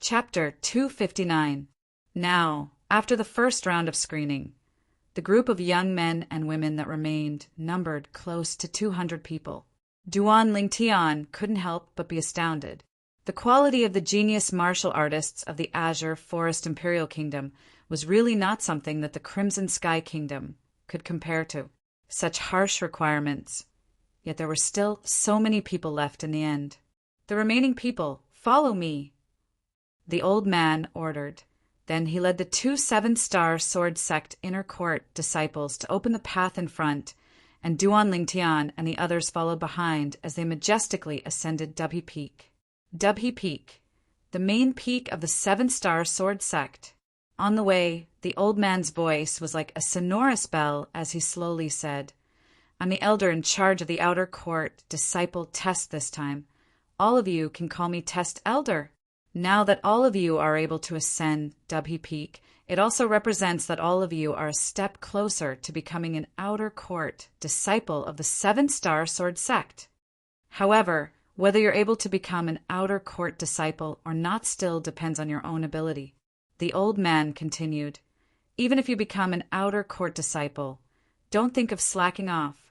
Chapter 259. Now, after the first round of screening, the group of young men and women that remained numbered close to 200 people. Duan Lingtian couldn't help but be astounded. The quality of the genius martial artists of the Azure Forest Imperial Kingdom was really not something that the Crimson Sky Kingdom could compare to. Such harsh requirements. Yet there were still so many people left in the end. The remaining people, follow me, the old man ordered. Then he led the two 7-star sword sect inner court disciples to open the path in front, and Duan Lingtian and the others followed behind as they majestically ascended Dubhe Peak. Dubhe Peak, the main peak of the 7-star sword sect. On the way, the old man's voice was like a sonorous bell as he slowly said, "I'm the elder in charge of the outer court disciple test this time. All of you can call me Test Elder. Now that all of you are able to ascend Dubhe Peak, it also represents that all of you are a step closer to becoming an outer court disciple of the 7-star sword sect. However, whether you're able to become an outer court disciple or not still depends on your own ability." The old man continued, "Even if you become an outer court disciple, don't think of slacking off.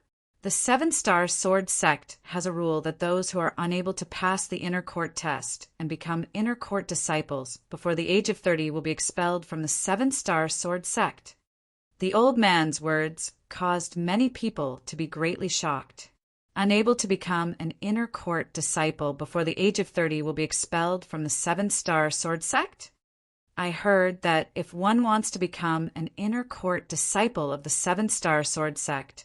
The 7-star sword sect has a rule that those who are unable to pass the inner court test and become inner court disciples before the age of 30 will be expelled from the 7-star sword sect." The old man's words caused many people to be greatly shocked. Unable to become an inner court disciple before the age of 30 will be expelled from the 7-star sword sect? I heard that if one wants to become an inner court disciple of the 7-star sword sect,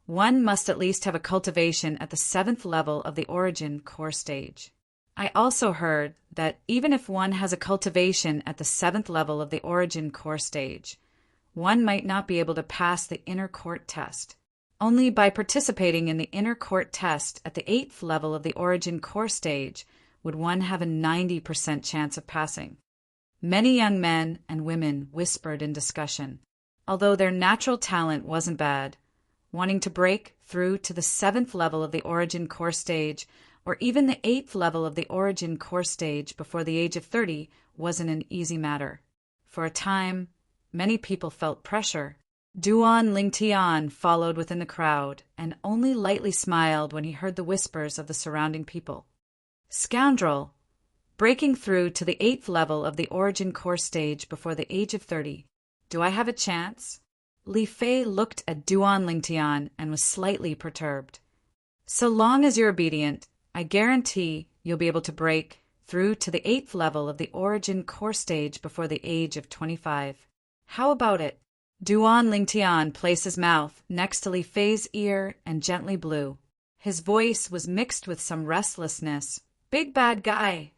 one must at least have a cultivation at the 7th level of the origin core stage. I also heard that even if one has a cultivation at the 7th level of the origin core stage, one might not be able to pass the inner court test. Only by participating in the inner court test at the 8th level of the origin core stage would one have a 90% chance of passing. Many young men and women whispered in discussion. Although their natural talent wasn't bad, wanting to break through to the 7th level of the origin core stage or even the 8th level of the origin core stage before the age of 30 wasn't an easy matter. For a time, many people felt pressure. Duan Lingtian followed within the crowd and only lightly smiled when he heard the whispers of the surrounding people. "Scoundrel! Breaking through to the 8th level of the origin core stage before the age of 30. Do I have a chance?" Li Fei looked at Duan Lingtian and was slightly perturbed. "So long as you're obedient, I guarantee you'll be able to break through to the 8th level of the origin core stage before the age of 25. How about it?" Duan Lingtian placed his mouth next to Li Fei's ear and gently blew. His voice was mixed with some restlessness. "Big bad guy."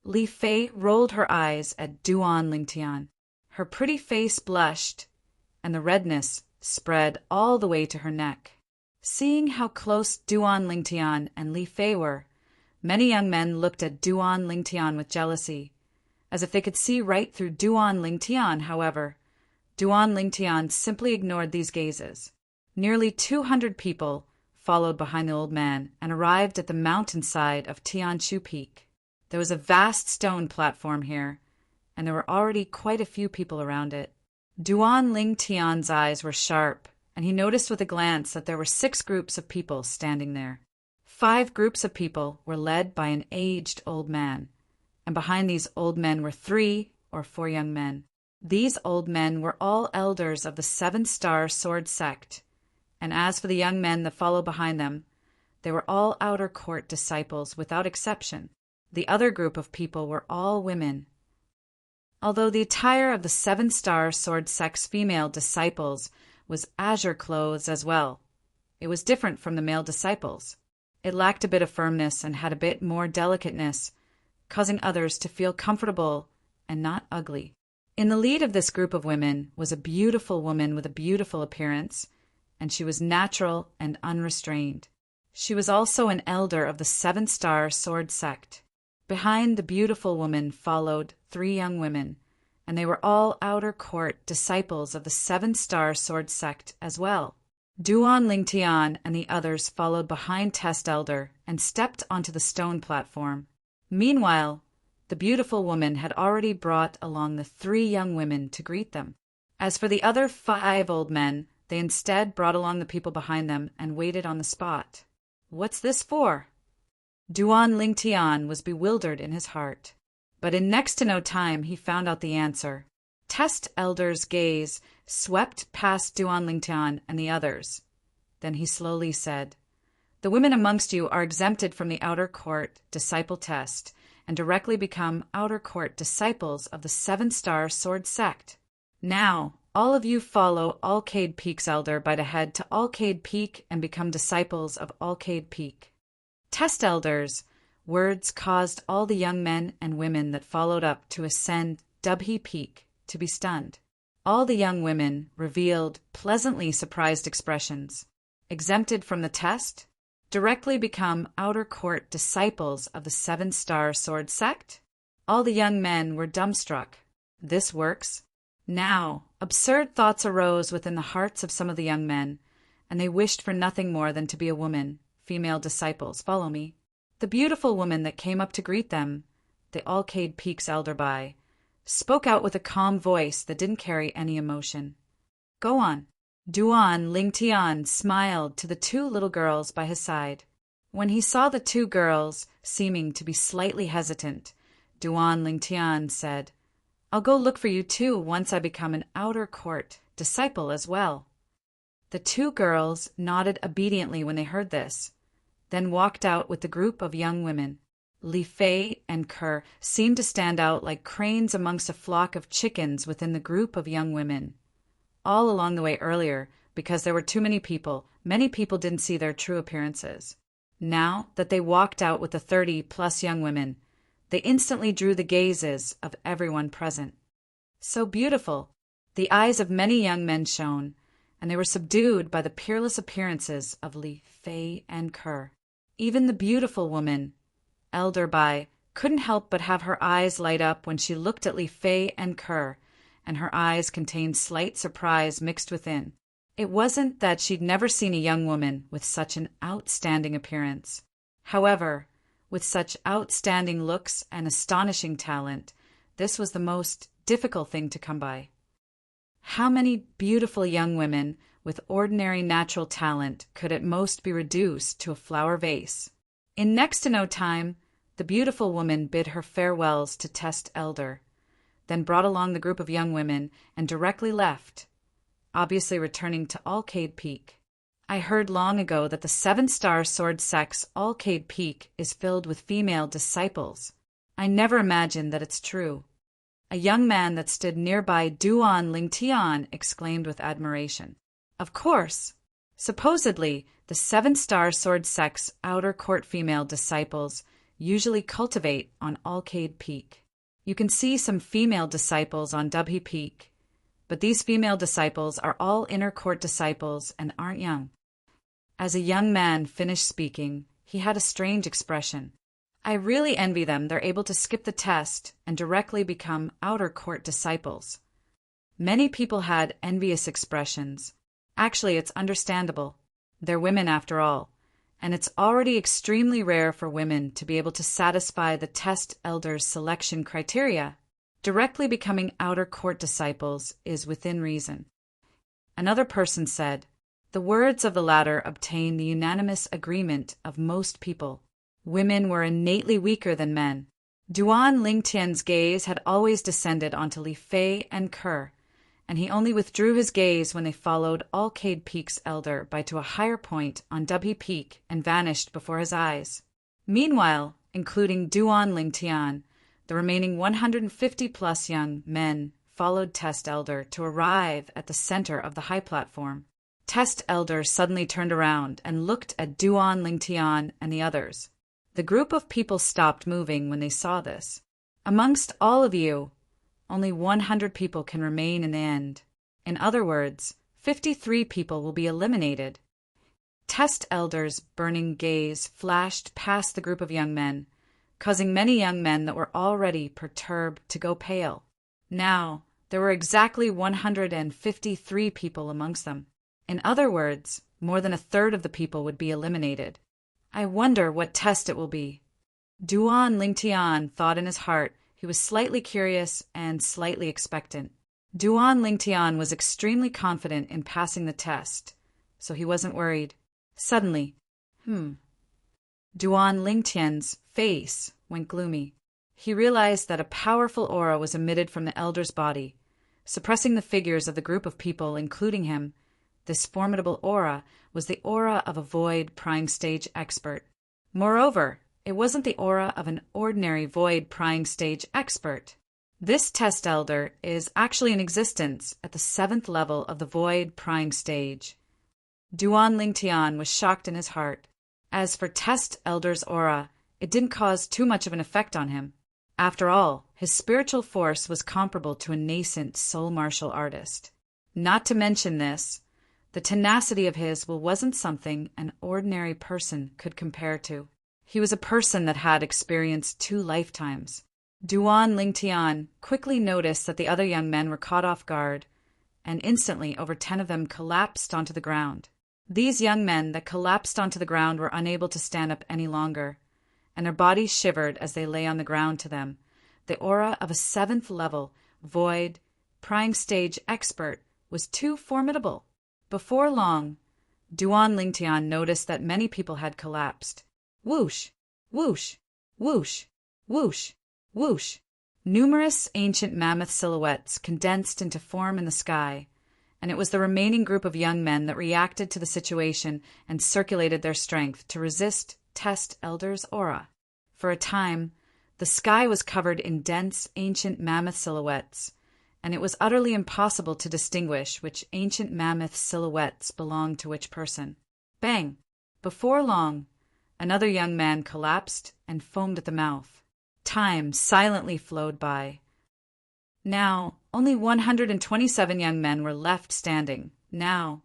Li Fei rolled her eyes at Duan Lingtian. Her pretty face blushed, and the redness spread all the way to her neck. Seeing how close Duan Lingtian and Li Fei were, many young men looked at Duan Lingtian with jealousy, as if they could see right through Duan Lingtian. However, Duan Lingtian simply ignored these gazes. Nearly 200 people followed behind the old man and arrived at the mountainside of Tianshu Peak. There was a vast stone platform here, and there were already quite a few people around it. Duan Lingtian's eyes were sharp, and he noticed with a glance that there were 6 groups of people standing there. 5 groups of people were led by an aged old man, and behind these old men were 3 or 4 young men. These old men were all elders of the 7-star sword sect, and as for the young men that followed behind them, they were all outer court disciples without exception. The other group of people were all women. Although the attire of the 7-star sword sect's female disciples was azure clothes as well, it was different from the male disciples. It lacked a bit of firmness and had a bit more delicateness, causing others to feel comfortable and not ugly. In the lead of this group of women was a beautiful woman with a beautiful appearance, and she was natural and unrestrained. She was also an elder of the 7-star sword sect. Behind the beautiful woman followed 3 young women, and they were all outer court disciples of the 7-star sword sect as well. Duan Lingtian and the others followed behind Test Elder and stepped onto the stone platform. Meanwhile, The beautiful woman had already brought along the 3 young women to greet them. As for the other 5 old men, they instead brought along the people behind them and waited on the spot. What's this for? Duan Lingtian was bewildered in his heart. But in next to no time he found out the answer. Test Elder's gaze swept past Duan Lingtian and the others. Then he slowly said, "The women amongst you are exempted from the outer court disciple test and directly become outer court disciples of the 7-star sword sect. Now, all of you follow Alcade Peak's elder by the head to Alcade Peak and become disciples of Alcade Peak." Test Elder's words caused all the young men and women that followed up to ascend Dubhe Peak to be stunned. All the young women revealed pleasantly surprised expressions. Exempted from the test? Directly become outer court disciples of the 7-star sword sect? All the young men were dumbstruck. This works. Now, absurd thoughts arose within the hearts of some of the young men, and they wished for nothing more than to be a woman, female disciples. Follow me. The beautiful woman that came up to greet them, the Alcade Peak's elder by, spoke out with a calm voice that didn't carry any emotion. Go on. Duan Lingtian smiled to the 2 little girls by his side. When he saw the 2 girls seeming to be slightly hesitant, Duan Lingtian said, "I'll go look for you too once I become an outer court disciple as well." The 2 girls nodded obediently when they heard this, then walked out with the group of young women. Li Fei and Kerr seemed to stand out like cranes amongst a flock of chickens within the group of young women. All along the way earlier, because there were too many people didn't see their true appearances. Now that they walked out with the 30-plus young women, they instantly drew the gazes of everyone present. So beautiful! The eyes of many young men shone, and they were subdued by the peerless appearances of Li Fei and Kerr. Even the beautiful woman, Elder Bai, couldn't help but have her eyes light up when she looked at Li Fei and Kerr, and her eyes contained slight surprise mixed within. It wasn't that she'd never seen a young woman with such an outstanding appearance. However, with such outstanding looks and astonishing talent, this was the most difficult thing to come by. How many beautiful young women with ordinary natural talent could at most be reduced to a flower vase? In next to no time, the beautiful woman bid her farewells to Test Elder, then brought along the group of young women and directly left, obviously returning to Alcade Peak. I heard long ago that the 7-star sword sect's Alcade Peak is filled with female disciples. I never imagined that it's true. A young man that stood nearby Duan Lingtian exclaimed with admiration. Of course! Supposedly, the 7-star sword sect's outer court female disciples usually cultivate on Alcade Peak. You can see some female disciples on Dubhe Peak, but these female disciples are all inner court disciples and aren't young. As a young man finished speaking, he had a strange expression. I really envy them. They're able to skip the test and directly become outer court disciples. Many people had envious expressions. Actually, it's understandable. They're women after all, and it's already extremely rare for women to be able to satisfy the test elder's selection criteria. Directly becoming outer court disciples is within reason. Another person said, the words of the latter obtained the unanimous agreement of most people. Women were innately weaker than men. Duan Lingtian's gaze had always descended onto Li Fei and Kerr, and he only withdrew his gaze when they followed Alcade Peak's elder by to a higher point on Dubhe Peak and vanished before his eyes. Meanwhile, including Duan Lingtian, the remaining 150-plus young men followed Test Elder to arrive at the center of the high platform. Test Elder suddenly turned around and looked at Duan Lingtian and the others. The group of people stopped moving when they saw this. Amongst all of you, only 100 people can remain in the end. In other words, 53 people will be eliminated. Test Elder's burning gaze flashed past the group of young men, causing many young men that were already perturbed to go pale. Now, there were exactly 153 people amongst them. In other words, more than a third of the people would be eliminated. I wonder what test it will be. Duan Lingtian thought in his heart He was slightly curious and slightly expectant. Duan Lingtian was extremely confident in passing the test, so he wasn't worried. Suddenly, Duan Lingtian's face went gloomy. He realized that a powerful aura was emitted from the elder's body, suppressing the figures of the group of people, including him. This formidable aura was the aura of a void prying stage expert. Moreover, it wasn't the aura of an ordinary void prying stage expert. This test elder is actually in existence at the 7th level of the void prying stage. Duan Lingtian was shocked in his heart. As for test elder's aura, it didn't cause too much of an effect on him. After all, his spiritual force was comparable to a nascent soul martial artist. Not to mention this, the tenacity of his will wasn't something an ordinary person could compare to. He was a person that had experienced 2 lifetimes. Duan Lingtian quickly noticed that the other young men were caught off guard, and instantly over 10 of them collapsed onto the ground. These young men that collapsed onto the ground were unable to stand up any longer, and their bodies shivered as they lay on the ground to them. The aura of a 7th level, void, prying stage expert was too formidable. Before long, Duan Lingtian noticed that many people had collapsed. Whoosh! Whoosh! Whoosh! Whoosh! Whoosh! Numerous ancient mammoth silhouettes condensed into form in the sky, and it was the remaining group of young men that reacted to the situation and circulated their strength to resist Test Elder's aura. For a time, the sky was covered in dense ancient mammoth silhouettes, and it was utterly impossible to distinguish which ancient mammoth silhouettes belonged to which person. Bang! Before long, another young man collapsed and foamed at the mouth. Time silently flowed by. Now, only 127 young men were left standing. Now,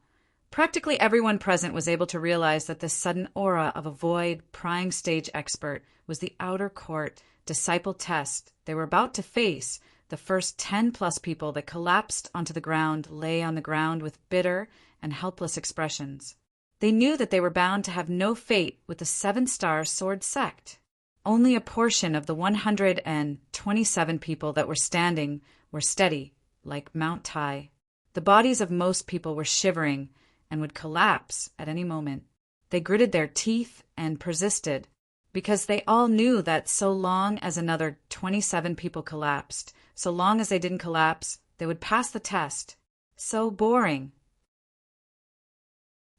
practically everyone present was able to realize that this sudden aura of a void, prying stage expert was the outer court disciple test they were about to face. The first 10+ people that collapsed onto the ground lay on the ground with bitter and helpless expressions. They knew that they were bound to have no fate with the 7-star sword sect. Only a portion of the 127 people that were standing were steady, like Mount Tai. The bodies of most people were shivering and would collapse at any moment. They gritted their teeth and persisted, because they all knew that so long as another 27 people collapsed, so long as they didn't collapse, they would pass the test. So boring.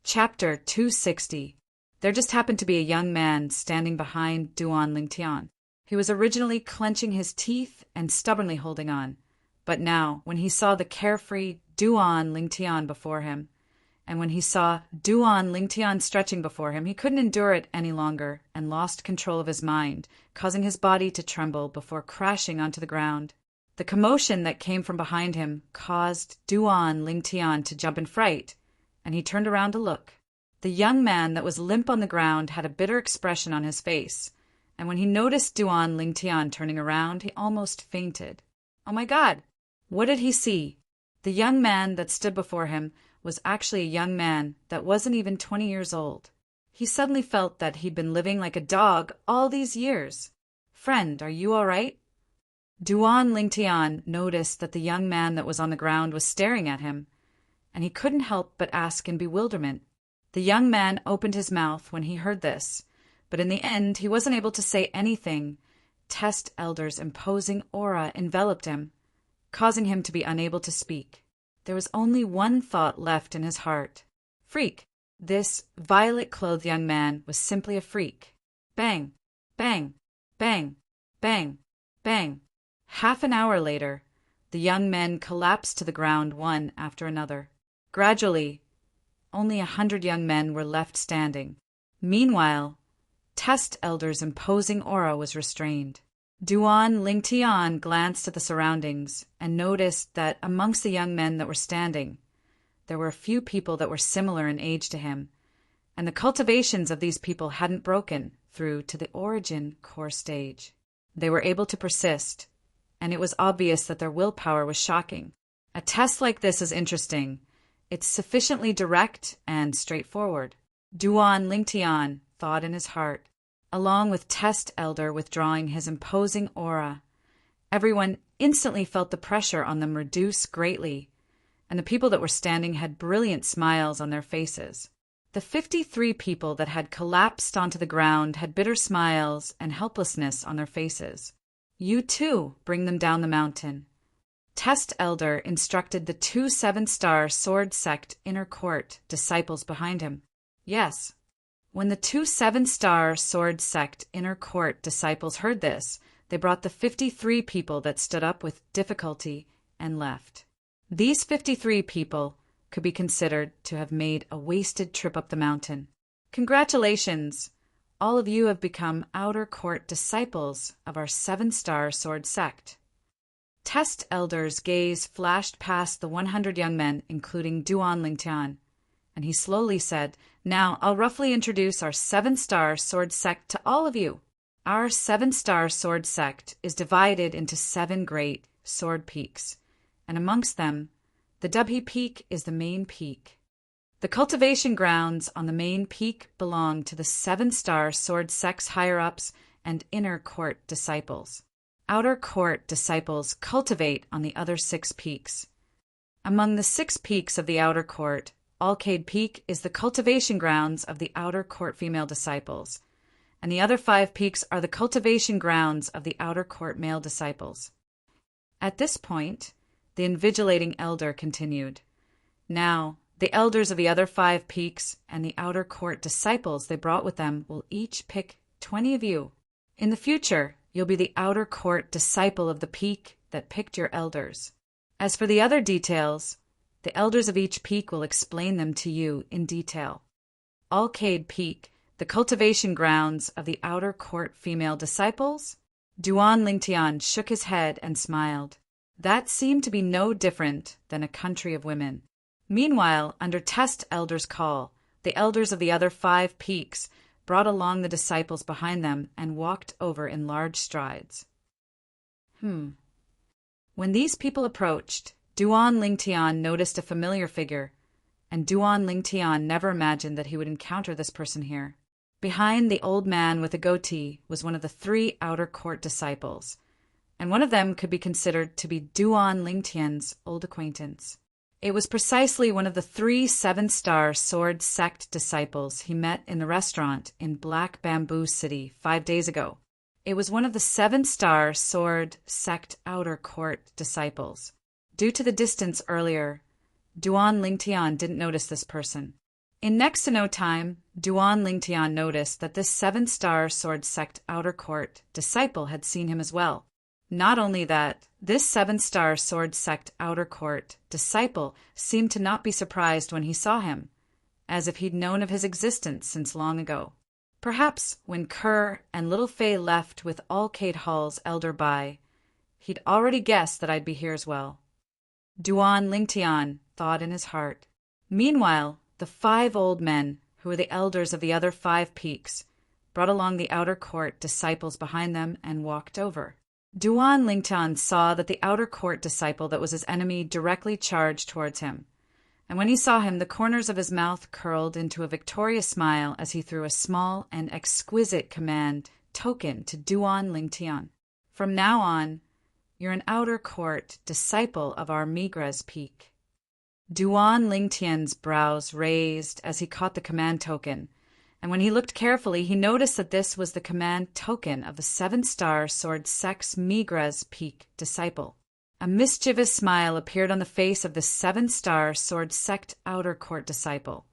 Chapter 260. There just happened to be a young man standing behind Duan Lingtian. He was originally clenching his teeth and stubbornly holding on, but now, when he saw the carefree Duan Lingtian before him, and when he saw Duan Lingtian stretching before him, he couldn't endure it any longer and lost control of his mind, causing his body to tremble before crashing onto the ground. The commotion that came from behind him caused Duan Lingtian to jump in fright, and he turned around to look. The young man that was limp on the ground had a bitter expression on his face, and when he noticed Duan Lingtian turning around, he almost fainted. Oh my God! What did he see? The young man that stood before him was actually a young man that wasn't even 20 years old. He suddenly felt that he'd been living like a dog all these years. Friend, are you all right? Duan Lingtian noticed that the young man that was on the ground was staring at him, and he couldn't help but ask in bewilderment. The young man opened his mouth when he heard this, but in the end he wasn't able to say anything. Test Elder's imposing aura enveloped him, causing him to be unable to speak. There was only one thought left in his heart. Freak! This violet-clothed young man was simply a freak. Bang! Bang! Bang! Bang! Bang! Half an hour later, the young men collapsed to the ground one after another. Gradually, only 100 young men were left standing. Meanwhile, Test Elder's imposing aura was restrained. Duan Lingtian glanced at the surroundings and noticed that amongst the young men that were standing, there were a few people that were similar in age to him, and the cultivations of these people hadn't broken through to the origin core stage. They were able to persist, and it was obvious that their willpower was shocking. A test like this is interesting. It's sufficiently direct and straightforward. Duan Lingtian thought in his heart, along with Test Elder withdrawing his imposing aura, Everyone instantly felt the pressure on them reduce greatly, and the people that were standing had brilliant smiles on their faces. The 53 people that had collapsed onto the ground had bitter smiles and helplessness on their faces. You too bring them down the mountain. Test Elder instructed the 2 7-star sword sect inner court disciples behind him. Yes. When the 2 7-star sword sect inner court disciples heard this, they brought the 53 people that stood up with difficulty and left. These 53 people could be considered to have made a wasted trip up the mountain. Congratulations! All of you have become outer court disciples of our 7-star sword sect. Test Elder's gaze flashed past the 100 young men, including Duan Lingtian, and he slowly said, "Now I'll roughly introduce our 7-star sword sect to all of you. Our 7-star sword sect is divided into 7 great sword peaks, and amongst them, the Dubhe Peak is the main peak. The cultivation grounds on the main peak belong to the 7-star sword sect's higher-ups and inner court disciples. Outer court disciples cultivate on the other 6 peaks. Among the 6 peaks of the outer court, Alcade Peak is the cultivation grounds of the outer court female disciples, and the other 5 peaks are the cultivation grounds of the outer court male disciples." At this point, the invigilating elder continued, "Now, the elders of the other 5 peaks and the outer court disciples they brought with them will each pick 20 of you. In the future, you'll be the outer court disciple of the peak that picked your elders. As for the other details, the elders of each peak will explain them to you in detail. Alcade Peak, the cultivation grounds of the outer court female disciples?" Duan Lingtian shook his head and smiled. That seemed to be no different than a country of women. Meanwhile, under Test Elder's call, the elders of the other 5 peaks brought along the disciples behind them and walked over in large strides. When these people approached, Duan Lingtian noticed a familiar figure, and Duan Lingtian never imagined that he would encounter this person here. Behind the old man with a goatee was one of the 3 outer court disciples, and one of them could be considered to be Duan Lingtian's old acquaintance. It was precisely one of the 3 7-star sword sect disciples he met in the restaurant in Black Bamboo City 5 days ago. It was one of the 7-star sword sect outer court disciples. Due to the distance earlier, Duan Lingtian didn't notice this person. In next to no time, Duan Lingtian noticed that this 7-star sword sect outer court disciple had seen him as well. Not only that, this 7-star sword sect outer court disciple seemed to not be surprised when he saw him, as if he'd known of his existence since long ago. Perhaps when Kerr and little Fay left with Alcade Hall's elder by, he'd already guessed that I'd be here as well. Duan Lingtian thought in his heart. Meanwhile, the 5 old men, who were the elders of the other 5 peaks, brought along the outer court disciples behind them and walked over. Duan Lingtian saw that the outer court disciple that was his enemy directly charged towards him, and when he saw him, the corners of his mouth curled into a victorious smile as he threw a small and exquisite command token to Duan Lingtian. "From now on, you're an outer court disciple of our Migra's peak." Duan Lingtian's brows raised as he caught the command token, and when he looked carefully, he noticed that this was the command token of the 7-star sword sect's Migra's peak disciple. A mischievous smile appeared on the face of the 7-star sword sect outer court disciple,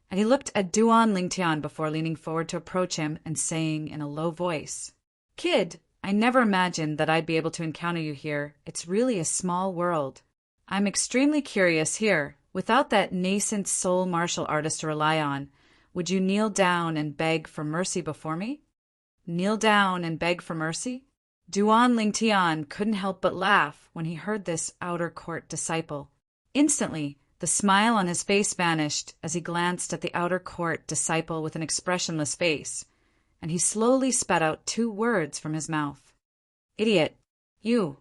and he looked at Duan Lingtian before leaning forward to approach him and saying in a low voice, "Kid, I never imagined that I'd be able to encounter you here. It's really a small world. I'm extremely curious here. Without that nascent soul martial artist to rely on, would you kneel down and beg for mercy before me?" Kneel down and beg for mercy? Duan Lingtian couldn't help but laugh when he heard this outer court disciple. Instantly, the smile on his face vanished as he glanced at the outer court disciple with an expressionless face, and he slowly spat out 2 words from his mouth. "Idiot, you."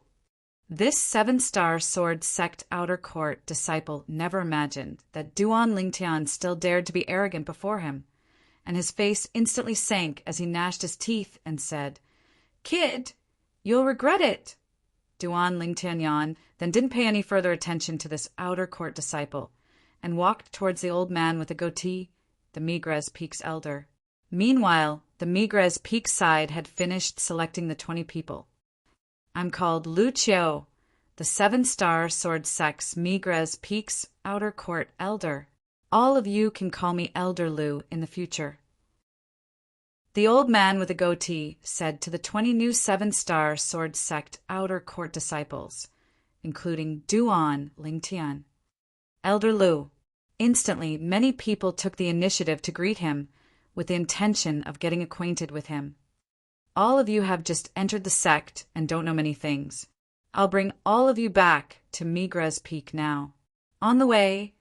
This 7-star sword sect outer court disciple never imagined that Duan Lingtian still dared to be arrogant before him, and his face instantly sank as he gnashed his teeth and said, "Kid, you'll regret it." Duan Lingtian then didn't pay any further attention to this outer court disciple and walked towards the old man with a goatee, the Migres Peak's elder. Meanwhile, the Migres Peak side had finished selecting the 20 people. I'm called Lu Qiu, the 7-star sword sect's Migres Peak's outer court elder. All of you can call me Elder Lu in the future. The old man with a goatee said to the 20 new 7-star sword sect outer court disciples, including Duan Lingtian. Elder Lu. Instantly, many people took the initiative to greet him with the intention of getting acquainted with him. All of you have just entered the sect and don't know many things. I'll bring all of you back to Migres Peak now. On the way,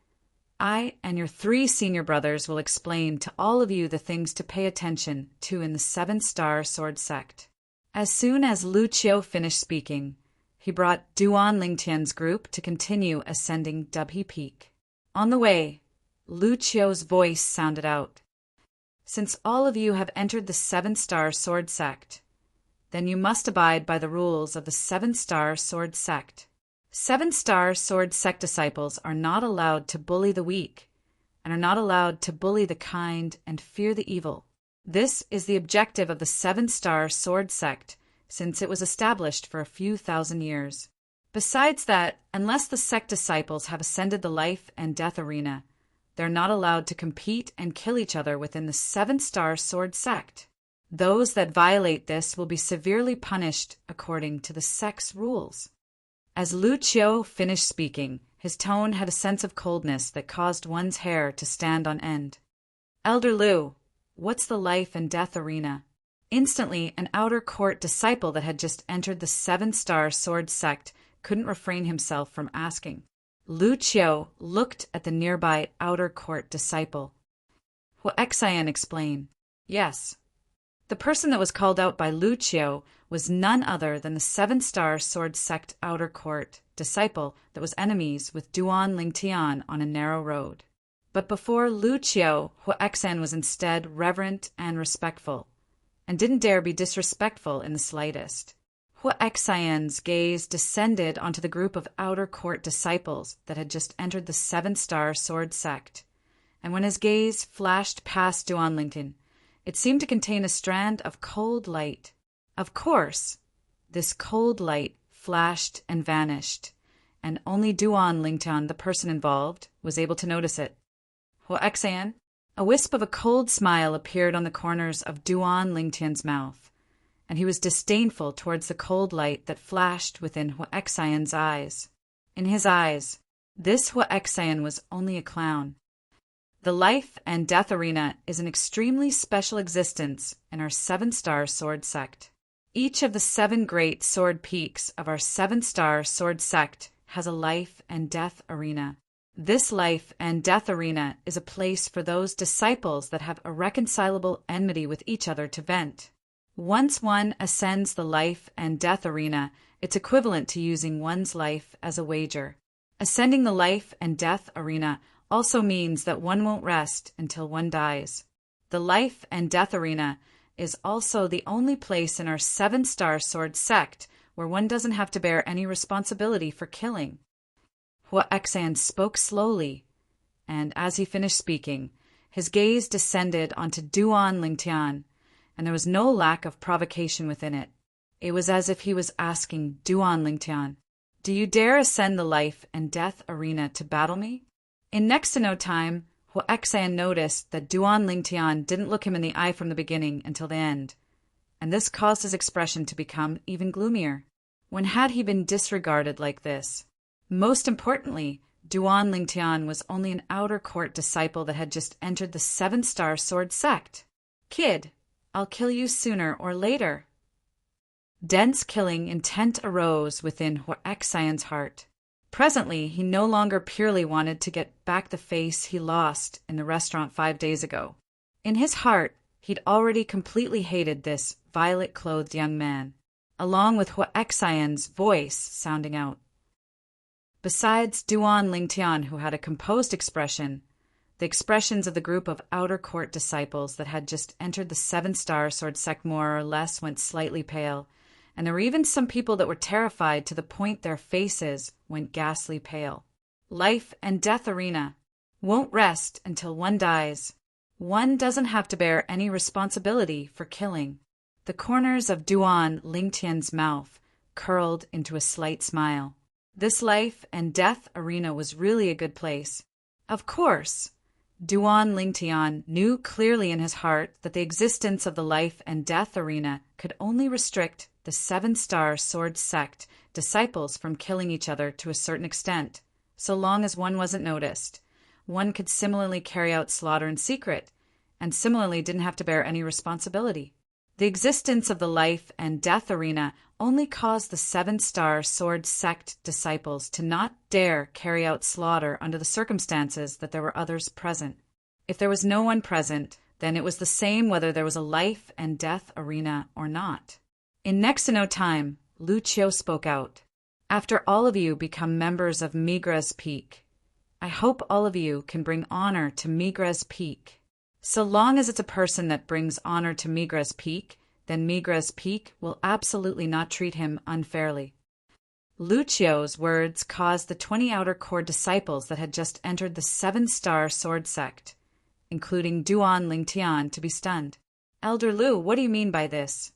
I and your 3 senior brothers will explain to all of you the things to pay attention to in the 7-star sword sect. As soon as Lu Qiu finished speaking, he brought Duan Lingtian's group to continue ascending Dubhe Peak. On the way, Lu Qiu's voice sounded out. Since all of you have entered the 7-star sword sect, then you must abide by the rules of the 7-star sword sect. 7-star sword sect disciples are not allowed to bully the weak and are not allowed to bully the kind and fear the evil. This is the objective of the 7-star sword sect since it was established for a few thousand years. Besides that, unless the sect disciples have ascended the life and death arena, they're not allowed to compete and kill each other within the 7-star sword sect. Those that violate this will be severely punished according to the sect's rules. As Lu Qiu finished speaking, his tone had a sense of coldness that caused one's hair to stand on end. Elder Lu, what's the life and death arena? Instantly, an outer court disciple that had just entered the 7-star sword sect couldn't refrain himself from asking. Lu Qiu looked at the nearby outer court disciple. Will Xian explain? Yes. The person that was called out by Lu Qiu was none other than the 7-star sword sect outer court disciple that was enemies with Duan Lingtian on a narrow road. But before Lu Qiu, Xian was instead reverent and respectful, and didn't dare be disrespectful in the slightest. Xian's gaze descended onto the group of outer court disciples that had just entered the 7-star sword sect, and when his gaze flashed past Duan Lingtian, it seemed to contain a strand of cold light. Of course, this cold light flashed and vanished, and only Duan Lingtian, the person involved, was able to notice it. Xian, a wisp of a cold smile appeared on the corners of Duan Lingtian's mouth, and he was disdainful towards the cold light that flashed within Xian's eyes. In his eyes, this Xian was only a clown. The life and death arena is an extremely special existence in our 7-star sword sect. Each of the 7 great sword peaks of our 7-star sword sect has a life and death arena. This life and death arena is a place for those disciples that have irreconcilable enmity with each other to vent. Once one ascends the life and death arena, it's equivalent to using one's life as a wager. Ascending the life and death arena also means that one won't rest until one dies. The life and death arena is also the only place in our 7-star sword sect where one doesn't have to bear any responsibility for killing. Xian spoke slowly, and as he finished speaking, his gaze descended onto Duan Lingtian, and there was no lack of provocation within it. It was as if he was asking Duan Lingtian, "Do you dare ascend the life and death arena to battle me?" In next to no time, Xian noticed that Duan Lingtian didn't look him in the eye from the beginning until the end, and this caused his expression to become even gloomier. When had he been disregarded like this? Most importantly, Duan Lingtian was only an outer court disciple that had just entered the 7-star sword sect. "Kid, I'll kill you sooner or later." Dense killing intent arose within Xian's heart. Presently, he no longer purely wanted to get back the face he lost in the restaurant 5 days ago. In his heart, he'd already completely hated this violet-clothed young man, along with Xian's voice sounding out. Besides Duan Lingtian, who had a composed expression, the expressions of the group of outer court disciples that had just entered the 7-star sword sect more or less went slightly pale, and there were even some people that were terrified to the point their faces went ghastly pale. Life and death arena. Won't rest until one dies. One doesn't have to bear any responsibility for killing. The corners of Duan Lingtian's mouth curled into a slight smile. This life and death arena was really a good place. Of course, Duan Lingtian knew clearly in his heart that the existence of the life and death arena could only restrict the 7-star sword sect disciples from killing each other to a certain extent, so long as one wasn't noticed. One could similarly carry out slaughter in secret, and similarly didn't have to bear any responsibility. The existence of the life and death arena only caused the 7-star sword sect disciples to not dare carry out slaughter under the circumstances that there were others present. If there was no one present, then it was the same whether there was a life and death arena or not. In next to no time, Lu Qiu spoke out. After all of you become members of Migra's Peak, I hope all of you can bring honor to Migra's Peak. So long as it's a person that brings honor to Migra's Peak, then Migra's Peak will absolutely not treat him unfairly. Lu Qiu's words caused the 20 outer core disciples that had just entered the 7-star sword sect, including Duan Lingtian, to be stunned. Elder Lu, what do you mean by this?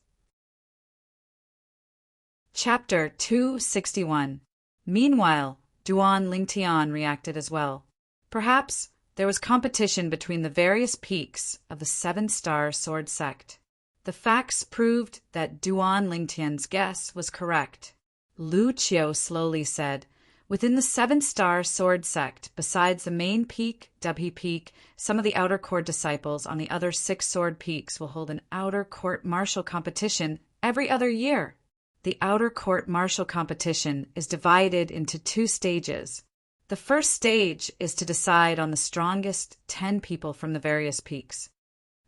Chapter 261. Meanwhile, Duan Lingtian reacted as well. Perhaps there was competition between the various peaks of the 7-star sword sect. The facts proved that Duan Lingtian's guess was correct. Lu Qiu slowly said, within the 7-star sword sect, besides the main peak, Dubhe Peak, some of the outer court disciples on the other 6 sword peaks will hold an outer court martial competition every other year. The outer court martial competition is divided into 2 stages. The first stage is to decide on the strongest 10 people from the various peaks.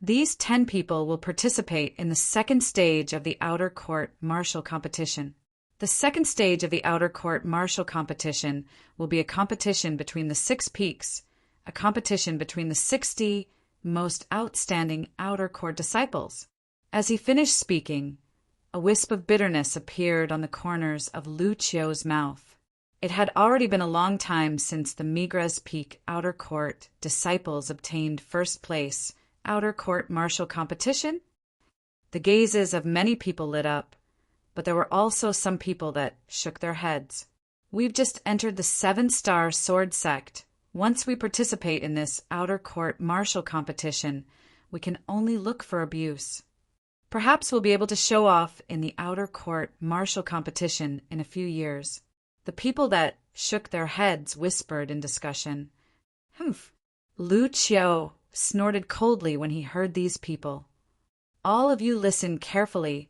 These 10 people will participate in the second stage of the outer court martial competition. The second stage of the outer court martial competition will be a competition between the 6 peaks, a competition between the 60 most outstanding outer court disciples. As he finished speaking, a wisp of bitterness appeared on the corners of Lu Qiu's mouth. It had already been a long time since the Migra's Peak outer court disciples obtained first place outer court martial competition. The gazes of many people lit up, but there were also some people that shook their heads. We've just entered the 7-star sword sect. Once we participate in this outer court martial competition, we can only look for abuse. Perhaps we'll be able to show off in the outer court martial competition in a few years. The people that shook their heads whispered in discussion. Humph. Lu Qiu snorted coldly when he heard these people. All of you listen carefully.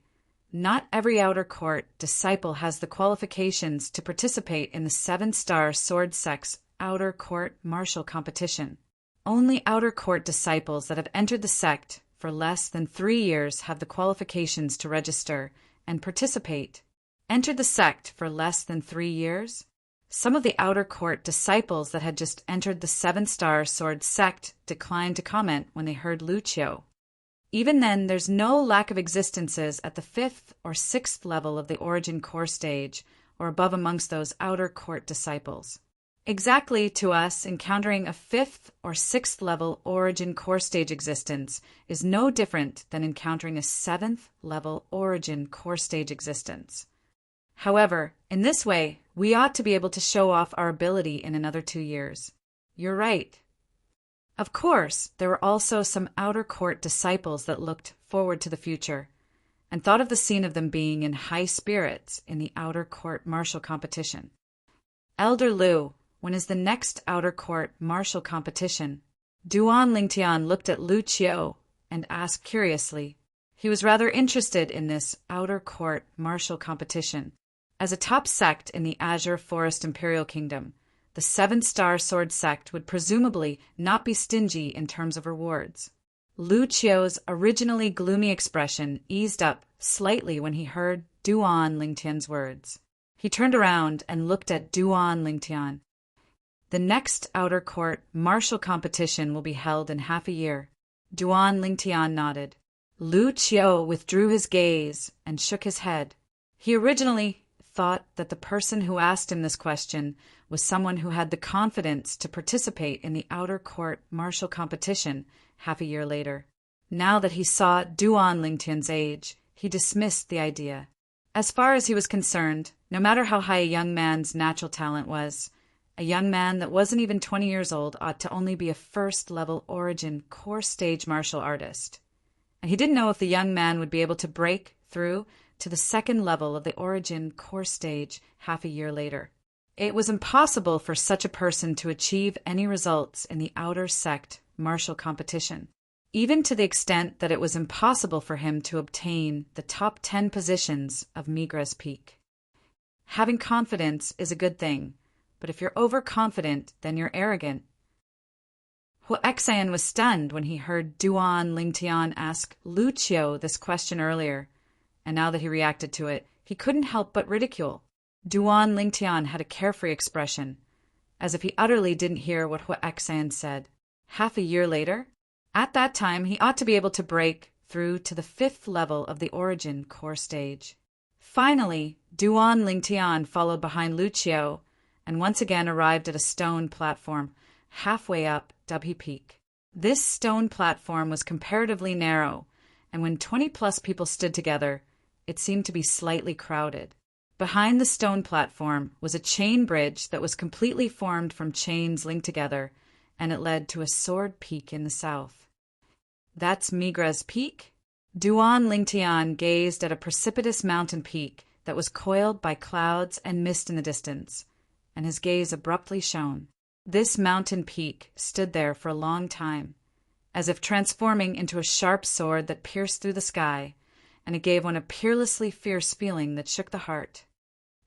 Not every outer court disciple has the qualifications to participate in the 7-star sword sect's outer court martial competition. Only outer court disciples that have entered the sect for less than 3 years have the qualifications to register and participate. Entered the sect for less than 3 years? Some of the outer court disciples that had just entered the 7-star sword sect declined to comment when they heard Lu Qiu. Even then, there's no lack of existences at the 5th or 6th level of the origin core stage, or above amongst those outer court disciples. Exactly, to us, encountering a 5th or 6th level origin core stage existence is no different than encountering a 7th level origin core stage existence. However, in this way, we ought to be able to show off our ability in another 2 years. You're right. Of course, there were also some outer court disciples that looked forward to the future and thought of the scene of them being in high spirits in the outer court martial competition. Elder Lu, when is the next outer court martial competition? Duan Lingtian looked at Lu Qiu and asked curiously. He was rather interested in this outer court martial competition. As a top sect in the Azure Forest Imperial Kingdom, the 7-star sword sect would presumably not be stingy in terms of rewards. Lu Qiu's originally gloomy expression eased up slightly when he heard Duan Lingtian's words. He turned around and looked at Duan Lingtian. The next outer court martial competition will be held in half a year. Duan Lingtian nodded. Lu Qiu withdrew his gaze and shook his head. He originally thought that the person who asked him this question was someone who had the confidence to participate in the outer court martial competition half a year later. Now that he saw Duan Lingtian's age, he dismissed the idea. As far as he was concerned, no matter how high a young man's natural talent was, a young man that wasn't even 20 years old ought to only be a first-level origin core stage martial artist. And he didn't know if the young man would be able to break through to the second level of the origin core stage half a year later. It was impossible for such a person to achieve any results in the outer sect martial competition, even to the extent that it was impossible for him to obtain the top 10 positions of Migra's peak. Having confidence is a good thing, but if you're overconfident, then you're arrogant. Huexan was stunned when he heard Duan Lingtian ask Lu Qiu this question earlier, and now that he reacted to it, he couldn't help but ridicule. Duan Lingtian had a carefree expression, as if he utterly didn't hear what Huexan said. Half a year later? At that time, he ought to be able to break through to the 5th level of the origin core stage. Finally, Duan Lingtian followed behind Lu Qiu and once again arrived at a stone platform halfway up Dubhe Peak. This stone platform was comparatively narrow, and when 20-plus people stood together, it seemed to be slightly crowded. Behind the stone platform was a chain bridge that was completely formed from chains linked together, and it led to a sword peak in the south. That's Migra's peak? Duan Lingtian gazed at a precipitous mountain peak that was coiled by clouds and mist in the distance, and his gaze abruptly shone. This mountain peak stood there for a long time, as if transforming into a sharp sword that pierced through the sky, and it gave one a peerlessly fierce feeling that shook the heart.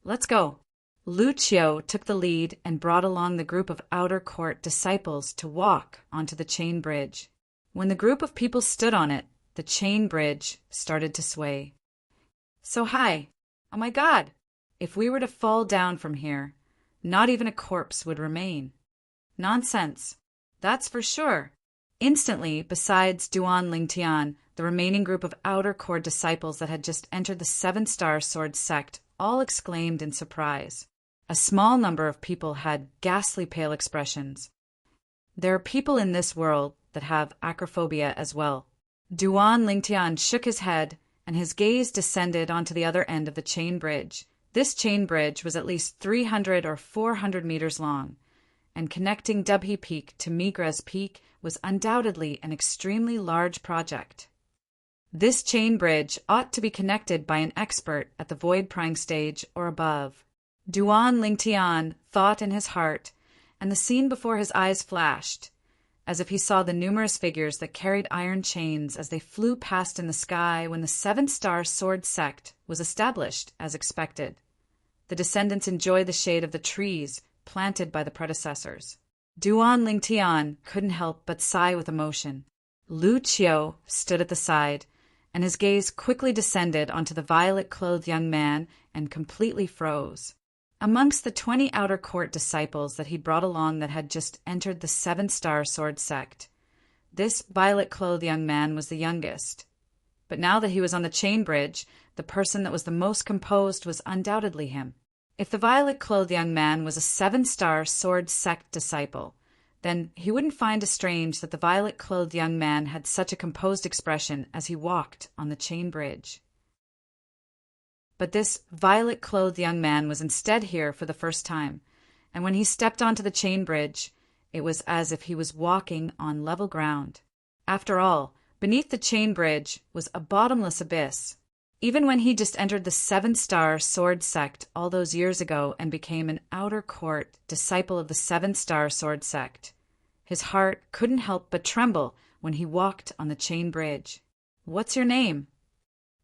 Let's go. Lu Qiu took the lead and brought along the group of outer court disciples to walk onto the chain bridge. When the group of people stood on it, the chain bridge started to sway. So high. Oh my God! If we were to fall down from here, not even a corpse would remain. Nonsense. That's for sure. Instantly, besides Duan Lingtian, the remaining group of outer court disciples that had just entered the 7-star sword sect all exclaimed in surprise. A small number of people had ghastly pale expressions. There are people in this world that have acrophobia as well. Duan Lingtian shook his head, and his gaze descended onto the other end of the chain bridge. This chain bridge was at least 300 or 400 meters long, and connecting Dubhe Peak to Migra's Peak was undoubtedly an extremely large project. This chain bridge ought to be connected by an expert at the void-prying stage or above. Duan Lingtian thought in his heart, and the scene before his eyes flashed, as if he saw the numerous figures that carried iron chains as they flew past in the sky when the 7-star sword sect was established as expected. The descendants enjoy the shade of the trees planted by the predecessors. Duan Lingtian couldn't help but sigh with emotion. Lu Qiu stood at the side, and his gaze quickly descended onto the violet-clothed young man and completely froze. Amongst the 20 outer court disciples that he'd brought along that had just entered the 7-star sword sect, this violet-clothed young man was the youngest. But now that he was on the chain bridge, the person that was the most composed was undoubtedly him. If the violet-clothed young man was a 7-star sword sect disciple, then he wouldn't find it strange that the violet-clothed young man had such a composed expression as he walked on the chain bridge. But this violet-clothed young man was instead here for the first time, and when he stepped onto the chain bridge, it was as if he was walking on level ground. After all, beneath the chain bridge was a bottomless abyss. Even when he just entered the 7-star sword sect all those years ago and became an outer court disciple of the 7-star sword sect, his heart couldn't help but tremble when he walked on the chain bridge. "What's your name?"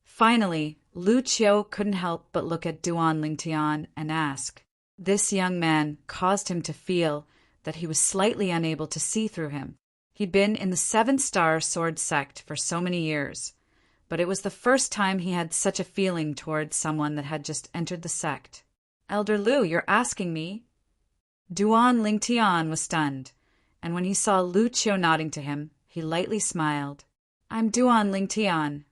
Finally, Lu Qiu couldn't help but look at Duan Lingtian and ask. This young man caused him to feel that he was slightly unable to see through him. He'd been in the 7-star sword sect for so many years, but it was the first time he had such a feeling towards someone that had just entered the sect. "Elder Lu, you're asking me?" Duan Lingtian was stunned, and when he saw Lu Qiu nodding to him, he lightly smiled. "I'm Duan Lingtian."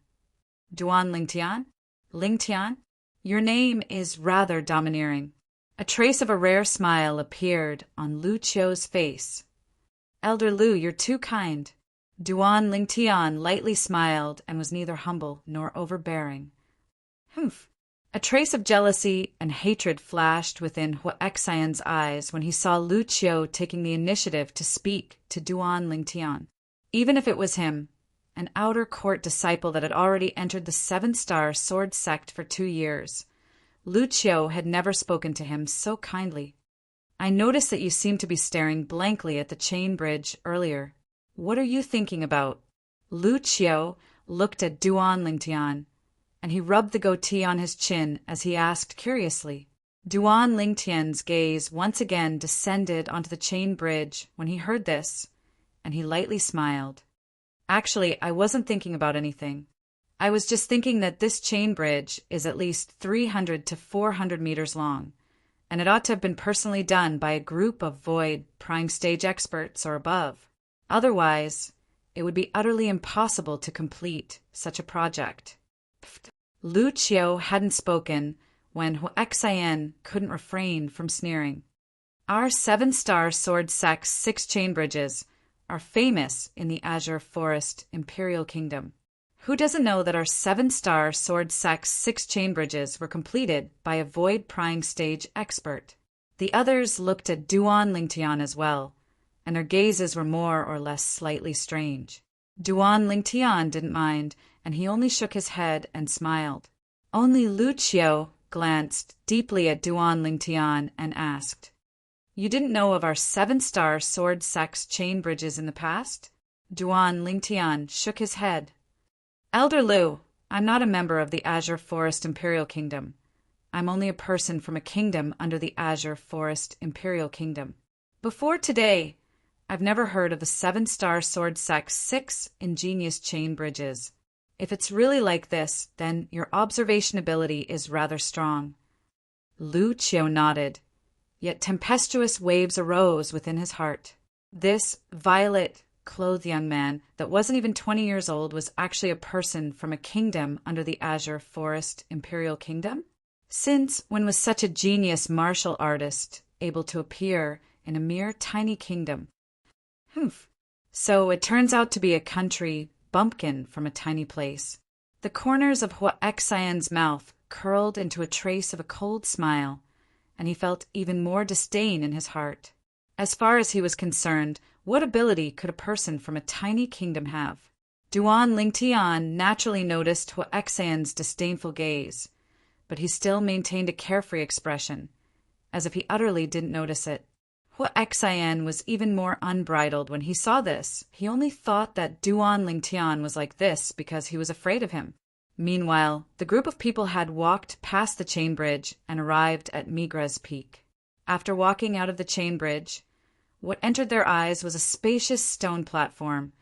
"Duan Lingtian? Lingtian? Your name is rather domineering." A trace of a rare smile appeared on Lu Qiu's face. "Elder Lu, you're too kind." Duan Lingtian lightly smiled and was neither humble nor overbearing. "Humph." A trace of jealousy and hatred flashed within Huaxian's eyes when he saw Lu Qiu taking the initiative to speak to Duan Lingtian. Even if it was him, an outer court disciple that had already entered the seven-star sword sect for 2 years, Lu Qiu had never spoken to him so kindly. "I noticed that you seemed to be staring blankly at the chain bridge earlier. What are you thinking about?" Lu Qiu looked at Duan Lingtian, and he rubbed the goatee on his chin as he asked curiously. Duan Lingtian's gaze once again descended onto the chain bridge when he heard this, and he lightly smiled. "Actually, I wasn't thinking about anything. I was just thinking that this chain bridge is at least 300 to 400 meters long, and it ought to have been personally done by a group of void prying stage experts or above. Otherwise, it would be utterly impossible to complete such a project." Lu Qiu hadn't spoken when Huaxian couldn't refrain from sneering. "Our seven-star sword sect's 6 chain bridges are famous in the Azure Forest Imperial Kingdom. Who doesn't know that our seven-star sword sect's 6 chain bridges were completed by a void prying stage expert?" The others looked at Duan Lingtian as well, and their gazes were more or less slightly strange. Duan Lingtian didn't mind, and he only shook his head and smiled. Only Lu Qiu glanced deeply at Duan Lingtian and asked, "You didn't know of our seven-star sword sect's chain bridges in the past?" Duan Lingtian shook his head. "Elder Lu, I'm not a member of the Azure Forest Imperial Kingdom. I'm only a person from a kingdom under the Azure Forest Imperial Kingdom. Before today, I've never heard of the seven-star sword sect's 6 ingenious chain bridges. If it's really like this, then your observation ability is rather strong." Lu Qiu nodded, yet tempestuous waves arose within his heart. This violet-clothed young man that wasn't even 20 years old was actually a person from a kingdom under the Azure Forest Imperial Kingdom? Since when was such a genius martial artist able to appear in a mere tiny kingdom? Humph. So it turns out to be a country bumpkin from a tiny place. The corners of Huaxian's mouth curled into a trace of a cold smile, and he felt even more disdain in his heart. As far as he was concerned, what ability could a person from a tiny kingdom have? Duan Lingtian naturally noticed Huaxian's disdainful gaze, but he still maintained a carefree expression, as if he utterly didn't notice it. Huaxian was even more unbridled when he saw this. He only thought that Duan Lingtian was like this because he was afraid of him. Meanwhile, the group of people had walked past the chain bridge and arrived at Migra's Peak. After walking out of the chain bridge, what entered their eyes was a spacious stone platform,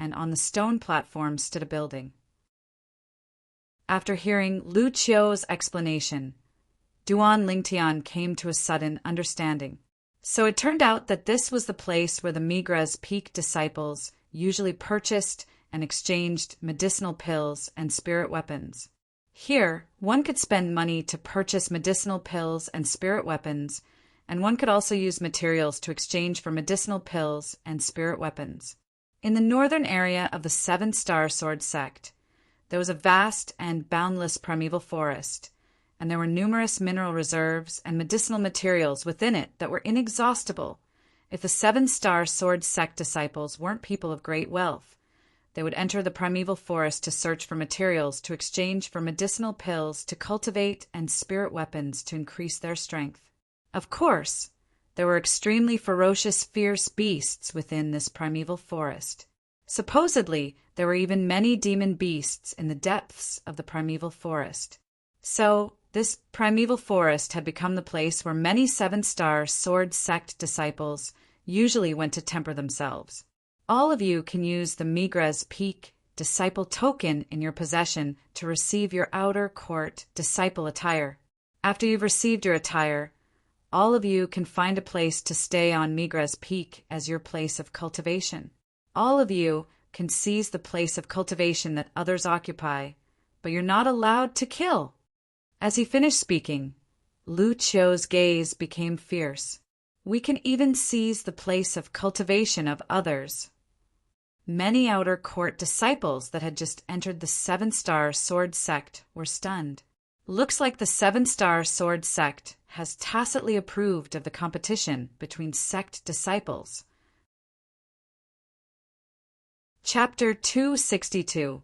and on the stone platform stood a building. After hearing Lu Qiu's explanation, Duan Lingtian came to a sudden understanding. So it turned out that this was the place where the Migra's Peak disciples usually purchased and exchanged medicinal pills and spirit weapons. Here, one could spend money to purchase medicinal pills and spirit weapons, and one could also use materials to exchange for medicinal pills and spirit weapons. In the northern area of the seven-star sword sect, there was a vast and boundless primeval forest, and there were numerous mineral reserves and medicinal materials within it that were inexhaustible. If the seven-star sword sect disciples weren't people of great wealth, they would enter the primeval forest to search for materials to exchange for medicinal pills to cultivate and spirit weapons to increase their strength. Of course, there were extremely ferocious, fierce beasts within this primeval forest. Supposedly, there were even many demon beasts in the depths of the primeval forest. So, this primeval forest had become the place where many seven-star sword sect disciples usually went to temper themselves. All of you can use the Migra's Peak disciple token in your possession to receive your outer court disciple attire. After you've received your attire, all of you can find a place to stay on Migra's Peak as your place of cultivation. All of you can seize the place of cultivation that others occupy, but you're not allowed to kill. As he finished speaking, Lu Qiu's gaze became fierce. We can even seize the place of cultivation of others. Many outer court disciples that had just entered the seven-star sword sect were stunned. Looks like the seven-star sword sect has tacitly approved of the competition between sect disciples. Chapter 262.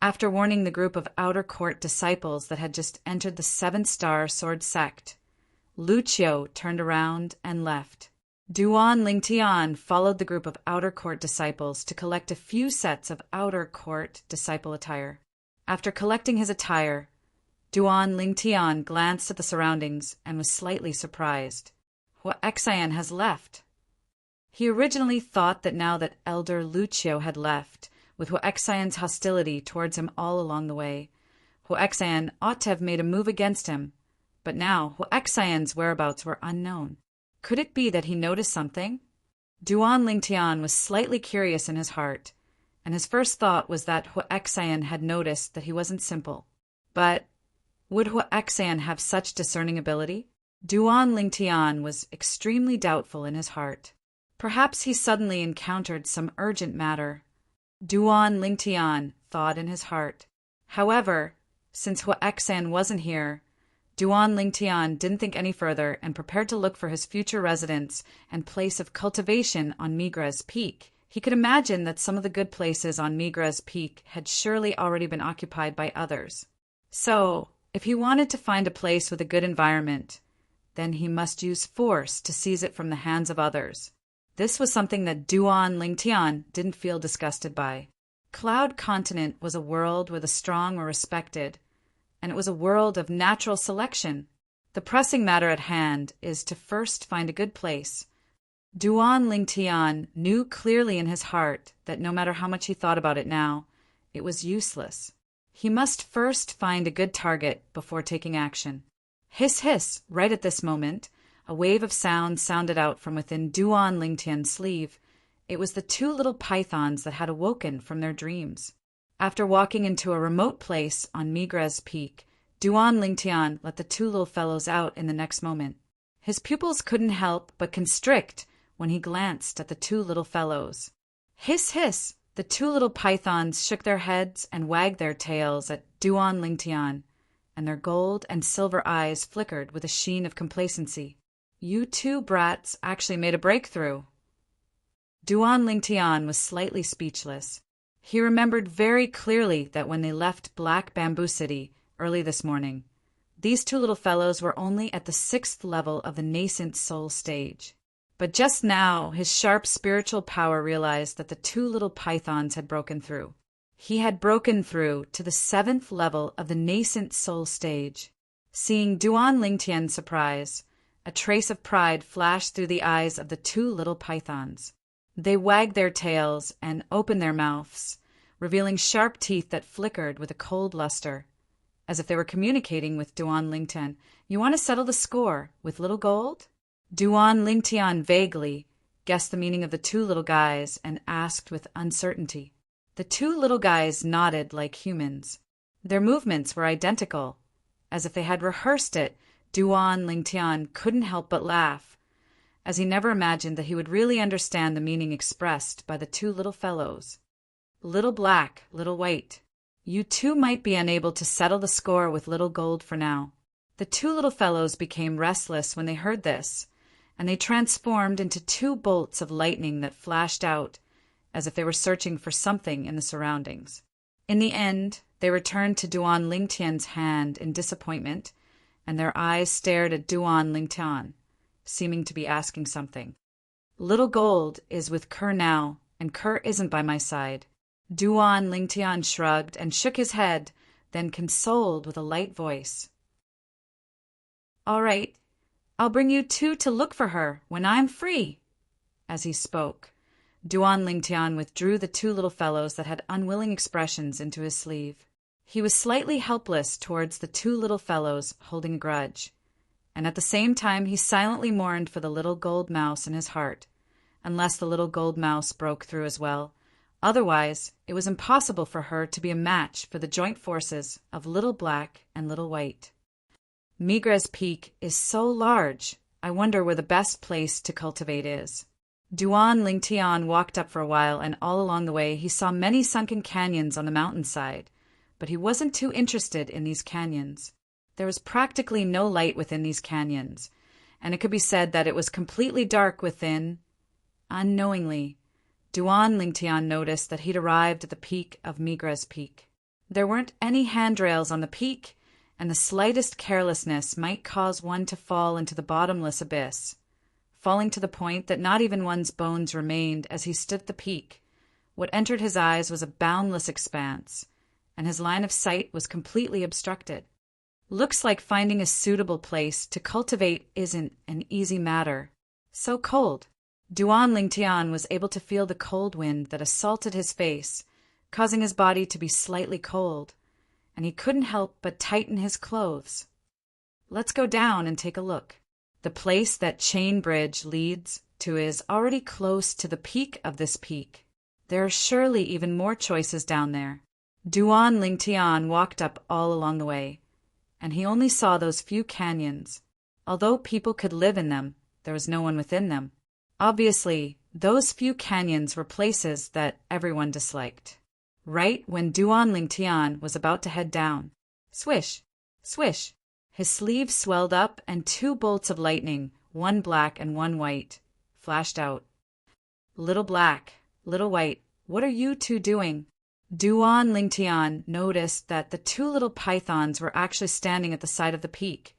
After warning the group of outer court disciples that had just entered the seven-star sword sect, Lu Qiu turned around and left. Duan Lingtian followed the group of outer court disciples to collect a few sets of outer court disciple attire. After collecting his attire, Duan Lingtian glanced at the surroundings and was slightly surprised. Huaxian has left. He originally thought that now that Elder Lu Qiu had left, with Huaxian's hostility towards him all along the way, Huaxian ought to have made a move against him, but now Huaxian's whereabouts were unknown. Could it be that he noticed something? Duan Lingtian was slightly curious in his heart, and his first thought was that Huaxian had noticed that he wasn't simple. But would Huaxian have such discerning ability? Duan Lingtian was extremely doubtful in his heart. Perhaps he suddenly encountered some urgent matter. Duan Lingtian thought in his heart. However, since Huaxian wasn't here, Duan Lingtian didn't think any further and prepared to look for his future residence and place of cultivation on Migra's Peak. He could imagine that some of the good places on Migra's Peak had surely already been occupied by others. So, if he wanted to find a place with a good environment, then he must use force to seize it from the hands of others. This was something that Duan Lingtian didn't feel disgusted by. Cloud Continent was a world where the strong were respected, and it was a world of natural selection. The pressing matter at hand is to first find a good place. Duan Lingtian knew clearly in his heart that no matter how much he thought about it now, it was useless. He must first find a good target before taking action. Hiss, hiss! Right at this moment, a wave of sound sounded out from within Duan Lingtian's sleeve. It was the two little pythons that had awoken from their dreams. After walking into a remote place on Migra's Peak, Duan Lingtian let the two little fellows out in the next moment. His pupils couldn't help but constrict when he glanced at the two little fellows. Hiss, hiss! The two little pythons shook their heads and wagged their tails at Duan Lingtian, and their gold and silver eyes flickered with a sheen of complacency. You two brats actually made a breakthrough. Duan Lingtian was slightly speechless. He remembered very clearly that when they left Black Bamboo City early this morning, these two little fellows were only at the 6th level of the nascent soul stage. But just now his sharp spiritual power realized that the two little pythons had broken through. He had broken through to the 7th level of the nascent soul stage. Seeing Duan Lingtian's surprise, a trace of pride flashed through the eyes of the two little pythons. They wagged their tails and opened their mouths, revealing sharp teeth that flickered with a cold luster, as if they were communicating with Duan Lingtian. You want to settle the score with little gold? Duan Lingtian vaguely guessed the meaning of the two little guys and asked with uncertainty. The two little guys nodded like humans. Their movements were identical. As if they had rehearsed it, Duan Lingtian couldn't help but laugh, as he never imagined that he would really understand the meaning expressed by the two little fellows. Little black, little white. You two might be unable to settle the score with little gold for now. The two little fellows became restless when they heard this, and they transformed into two bolts of lightning that flashed out, as if they were searching for something in the surroundings. In the end, they returned to Duan Lingtian's hand in disappointment, and their eyes stared at Duan Lingtian, seeming to be asking something. Little gold is with Kerr now, and Kerr isn't by my side. Duan Lingtian shrugged and shook his head, then consoled with a light voice. All right, I'll bring you two to look for her when I'm free. As he spoke, Duan Lingtian withdrew the two little fellows that had unwilling expressions into his sleeve. He was slightly helpless towards the two little fellows holding a grudge, and at the same time he silently mourned for the little gold mouse in his heart, unless the little gold mouse broke through as well. Otherwise, it was impossible for her to be a match for the joint forces of Little Black and Little White. Migra's peak is so large, I wonder where the best place to cultivate is. Duan Lingtian walked up for a while, and all along the way he saw many sunken canyons on the mountainside, but he wasn't too interested in these canyons. There was practically no light within these canyons, and it could be said that it was completely dark within. Unknowingly, Duan Lingtian noticed that he'd arrived at the peak of Migra's peak. There weren't any handrails on the peak, and the slightest carelessness might cause one to fall into the bottomless abyss, falling to the point that not even one's bones remained as he stood at the peak. What entered his eyes was a boundless expanse, and his line of sight was completely obstructed. Looks like finding a suitable place to cultivate isn't an easy matter. So cold. Duan Lingtian was able to feel the cold wind that assaulted his face, causing his body to be slightly cold, and he couldn't help but tighten his clothes. Let's go down and take a look. The place that Chain Bridge leads to is already close to the peak of this peak. There are surely even more choices down there. Duan Lingtian walked up all along the way, and he only saw those few canyons. Although people could live in them, there was no one within them. Obviously, those few canyons were places that everyone disliked. Right when Duan Lingtian was about to head down, swish, swish, his sleeve swelled up and 2 bolts of lightning, one black and one white, flashed out. Little Black, Little White, what are you two doing? Duan Lingtian noticed that the 2 little pythons were actually standing at the side of the peak,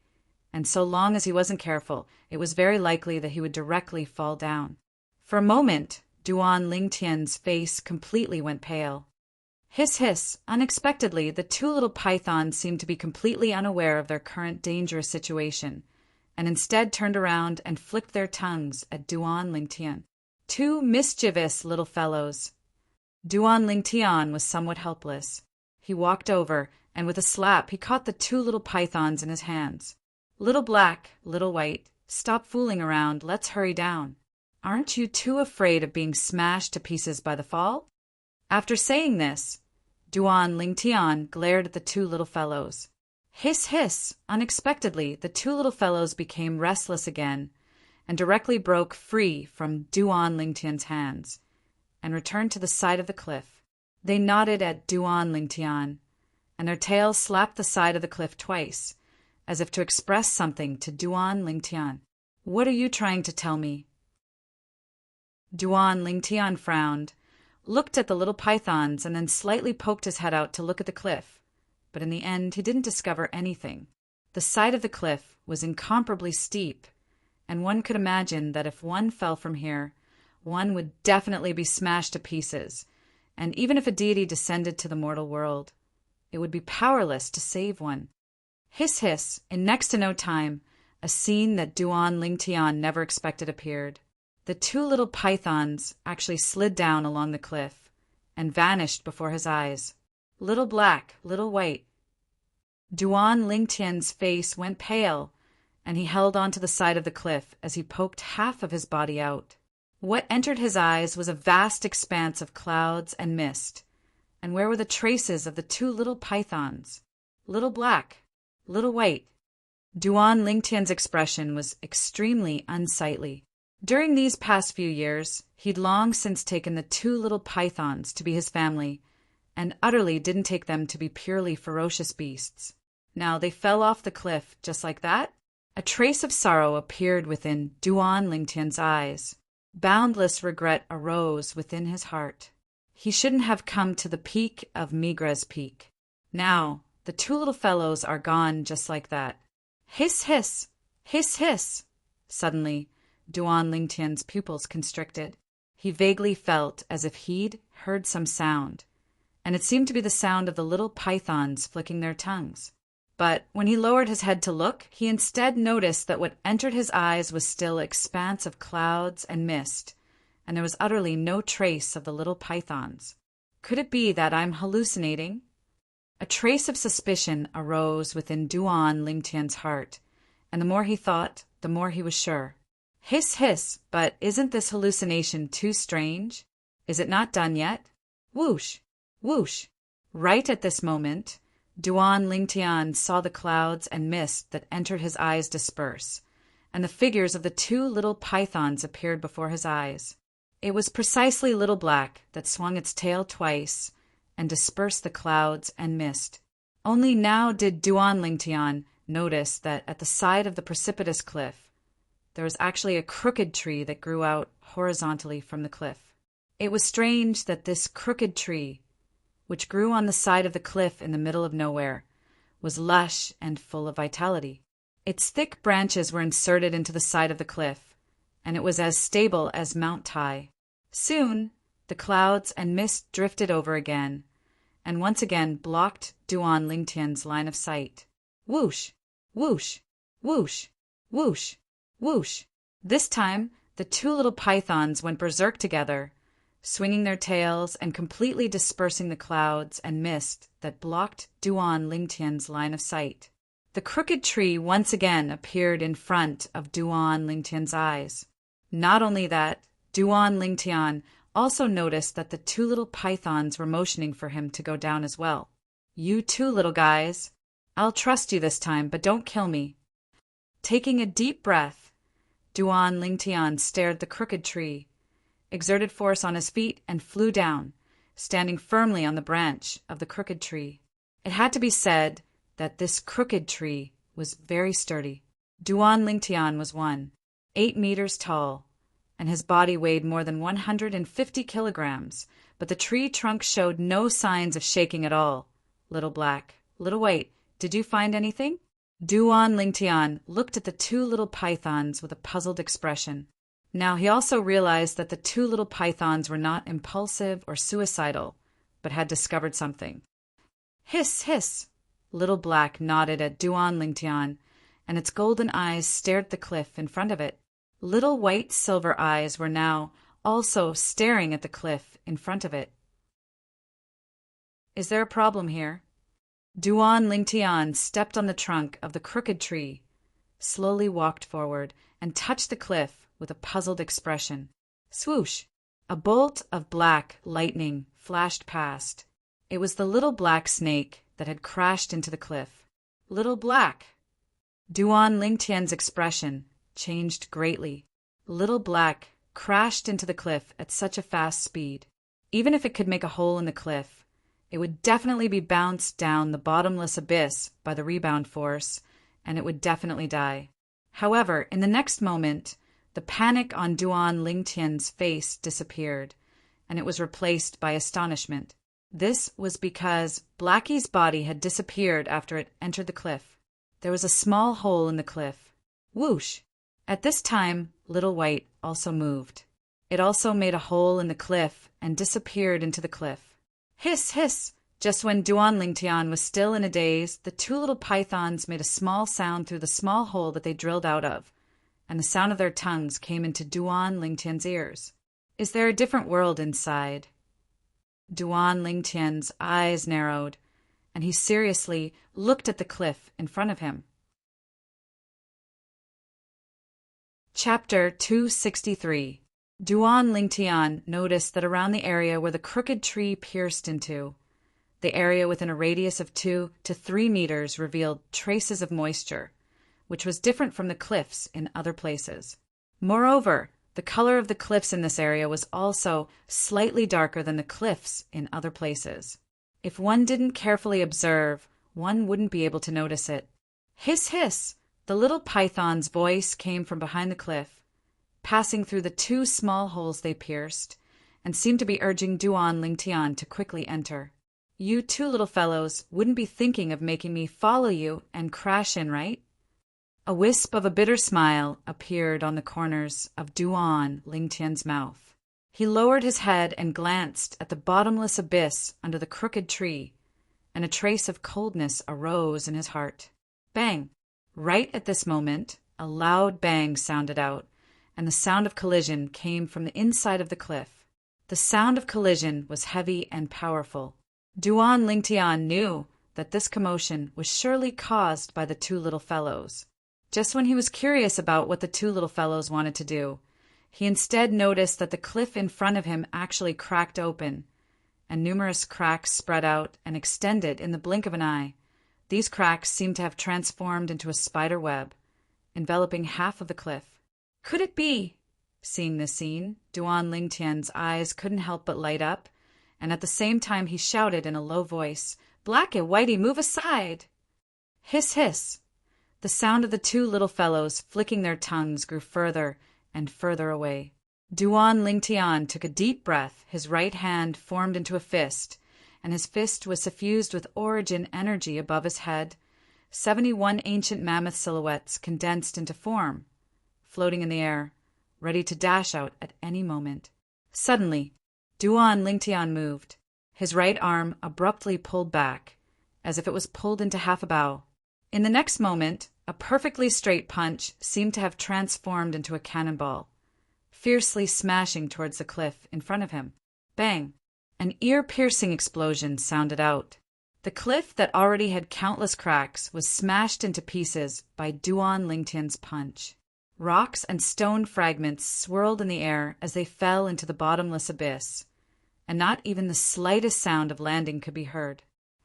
and so long as he wasn't careful, it was very likely that he would directly fall down. For a moment, Duan Lingtian's face completely went pale. Hiss, hiss! Unexpectedly, the 2 little pythons seemed to be completely unaware of their current dangerous situation, and instead turned around and flicked their tongues at Duan Lingtian. 2 mischievous little fellows. Duan Lingtian was somewhat helpless. He walked over, and with a slap he caught the 2 little pythons in his hands. Little Black, Little White, stop fooling around, let's hurry down. Aren't you too afraid of being smashed to pieces by the fall? After saying this, Duan Lingtian glared at the 2 little fellows. Hiss, hiss! Unexpectedly, the 2 little fellows became restless again, and directly broke free from Duan Lingtian's hands, and returned to the side of the cliff. They nodded at Duan Lingtian, and their tails slapped the side of the cliff twice, as if to express something to Duan Lingtian. What are you trying to tell me? Duan Lingtian frowned, looked at the little pythons, and then slightly poked his head out to look at the cliff, but in the end he didn't discover anything. The side of the cliff was incomparably steep, and one could imagine that if one fell from here, one would definitely be smashed to pieces, and even if a deity descended to the mortal world, it would be powerless to save one. Hiss, hiss! In next to no time, a scene that Duan Lingtian never expected appeared. The 2 little pythons actually slid down along the cliff and vanished before his eyes. Little Black, Little White. Duan Lingtian's face went pale, and he held onto the side of the cliff as he poked half of his body out. What entered his eyes was a vast expanse of clouds and mist. And where were the traces of the 2 little pythons? Little Black, Little White. Duan Lingtian's expression was extremely unsightly. During these past few years, he'd long since taken the 2 little pythons to be his family, and utterly didn't take them to be purely ferocious beasts. Now they fell off the cliff just like that. A trace of sorrow appeared within Duan Lingtian's eyes. Boundless regret arose within his heart. He shouldn't have come to the peak of Migra's peak. Now, the 2 little fellows are gone just like that. Hiss, hiss! Hiss, hiss! Suddenly, Duan Lingtian's pupils constricted. He vaguely felt as if he'd heard some sound, and it seemed to be the sound of the little pythons flicking their tongues. But when he lowered his head to look, he instead noticed that what entered his eyes was still an expanse of clouds and mist, and there was utterly no trace of the little pythons. Could it be that I'm hallucinating? A trace of suspicion arose within Duan Lingtian's heart, and the more he thought, the more he was sure. Hiss, hiss, but isn't this hallucination too strange? Is it not done yet? Whoosh, whoosh. Right at this moment, Duan Lingtian saw the clouds and mist that entered his eyes disperse, and the figures of the two little pythons appeared before his eyes. It was precisely Little Black that swung its tail twice and dispersed the clouds and mist. Only now did Duan Lingtian notice that at the side of the precipitous cliff, there was actually a crooked tree that grew out horizontally from the cliff. It was strange that this crooked tree, which grew on the side of the cliff in the middle of nowhere, was lush and full of vitality. Its thick branches were inserted into the side of the cliff, and it was as stable as Mount Tai. Soon, the clouds and mist drifted over again, and once again blocked Duan Lingtian's line of sight. Whoosh! Whoosh! Whoosh! Whoosh! Whoosh! This time, the two little pythons went berserk together, swinging their tails and completely dispersing the clouds and mist that blocked Duan Lingtian's line of sight. The crooked tree once again appeared in front of Duan Lingtian's eyes. Not only that, Duan Lingtian also noticed that the two little pythons were motioning for him to go down as well. You too, little guys. I'll trust you this time, but don't kill me. Taking a deep breath, Duan Lingtian stared the crooked tree, exerted force on his feet, and flew down, standing firmly on the branch of the crooked tree. It had to be said that this crooked tree was very sturdy. Duan Lingtian was 8 meters tall, and his body weighed more than 150 kilograms, but the tree trunk showed no signs of shaking at all. Little Black, Little White, did you find anything? Duan Lingtian looked at the two little pythons with a puzzled expression. Now he also realized that the two little pythons were not impulsive or suicidal, but had discovered something. Hiss, hiss! Little Black nodded at Duan Lingtian, and its golden eyes stared at the cliff in front of it. Little white silver eyes were now also staring at the cliff in front of it. Is there a problem here? Duan Lingtian stepped on the trunk of the crooked tree, slowly walked forward, and touched the cliff with a puzzled expression. Swoosh! A bolt of black lightning flashed past. It was the little black snake that had crashed into the cliff. Little Black! Duan Lingtian's expression changed greatly. Little Black crashed into the cliff at such a fast speed. Even if it could make a hole in the cliff, it would definitely be bounced down the bottomless abyss by the rebound force, and it would definitely die. However, in the next moment, the panic on Duan Lingtian's face disappeared, and it was replaced by astonishment. This was because Blackie's body had disappeared after it entered the cliff. There was a small hole in the cliff. Whoosh! At this time, Little White also moved. It also made a hole in the cliff and disappeared into the cliff. Hiss, hiss! Just when Duan Lingtian was still in a daze, the two little pythons made a small sound through the small hole that they drilled out of, and the sound of their tongues came into Duan Lingtian's ears. Is there a different world inside? Duan Lingtian's eyes narrowed, and he seriously looked at the cliff in front of him. Chapter 263. Duan Lingtian noticed that around the area where the crooked tree pierced into, the area within a radius of 2 to 3 meters revealed traces of moisture, which was different from the cliffs in other places. Moreover, the color of the cliffs in this area was also slightly darker than the cliffs in other places. If one didn't carefully observe, one wouldn't be able to notice it. Hiss, hiss! The little python's voice came from behind the cliff, passing through the 2 small holes they pierced, and seemed to be urging Duan Lingtian to quickly enter. You two little fellows wouldn't be thinking of making me follow you and crash in, right? A wisp of a bitter smile appeared on the corners of Duan Lingtian's mouth. He lowered his head and glanced at the bottomless abyss under the crooked tree, and a trace of coldness arose in his heart. Bang! Right at this moment, a loud bang sounded out, and the sound of collision came from the inside of the cliff. The sound of collision was heavy and powerful. Duan Lingtian knew that this commotion was surely caused by the 2 little fellows. Just when he was curious about what the 2 little fellows wanted to do, he instead noticed that the cliff in front of him actually cracked open, and numerous cracks spread out and extended in the blink of an eye, These cracks seemed to have transformed into a spider web, enveloping half of the cliff. Could it be? Seeing this scene, Duan Lingtian's eyes couldn't help but light up, and at the same time he shouted in a low voice, "Black and Whitey, move aside!" Hiss, hiss! The sound of the two little fellows flicking their tongues grew further and further away. Duan Lingtian took a deep breath, his right hand formed into a fist, and his fist was suffused with origin energy above his head. 71 ancient mammoth silhouettes condensed into form, floating in the air, ready to dash out at any moment. Suddenly, Duan Lingtian moved. His right arm abruptly pulled back, as if it was pulled into half a bow. In the next moment, a perfectly straight punch seemed to have transformed into a cannonball, fiercely smashing towards the cliff in front of him. Bang! An ear-piercing explosion sounded out. The cliff that already had countless cracks was smashed into pieces by Duan Lingtian's punch. Rocks and stone fragments swirled in the air as they fell into the bottomless abyss, and not even the slightest sound of landing could be heard.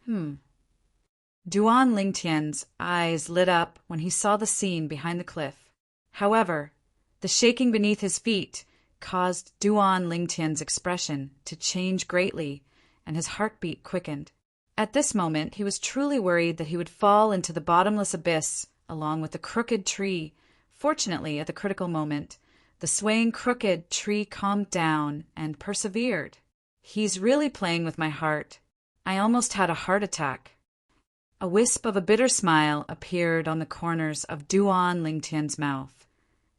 Duan Lingtian's eyes lit up when he saw the scene behind the cliff. However, the shaking beneath his feet caused Duan Lingtian's expression to change greatly, and his heartbeat quickened. At this moment, he was truly worried that he would fall into the bottomless abyss along with the crooked tree. Fortunately, at the critical moment, the swaying crooked tree calmed down and persevered. He's really playing with my heart. I almost had a heart attack. A wisp of a bitter smile appeared on the corners of Duan Lingtian's mouth,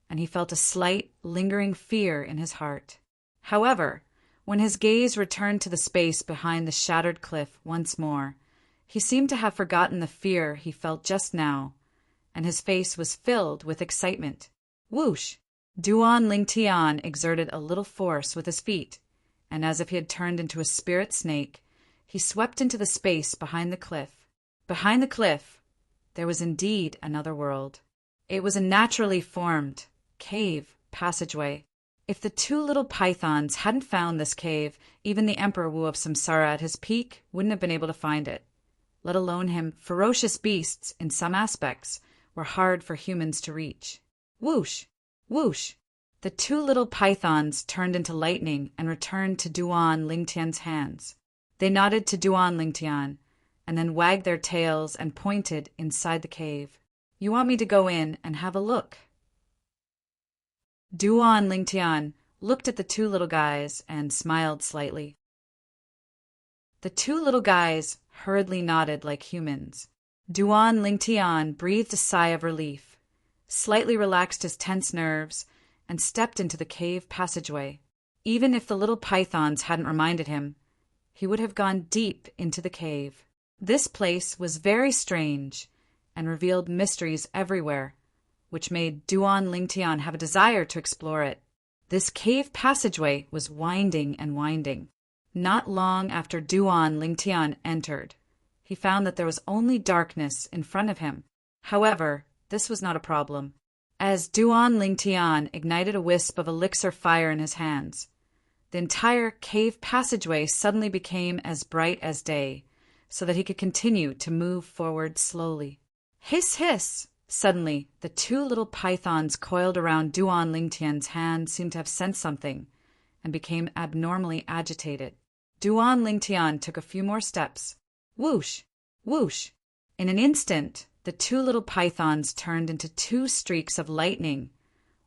and he felt a slight, lingering fear in his heart. However, when his gaze returned to the space behind the shattered cliff once more, he seemed to have forgotten the fear he felt just now, and his face was filled with excitement. Whoosh! Duan Lingtian exerted a little force with his feet, and as if he had turned into a spirit snake, he swept into the space behind the cliff. Behind the cliff, there was indeed another world. It was a naturally formed cave passageway. If the two little pythons hadn't found this cave, even the Emperor Wu of Samsara at his peak wouldn't have been able to find it, let alone him. Ferocious beasts, in some aspects, were hard for humans to reach. Whoosh! Whoosh! The two little pythons turned into lightning and returned to Duan Lingtian's hands. They nodded to Duan Lingtian, and then wagged their tails and pointed inside the cave. "You want me to go in and have a look?" Duan Lingtian looked at the two little guys and smiled slightly. The two little guys hurriedly nodded like humans. Duan Lingtian breathed a sigh of relief, slightly relaxed his tense nerves, and stepped into the cave passageway. Even if the little pythons hadn't reminded him, he would have gone deep into the cave. This place was very strange and revealed mysteries everywhere, which made Duan Lingtian have a desire to explore it. This cave passageway was winding and winding. Not long after Duan Lingtian entered, he found that there was only darkness in front of him. However, this was not a problem. As Duan Lingtian ignited a wisp of elixir fire in his hands, the entire cave passageway suddenly became as bright as day, so that he could continue to move forward slowly. Hiss, hiss! Suddenly, the two little pythons coiled around Duan Lingtian's hand seemed to have sensed something and became abnormally agitated. Duan Lingtian took a few more steps. Whoosh! Whoosh! In an instant, the two little pythons turned into two streaks of lightning,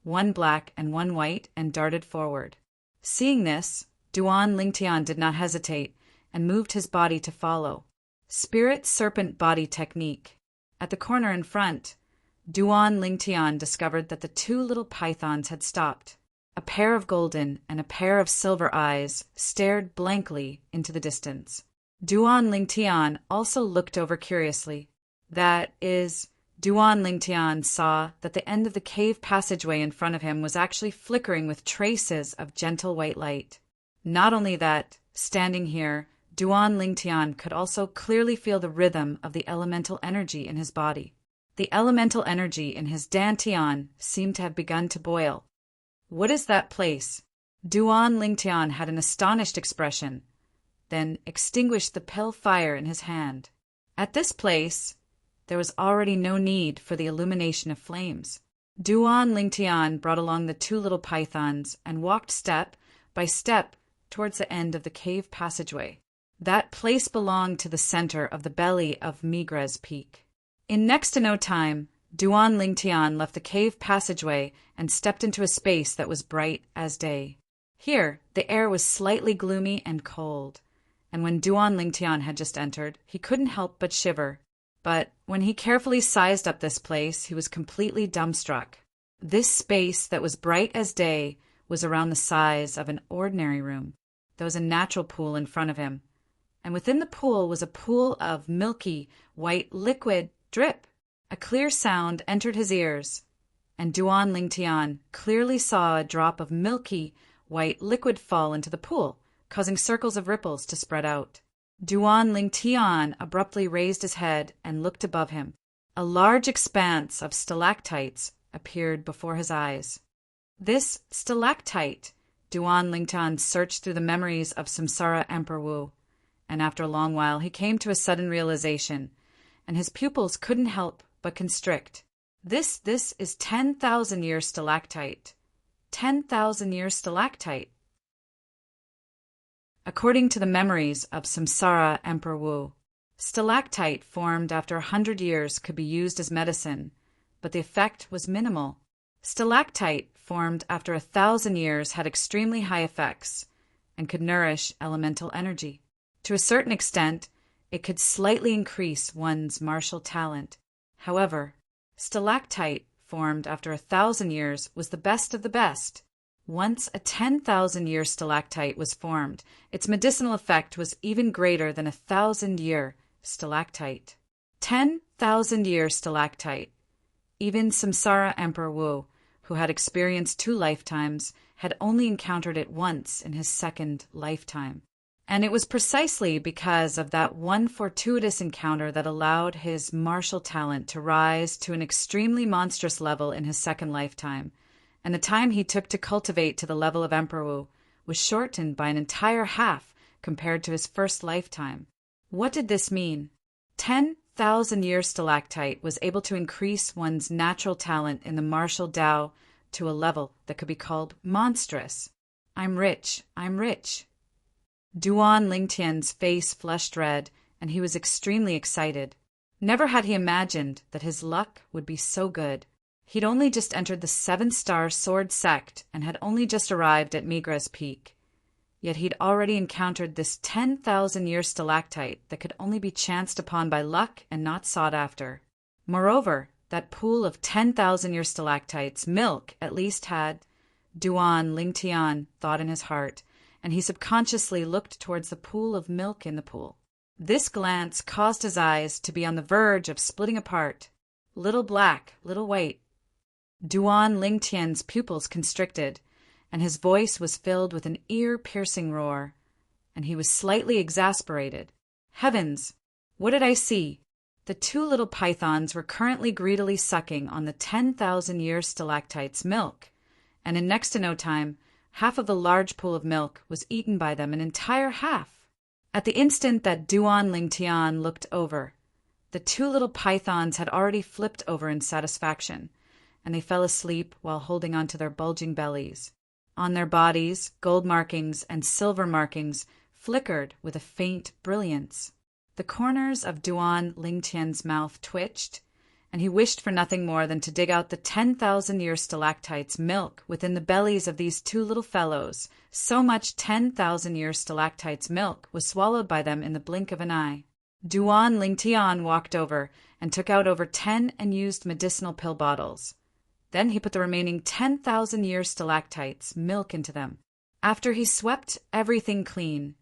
one black and one white, and darted forward. Seeing this, Duan Lingtian did not hesitate and moved his body to follow. Spirit serpent body technique. At the corner in front, Duan Lingtian discovered that the two little pythons had stopped. A pair of golden and a pair of silver eyes stared blankly into the distance. Duan Lingtian also looked over curiously. That is, Duan Lingtian saw that the end of the cave passageway in front of him was actually flickering with traces of gentle white light. Not only that, standing here, Duan Lingtian could also clearly feel the rhythm of the elemental energy in his body. The elemental energy in his dantian seemed to have begun to boil. What is that place? Duan Lingtian had an astonished expression, then extinguished the pale fire in his hand. At this place, there was already no need for the illumination of flames. Duan Lingtian brought along the two little pythons and walked step by step towards the end of the cave passageway. That place belonged to the center of the belly of Migra's peak. In next to no time, Duan Lingtian left the cave passageway and stepped into a space that was bright as day. Here, the air was slightly gloomy and cold, and when Duan Lingtian had just entered, he couldn't help but shiver. But when he carefully sized up this place, he was completely dumbstruck. This space that was bright as day was around the size of an ordinary room. There was a natural pool in front of him, and within the pool was a pool of milky, white liquid drip. A clear sound entered his ears, and Duan Lingtian clearly saw a drop of milky, white liquid fall into the pool, causing circles of ripples to spread out. Duan Lingtian abruptly raised his head and looked above him. A large expanse of stalactites appeared before his eyes. This stalactite, Duan Lingtian searched through the memories of Samsara Emperor Wu, and after a long while he came to a sudden realization, and his pupils couldn't help but constrict. This is 10,000-year stalactite. 10,000-year stalactite. According to the memories of Samsara Emperor Wu, stalactite formed after 100 years could be used as medicine, but the effect was minimal. Stalactite formed after 1,000 years had extremely high effects and could nourish elemental energy. To a certain extent, it could slightly increase one's martial talent. However, stalactite formed after 1,000 years was the best of the best. Once a 10,000-year stalactite was formed, its medicinal effect was even greater than a 1,000-year stalactite. 10,000-year stalactite. Even Samsara Emperor Wu, who had experienced 2 lifetimes, had only encountered it once in his second lifetime. And it was precisely because of that one fortuitous encounter that allowed his martial talent to rise to an extremely monstrous level in his second lifetime, and the time he took to cultivate to the level of Emperor Wu was shortened by an entire half compared to his first lifetime. What did this mean? 10,000-year stalactite was able to increase one's natural talent in the martial Tao to a level that could be called monstrous. I'm rich, I'm rich. Duan Lingtian's face flushed red, and he was extremely excited. Never had he imagined that his luck would be so good. He'd only just entered the 7-star sword sect and had only just arrived at Migra's peak. Yet he'd already encountered this 10,000-year stalactite that could only be chanced upon by luck and not sought after. Moreover, that pool of 10,000-year stalactites, milk at least had, Duan Lingtian thought in his heart, and he subconsciously looked towards the pool of milk in the pool. This glance caused his eyes to be on the verge of splitting apart. Little black, little white. Duan Lingtian's pupils constricted, and his voice was filled with an ear-piercing roar, and he was slightly exasperated. Heavens! What did I see? The 2 little pythons were currently greedily sucking on the 10,000-year stalactite's milk, and in next to no time, half of the large pool of milk was eaten by them, an entire half. At the instant that Duan Lingtian looked over, the 2 little pythons had already flipped over in satisfaction, and they fell asleep while holding onto their bulging bellies. On their bodies, gold markings and silver markings flickered with a faint brilliance. The corners of Duan Lingtian's mouth twitched, and he wished for nothing more than to dig out the 10,000-year stalactite's milk within the bellies of these 2 little fellows. So much 10,000-year stalactite's milk was swallowed by them in the blink of an eye. Duan Lingtian walked over and took out over 10 unused medicinal pill bottles. Then he put the remaining 10,000-year stalactites' milk into them. After he swept everything clean,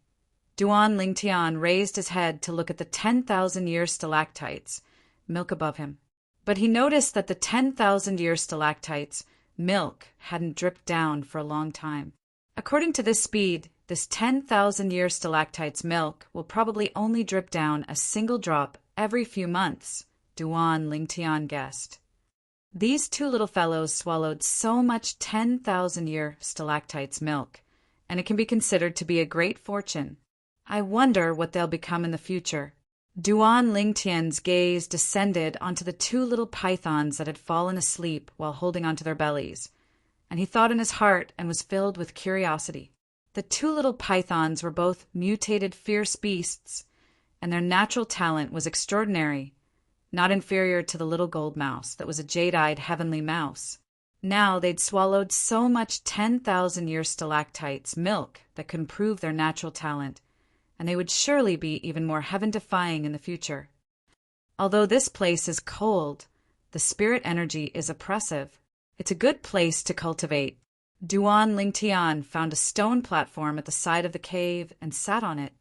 Duan Lingtian raised his head to look at the 10,000-year stalactites' milk above him. But he noticed that the 10,000-year stalactites' milk hadn't dripped down for a long time. According to this speed, this 10,000-year stalactite's milk will probably only drip down a single drop every few months, Duan Lingtian guessed. These 2 little fellows swallowed so much 10,000-year stalactite's milk, and it can be considered to be a great fortune. I wonder what they'll become in the future. Duan Lingtian's gaze descended onto the two little pythons that had fallen asleep while holding onto their bellies, and he thought in his heart and was filled with curiosity. The two little pythons were both mutated fierce beasts, and their natural talent was extraordinary, not inferior to the little gold mouse that was a jade-eyed heavenly mouse. Now they'd swallowed so much 10,000-year stalactites milk that could improve their natural talent, and they would surely be even more heaven-defying in the future. Although this place is cold, the spirit energy is oppressive. It's a good place to cultivate. Duan Lingtian found a stone platform at the side of the cave and sat on it.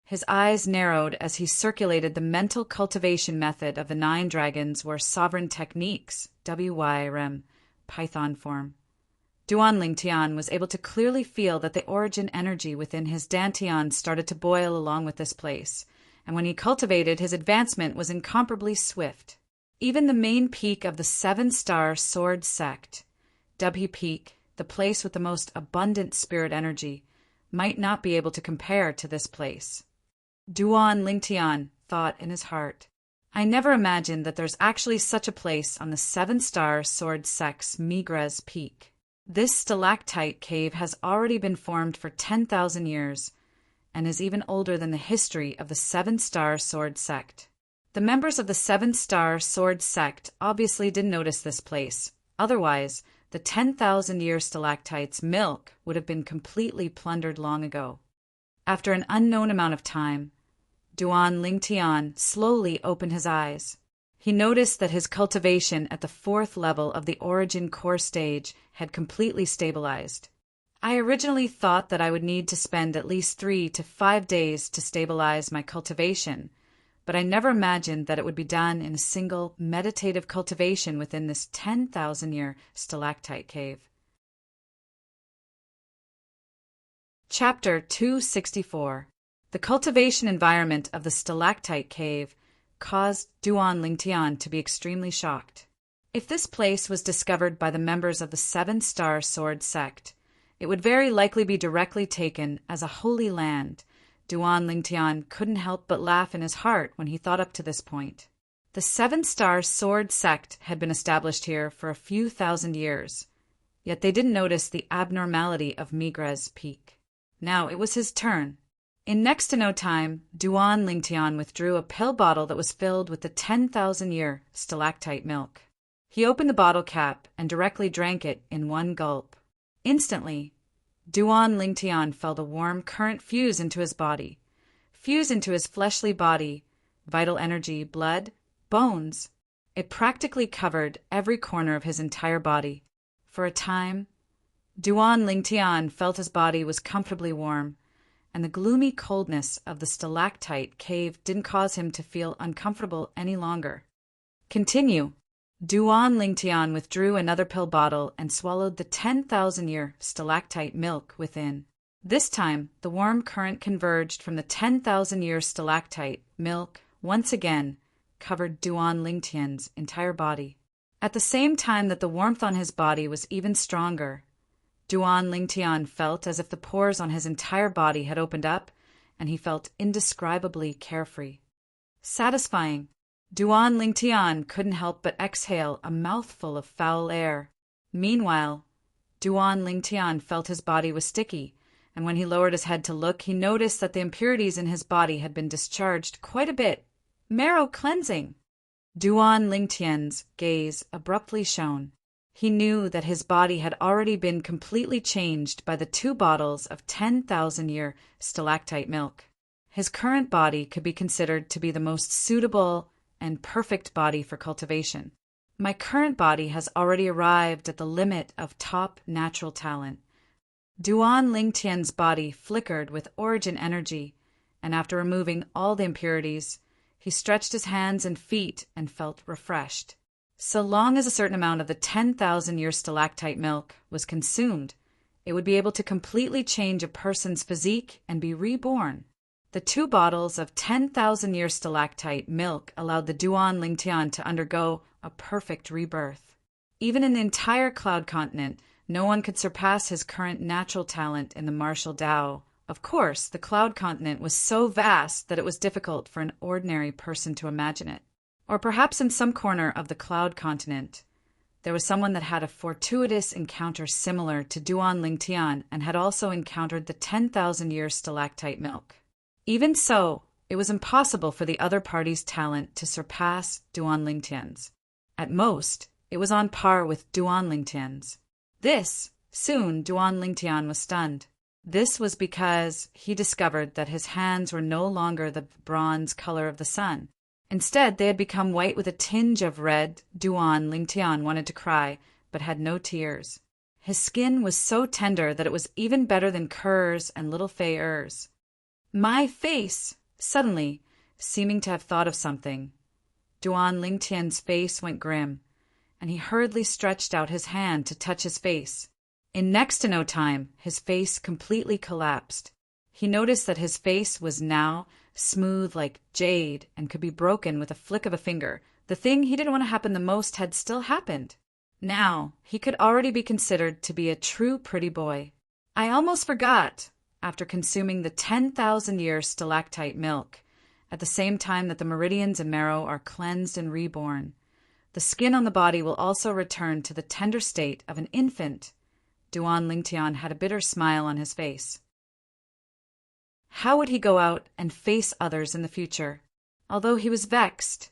His eyes narrowed as he circulated the mental cultivation method of the 9 dragons were sovereign techniques, WYRM, Python form. Duan Lingtian was able to clearly feel that the origin energy within his dantian started to boil along with this place, and when he cultivated, his advancement was incomparably swift. Even the main peak of the 7-star sword sect, Dubhe Peak, the place with the most abundant spirit energy, might not be able to compare to this place. Duan Lingtian thought in his heart, I never imagined that there's actually such a place on the 7-star sword sect's Migres Peak. This stalactite cave has already been formed for 10,000 years and is even older than the history of the 7-star sword sect. The members of the 7-star sword sect obviously didn't notice this place. Otherwise, the 10,000-year stalactite's milk would have been completely plundered long ago. After an unknown amount of time, Duan Lingtian slowly opened his eyes. He noticed that his cultivation at the 4th level of the origin core stage had completely stabilized. I originally thought that I would need to spend at least 3 to 5 days to stabilize my cultivation, but I never imagined that it would be done in a single meditative cultivation within this 10,000-year stalactite cave. Chapter 264. The cultivation environment of the stalactite cave caused Duan Lingtian to be extremely shocked. If this place was discovered by the members of the 7-star sword sect, it would very likely be directly taken as a holy land. Duan Lingtian couldn't help but laugh in his heart when he thought up to this point. The 7-star sword sect had been established here for a few thousand years, yet they didn't notice the abnormality of Migres Peak. Now it was his turn. In next to no time, Duan Lingtian withdrew a pill bottle that was filled with the 10,000-year stalactite milk. He opened the bottle cap and directly drank it in one gulp. Instantly, Duan Lingtian felt a warm current fuse into his body, fuse into his fleshly body, vital energy, blood, bones. It practically covered every corner of his entire body. For a time, Duan Lingtian felt his body was comfortably warm, and the gloomy coldness of the stalactite cave didn't cause him to feel uncomfortable any longer. Continue. Duan Lingtian withdrew another pill bottle and swallowed the 10,000-year stalactite milk within. This time, the warm current converged from the 10,000-year stalactite milk once again covered Duan Lingtian's entire body. At the same time that the warmth on his body was even stronger, Duan Lingtian felt as if the pores on his entire body had opened up, and he felt indescribably carefree. Satisfying. Duan Lingtian couldn't help but exhale a mouthful of foul air. Meanwhile, Duan Lingtian felt his body was sticky, and when he lowered his head to look, he noticed that the impurities in his body had been discharged quite a bit. Marrow cleansing! Duan Lingtian's gaze abruptly shone. He knew that his body had already been completely changed by the 2 bottles of 10,000-year stalactite milk. His current body could be considered to be the most suitable and perfect body for cultivation. My current body has already arrived at the limit of top natural talent. Duan Lingtian's body flickered with origin energy, and after removing all the impurities, he stretched his hands and feet and felt refreshed. So long as a certain amount of the 10,000-year stalactite milk was consumed, it would be able to completely change a person's physique and be reborn. The 2 bottles of 10,000-year stalactite milk allowed the Duan Lingtian to undergo a perfect rebirth. Even in the entire Cloud Continent, no one could surpass his current natural talent in the martial Tao, Of course, the cloud continent was so vast that it was difficult for an ordinary person to imagine it. Or perhaps in some corner of the cloud continent, there was someone that had a fortuitous encounter similar to Duan Lingtian and had also encountered the 10,000-year stalactite milk. Even so, it was impossible for the other party's talent to surpass Duan Lingtian's. At most, it was on par with Duan Lingtian's. Soon Duan Lingtian was stunned. This was because he discovered that his hands were no longer the bronze color of the sun. Instead, they had become white with a tinge of red. Duan Lingtian wanted to cry, but had no tears. His skin was so tender that it was even better than Kerr's and little Fei Er's. My face! Suddenly, seeming to have thought of something, Duan Lingtian's face went grim, and he hurriedly stretched out his hand to touch his face. In next to no time, his face completely collapsed. He noticed that his face was now smooth like jade and could be broken with a flick of a finger. The thing he didn't want to happen the most had still happened. Now, he could already be considered to be a true pretty boy. I almost forgot, after consuming the 10,000-year stalactite milk, at the same time that the meridians and marrow are cleansed and reborn, the skin on the body will also return to the tender state of an infant. Duan Lingtian had a bitter smile on his face. How would he go out and face others in the future? Although he was vexed,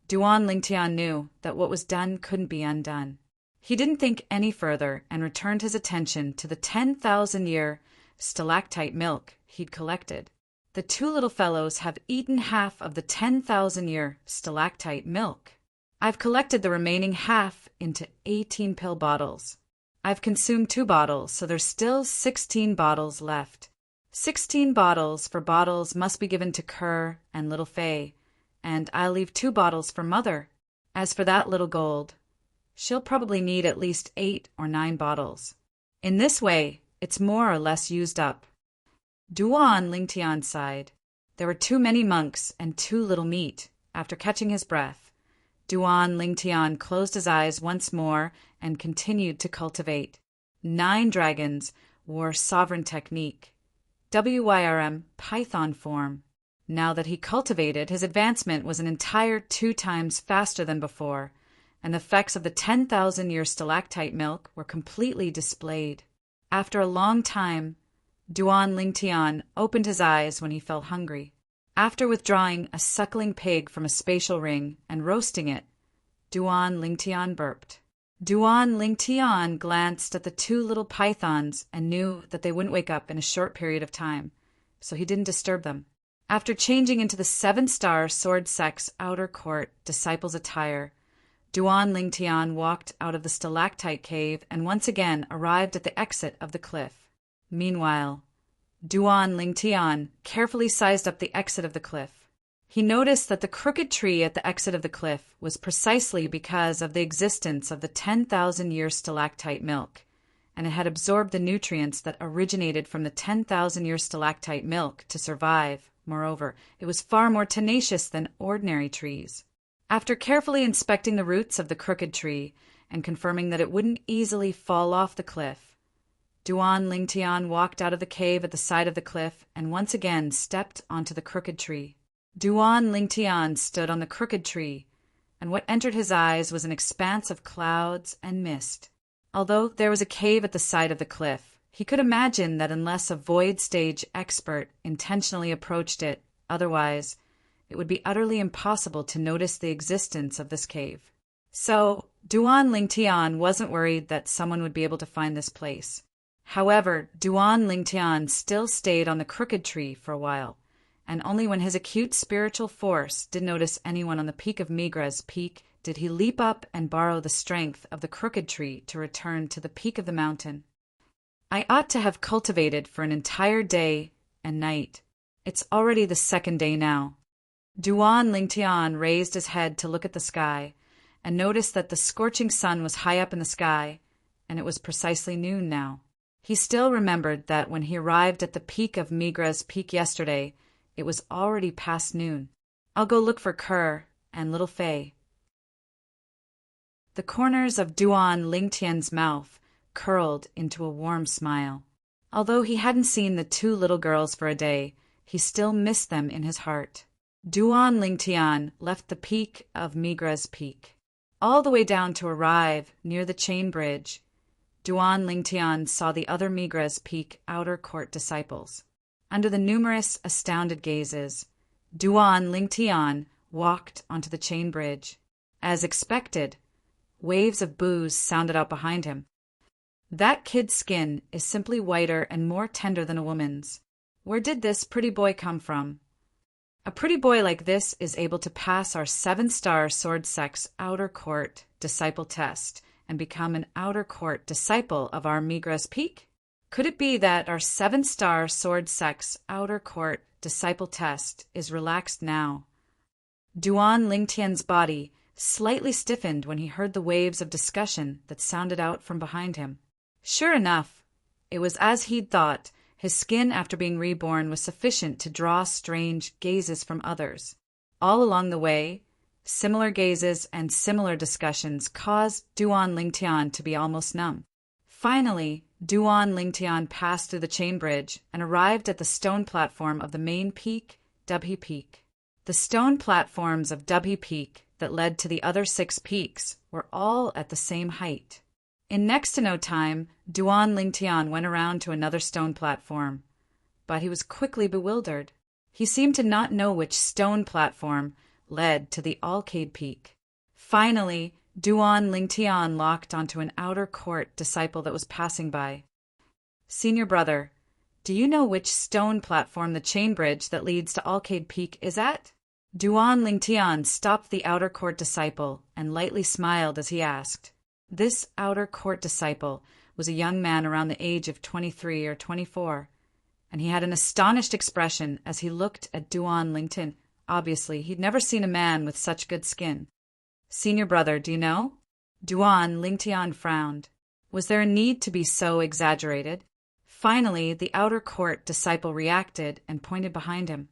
Duan Lingtian knew that what was done couldn't be undone. He didn't think any further and returned his attention to the 10,000-year stalactite milk he'd collected. The two little fellows have eaten half of the 10,000-year stalactite milk. I've collected the remaining half into 18 pill bottles. I've consumed 2 bottles, so there's still 16 bottles left. 16 bottles for bottles must be given to Kerr and little Fei, and I'll leave 2 bottles for Mother. As for that little gold, she'll probably need at least 8 or 9 bottles. In this way, it's more or less used up. Duan Lingtian sighed. There were too many monks and too little meat. After catching his breath, Duan Lingtian closed his eyes once more and continued to cultivate. 9 dragons wore sovereign technique. WYRM Python form. Now that he cultivated, his advancement was an entire 2 times faster than before, and the effects of the 10,000-year stalactite milk were completely displayed. After a long time, Duan Lingtian opened his eyes when he felt hungry. After withdrawing a suckling pig from a spatial ring and roasting it, Duan Lingtian burped. Duan Lingtian glanced at the 2 little pythons and knew that they wouldn't wake up in a short period of time, so he didn't disturb them. After changing into the 7-star sword sex outer court disciple's attire, Duan Lingtian walked out of the stalactite cave and once again arrived at the exit of the cliff. Meanwhile, Duan Lingtian carefully sized up the exit of the cliff. He noticed that the crooked tree at the exit of the cliff was precisely because of the existence of the 10,000-year stalactite milk, and it had absorbed the nutrients that originated from the 10,000-year stalactite milk to survive. Moreover, it was far more tenacious than ordinary trees. After carefully inspecting the roots of the crooked tree and confirming that it wouldn't easily fall off the cliff, Duan Lingtian walked out of the cave at the side of the cliff and once again stepped onto the crooked tree. Duan Lingtian stood on the crooked tree, and what entered his eyes was an expanse of clouds and mist. Although there was a cave at the side of the cliff, he could imagine that unless a void stage expert intentionally approached it, otherwise, it would be utterly impossible to notice the existence of this cave. So, Duan Lingtian wasn't worried that someone would be able to find this place. However, Duan Lingtian still stayed on the crooked tree for a while, and only when his acute spiritual force did notice anyone on the peak of Migra's peak did he leap up and borrow the strength of the crooked tree to return to the peak of the mountain. I ought to have cultivated for an entire day and night. It's already the 2nd day now. Duan Lingtian raised his head to look at the sky and noticed that the scorching sun was high up in the sky, and it was precisely noon now. He still remembered that when he arrived at the peak of Migra's peak yesterday, it was already past noon. I'll go look for Kerr and little Fei. The corners of Duan Lingtian's mouth curled into a warm smile. Although he hadn't seen the two little girls for a day, he still missed them in his heart. Duan Lingtian left the peak of Migra's Peak, all the way down to arrive near the chain bridge. Duan Lingtian saw the other Migra's Peak outer court disciples. Under the numerous astounded gazes, Duan Lingtian walked onto the chain bridge. As expected, waves of boos sounded out behind him. That kid's skin is simply whiter and more tender than a woman's. Where did this pretty boy come from? A pretty boy like this is able to pass our 7-star sword sect's outer court disciple test and become an outer court disciple of our Migra's Peak? Could it be that our 7-star sword sect's outer court disciple test is relaxed now? Duan Lingtian's body slightly stiffened when he heard the waves of discussion that sounded out from behind him. Sure enough, it was as he'd thought. His skin after being reborn was sufficient to draw strange gazes from others. All along the way, similar gazes and similar discussions caused Duan Lingtian to be almost numb. Finally, Duan Lingtian passed through the chain bridge and arrived at the stone platform of the main peak, Dubhe Peak. The stone platforms of Dubhe Peak that led to the other 6 peaks were all at the same height. In next to no time, Duan Lingtian went around to another stone platform, but he was quickly bewildered. He seemed to not know which stone platform led to the Alcade Peak. Finally, Duan Lingtian locked onto an outer court disciple that was passing by. "Senior brother, do you know which stone platform the chain bridge that leads to Alcade Peak is at?" Duan Lingtian stopped the outer court disciple and lightly smiled as he asked. This outer court disciple was a young man around the age of 23 or 24, and he had an astonished expression as he looked at Duan Lingtian. Obviously, he'd never seen a man with such good skin. "Senior brother, do you know?" Duan Lingtian frowned. Was there a need to be so exaggerated? Finally, the outer court disciple reacted and pointed behind him.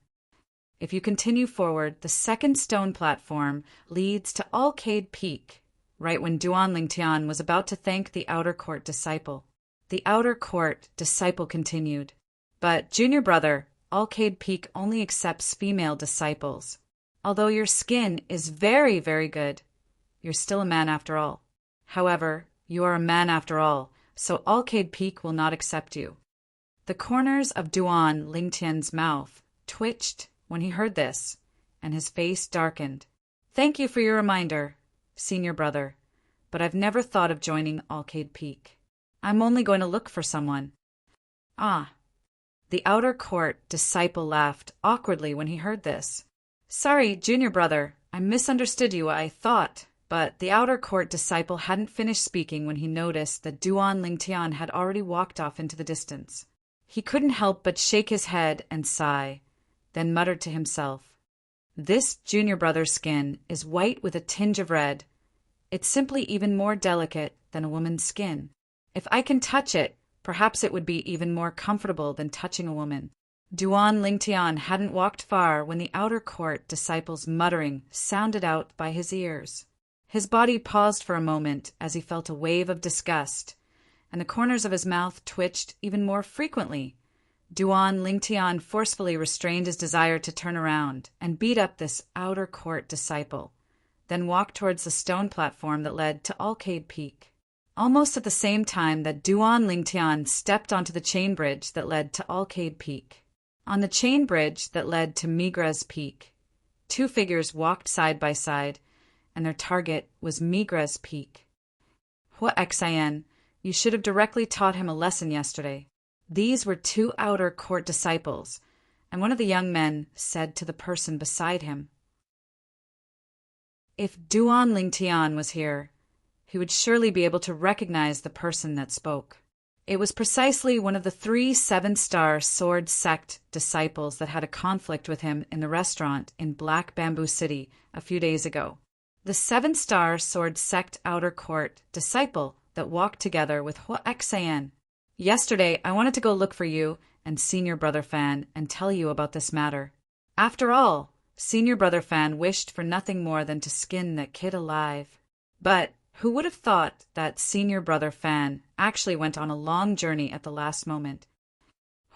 "If you continue forward, the second stone platform leads to Alcade Peak." Right when Duan Lingtian was about to thank the outer court disciple, the outer court disciple continued, "But, junior brother, Alcade Peak only accepts female disciples. Although your skin is very, very good, you're still a man after all. However, you are a man after all, so Alcade Peak will not accept you." The corners of Duan Lingtian's mouth twitched when he heard this, and his face darkened. "Thank you for your reminder, senior brother, but I've never thought of joining Alcade Peak. I'm only going to look for someone." "Ah." The outer court disciple laughed awkwardly when he heard this. "Sorry, junior brother, I misunderstood you, I thought." But the outer court disciple hadn't finished speaking when he noticed that Duan Lingtian had already walked off into the distance. He couldn't help but shake his head and sigh, then muttered to himself, "This junior brother's skin is white with a tinge of red. It's simply even more delicate than a woman's skin. If I can touch it, perhaps it would be even more comfortable than touching a woman." Duan Lingtian hadn't walked far when the outer court disciple's muttering sounded out by his ears. His body paused for a moment as he felt a wave of disgust, and the corners of his mouth twitched even more frequently. Duan Lingtian forcefully restrained his desire to turn around and beat up this outer court disciple, then walked towards the stone platform that led to Alcade Peak. Almost at the same time that Duan Lingtian stepped onto the chain bridge that led to Alcade Peak. On the chain bridge that led to Migra's Peak, 2 figures walked side by side, and their target was Migra's Peak. "What Xian, you should have directly taught him a lesson yesterday." These were 2 outer court disciples, and one of the young men said to the person beside him, "If Duan Lingtian was here, he would surely be able to recognize the person that spoke." It was precisely one of the 3 7-star sword sect disciples that had a conflict with him in the restaurant in Black Bamboo City a few days ago. The 7-star sword sect outer court disciple that walked together with Hua Xian. "Yesterday, I wanted to go look for you and Senior Brother Fan and tell you about this matter. After all, Senior Brother Fan wished for nothing more than to skin that kid alive. But who would have thought that Senior Brother Fan actually went on a long journey at the last moment?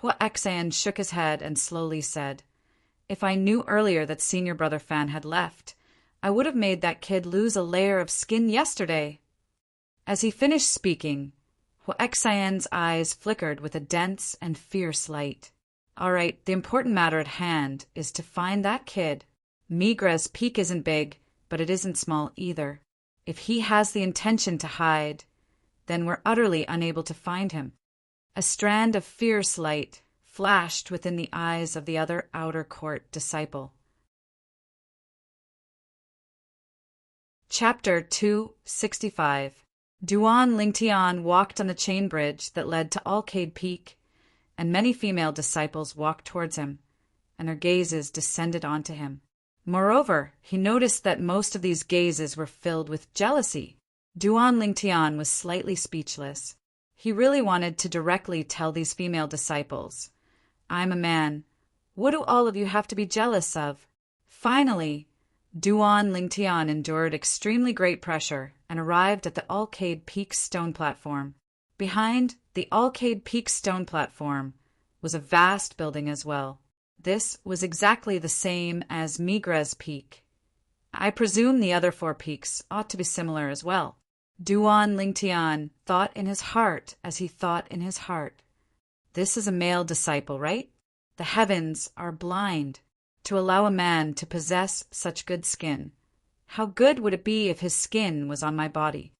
Huaxan shook his head and slowly said, "If I knew earlier that senior brother Fan had left, I would have made that kid lose a layer of skin yesterday." As he finished speaking, Huaxan's eyes flickered with a dense and fierce light. "All right, the important matter at hand is to find that kid. Migra's peak isn't big, but it isn't small either. If he has the intention to hide, then we're utterly unable to find him." A strand of fierce light flashed within the eyes of the other outer court disciple. Chapter 265. Duan Lingtian walked on the chain bridge that led to Alcade Peak, and many female disciples walked towards him, and their gazes descended onto him. Moreover, he noticed that most of these gazes were filled with jealousy. Duan Lingtian was slightly speechless. He really wanted to directly tell these female disciples, "I'm a man. What do all of you have to be jealous of?" Finally, Duan Lingtian endured extremely great pressure and arrived at the Alcade Peak stone platform. Behind the Alcade Peak stone platform was a vast building as well. This was exactly the same as Migra's peak. I presume the other 4 peaks ought to be similar as well. Duan Lingtian thought in his heart as he thought in his heart. This is a male disciple, right? The heavens are blind to allow a man to possess such good skin. How good would it be if his skin was on my body?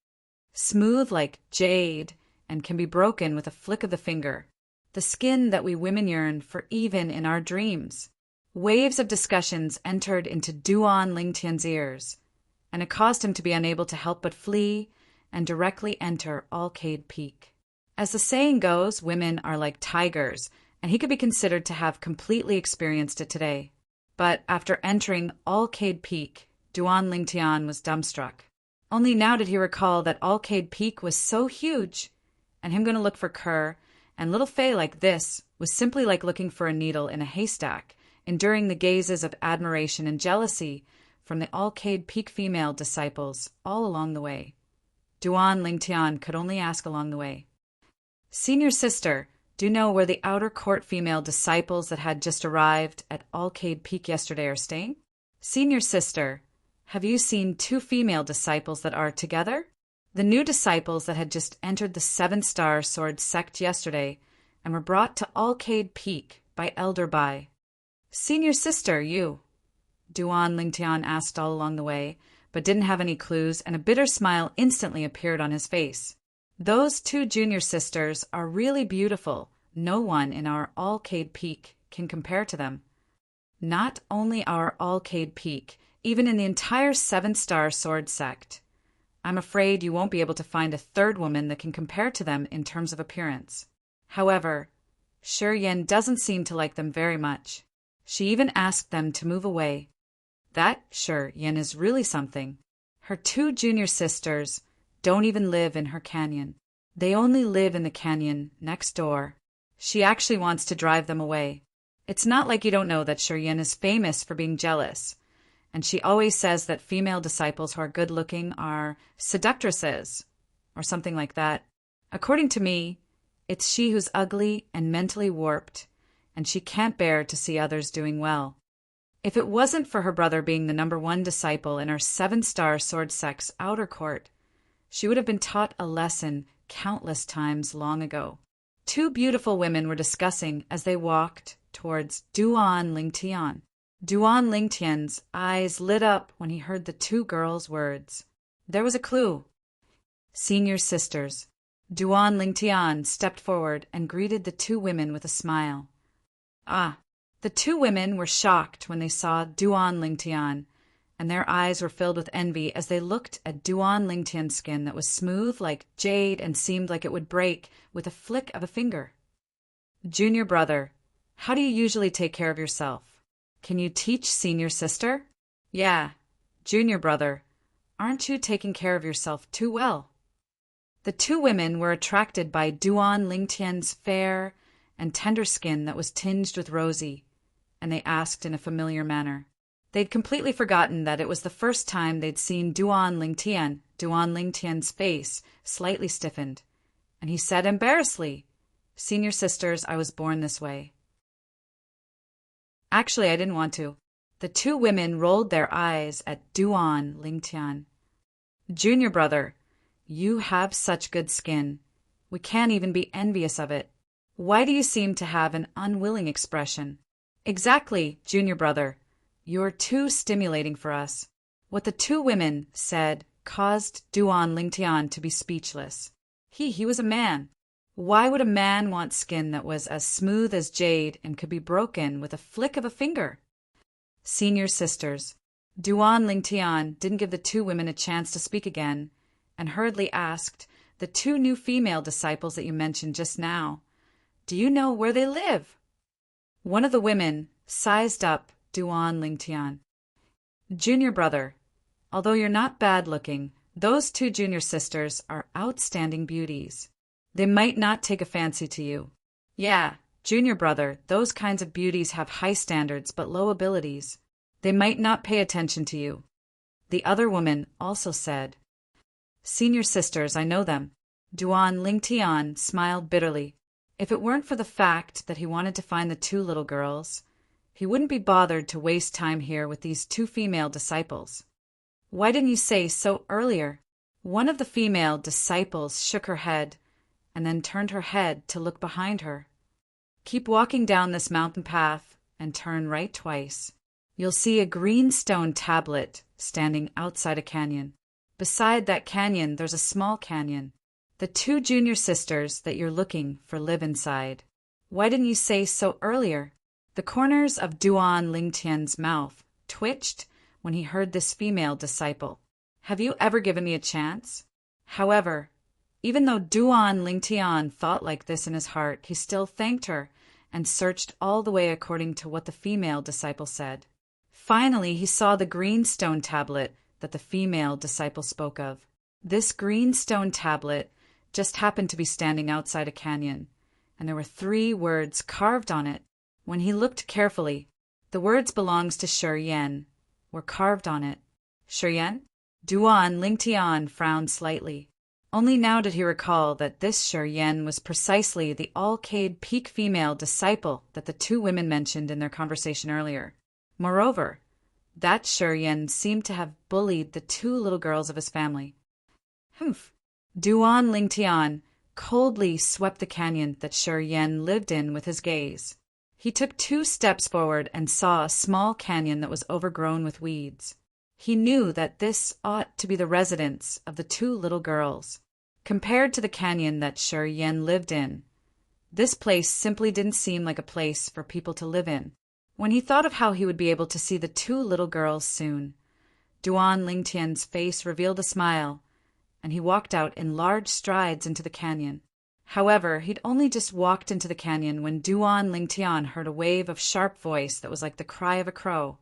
Smooth like jade and can be broken with a flick of the finger. The skin that we women yearn for even in our dreams. Waves of discussions entered into Duan Lingtian's ears, and it caused him to be unable to help but flee and directly enter Alcade Peak. As the saying goes, women are like tigers, and he could be considered to have completely experienced it today. But after entering Alcade Peak, Duan Lingtian was dumbstruck. Only now did he recall that Alcade Peak was so huge, and him going to look for Kerr and little Faye like this was simply like looking for a needle in a haystack, enduring the gazes of admiration and jealousy from the Alcade Peak female disciples all along the way. Duan Lingtian could only ask along the way, "Senior sister, do you know where the outer court female disciples that had just arrived at Alcade Peak yesterday are staying? Senior sister, have you seen 2 female disciples that are together? The new disciples that had just entered the 7-star sword sect yesterday and were brought to Alcade Peak by Elder Bai." "Senior sister, you?" Duan Lingtian asked all along the way, but didn't have any clues, and a bitter smile instantly appeared on his face. "Those 2 junior sisters are really beautiful. No one in our Alcade Peak can compare to them. Not only our Alcade Peak, even in the entire 7-star sword sect. I'm afraid you won't be able to find a 3rd woman that can compare to them in terms of appearance. However, Shi Yin doesn't seem to like them very much. She even asked them to move away. That Shi Yin is really something. Her 2 junior sisters don't even live in her canyon. They only live in the canyon next door. She actually wants to drive them away. It's not like you don't know that Shi Yin is famous for being jealous, and she always says that female disciples who are good-looking are seductresses, or something like that. According to me, it's she who's ugly and mentally warped, and she can't bear to see others doing well. If it wasn't for her brother being the number 1 disciple in her 7-star sword sect's outer court, she would have been taught a lesson countless times long ago." 2 beautiful women were discussing as they walked towards Duan Lingtian. Duan Lingtian's eyes lit up when he heard the 2 girls' words. There was a clue. "Senior sisters." Duan Lingtian stepped forward and greeted the 2 women with a smile. The 2 women were shocked when they saw Duan Lingtian, and their eyes were filled with envy as they looked at Duan Lingtian's skin that was smooth like jade and seemed like it would break with a flick of a finger. "Junior brother, how do you usually take care of yourself? Can you teach senior sister?" "Yeah, junior brother, aren't you taking care of yourself too well?" The 2 women were attracted by Duan Lingtian's fair and tender skin that was tinged with rosy, and they asked in a familiar manner. They'd completely forgotten that it was the first time they'd seen Duan Lingtian. Duan Lingtian's face slightly stiffened, and he said embarrassedly, Senior sisters, I was born this way. Actually, I didn't want to. The two women rolled their eyes at Duan Lingtian. Junior brother, you have such good skin. We can't even be envious of it. Why do you seem to have an unwilling expression? Exactly, junior brother. You're too stimulating for us. What the two women said caused Duan Lingtian to be speechless. He was a man. Why would a man want skin that was as smooth as jade and could be broken with a flick of a finger? Senior sisters. Duan Lingtian didn't give the two women a chance to speak again, and hurriedly asked, the two new female disciples that you mentioned just now, do you know where they live? One of the women sized up Duan Lingtian. Junior brother, although you're not bad-looking, those two junior sisters are outstanding beauties. They might not take a fancy to you. Yeah, junior brother, those kinds of beauties have high standards but low abilities. They might not pay attention to you. The other woman also said, Senior sisters, I know them. Duan Lingtian smiled bitterly. If it weren't for the fact that he wanted to find the two little girls, he wouldn't be bothered to waste time here with these two female disciples. Why didn't you say so earlier? One of the female disciples shook her head and then turned her head to look behind her. Keep walking down this mountain path and turn right twice. You'll see a green stone tablet standing outside a canyon. Beside that canyon, there's a small canyon. The two junior sisters that you're looking for live inside. Why didn't you say so earlier? The corners of Duan Lingtian's mouth twitched when he heard this female disciple. Have you ever given me a chance? However, even though Duan Lingtian thought like this in his heart, he still thanked her and searched all the way according to what the female disciple said. Finally, he saw the green stone tablet that the female disciple spoke of. This green stone tablet just happened to be standing outside a canyon, and there were 3 words carved on it. When he looked carefully, the words belongs to Shi Yan were carved on it. Shi Yan? Duan Lingtian frowned slightly. Only now did he recall that this Shi Yan was precisely the all-cade peak female disciple that the two women mentioned in their conversation earlier. Moreover, that Shi Yan seemed to have bullied the 2 little girls of his family. Humph! Duan Lingtian coldly swept the canyon that Shi Yan lived in with his gaze. He took 2 steps forward and saw a small canyon that was overgrown with weeds. He knew that this ought to be the residence of the 2 little girls. Compared to the canyon that Shi Yan lived in, this place simply didn't seem like a place for people to live in. When he thought of how he would be able to see the 2 little girls soon, Duan Lingtian's face revealed a smile, and he walked out in large strides into the canyon. However, he'd only just walked into the canyon when Duan Lingtian heard a wave of sharp voice that was like the cry of a crow.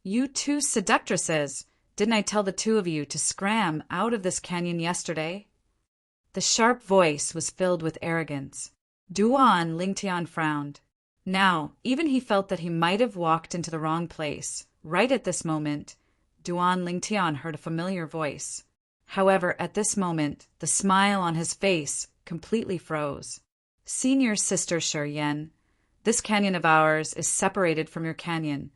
You 2 seductresses! Didn't I tell the 2 of you to scram out of this canyon yesterday? The sharp voice was filled with arrogance. Duan Lingtian frowned. Now, even he felt that he might have walked into the wrong place. Right at this moment, Duan Lingtian heard a familiar voice. However, at this moment, the smile on his face completely froze. Senior sister Shi Yan, this canyon of ours is separated from your canyon,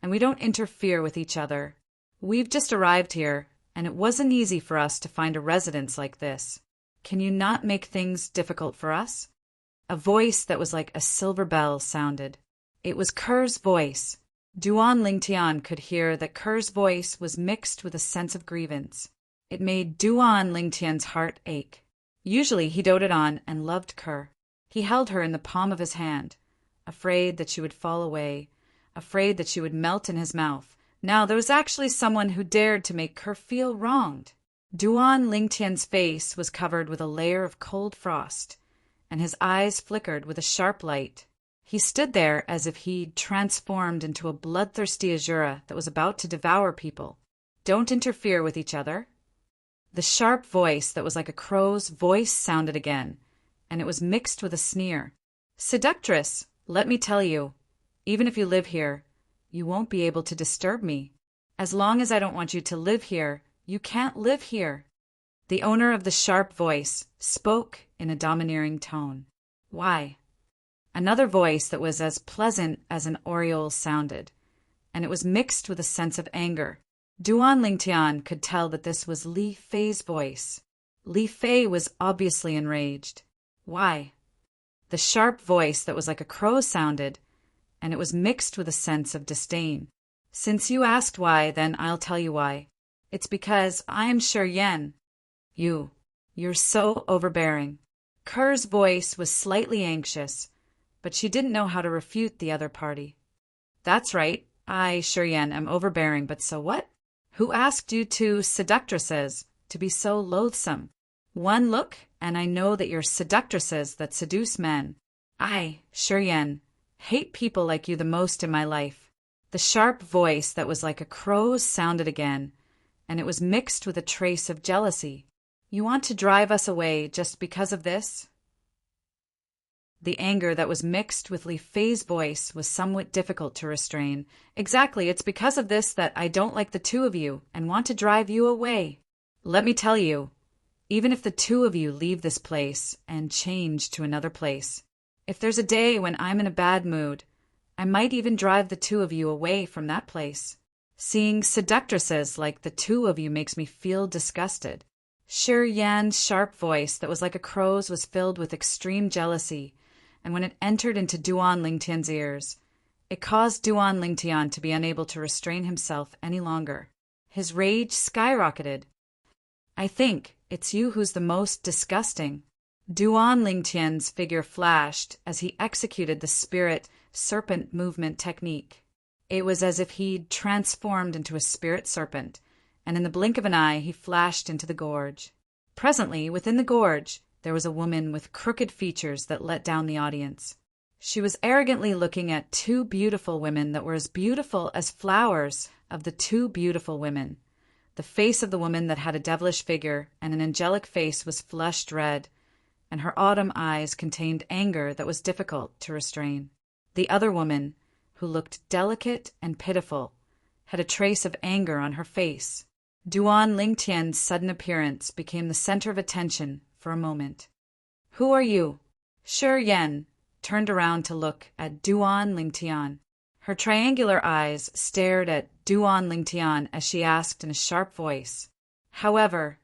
and we don't interfere with each other. We've just arrived here, and it wasn't easy for us to find a residence like this. Can you not make things difficult for us? A voice that was like a silver bell sounded. It was Ker's voice. Duan Lingtian could hear that Ker's voice was mixed with a sense of grievance. It made Duan Lingtian's heart ache. Usually he doted on and loved Ker. He held her in the palm of his hand, afraid that she would fall away, afraid that she would melt in his mouth. Now there was actually someone who dared to make Ker feel wronged. Duan Lingtian's face was covered with a layer of cold frost, and his eyes flickered with a sharp light. He stood there as if he'd transformed into a bloodthirsty Azura that was about to devour people. Don't interfere with each other. The sharp voice that was like a crow's voice sounded again, and it was mixed with a sneer. Seductress, let me tell you, even if you live here, you won't be able to disturb me. As long as I don't want you to live here, you can't live here. The owner of the sharp voice spoke in a domineering tone. Why? Another voice that was as pleasant as an oriole sounded, and it was mixed with a sense of anger. Duan Lingtian could tell that this was Li Fei's voice. Li Fei was obviously enraged. Why? The sharp voice that was like a crow sounded, and it was mixed with a sense of disdain. Since you asked why, then I'll tell you why. It's because I am Shi Yan. You're so overbearing. Kerr's voice was slightly anxious, but she didn't know how to refute the other party. That's right, I, Shi Yan, am overbearing, but so what? Who asked you two seductresses to be so loathsome? One look, and I know that you're seductresses that seduce men. I, Shi Yan, hate people like you the most in my life. The sharp voice that was like a crow's sounded again, and it was mixed with a trace of jealousy. You want to drive us away just because of this? The anger that was mixed with Li Fei's voice was somewhat difficult to restrain. Exactly, it's because of this that I don't like the two of you and want to drive you away. Let me tell you, even if the two of you leave this place and change to another place, if there's a day when I'm in a bad mood, I might even drive the two of you away from that place. Seeing seductresses like the two of you makes me feel disgusted. Shi Yan's sharp voice that was like a crow's was filled with extreme jealousy, and when it entered into Duan Lingtian's ears, it caused Duan Lingtian to be unable to restrain himself any longer. His rage skyrocketed. I think it's you who's the most disgusting. Duan Lingtian's figure flashed as he executed the spirit serpent movement technique. It was as if he'd transformed into a spirit serpent, and in the blink of an eye he flashed into the gorge. Presently, within the gorge, there was a woman with crooked features that let down the audience. She was arrogantly looking at two beautiful women that were as beautiful as flowers of the two beautiful women. The face of the woman that had a devilish figure and an angelic face was flushed red, and her autumn eyes contained anger that was difficult to restrain. The other woman, who looked delicate and pitiful, had a trace of anger on her face. Duan Lingtian's sudden appearance became the center of attention for a moment. Who are you? Shi Yan turned around to look at Duan Lingtian. Her triangular eyes stared at Duan Lingtian as she asked in a sharp voice. However,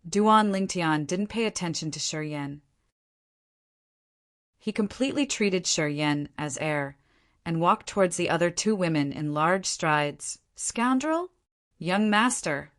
Duan Lingtian didn't pay attention to Shi Yan. He completely treated Shi Yan as air and walked towards the other two women in large strides. Scoundrel? Young master.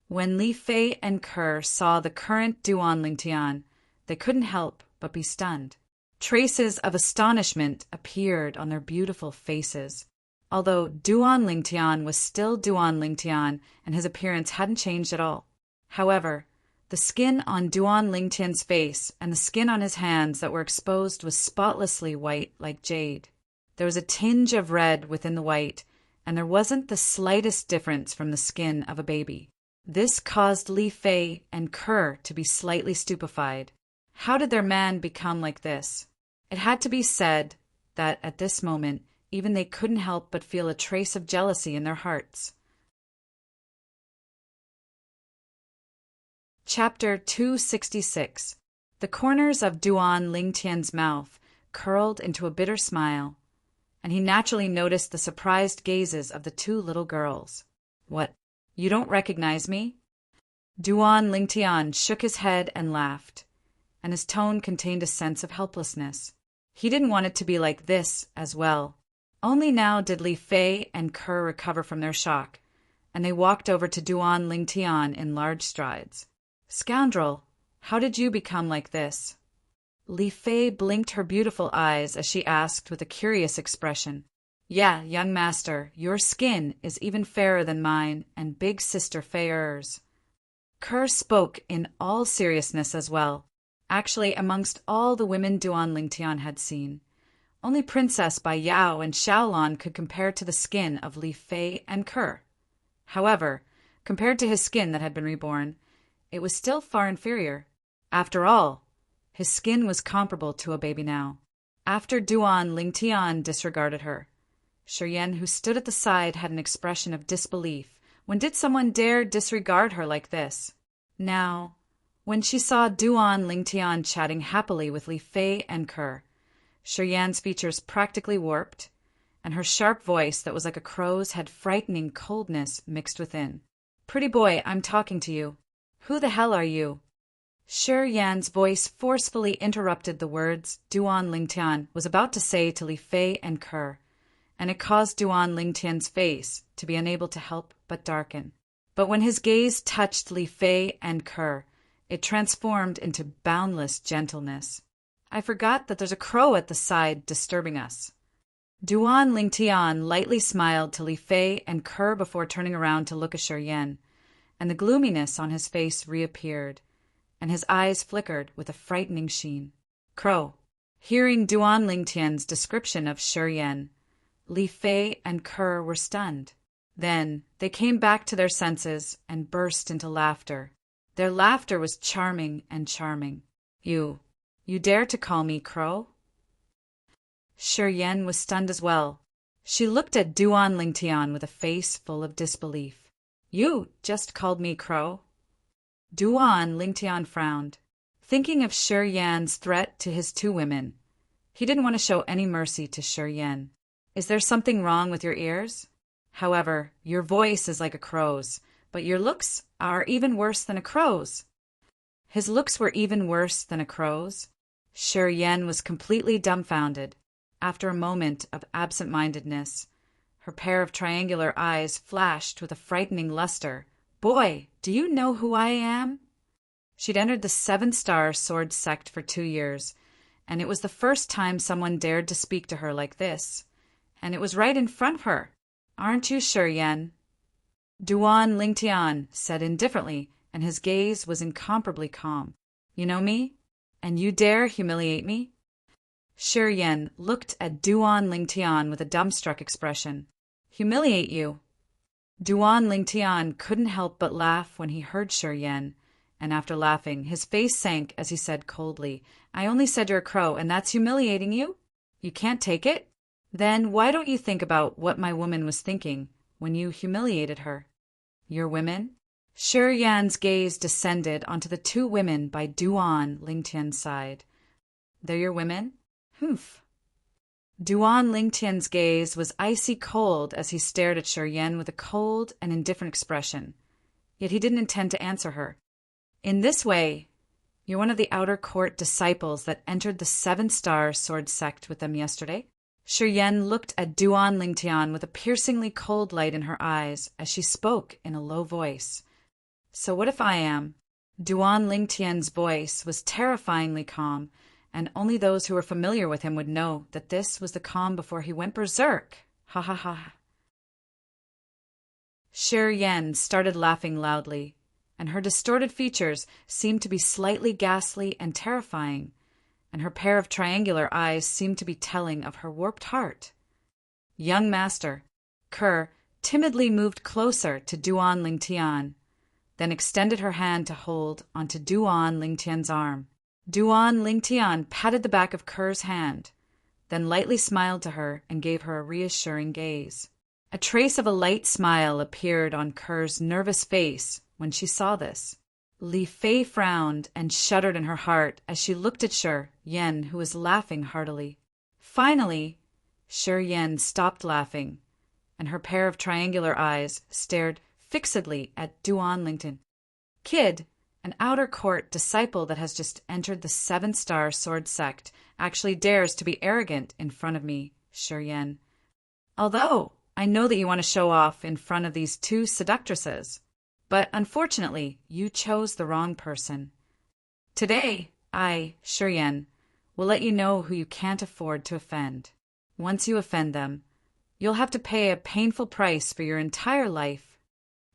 When Li Fei and Kerr saw the current Duan Lingtian, they couldn't help but be stunned. Traces of astonishment appeared on their beautiful faces. Although Duan Lingtian was still Duan Lingtian and his appearance hadn't changed at all. However, the skin on Duan Lingtian's face and the skin on his hands that were exposed was spotlessly white like jade. There was a tinge of red within the white, and there wasn't the slightest difference from the skin of a baby. This caused Li Fei and Kerr to be slightly stupefied. How did their man become like this? It had to be said that at this moment, even they couldn't help but feel a trace of jealousy in their hearts. Chapter 266. The corners of Duan Lingtian's mouth curled into a bitter smile, and he naturally noticed the surprised gazes of the two little girls. What, you don't recognize me? Duan Lingtian shook his head and laughed, and his tone contained a sense of helplessness. He didn't want it to be like this as well. Only now did Li Fei and Kerr recover from their shock, and they walked over to Duan Lingtian in large strides. Scoundrel, how did you become like this? Li Fei blinked her beautiful eyes as she asked with a curious expression. Yeah, young master, your skin is even fairer than mine and big sister Feier's. Kerr spoke in all seriousness as well. Actually, amongst all the women Duan Lingtian had seen, only Princess Bai Yao and Xiaolon could compare to the skin of Li Fei and Kerr. However, compared to his skin that had been reborn, it was still far inferior. After all, his skin was comparable to a baby now. After Duan Lingtian disregarded her, Shi Yan, who stood at the side, had an expression of disbelief. When did someone dare disregard her like this? Now, When she saw Duan Lingtian chatting happily with Li Fei and Kerr, Shiyan's features practically warped, and her sharp voice that was like a crow's had frightening coldness mixed within. "Pretty boy, I'm talking to you. Who the hell are you?" Shiyan's voice forcefully interrupted the words Duan Lingtian was about to say to Li Fei and Kerr, and it caused Duan Lingtian's face to be unable to help but darken. But when his gaze touched Li Fei and Kerr, it transformed into boundless gentleness. "I forgot that there's a crow at the side disturbing us." Duan Lingtian lightly smiled to Li Fei and Kerr before turning around to look at Shiyan, and the gloominess on his face reappeared, and his eyes flickered with a frightening sheen. "Crow." Hearing Duan Lingtian's description of Shiyan, Li Fei and Kerr were stunned. Then they came back to their senses and burst into laughter. Their laughter was charming and charming. You dare to call me crow?" Shiyan was stunned as well. She looked at Duan Lingtian with a face full of disbelief. "You just called me crow?" Duan Lingtian frowned, thinking of Shiyan's threat to his two women. He didn't want to show any mercy to Shiyan. "Is there something wrong with your ears? However, your voice is like a crow's, but your looks are even worse than a crow's." His looks were even worse than a crow's? Shiyan was completely dumbfounded. After a moment of absent-mindedness, her pair of triangular eyes flashed with a frightening luster. "Boy, do you know who I am?" She'd entered the 7-Star Sword Sect for 2 years, and it was the first time someone dared to speak to her like this. And it was right in front of her. "Aren't you Shiyan?" Duan Lingtian said indifferently, and his gaze was incomparably calm. "You know me? And you dare humiliate me?" Shiyan looked at Duan Lingtian with a dumbstruck expression. "Humiliate you?" Duan Lingtian couldn't help but laugh when he heard Shiyan, and after laughing, his face sank as he said coldly, "I only said you're a crow, and that's humiliating you? You can't take it? Then why don't you think about what my woman was thinking when you humiliated her?" "Your women?" Shiyan's gaze descended onto the 2 women by Duan Lingtian's side. "They're your women? Humph." Duan Lingtian's gaze was icy cold as he stared at Shiyan with a cold and indifferent expression, yet he didn't intend to answer her. "In this way, you're one of the outer court disciples that entered the 7-Star Sword Sect with them yesterday?" Shiyan looked at Duan Lingtian with a piercingly cold light in her eyes as she spoke in a low voice. "So what if I am?" Duan Lingtian's voice was terrifyingly calm, and only those who were familiar with him would know that this was the calm before he went berserk. Ha ha ha. Shiyan started laughing loudly, and her distorted features seemed to be slightly ghastly and terrifying, and her pair of triangular eyes seemed to be telling of her warped heart. "Young master," Kerr timidly moved closer to Duan Lingtian, then extended her hand to hold onto Duan Lingtian's arm. Duan Lingtian patted the back of Kerr's hand, then lightly smiled to her and gave her a reassuring gaze. A trace of a light smile appeared on Kerr's nervous face when she saw this. Li Fei frowned and shuddered in her heart as she looked at Shiyan, who was laughing heartily. Finally, Shiyan stopped laughing, and her pair of triangular eyes stared fixedly at Duan Lingtian. "Kid, an outer court disciple that has just entered the 7-Star Sword Sect actually dares to be arrogant in front of me, Shiyan. Although I know that you want to show off in front of these 2 seductresses. But unfortunately, you chose the wrong person. Today, I, Shiyan, will let you know who you can't afford to offend. Once you offend them, you'll have to pay a painful price for your entire life."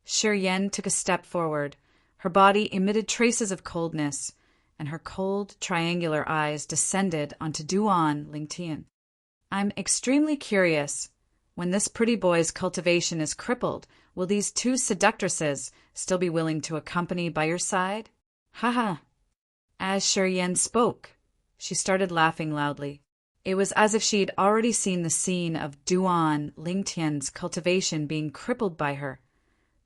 Shiyan took a step forward. Her body emitted traces of coldness, and her cold, triangular eyes descended onto Duan Lingtian. "I'm extremely curious. When this pretty boy's cultivation is crippled, will these 2 seductresses still be willing to accompany by your side?" "Ha ha." As Shiyan spoke, she started laughing loudly. It was as if she had already seen the scene of Duan Lingtian's cultivation being crippled by her,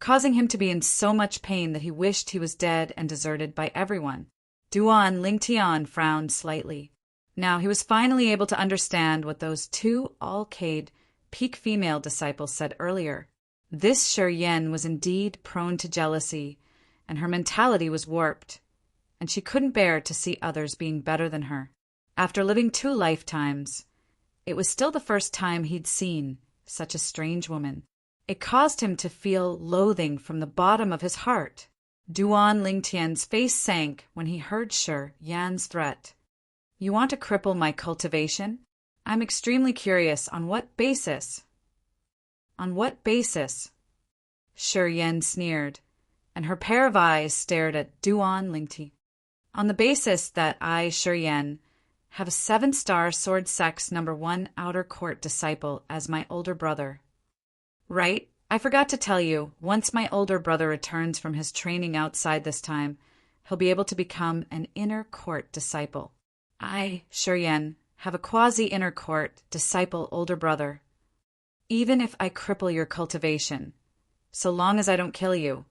causing him to be in so much pain that he wished he was dead and deserted by everyone. Duan Lingtian frowned slightly. Now he was finally able to understand what those two all-Cade peak female disciples said earlier. This Shi Yan was indeed prone to jealousy, and her mentality was warped, and she couldn't bear to see others being better than her. After living 2 lifetimes, it was still the first time he'd seen such a strange woman. It caused him to feel loathing from the bottom of his heart. Duan Lingtian's face sank when he heard Shi Yan's threat. You want to cripple my cultivation? I'm extremely curious on what basis. On what basis? Shi Yan sneered, and her pair of eyes stared at Duan Lingti. On the basis that I, Shi Yan, have a 7-star Sword Sect's #1 outer court disciple as my older brother. Right, I forgot to tell you, once my older brother returns from his training outside this time, he'll be able to become an inner court disciple. I, Shi Yan, have a quasi-inner court disciple older brother. Even if I cripple your cultivation, so long as I don't kill you,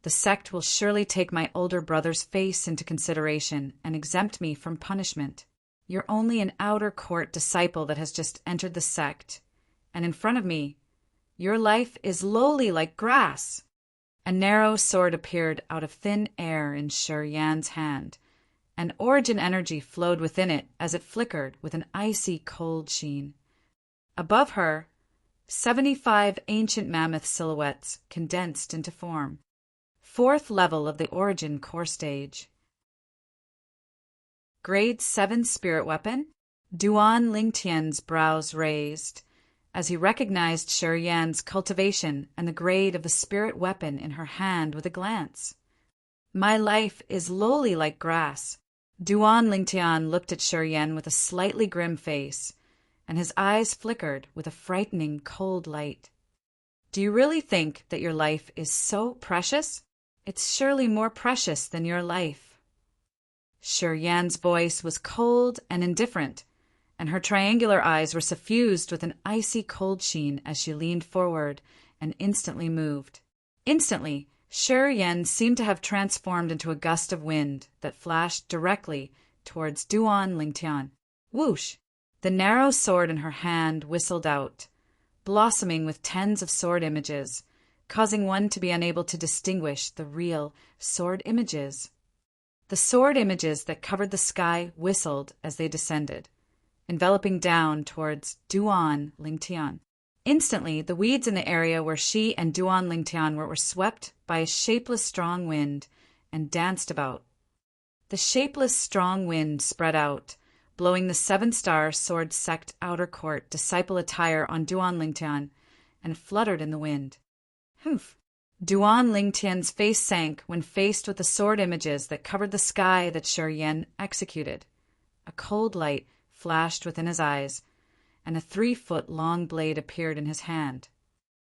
the sect will surely take my older brother's face into consideration and exempt me from punishment. You're only an outer court disciple that has just entered the sect, and in front of me, your life is lowly like grass. A narrow sword appeared out of thin air in Shi Yan's hand, and origin energy flowed within it as it flickered with an icy cold sheen. Above her, 75 ancient mammoth silhouettes condensed into form. 4th level of the origin core stage. Grade 7 spirit weapon? Duan Lingtian's brows raised as he recognized Shi Yan's cultivation and the grade of the spirit weapon in her hand with a glance. My life is lowly like grass. Duan Lingtian looked at Shi Yan with a slightly grim face, and his eyes flickered with a frightening cold light. Do you really think that your life is so precious? It's surely more precious than your life. Shi Yan's voice was cold and indifferent, and her triangular eyes were suffused with an icy cold sheen as she leaned forward and instantly moved. Instantly, Shi Yan seemed to have transformed into a gust of wind that flashed directly towards Duan Lingtian. Whoosh! The narrow sword in her hand whistled out, blossoming with tens of sword images, causing one to be unable to distinguish the real sword images. The sword images that covered the sky whistled as they descended, enveloping down towards Duan Lingtian. Instantly, the weeds in the area where she and Duan Lingtian were swept by a shapeless strong wind and danced about. The shapeless strong wind spread out, blowing the 7-star Sword Sect outer court disciple attire on Duan Lingtian, and fluttered in the wind. Humph! Duan Lingtian's face sank when faced with the sword images that covered the sky that Shi Yan executed. A cold light flashed within his eyes, and a 3-foot-long blade appeared in his hand.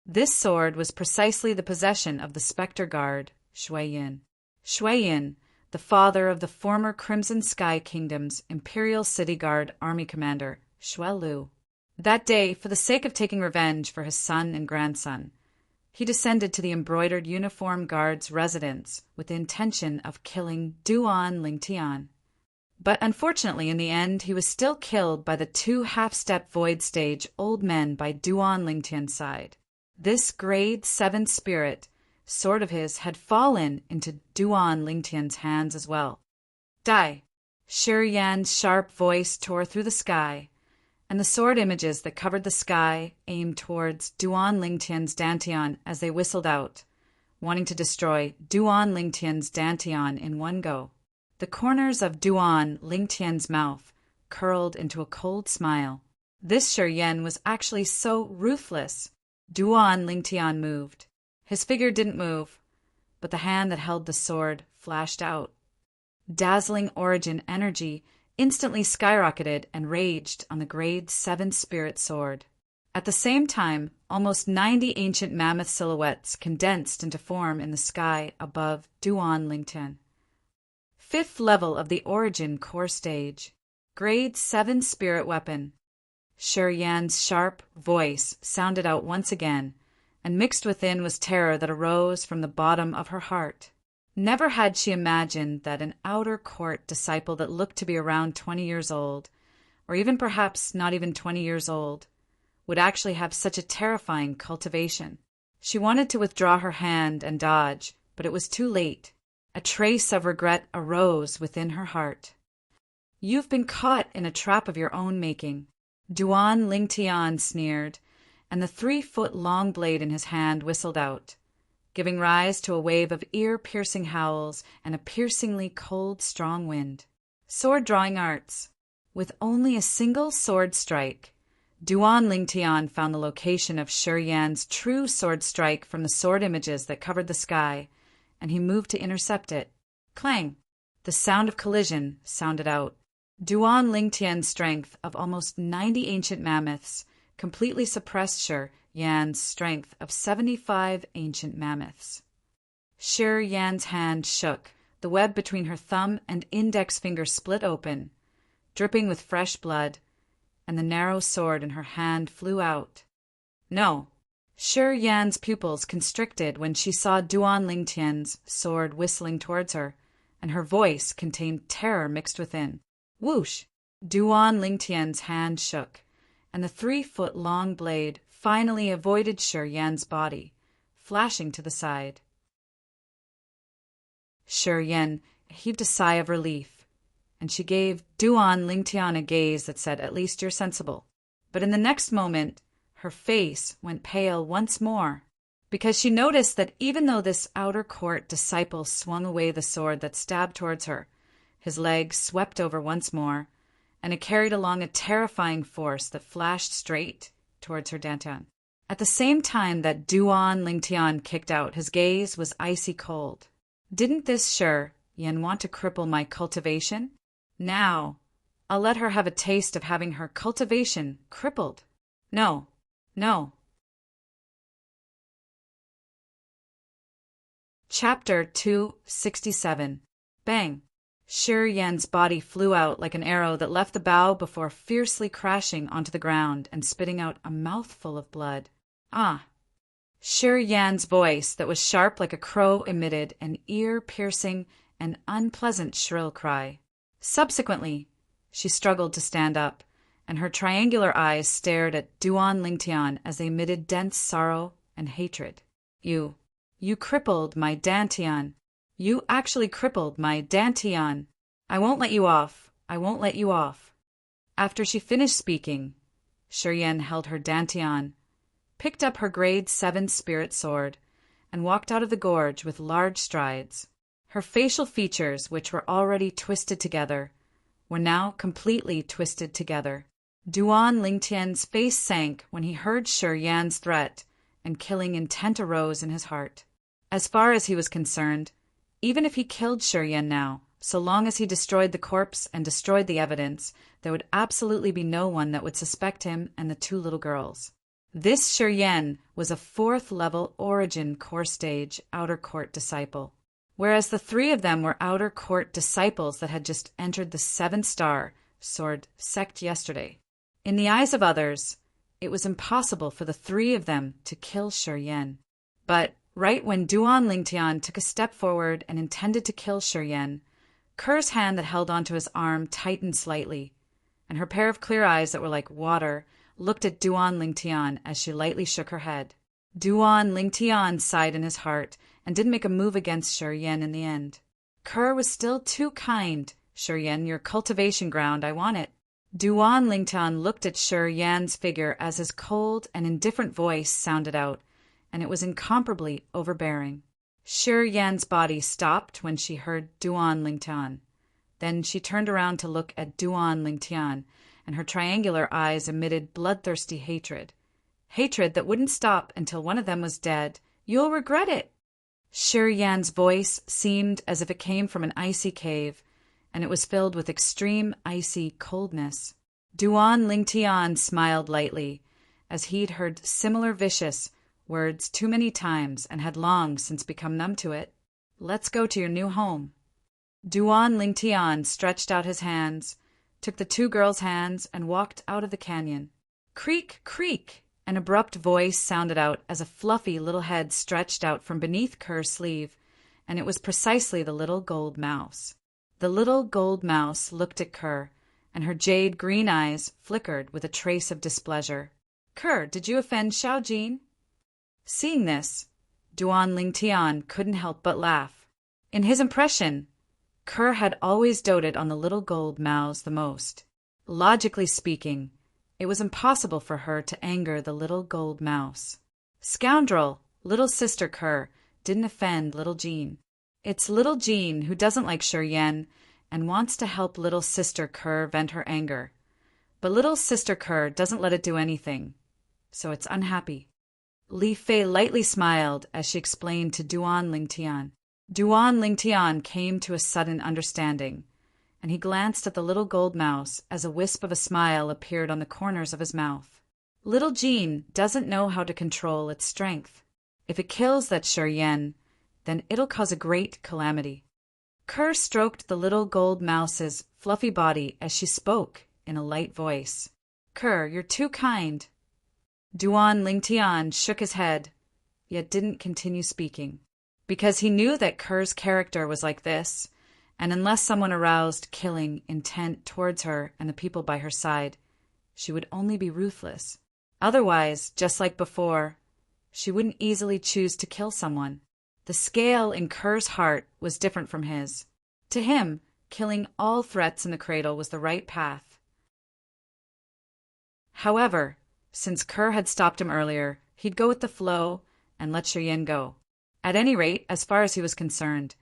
This sword was precisely the possession of the Spectre Guard, Shui Yin. Shui Yin, the father of the former Crimson Sky Kingdom's Imperial City Guard Army Commander, Shui Lu. That day, for the sake of taking revenge for his son and grandson, he descended to the embroidered uniform guard's residence with the intention of killing Duan Lingtian. But unfortunately, in the end, he was still killed by the 2 half-step void stage old men by Duan Lingtian's side. This grade 7 spirit sword of his had fallen into Duan Lingtian's hands as well. Die! Shi Yan's sharp voice tore through the sky, and the sword images that covered the sky aimed towards Duan Lingtian's dantian as they whistled out, wanting to destroy Duan Lingtian's dantian in one go. The corners of Duan Lingtian's mouth curled into a cold smile. This Shi Yan was actually so ruthless. Duan Lingtian moved. His figure didn't move, but the hand that held the sword flashed out. Dazzling origin energy instantly skyrocketed and raged on the grade 7 spirit sword. At the same time, almost 90 ancient mammoth silhouettes condensed into form in the sky above Duan Lingtian. 5th level of the origin core stage. Grade 7 spirit weapon. Shi Yan's sharp voice sounded out once again and mixed within was terror that arose from the bottom of her heart. Never had she imagined that an outer court disciple that looked to be around 20 years old, or even perhaps not even 20 years old, would actually have such a terrifying cultivation. She wanted to withdraw her hand and dodge, but it was too late. A trace of regret arose within her heart. "You've been caught in a trap of your own making," Duan Lingtian sneered, and the 3-foot-long blade in his hand whistled out, giving rise to a wave of ear-piercing howls and a piercingly cold, strong wind. Sword-drawing arts. With only a single sword strike, Duan Lingtian found the location of Shi Yan's true sword strike from the sword images that covered the sky, and he moved to intercept it. Clang! The sound of collision sounded out. Duan Lingtian's strength of almost 90 ancient mammoths completely suppressed Shi Yan's strength of 75 ancient mammoths. Shi Yan's hand shook. The web between her thumb and index finger split open, dripping with fresh blood, and the narrow sword in her hand flew out. No! Shi Yan's pupils constricted when she saw Duan Lingtian's sword whistling towards her, and her voice contained terror mixed within. Whoosh! Duan Lingtian's hand shook, and the 3-foot-long blade finally avoided Shi Yan's body, flashing to the side. Shi Yan heaved a sigh of relief, and she gave Duan Lingtian a gaze that said, "At least you're sensible." But in the next moment, her face went pale once more, because she noticed that even though this outer court disciple swung away the sword that stabbed towards her, his leg swept over once more, and it carried along a terrifying force that flashed straight towards her dantian. At the same time that Duan Lingtian kicked out, his gaze was icy cold. Didn't this Shi Yan want to cripple my cultivation? Now, I'll let her have a taste of having her cultivation crippled. No, no. Chapter 267. Bang! Shi Yan's body flew out like an arrow that left the bow before fiercely crashing onto the ground and spitting out a mouthful of blood. Ah! Shi Yan's voice, that was sharp like a crow, emitted an ear-piercing and unpleasant shrill cry. Subsequently, she struggled to stand up, and her triangular eyes stared at Duan Lingtian as they emitted dense sorrow and hatred. You crippled my dantian. You actually crippled my dantian. I won't let you off. I won't let you off. After she finished speaking, Shi Yan held her dantian, picked up her grade 7 spirit sword, and walked out of the gorge with large strides. Her facial features, which were already twisted together, were now completely twisted together. Duan Lingtian's face sank when he heard Shi Yan's threat, and killing intent arose in his heart. As far as he was concerned, even if he killed Shi Yan now, so long as he destroyed the corpse and destroyed the evidence, there would absolutely be no one that would suspect him and the 2 little girls. This Shi Yan was a 4th-level origin core stage outer court disciple, whereas the 3 of them were outer court disciples that had just entered the 7-star sword sect yesterday. In the eyes of others, it was impossible for the 3 of them to kill Shi Yan. But right when Duan Lingtian took a step forward and intended to kill Shi Yan, Kerr's hand that held onto his arm tightened slightly, and her pair of clear eyes that were like water looked at Duan Lingtian as she lightly shook her head. Duan Lingtian sighed in his heart and didn't make a move against Shi Yan in the end. Kerr was still too kind. Shi Yan, your cultivation ground, I want it. Duan Lingtian looked at Shi Yan's figure as his cold and indifferent voice sounded out, and it was incomparably overbearing. Shi Yan's body stopped when she heard Duan Lingtian. Then she turned around to look at Duan Lingtian, and her triangular eyes emitted bloodthirsty hatred. Hatred that wouldn't stop until one of them was dead. You'll regret it. Shi Yan's voice seemed as if it came from an icy cave, and it was filled with extreme icy coldness. Duan Lingtian smiled lightly, as he'd heard similar vicious words too many times and had long since become numb to it. Let's go to your new home. Duan Lingtian stretched out his hands, took the 2 girls' hands, and walked out of the canyon. Creak, creak! An abrupt voice sounded out as a fluffy little head stretched out from beneath Kerr's sleeve, and it was precisely the little gold mouse. The little gold mouse looked at Kerr, and her jade green eyes flickered with a trace of displeasure. "Kerr, did you offend Xiaojin?" Seeing this, Duan Lingtian couldn't help but laugh. In his impression, Kerr had always doted on the little gold mouse the most. Logically speaking, it was impossible for her to anger the little gold mouse. Scoundrel, little sister Kerr didn't offend little Jean. It's little Jean who doesn't like Shiryen and wants to help little sister Kerr vent her anger. But little sister Kerr doesn't let it do anything, so it's unhappy. Li Fei lightly smiled as she explained to Duan Lingtian. Duan Lingtian came to a sudden understanding, and he glanced at the little gold mouse as a wisp of a smile appeared on the corners of his mouth. Little Jean doesn't know how to control its strength. If it kills that Shiryen, then it'll cause a great calamity. Kerr stroked the little gold mouse's fluffy body as she spoke in a light voice. "Kerr, you're too kind." Duan Lingtian shook his head, yet didn't continue speaking, because he knew that Kerr's character was like this, and unless someone aroused killing intent towards her and the people by her side, she would only be ruthless. Otherwise, just like before, she wouldn't easily choose to kill someone. The scale in Kerr's heart was different from his. To him, killing all threats in the cradle was the right path. However, since Kerr had stopped him earlier, he'd go with the flow and let Shiryen go. At any rate, as far as he was concerned,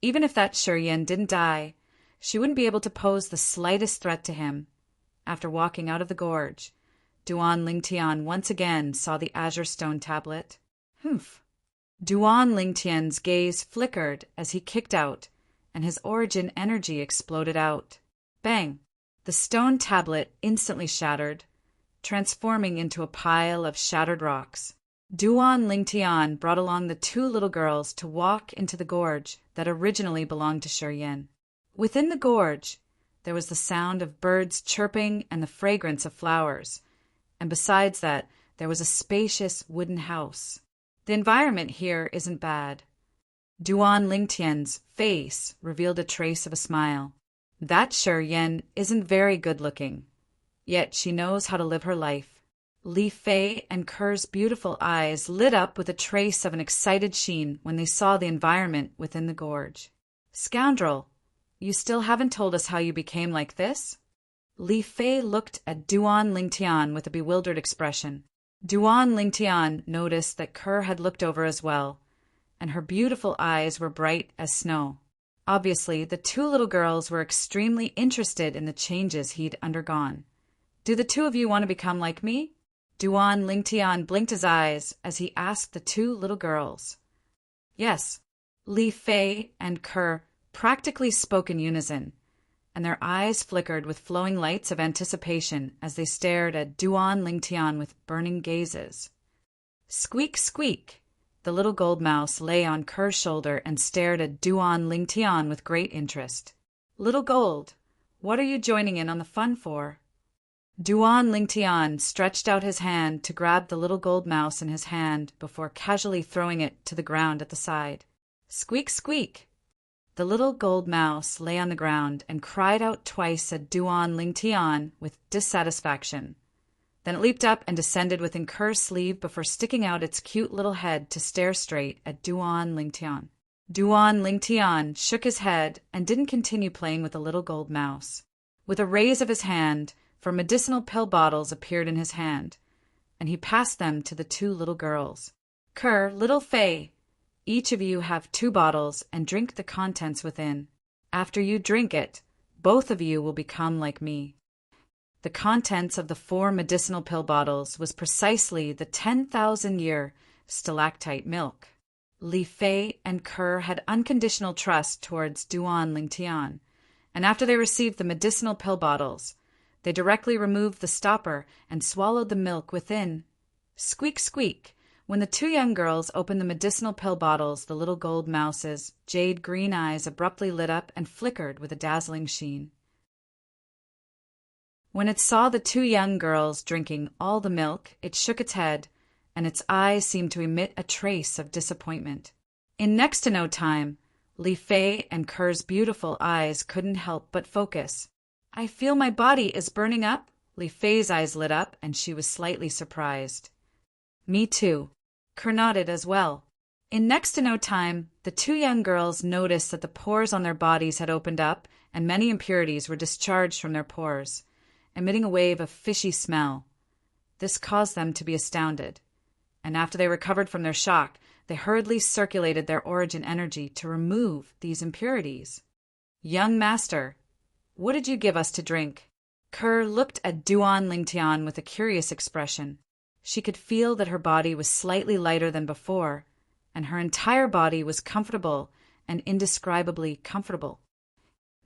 even if that Shiryen didn't die, she wouldn't be able to pose the slightest threat to him. After walking out of the gorge, Duan Lingtian once again saw the azure stone tablet. Humph! Duan Lingtian's gaze flickered as he kicked out, and his origin energy exploded out. Bang! The stone tablet instantly shattered, transforming into a pile of shattered rocks. Duan Lingtian brought along the two little girls to walk into the gorge that originally belonged to Shiryen. Within the gorge, there was the sound of birds chirping and the fragrance of flowers, and besides that, there was a spacious wooden house. The environment here isn't bad. Duan Lingtian's face revealed a trace of a smile. That Shiryen isn't very good-looking, yet she knows how to live her life. Li Fei and Kerr's beautiful eyes lit up with a trace of an excited sheen when they saw the environment within the gorge. "Scoundrel, you still haven't told us how you became like this?" Li Fei looked at Duan Lingtian with a bewildered expression. Duan Lingtian noticed that Kerr had looked over as well, and her beautiful eyes were bright as snow. Obviously, the two little girls were extremely interested in the changes he'd undergone. "Do the two of you want to become like me?" Duan Lingtian blinked his eyes as he asked the two little girls. Yes, Li Fei and Kerr practically spoke in unison, and their eyes flickered with flowing lights of anticipation as they stared at Duan Lingtian with burning gazes. Squeak, squeak! The little gold mouse lay on Kerr's shoulder and stared at Duan Lingtian with great interest. "Little Gold, what are you joining in on the fun for?" Duan Lingtian stretched out his hand to grab the little gold mouse in his hand before casually throwing it to the ground at the side. Squeak, squeak! The little gold mouse lay on the ground and cried out twice at Duan Lingtian with dissatisfaction. Then it leaped up and descended within Kerr's sleeve before sticking out its cute little head to stare straight at Duan Lingtian. Duan Lingtian shook his head and didn't continue playing with the little gold mouse. With a raise of his hand, for medicinal pill bottles appeared in his hand, and he passed them to the two little girls. "Kerr, little Fei, each of you have 2 bottles and drink the contents within. After you drink it, both of you will become like me." The contents of the 4 medicinal pill bottles was precisely the 10,000-year stalactite milk. Li Fei and Kerr had unconditional trust towards Duan Lingtian, and after they received the medicinal pill bottles, they directly removed the stopper and swallowed the milk within. Squeak, squeak! When the 2 young girls opened the medicinal pill bottles, the little gold mouse's jade green eyes abruptly lit up and flickered with a dazzling sheen. When it saw the two young girls drinking all the milk, it shook its head, and its eyes seemed to emit a trace of disappointment. In next to no time, Li Fei and Ker's beautiful eyes couldn't help but focus. I feel my body is burning up. Li Fei's eyes lit up, and she was slightly surprised. Me too. Ker nodded as well. In next to no time, the two young girls noticed that the pores on their bodies had opened up, and many impurities were discharged from their pores, emitting a wave of fishy smell. This caused them to be astounded, and after they recovered from their shock, they hurriedly circulated their origin energy to remove these impurities. Young master, what did you give us to drink? Ker looked at Duan Lingtian with a curious expression. She could feel that her body was slightly lighter than before, and her entire body was comfortable and indescribably comfortable.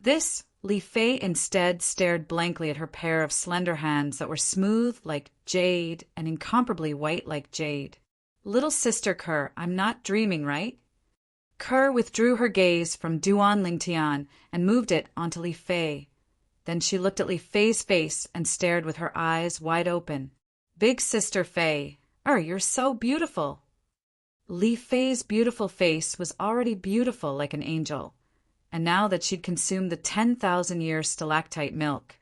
This, Li Fei instead stared blankly at her pair of slender hands that were smooth like jade and incomparably white like jade. Little sister Ker, I'm not dreaming, right? Ker withdrew her gaze from Duan Lingtian and moved it onto Li Fei. Then she looked at Li Fei's face and stared with her eyes wide open. Big sister Fei, you're so beautiful. Li Fei's beautiful face was already beautiful like an angel, and now that she'd consumed the 10,000-year stalactite milk,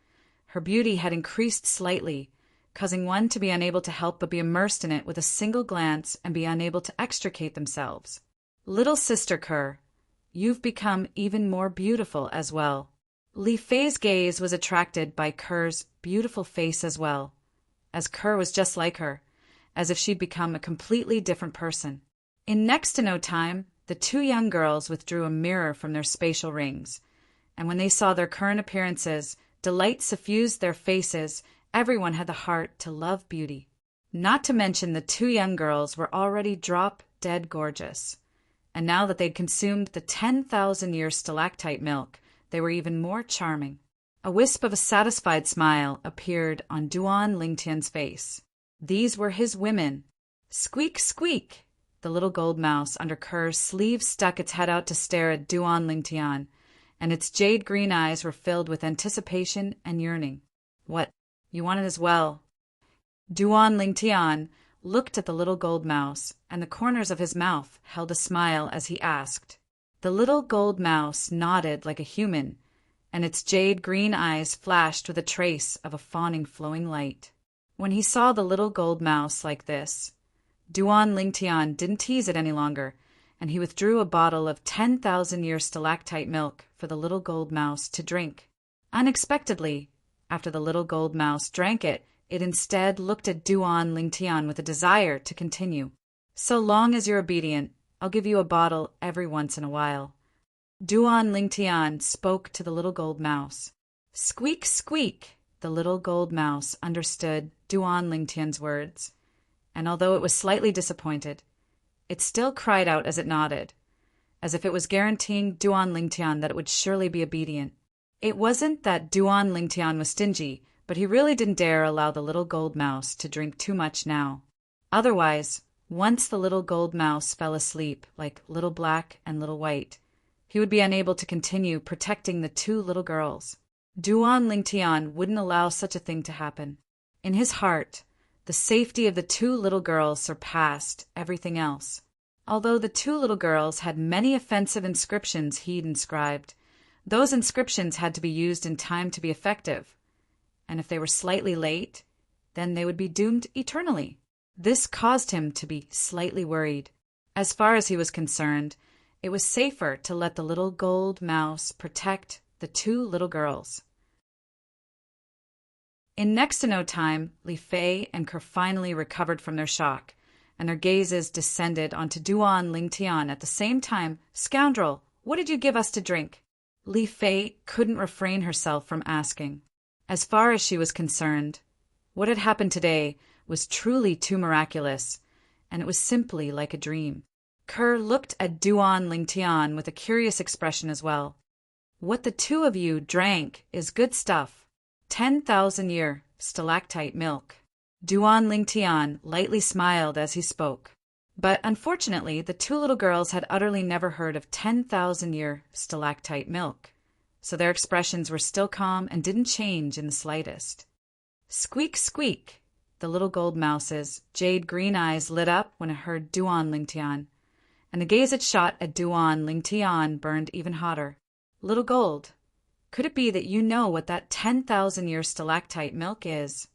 her beauty had increased slightly, causing one to be unable to help but be immersed in it with a single glance and be unable to extricate themselves. Little sister Ker, you've become even more beautiful as well. Li Fei's gaze was attracted by Ker's beautiful face as well, as Ker was just like her, as if she'd become a completely different person. In next to no time, the two young girls withdrew a mirror from their spatial rings, and when they saw their current appearances, delight suffused their faces. Everyone had the heart to love beauty. Not to mention the two young girls were already drop-dead gorgeous, and now that they'd consumed the 10,000-year stalactite milk, they were even more charming. A wisp of a satisfied smile appeared on Duan Lingtian's face. These were his women. Squeak, squeak! The little gold mouse under Ker's sleeve stuck its head out to stare at Duan Lingtian, and its jade-green eyes were filled with anticipation and yearning. What, you want it as well? Duan Lingtian looked at the little gold mouse, and the corners of his mouth held a smile as he asked. The little gold mouse nodded like a human, and its jade-green eyes flashed with a trace of a fawning flowing light. When he saw the little gold mouse like this, Duan Lingtian didn't tease it any longer, and he withdrew a bottle of 10,000-year stalactite milk for the little gold mouse to drink. Unexpectedly, after the little gold mouse drank it, it instead looked at Duan Lingtian with a desire to continue. So long as you're obedient, I'll give you a bottle every once in a while. Duan Lingtian spoke to the little gold mouse. Squeak, squeak! The little gold mouse understood Duan Lingtian's words, and although it was slightly disappointed, it still cried out as it nodded, as if it was guaranteeing Duan Lingtian that it would surely be obedient. It wasn't that Duan Lingtian was stingy, but he really didn't dare allow the little gold mouse to drink too much now. Otherwise, once the little gold mouse fell asleep, like Little Black and Little White, he would be unable to continue protecting the two little girls. Duan Lingtian wouldn't allow such a thing to happen. In his heart, the safety of the two little girls surpassed everything else. Although the two little girls had many offensive inscriptions he'd inscribed, those inscriptions had to be used in time to be effective, and if they were slightly late, then they would be doomed eternally. This caused him to be slightly worried. As far as he was concerned, it was safer to let the little gold mouse protect the two little girls. In next to no time, Li Fei and Ker finally recovered from their shock, and their gazes descended onto Duan Lingtian at the same time. Scoundrel, what did you give us to drink? Li Fei couldn't refrain herself from asking. As far as she was concerned, what had happened today was truly too miraculous, and it was simply like a dream. Ker looked at Duan Lingtian with a curious expression as well. What the two of you drank is good stuff. 10,000-year stalactite milk. Duan Lingtian lightly smiled as he spoke. But unfortunately, the two little girls had utterly never heard of 10,000-year stalactite milk, so their expressions were still calm and didn't change in the slightest. Squeak, squeak! The little gold mouse's jade-green eyes lit up when it heard Duan Lingtian, and the gaze it shot at Duan Lingtian burned even hotter. Little gold, could it be that you know what that 10,000-year stalactite milk is?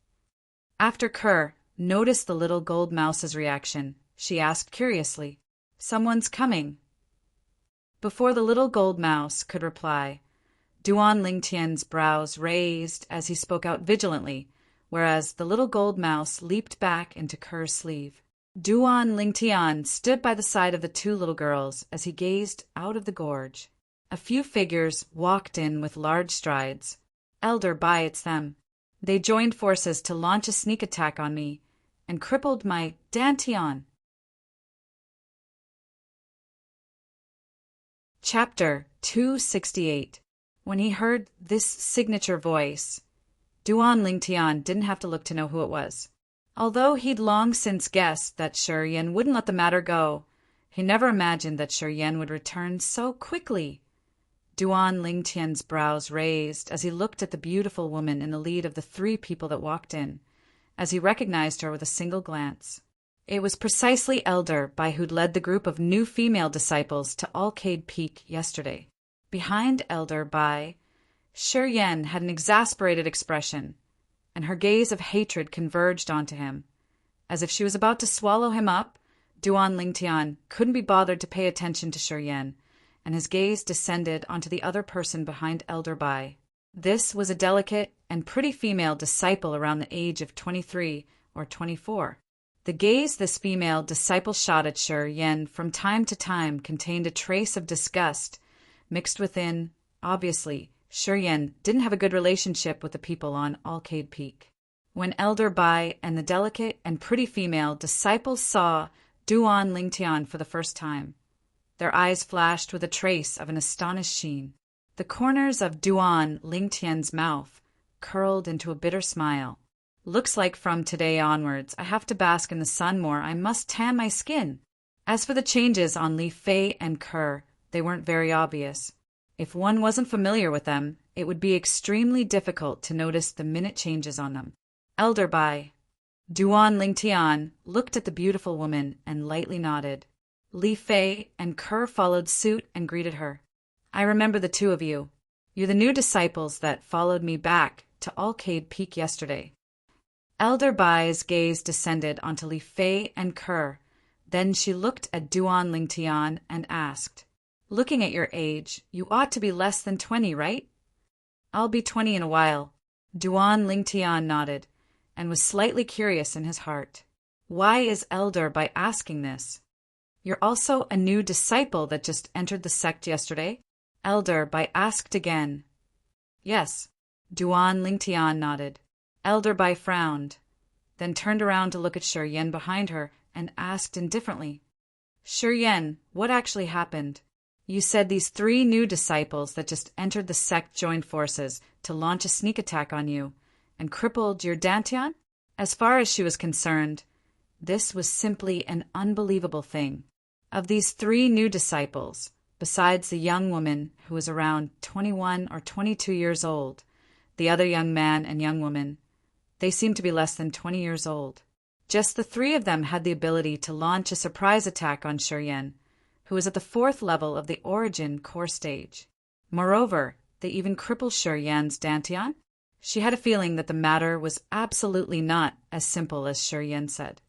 After Kerr noticed the little gold mouse's reaction, she asked curiously, "Someone's coming." Before the little gold mouse could reply, Duan Lingtian's brows raised as he spoke out vigilantly, whereas the little gold mouse leaped back into Kerr's sleeve. Duan Lingtian stood by the side of the two little girls as he gazed out of the gorge. A few figures walked in with large strides. "Elder Bai, it's them. They joined forces to launch a sneak attack on me and crippled my Dantian." Chapter 268. When he heard this signature voice, Duan Lingtian didn't have to look to know who it was. Although he'd long since guessed that Shi Yan wouldn't let the matter go, he never imagined that Shi Yan would return so quickly. Duan Lingtian's brows raised as he looked at the beautiful woman in the lead of the three people that walked in, as he recognized her with a single glance. It was precisely Elder Bai who'd led the group of new female disciples to Alcade Peak yesterday. Behind Elder Bai, Shi Yan had an exasperated expression, and her gaze of hatred converged onto him. As if she was about to swallow him up, Duan Lingtian couldn't be bothered to pay attention to Shi Yan, and his gaze descended onto the other person behind Elder Bai. This was a delicate and pretty female disciple around the age of 23 or 24. The gaze this female disciple shot at Shi Yan from time to time contained a trace of disgust, mixed within, obviously, Shi Yan didn't have a good relationship with the people on Alcade Peak. When Elder Bai and the delicate and pretty female disciple saw Duan Lingtian for the first time, their eyes flashed with a trace of an astonished sheen. The corners of Duan Lingtian's mouth curled into a bitter smile. "Looks like from today onwards I have to bask in the sun more. I must tan my skin." As for the changes on Li Fei and Kerr, they weren't very obvious. If one wasn't familiar with them, it would be extremely difficult to notice the minute changes on them. Elder Bai. Duan Lingtian looked at the beautiful woman and lightly nodded. Li Fei and Kerr followed suit and greeted her. "I remember the two of you. You're the new disciples that followed me back to Alcade Peak yesterday." Elder Bai's gaze descended onto Li Fei and Kerr. Then she looked at Duan Lingtian and asked, "Looking at your age, you ought to be less than 20, right?" "I'll be 20 in a while." Duan Lingtian nodded, and was slightly curious in his heart. Why is Elder Bai asking this? "You're also a new disciple that just entered the sect yesterday?" Elder Bai asked again. "Yes." Duan Lingtian nodded. Elder Bai frowned, then turned around to look at Shi Yan behind her and asked indifferently, "Shi Yan, what actually happened? You said these three new disciples that just entered the sect joined forces to launch a sneak attack on you and crippled your Dantian?" As far as she was concerned, this was simply an unbelievable thing. Of these three new disciples, besides the young woman who was around 21 or 22 years old, the other young man and young woman, they seemed to be less than 20 years old. Just the three of them had the ability to launch a surprise attack on Shi Yan, who was at the 4th level of the Origin core stage. Moreover, they even crippled Shi Yan's Dantian. She had a feeling that the matter was absolutely not as simple as Shi Yan said.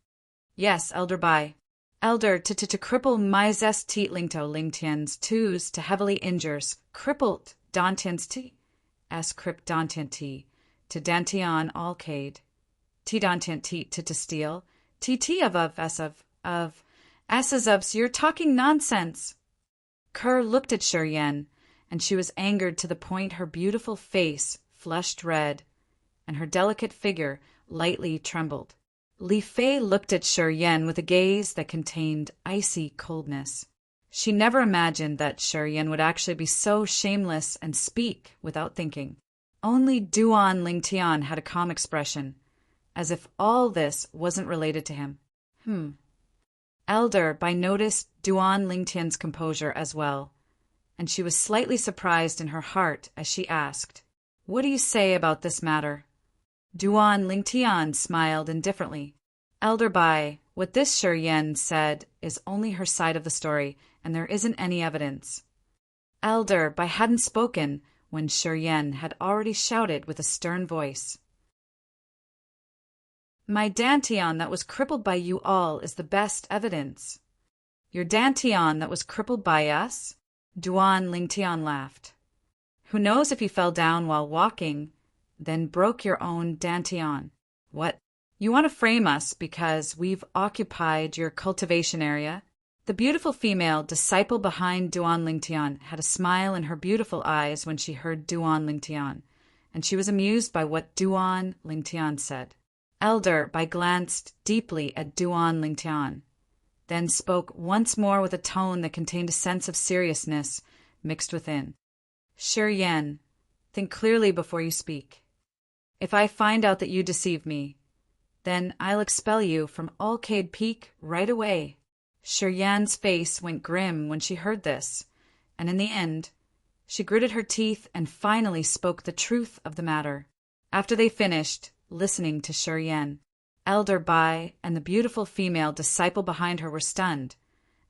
"Yes, Elder Bai. Elder to cripple my zest teat lingto Lingtian's twos to heavily injures, crippled Dantian's t, s crip Dantian t, to Dantian Alcade, t Dantian t to steal, t of s of, you're talking nonsense." Kerr looked at Shi Yan, and she was angered to the point her beautiful face flushed red, and her delicate figure lightly trembled. Li Fei looked at Shi Yan with a gaze that contained icy coldness. She never imagined that Shi Yan would actually be so shameless and speak without thinking. Only Duan Lingtian had a calm expression, as if all this wasn't related to him. Elder Bai noticed Duan Lingtian's composure as well, and she was slightly surprised in her heart as she asked, "What do you say about this matter?" Duan Lingtian smiled indifferently. Elder Bai, what this Shi Yan said is only her side of the story, and there isn't any evidence. Elder Bai hadn't spoken when Shi Yan had already shouted with a stern voice. My Dantian that was crippled by you all is the best evidence. Your Dantian that was crippled by us? Duan Lingtian laughed. Who knows if you fell down while walking, then broke your own Dantian? What? You want to frame us because we've occupied your cultivation area? The beautiful female disciple behind Duan Lingtian had a smile in her beautiful eyes when she heard Duan Lingtian, and she was amused by what Duan Lingtian said. Elder Bai glanced deeply at Duan Lingtian, then spoke once more with a tone that contained a sense of seriousness mixed within. Shi Yan, think clearly before you speak. If I find out that you deceive me, then I'll expel you from Alcade Peak right away. Shi Yan's face went grim when she heard this, and in the end, she gritted her teeth and finally spoke the truth of the matter. After they finished listening to Shi Yan, Elder Bai and the beautiful female disciple behind her were stunned,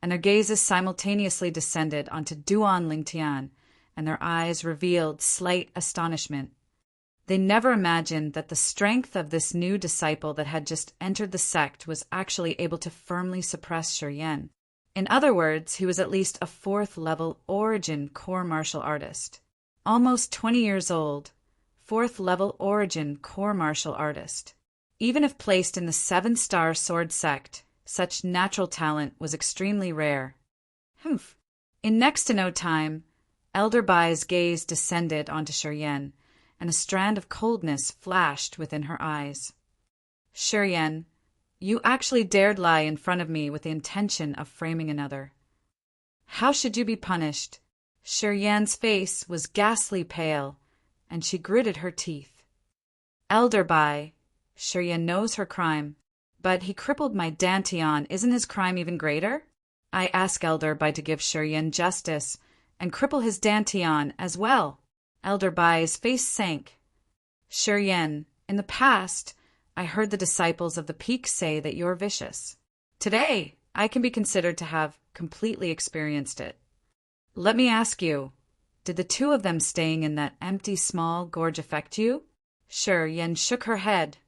and their gazes simultaneously descended onto Duan Lingtian, and their eyes revealed slight astonishment. They never imagined that the strength of this new disciple that had just entered the sect was actually able to firmly suppress Shi Yan. In other words, he was at least a 4th-level origin core martial artist. Almost 20 years old, 4th-level origin core martial artist. Even if placed in the 7-star sword sect, such natural talent was extremely rare. Humph. In next to no time, Elder Bai's gaze descended onto Shi Yan, and a strand of coldness flashed within her eyes. Shi Yan, you actually dared lie in front of me with the intention of framing another. How should you be punished? Shi Yan's face was ghastly pale, and she gritted her teeth. Elder Bai, Shi Yan knows her crime, but he crippled my Dantian. Isn't his crime even greater? I ask Elder Bai to give Shi Yan justice and cripple his Dantian as well. Elder Bai's face sank. Shi Yan, in the past, I heard the disciples of the Peak say that you're vicious. Today, I can be considered to have completely experienced it. Let me ask you, did the two of them staying in that empty small gorge affect you? Shi Yan shook her head.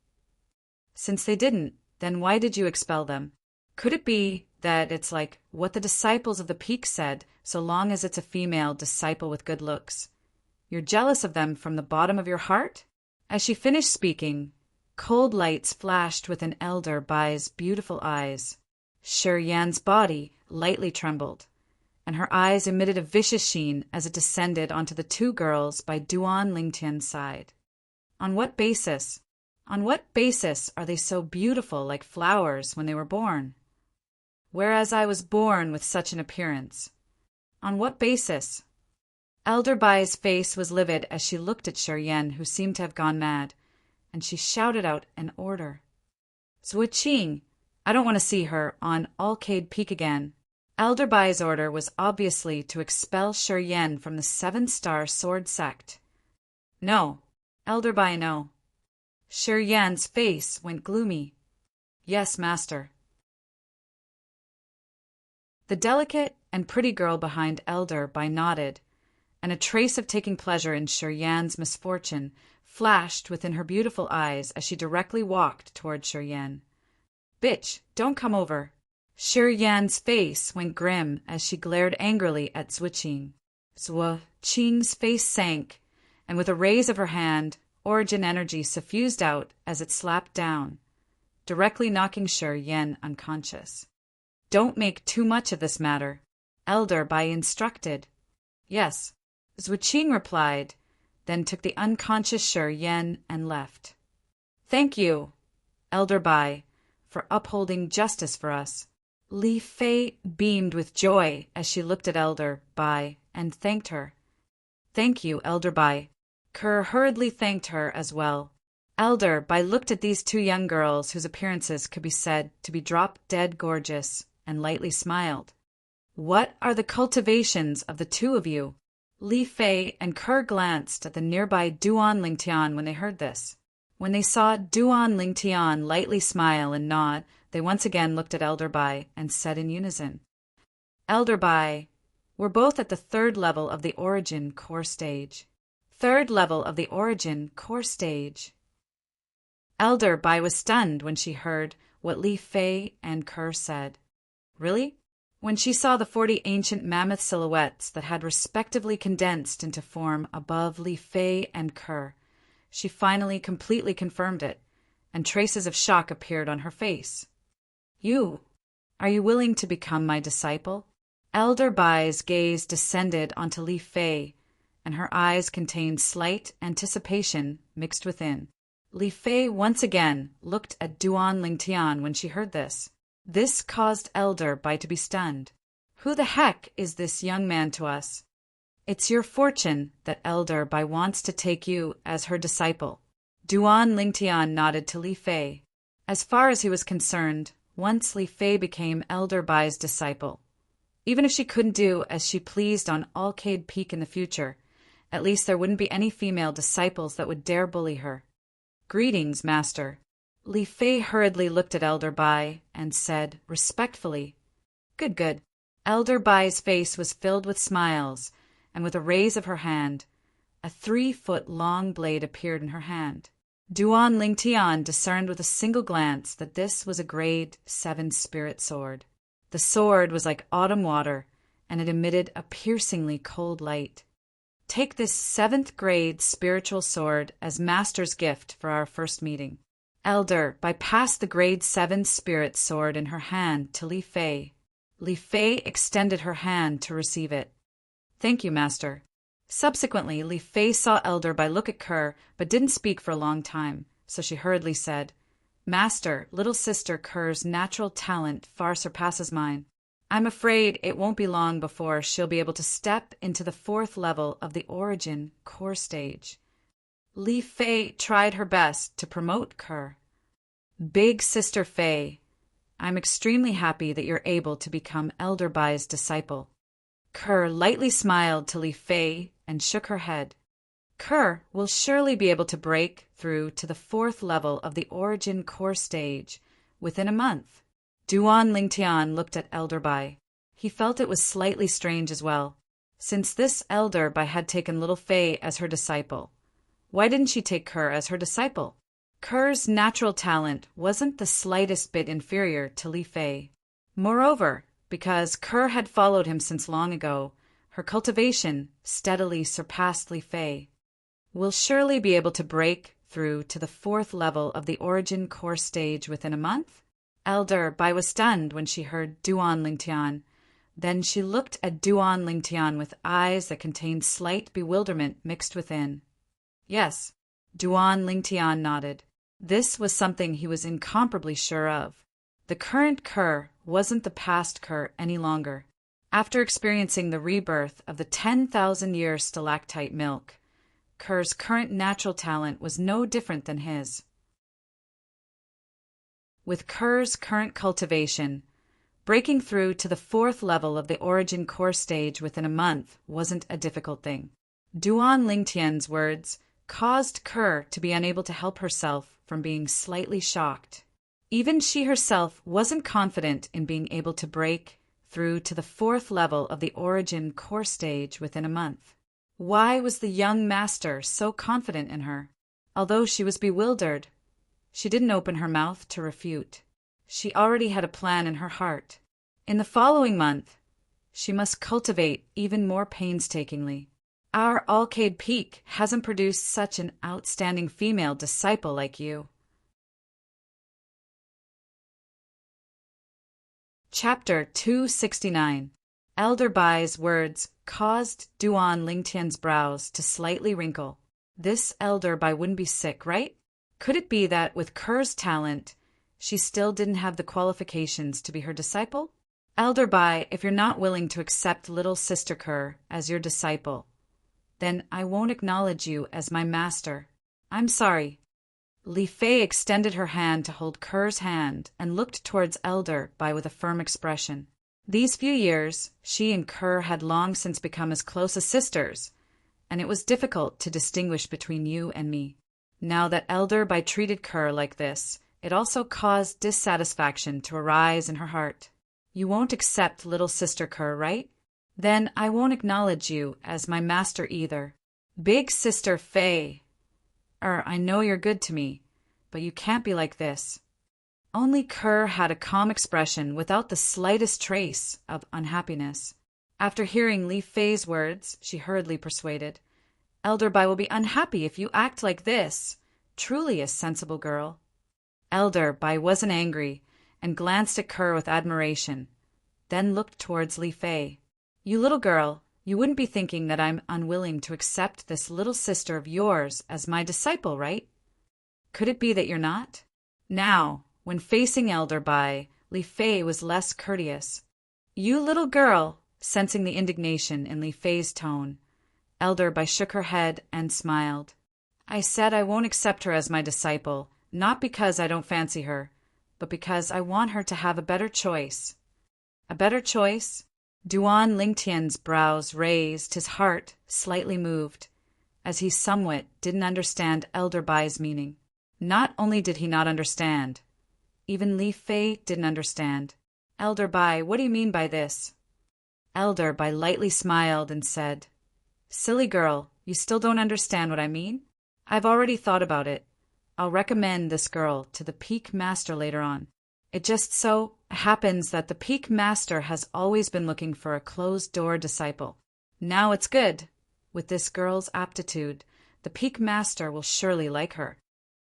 Since they didn't, then why did you expel them? Could it be that it's like what the disciples of the Peak said, so long as it's a female disciple with good looks? You're jealous of them from the bottom of your heart? As she finished speaking, cold lights flashed within Elder Bai's beautiful eyes. Shi Yan's body lightly trembled, and her eyes emitted a vicious sheen as it descended onto the two girls by Duan Lingtian's side. On what basis? On what basis are they so beautiful like flowers when they were born? Whereas I was born with such an appearance. On what basis? Elder Bai's face was livid as she looked at Shi Yan, who seemed to have gone mad, and she shouted out an order. Zhuqing, I don't want to see her on Alcade Peak again. Elder Bai's order was obviously to expel Shi Yan from the 7-star sword sect. No, Elder Bai, no. Shi Yan's face went gloomy. Yes, master. The delicate and pretty girl behind Elder Bai nodded, and a trace of taking pleasure in Shi Yan's misfortune flashed within her beautiful eyes as she directly walked toward Shi Yan. Bitch, don't come over. Shi Yan's face went grim as she glared angrily at Zhuqing. Zhuqing's face sank, and with a raise of her hand, origin energy suffused out as it slapped down, directly knocking Shi Yan unconscious. Don't make too much of this matter, Elder Bai instructed. Yes, Zhuqing replied, then took the unconscious Shi Yan and left. Thank you, Elder Bai, for upholding justice for us. Li Fei beamed with joy as she looked at Elder Bai and thanked her. Thank you, Elder Bai. Kerr hurriedly thanked her as well. Elder Bai looked at these two young girls whose appearances could be said to be drop-dead gorgeous and lightly smiled. What are the cultivations of the two of you? Li Fei and Kerr glanced at the nearby Duan Lingtian when they heard this. When they saw Duan Lingtian lightly smile and nod, they once again looked at Elder Bai and said in unison, Elder Bai, we're both at the third level of the origin core stage. Third level of the origin core stage. Elder Bai was stunned when she heard what Li Fei and Kerr said. Really? When she saw the 40 ancient mammoth silhouettes that had respectively condensed into form above Li Fei and Kerr, she finally completely confirmed it, and traces of shock appeared on her face. Are you willing to become my disciple? Elder Bai's gaze descended onto Li Fei, and her eyes contained slight anticipation mixed within. Li Fei once again looked at Duan Lingtian when she heard this. This caused Elder Bai to be stunned. Who the heck is this young man to us? It's your fortune that Elder Bai wants to take you as her disciple. Duan Lingtian nodded to Li Fei. As far as he was concerned, once Li Fei became Elder Bai's disciple, even if she couldn't do as she pleased on Alcade Peak in the future, at least there wouldn't be any female disciples that would dare bully her. Greetings, Master. Li Fei hurriedly looked at Elder Bai and said respectfully, Good. Elder Bai's face was filled with smiles, and with a raise of her hand, a 3-foot-long blade appeared in her hand. Duan Lingtian discerned with a single glance that this was a grade 7 spirit sword. The sword was like autumn water, and it emitted a piercingly cold light. Take this 7th grade spiritual sword as Master's gift for our first meeting. Elder Bai passed the grade 7 spirit sword in her hand to Li Fei. Li Fei extended her hand to receive it. Thank you, Master. Subsequently, Li Fei saw Elder Bai look at Kerr, but didn't speak for a long time, so she hurriedly said, Master, little sister Kerr's natural talent far surpasses mine. I'm afraid it won't be long before she'll be able to step into the 4th level of the origin core stage. Li Fei tried her best to promote Kerr. Big Sister Fei, I'm extremely happy that you're able to become Elder Bai's disciple. Kerr lightly smiled to Li Fei and shook her head. Kerr will surely be able to break through to the 4th level of the origin core stage within a month. Duan Lingtian looked at Elder Bai. He felt it was slightly strange as well, since this Elder Bai had taken little Fei as her disciple. Why didn't she take Kerr as her disciple? Kerr's natural talent wasn't the slightest bit inferior to Li Fei. Moreover, because Kerr had followed him since long ago, her cultivation steadily surpassed Li Fei. Will surely be able to break through to the 4th level of the origin core stage within a month? Elder Bai was stunned when she heard Duan Lingtian. Then she looked at Duan Lingtian with eyes that contained slight bewilderment mixed within. Yes, Duan Lingtian nodded. This was something he was incomparably sure of. The current Kerr wasn't the past Kerr any longer. After experiencing the rebirth of the 10,000-year stalactite milk, Kerr's current natural talent was no different than his. With Kerr's current cultivation, breaking through to the 4th level of the origin core stage within a month wasn't a difficult thing. Duan Lingtian's words caused Kerr to be unable to help herself from being slightly shocked. Even she herself wasn't confident in being able to break through to the 4th level of the origin core stage within a month. Why was the young master so confident in her? Although she was bewildered, she didn't open her mouth to refute. She already had a plan in her heart. In the following month, she must cultivate even more painstakingly. Our Alcade Peak hasn't produced such an outstanding female disciple like you. Chapter 269. Elder Bai's words caused Duan Lingtian's brows to slightly wrinkle. This Elder Bai wouldn't be sick, right? Could it be that with Kerr's talent, she still didn't have the qualifications to be her disciple? Elder Bai, if you're not willing to accept little sister Kerr as your disciple, then I won't acknowledge you as my master. I'm sorry. Li Fei extended her hand to hold Kerr's hand and looked towards Elder Bai with a firm expression. These few years, she and Kerr had long since become as close as sisters, and it was difficult to distinguish between you and me. Now that Elder Bai treated Kerr like this, it also caused dissatisfaction to arise in her heart. You won't accept little sister Kerr, right? Then I won't acknowledge you as my master either. Big sister Fei. I know you're good to me, but you can't be like this. Only Kerr had a calm expression without the slightest trace of unhappiness. After hearing Li Fei's words, she hurriedly persuaded, Elder Bai will be unhappy if you act like this. Truly a sensible girl. Elder Bai wasn't angry and glanced at Kerr with admiration, then looked towards Li Fei. You little girl, you wouldn't be thinking that I'm unwilling to accept this little sister of yours as my disciple, right? Could it be that you're not? Now, when facing Elder Bai, Li Fei was less courteous. You little girl, sensing the indignation in Li Fei's tone, Elder Bai shook her head and smiled. I said I won't accept her as my disciple, not because I don't fancy her, but because I want her to have a better choice. A better choice? Duan Lingtian's brows raised, his heart slightly moved, as he somewhat didn't understand Elder Bai's meaning. Not only did he not understand, even Li Fei didn't understand. Elder Bai, what do you mean by this? Elder Bai lightly smiled and said, Silly girl, you still don't understand what I mean? I've already thought about it. I'll recommend this girl to the Peak Master later on. It just so happens that the Peak Master has always been looking for a closed-door disciple. Now it's good. With this girl's aptitude, the Peak Master will surely like her.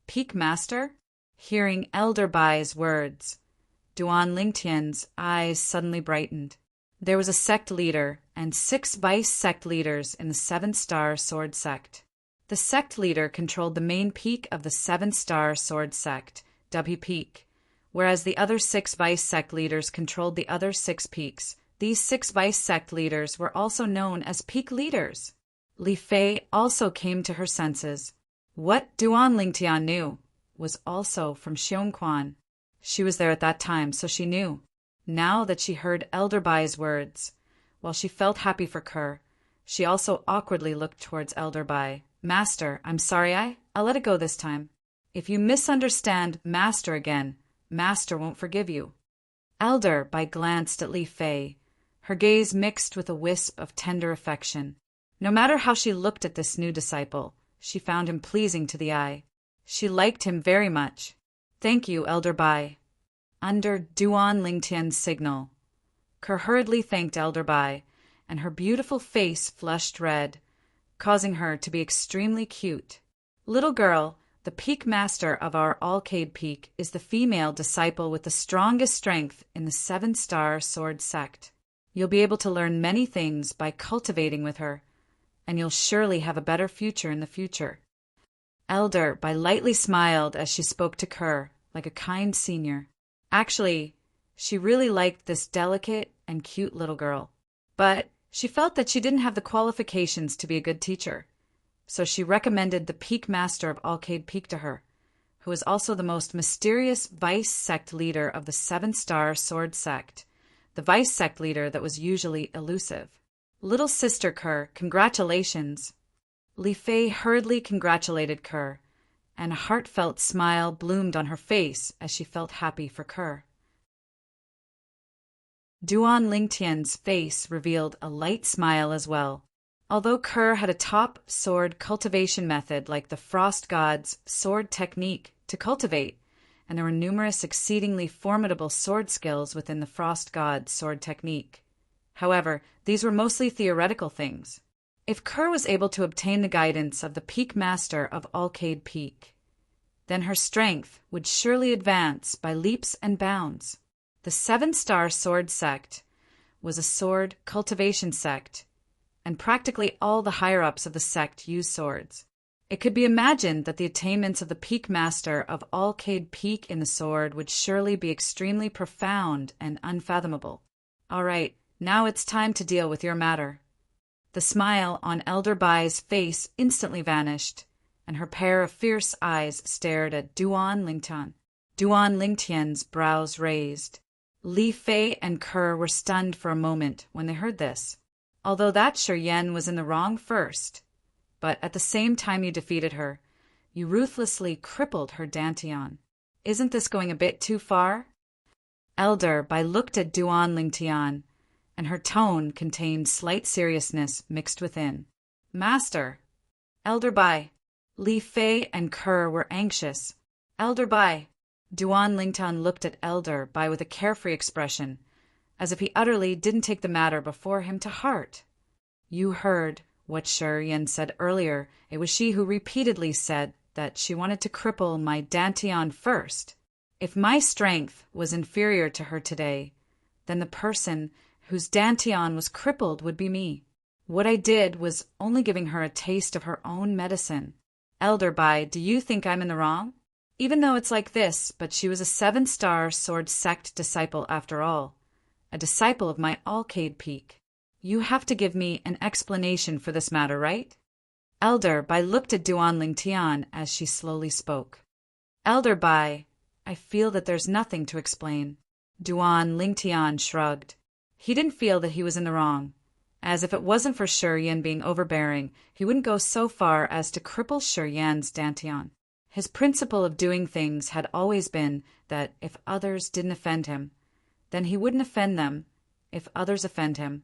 Peak Master? Hearing Elder Bai's words, Duan Lingtian's eyes suddenly brightened. There was a sect leader and 6 vice sect leaders in the 7-star sword sect. The sect leader controlled the main peak of the 7-star sword sect, W Peak, whereas the other 6 vice sect leaders controlled the other 6 peaks. These 6 vice sect leaders were also known as peak leaders. Li Fei also came to her senses. What Duan Lingtian knew was also from Xiongquan. She was there at that time, so she knew. Now that she heard Elder Bai's words, while she felt happy for Kerr, she also awkwardly looked towards Elder Bai. Master, I'm sorry, I'll let it go this time. If you misunderstand Master again, Master won't forgive you. Elder Bai glanced at Li Fei, her gaze mixed with a wisp of tender affection. No matter how she looked at this new disciple, she found him pleasing to the eye. She liked him very much. Thank you, Elder Bai. Under Duan Lingtian's signal, Kerr hurriedly thanked Elder Bai, and her beautiful face flushed red, causing her to be extremely cute. Little girl, the Peak Master of our Alcade Peak is the female disciple with the strongest strength in the 7-star sword sect. You'll be able to learn many things by cultivating with her, and you'll surely have a better future in the future. Elder Bai lightly smiled as she spoke to Kerr, like a kind senior. Actually, she really liked this delicate and cute little girl, but she felt that she didn't have the qualifications to be a good teacher, so she recommended the Peak Master of Alcade Peak to her, who was also the most mysterious vice sect leader of the 7-star sword sect, the vice sect leader that was usually elusive. Little sister Kerr, congratulations. Li Fei hurriedly congratulated Kerr, and a heartfelt smile bloomed on her face as she felt happy for Kerr. Duan Lingtian's face revealed a light smile as well. Although Kerr had a top sword cultivation method like the Frost God's sword technique to cultivate, and there were numerous exceedingly formidable sword skills within the Frost God's sword technique. However, these were mostly theoretical things. If Kerr was able to obtain the guidance of the Peak Master of Alcade Peak, then her strength would surely advance by leaps and bounds. The 7-star sword sect was a sword cultivation sect, and practically all the higher-ups of the sect used swords. It could be imagined that the attainments of the Peak Master of Alcade Peak in the sword would surely be extremely profound and unfathomable. All right, now it's time to deal with your matter. The smile on Elder Bai's face instantly vanished, and her pair of fierce eyes stared at Duan Lingtian. Duan Lingtian's brows raised. Li Fei and Kerr were stunned for a moment when they heard this. Although that Shi Yan was in the wrong first, but at the same time you defeated her, You ruthlessly crippled her dantian. Isn't this going a bit too far? Elder Bai looked at Duan Lingtian, and her tone contained slight seriousness mixed within. Master! Elder Bai! Li Fei and Kerr were anxious. Elder Bai! Duan Lingtian looked at Elder Bai with a carefree expression, as if he utterly didn't take the matter before him to heart. You heard what Shi Yan said earlier. It was she who repeatedly said that she wanted to cripple my dantian first. If my strength was inferior to her today, then the person whose dantian was crippled would be me. What I did was only giving her a taste of her own medicine. Elder Bai, do you think I'm in the wrong? Even though it's like this, but she was a 7-star sword sect disciple after all, a disciple of my Alcade Peak. You have to give me an explanation for this matter, right? Elder Bai looked at Duan Lingtian as she slowly spoke. Elder Bai, I feel that there's nothing to explain. Duan Lingtian shrugged. He didn't feel that he was in the wrong, as if it wasn't for Shi Yan being overbearing, he wouldn't go so far as to cripple Shi Yan's dantian. His principle of doing things had always been that if others didn't offend him, then he wouldn't offend them. If others offend him,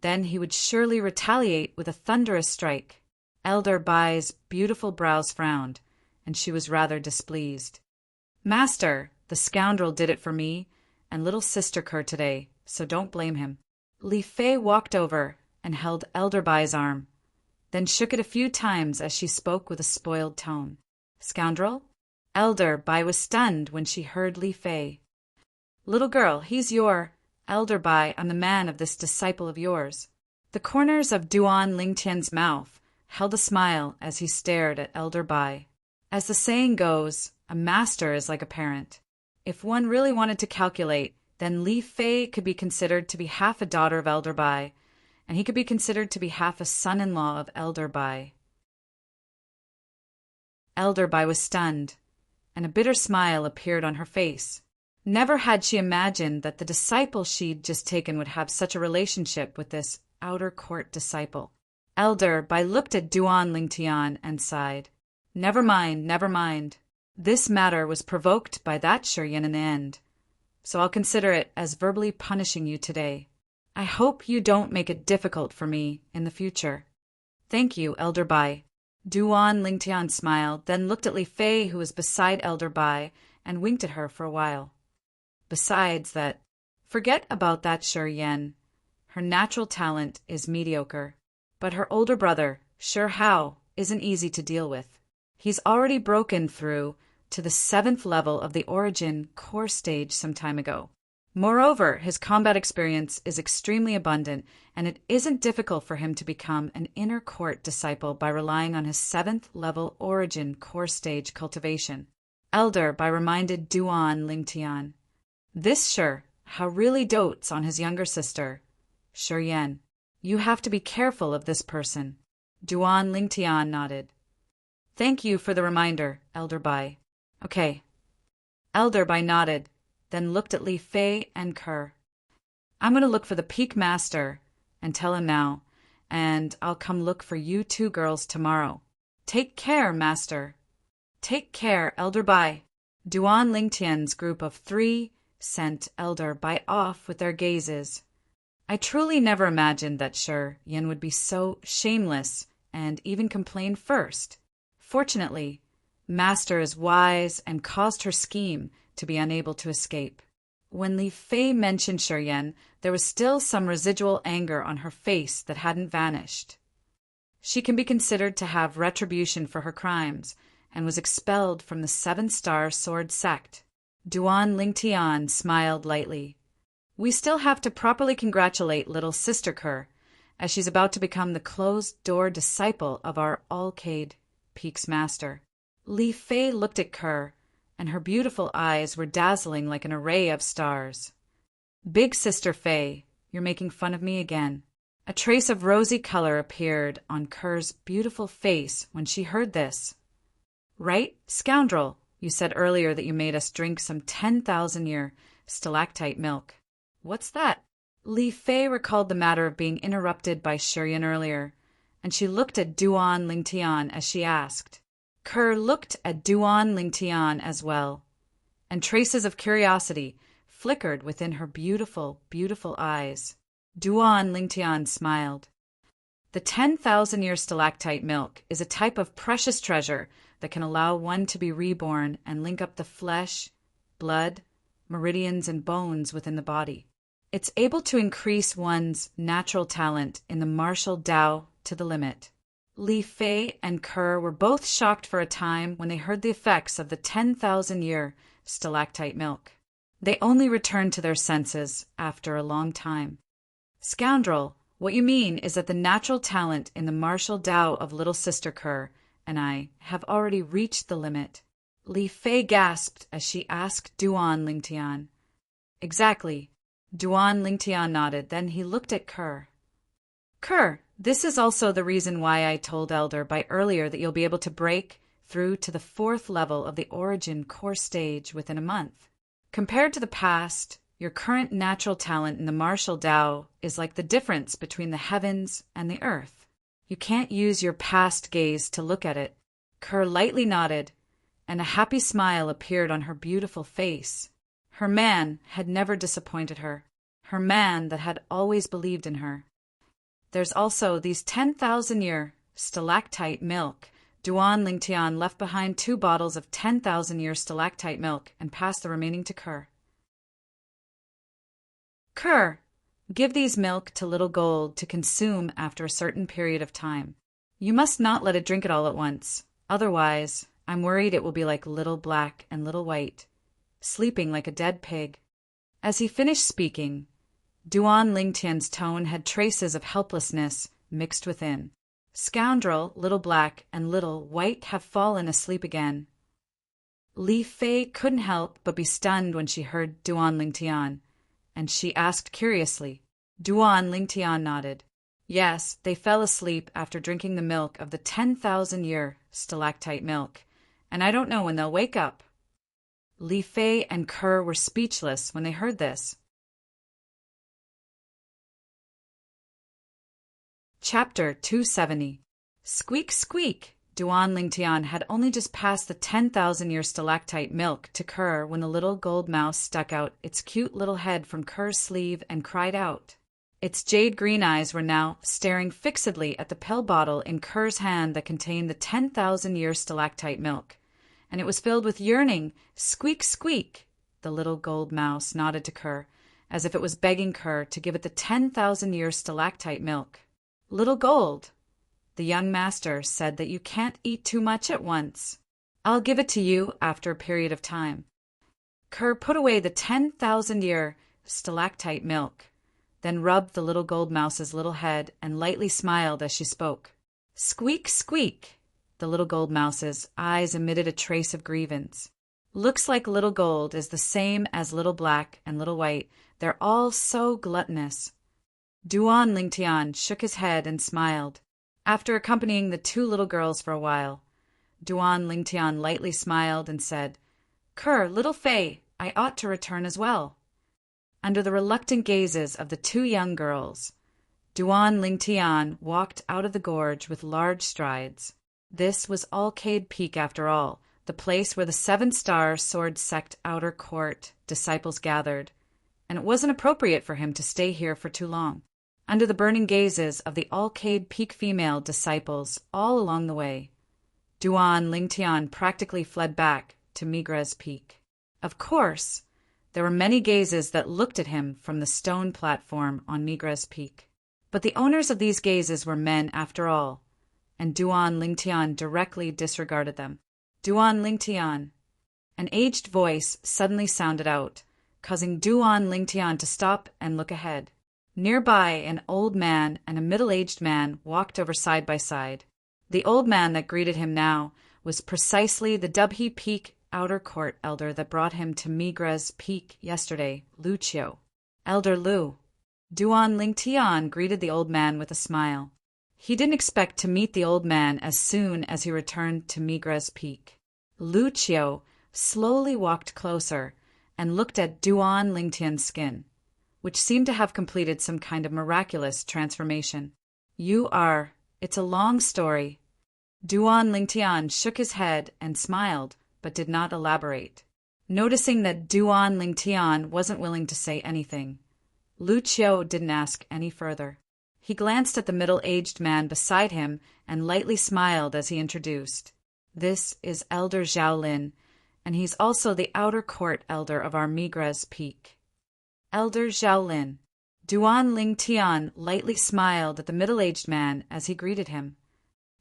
then he would surely retaliate with a thunderous strike. Elder Bai's beautiful brows frowned, and she was rather displeased. Master, the scoundrel did it for me and little sister Kerr today, so don't blame him. Li Fei walked over and held Elder Bai's arm, then shook it a few times as she spoke with a spoiled tone. Scoundrel? Elder Bai was stunned when she heard Li Fei. Little girl, he's your... Elder Bai, I'm the man of this disciple of yours. The corners of Duan Lingtian's mouth held a smile as he stared at Elder Bai. As the saying goes, a master is like a parent. If one really wanted to calculate, then Li Fei could be considered to be half a daughter of Elder Bai, and he could be considered to be half a son-in-law of Elder Bai. Elder Bai was stunned, and a bitter smile appeared on her face. Never had she imagined that the disciple she'd just taken would have such a relationship with this outer court disciple. Elder Bai looked at Duan Lingtian and sighed. Never mind, never mind. This matter was provoked by that Shi Yan in the end, so I'll consider it as verbally punishing you today. I hope you don't make it difficult for me in the future. Thank you, Elder Bai. Duan Lingtian smiled, then looked at Li Fei, who was beside Elder Bai, and winked at her for a while. Besides that, forget about that Shi Yan. Her natural talent is mediocre, but her older brother, Shi Hao, isn't easy to deal with. He's already broken through to the 7th level of the Origin core stage some time ago. Moreover, his combat experience is extremely abundant, and it isn't difficult for him to become an inner court disciple by relying on his 7th level Origin core stage cultivation. Elder Bai reminded Duan Lingtian. This Shi Hao really dotes on his younger sister, Shi Yan. You have to be careful of this person. Duan Lingtian nodded. Thank you for the reminder, Elder Bai. Okay. Elder Bai nodded, then looked at Li Fei and Kerr. I'm going to look for the Peak Master and tell him now, and I'll come look for you 2 girls tomorrow. Take care, Master. Take care, Elder Bai. Duan Lingtian's group of 3 sent Elder Bai off with their gazes. I truly never imagined that Shi Yan would be so shameless and even complain first. Fortunately, Master is wise and caused her scheme to be unable to escape. When Li Fei mentioned Shi Yan, there was still some residual anger on her face that hadn't vanished. She can be considered to have retribution for her crimes and was expelled from the 7-star sword sect. Duan Lingtian smiled lightly. We still have to properly congratulate little sister Kerr, as she's about to become the closed-door disciple of our Alcade Peak's master. Li Fei looked at Kerr, and her beautiful eyes were dazzling like an array of stars. Big Sister Fei, you're making fun of me again. A trace of rosy color appeared on Kerr's beautiful face when she heard this. Right, scoundrel, you said earlier that you made us drink some 10,000-year stalactite milk. What's that? Li Fei recalled the matter of being interrupted by Shi Yan earlier, and she looked at Duan Lingtian as she asked. Kerr looked at Duan Lingtian as well, and traces of curiosity flickered within her beautiful, beautiful eyes. Duan Lingtian smiled. The 10,000-year stalactite milk is a type of precious treasure that can allow one to be reborn and link up the flesh, blood, meridians, and bones within the body. It's able to increase one's natural talent in the martial Tao to the limit. Li Fei and Kerr were both shocked for a time when they heard the effects of the 10,000-year stalactite milk. They only returned to their senses after a long time. Scoundrel, what you mean is that the natural talent in the martial Tao of little sister Kerr and I have already reached the limit. Li Fei gasped as she asked Duan Lingtian. Exactly. Duan Lingtian nodded, then he looked at Kerr. Kerr, this is also the reason why I told Elder by earlier that you'll be able to break through to the 4th level of the origin core stage within a month. Compared to the past, your current natural talent in the martial Tao is like the difference between the heavens and the earth. You can't use your past gaze to look at it. Kerr lightly nodded, and a happy smile appeared on her beautiful face. Her man had never disappointed her. Her man that had always believed in her. There's also these 10,000-year stalactite milk. Duan Lingtian left behind 2 bottles of 10,000-year stalactite milk and passed the remaining to Kerr. Kerr, give these milk to Little Gold to consume after a certain period of time. You must not let it drink it all at once. Otherwise, I'm worried it will be like Little Black and Little White, sleeping like a dead pig. As he finished speaking, Duan Lingtian's tone had traces of helplessness mixed within. Scoundrel, Little Black, and Little White have fallen asleep again. Li Fei couldn't help but be stunned when she heard Duan Lingtian, and she asked curiously. Duan Lingtian nodded. Yes, they fell asleep after drinking the milk of the 10,000-year stalactite milk, and I don't know when they'll wake up. Li Fei and Kerr were speechless when they heard this. Chapter 270. Squeak, squeak! Duan Lingtian had only just passed the 10,000-year stalactite milk to Kerr when the little gold mouse stuck out its cute little head from Kerr's sleeve and cried out. Its jade-green eyes were now staring fixedly at the pill bottle in Kerr's hand that contained the 10,000-year stalactite milk, and it was filled with yearning. Squeak, squeak! The little gold mouse nodded to Kerr, as if it was begging Kerr to give it the 10,000-year stalactite milk. Little Gold, the young master said that you can't eat too much at once. I'll give it to you after a period of time. Kerr put away the 10,000-year stalactite milk, then rubbed the little gold mouse's little head and lightly smiled as she spoke. Squeak, squeak! The little gold mouse's eyes emitted a trace of grievance. Looks like Little Gold is the same as Little Black and Little White. They're all so gluttonous. Duan Lingtian shook his head and smiled. After accompanying the 2 little girls for a while, Duan Lingtian lightly smiled and said, Kerr, Little Fei, I ought to return as well. Under the reluctant gazes of the 2 young girls, Duan Lingtian walked out of the gorge with large strides. This was Alcade Peak after all, the place where the 7-star Sword Sect outer court disciples gathered, and it wasn't appropriate for him to stay here for too long. Under the burning gazes of the Alcade Peak female disciples all along the way, Duan Lingtian practically fled back to Migres Peak. Of course, there were many gazes that looked at him from the stone platform on Migres Peak. But the owners of these gazes were men after all, and Duan Lingtian directly disregarded them. Duan Lingtian! An aged voice suddenly sounded out, causing Duan Lingtian to stop and look ahead. Nearby, an old man and a middle-aged man walked over side by side. The old man that greeted him now was precisely the Dubhe Peak outer court elder that brought him to Migres Peak yesterday, Lucio. Elder Lu. Duan Lingtian greeted the old man with a smile. He didn't expect to meet the old man as soon as he returned to Migres Peak. Lucio slowly walked closer and looked at Duan Lingtian's skin, which seemed to have completed some kind of miraculous transformation. It's a long story. Duan Lingtian shook his head and smiled, but did not elaborate. Noticing that Duan Lingtian wasn't willing to say anything, Lu Qiu didn't ask any further. He glanced at the middle-aged man beside him and lightly smiled as he introduced. This is Elder Zhao Lin, and he's also the outer court elder of our Migres Peak. Elder Zhao Lin. Duan Lingtian lightly smiled at the middle-aged man as he greeted him.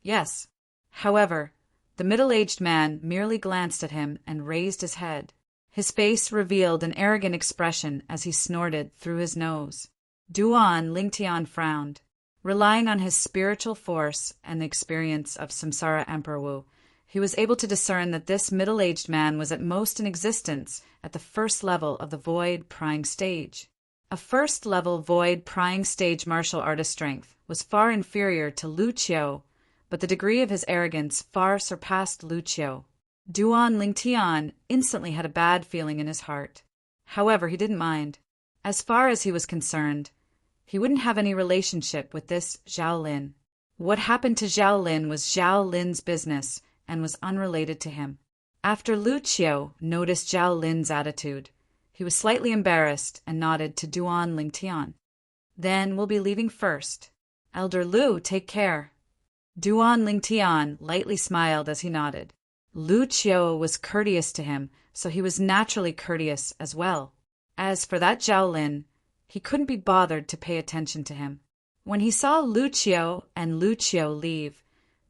Yes. However, the middle-aged man merely glanced at him and raised his head. His face revealed an arrogant expression as he snorted through his nose. Duan Lingtian frowned. Relying on his spiritual force and the experience of Samsara Emperor Wu, he was able to discern that this middle-aged man was at most in existence at the first level of the void prying stage. A first-level void prying stage martial artist strength was far inferior to Lu Qiu, but the degree of his arrogance far surpassed Lu Qiu. Duan Lingtian instantly had a bad feeling in his heart. However, he didn't mind. As far as he was concerned, he wouldn't have any relationship with this Zhao Lin. What happened to Zhao Lin was Zhao Lin's business and was unrelated to him. After Lu Qiu noticed Zhao Lin's attitude, he was slightly embarrassed and nodded to Duan Lingtian. Then we'll be leaving first. Elder Lu, take care. Duan Lingtian lightly smiled as he nodded. Lu Qiu was courteous to him, so he was naturally courteous as well. As for that Zhao Lin, he couldn't be bothered to pay attention to him. When he saw Lu Qiu and Lu Qiu leave,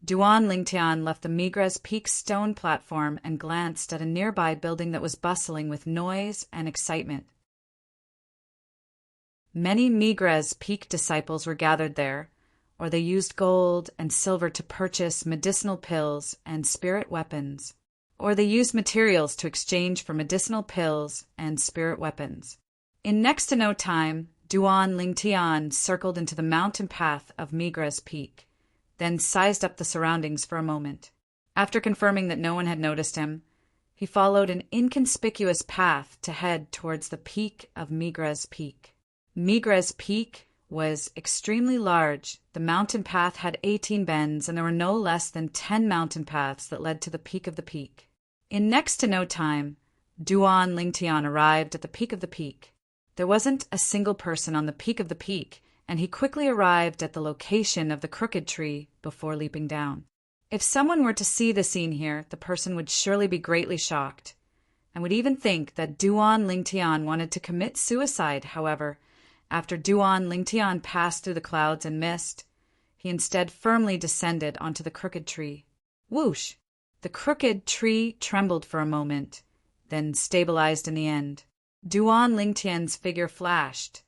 Duan Lingtian left the Migres Peak stone platform and glanced at a nearby building that was bustling with noise and excitement. Many Migres Peak disciples were gathered there, or they used gold and silver to purchase medicinal pills and spirit weapons, or they used materials to exchange for medicinal pills and spirit weapons. In next to no time, Duan Lingtian circled into the mountain path of Migres Peak, then sized up the surroundings for a moment. After confirming that no one had noticed him, he followed an inconspicuous path to head towards the peak of Migres Peak. Migres Peak was extremely large. The mountain path had 18 bends, and there were no less than 10 mountain paths that led to the peak of the peak. In next to no time, Duan Lingtian arrived at the peak of the peak. There wasn't a single person on the peak of the peak, and he quickly arrived at the location of the crooked tree before leaping down. If someone were to see the scene here, the person would surely be greatly shocked, and would even think that Duan Lingtian wanted to commit suicide. However, after Duan Lingtian passed through the clouds and mist, he instead firmly descended onto the crooked tree. Whoosh! The crooked tree trembled for a moment, then stabilized in the end. Duan Lingtian's figure flashed,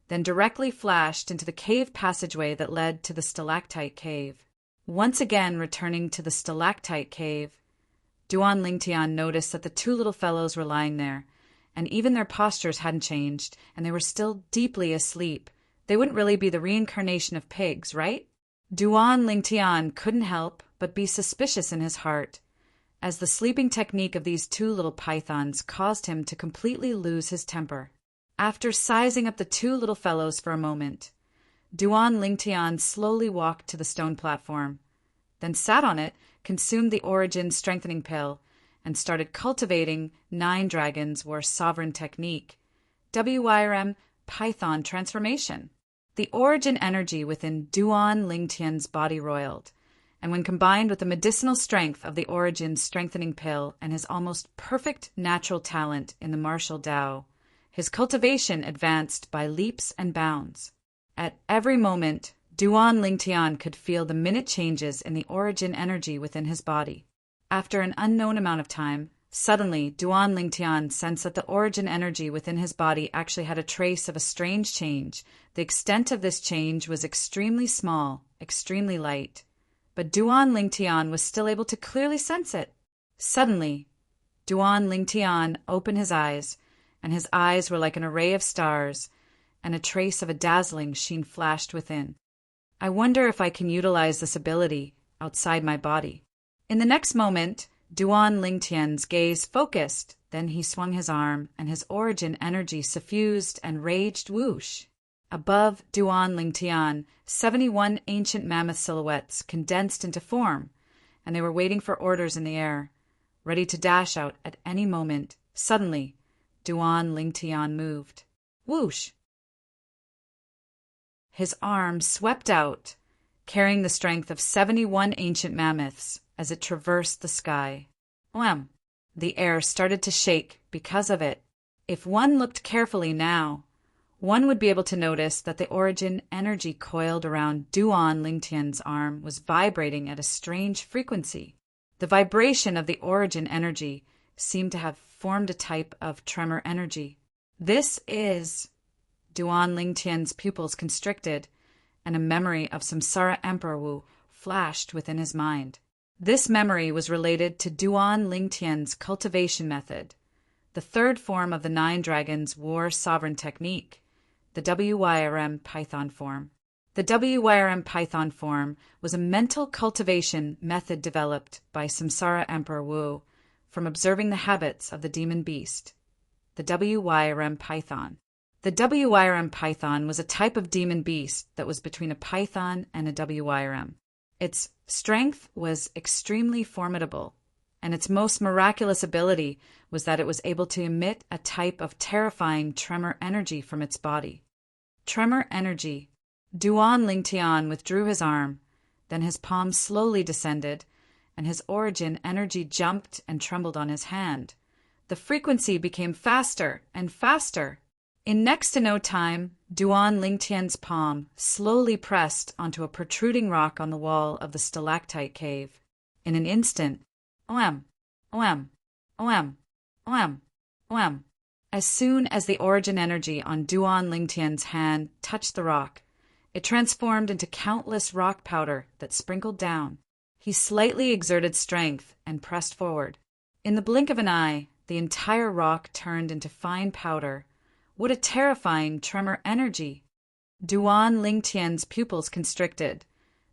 then directly flashed into the cave passageway that led to the stalactite cave. Once again returning to the stalactite cave, Duan Lingtian noticed that the two little fellows were lying there, and even their postures hadn't changed, and they were still deeply asleep. They wouldn't really be the reincarnation of pigs, right? Duan Lingtian couldn't help but be suspicious in his heart, as the sleeping technique of these two little pythons caused him to completely lose his temper. After sizing up the two little fellows for a moment, Duan Lingtian slowly walked to the stone platform, then sat on it, consumed the Origin strengthening pill, and started cultivating 9 Dragons War Sovereign Technique, WYRM Python Transformation. The Origin energy within Duan Lingtian's body roiled, and when combined with the medicinal strength of the Origin strengthening pill and his almost perfect natural talent in the martial Tao, his cultivation advanced by leaps and bounds. At every moment, Duan Lingtian could feel the minute changes in the Origin energy within his body. After an unknown amount of time, suddenly Duan Lingtian sensed that the Origin energy within his body actually had a trace of a strange change. The extent of this change was extremely small, extremely light, but Duan Lingtian was still able to clearly sense it. Suddenly, Duan Lingtian opened his eyes, and his eyes were like an array of stars, and a trace of a dazzling sheen flashed within. I wonder if I can utilize this ability outside my body. In the next moment, Duan Lingtian's gaze focused, then he swung his arm, and his Origin energy suffused and raged whoosh. Above Duan Lingtian, 71 ancient mammoth silhouettes condensed into form, and they were waiting for orders in the air, ready to dash out at any moment. Suddenly, Duan Lingtian moved. Whoosh! His arm swept out, carrying the strength of 71 ancient mammoths as it traversed the sky. Wham! The air started to shake because of it. If one looked carefully now, one would be able to notice that the origin energy coiled around Duan Lingtian's arm was vibrating at a strange frequency. The vibration of the origin energy seemed to have formed a type of tremor energy. This is... Duan Lingtian's pupils constricted, and a memory of Samsara Emperor Wu flashed within his mind. This memory was related to Duan Lingtian's cultivation method, the third form of the Nine Dragons War Sovereign Technique, the WYRM Python form. The WYRM Python form was a mental cultivation method developed by Samsara Emperor Wu from observing the habits of the demon beast, the WYRM Python. The WYRM Python was a type of demon beast that was between a python and a WYRM. Its strength was extremely formidable, and its most miraculous ability was that it was able to emit a type of terrifying tremor energy from its body. Tremor energy. Duan Lingtian withdrew his arm, then his palm slowly descended, and his origin energy jumped and trembled on his hand. The frequency became faster and faster. In next to no time, Duan Lingtian's palm slowly pressed onto a protruding rock on the wall of the stalactite cave. In an instant, oem, oem, oem, oem, oem. As soon as the origin energy on Duan Lingtian's hand touched the rock, it transformed into countless rock powder that sprinkled down. He slightly exerted strength and pressed forward. In the blink of an eye, the entire rock turned into fine powder. What a terrifying tremor energy! Duan Lingtian's pupils constricted.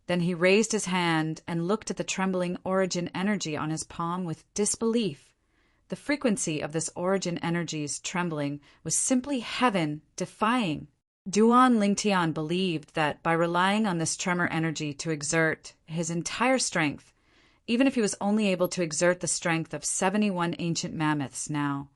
Then he raised his hand and looked at the trembling origin energy on his palm with disbelief. The frequency of this origin energy's trembling was simply heaven-defying. Duan Lingtian believed that by relying on this tremor energy to exert his entire strength, even if he was only able to exert the strength of 71 ancient mammoths now,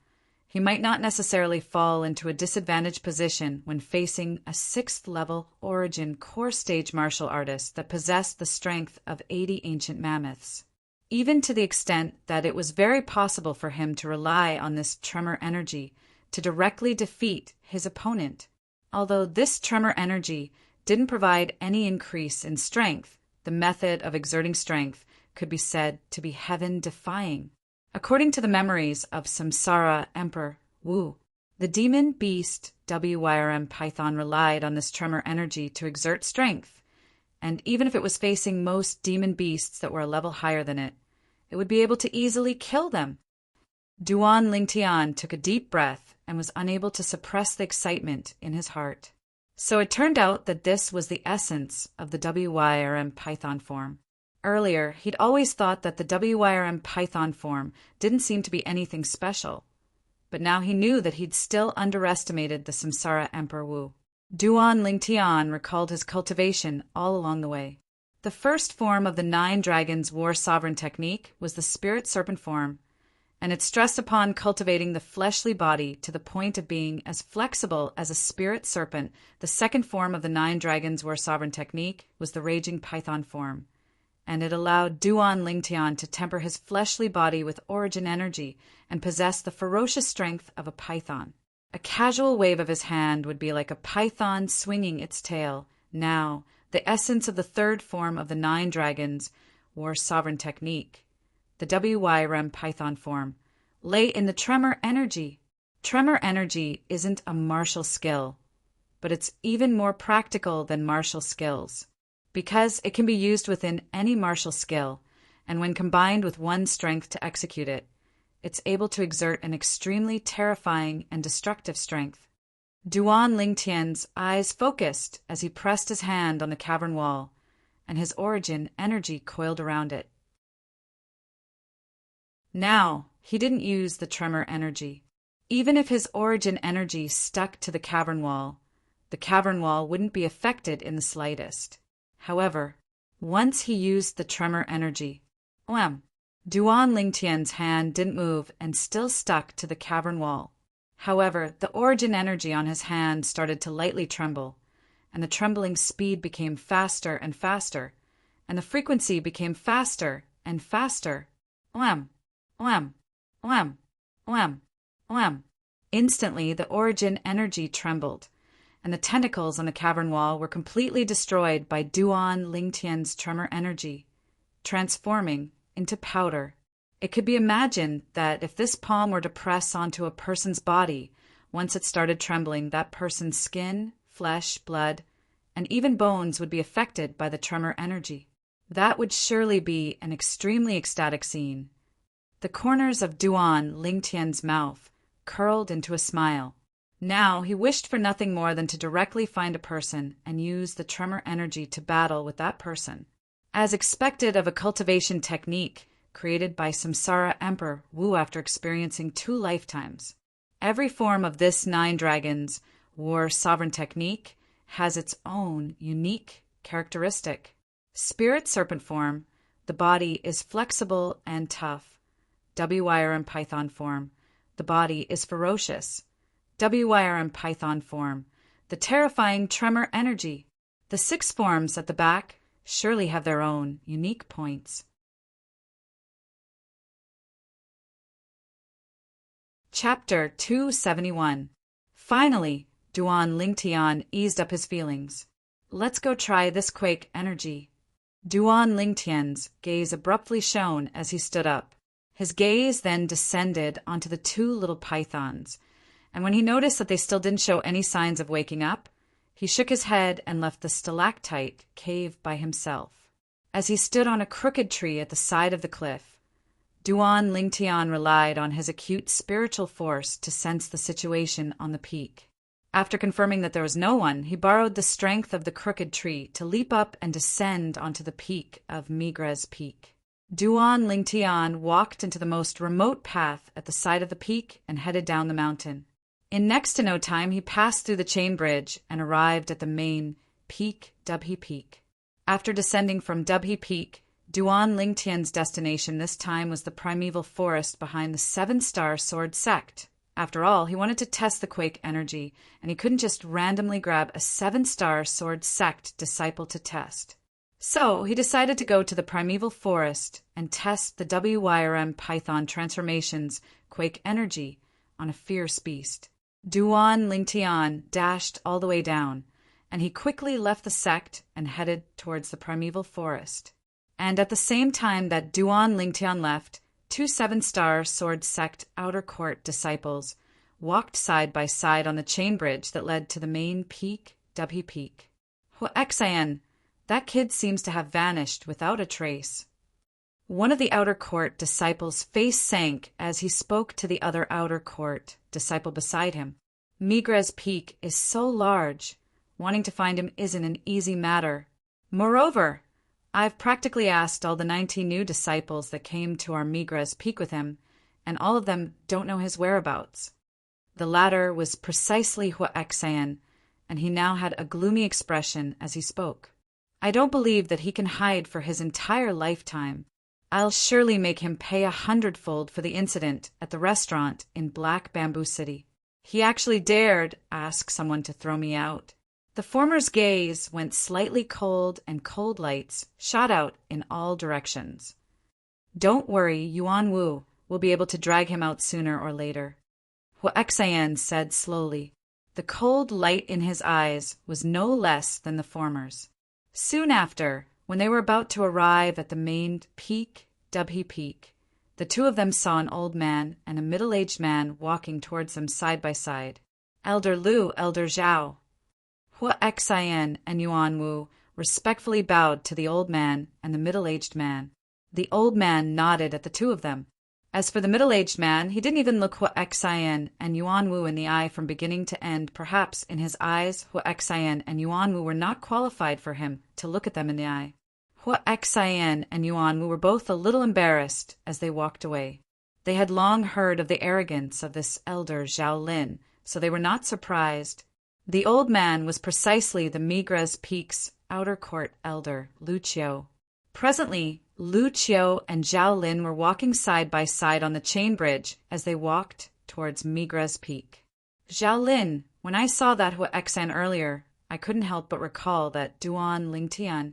he might not necessarily fall into a disadvantaged position when facing a 6th-level origin core stage martial artist that possessed the strength of 80 ancient mammoths, even to the extent that it was very possible for him to rely on this tremor energy to directly defeat his opponent. Although this tremor energy didn't provide any increase in strength, the method of exerting strength could be said to be heaven-defying. According to the memories of Samsara Emperor Wu, the demon beast WYRM Python relied on this tremor energy to exert strength, and even if it was facing most demon beasts that were a level higher than it would be able to easily kill them. Duan Lingtian took a deep breath and was unable to suppress the excitement in his heart. So it turned out that this was the essence of the WYRM Python form. Earlier, he'd always thought that the WYRM Python form didn't seem to be anything special, but now he knew that he'd still underestimated the Samsara Emperor Wu. Duan Lingtian recalled his cultivation all along the way. The first form of the Nine Dragons War Sovereign Technique was the Spirit Serpent form, and it stressed upon cultivating the fleshly body to the point of being as flexible as a spirit serpent. The second form of the Nine Dragons War Sovereign Technique was the Raging Python form, and it allowed Duan Lingtian to temper his fleshly body with origin energy and possess the ferocious strength of a python. A casual wave of his hand would be like a python swinging its tail. Now, the essence of the third form of the Nine Dragons War Sovereign Technique, the WYRM Python form, lay in the tremor energy. Tremor energy isn't a martial skill, but it's even more practical than martial skills, because it can be used within any martial skill, and when combined with one's strength to execute it, it's able to exert an extremely terrifying and destructive strength. Duan Lingtian's eyes focused as he pressed his hand on the cavern wall, and his origin energy coiled around it. Now, he didn't use the tremor energy. Even if his origin energy stuck to the cavern wall wouldn't be affected in the slightest. However, once he used the tremor energy, Wham! Duan Lingtian's hand didn't move and still stuck to the cavern wall. However, the origin energy on his hand started to lightly tremble, and the trembling speed became faster and faster, and the frequency became faster and faster. Wham! Wham! Wham! Wham! Wham! Instantly, the origin energy trembled, and the tentacles on the cavern wall were completely destroyed by Duan Lingtian's tremor energy, transforming into powder. It could be imagined that if this palm were to press onto a person's body, once it started trembling, that person's skin, flesh, blood, and even bones would be affected by the tremor energy. That would surely be an extremely ecstatic scene. The corners of Duan Lingtian's mouth curled into a smile. Now he wished for nothing more than to directly find a person and use the tremor energy to battle with that person. As expected of a cultivation technique created by Samsara Emperor Wu after experiencing 2 lifetimes, every form of this 9 dragons war sovereign technique has its own unique characteristic. Spirit serpent form, the body is flexible and tough. WYRM python form, the body is ferocious. WYRM python form, the terrifying tremor energy. The 6 forms at the back surely have their own unique points. Chapter 271. Finally, Duan Lingtian eased up his feelings. Let's go try this quake energy. Duan Lingtian's gaze abruptly shone as he stood up. His gaze then descended onto the 2 little pythons, and when he noticed that they still didn't show any signs of waking up, he shook his head and left the stalactite cave by himself. As he stood on a crooked tree at the side of the cliff, Duan Lingtian relied on his acute spiritual force to sense the situation on the peak. After confirming that there was no one, he borrowed the strength of the crooked tree to leap up and descend onto the peak of Migra's Peak. Duan Lingtian walked into the most remote path at the side of the peak and headed down the mountain. In next to no time, he passed through the chain bridge and arrived at the main peak, Dubhe Peak. After descending from Dubhe Peak, Duan Lingtian's destination this time was the primeval forest behind the 7-star sword sect. After all, he wanted to test the quake energy, and he couldn't just randomly grab a 7-star sword sect disciple to test. So he decided to go to the primeval forest and test the WYRM Python transformation's quake energy on a fierce beast. Duan Lingtian dashed all the way down, and he quickly left the sect and headed towards the primeval forest. And at the same time that Duan Lingtian left, 2 7-star sword sect outer court disciples walked side by side on the chain bridge that led to the main peak, Dubhe Peak. Huaxian, that kid seems to have vanished without a trace. One of the outer court disciples' face sank as he spoke to the other outer court disciple beside him. Migra's Peak is so large, wanting to find him isn't an easy matter. Moreover, I've practically asked all the 19 new disciples that came to our Migra's Peak with him, and all of them don't know his whereabouts. The latter was precisely Huaxian, and he now had a gloomy expression as he spoke. I don't believe that he can hide for his entire lifetime. I'll surely make him pay 100-fold for the incident at the restaurant in Black Bamboo City. He actually dared ask someone to throw me out. The former's gaze went slightly cold, and cold lights shot out in all directions. Don't worry, Yuan Wu will be able to drag him out sooner or later. Huaxian said slowly. The cold light in his eyes was no less than the former's. Soon after, when they were about to arrive at the main peak, Dubhe Peak, the 2 of them saw an old man and a middle-aged man walking towards them side by side. Elder Lu, Elder Zhao. Huaxian and Yuan Wu respectfully bowed to the old man and the middle-aged man. The old man nodded at the 2 of them. As for the middle-aged man, he didn't even look Huaxian and Yuan Wu in the eye from beginning to end. Perhaps in his eyes, Huaxian and Yuan Wu were not qualified for him to look at them in the eye. Huaxian and Yuan Wu were both a little embarrassed as they walked away. They had long heard of the arrogance of this elder Zhao Lin, so they were not surprised. The old man was precisely the Migra's Peak's outer court elder, Lucio. Presently, Lu Qiu and Zhao Lin were walking side by side on the chain bridge as they walked towards Migra's peak. Zhao Lin, when I saw that Huexan earlier, I couldn't help but recall that Duan Lingtian.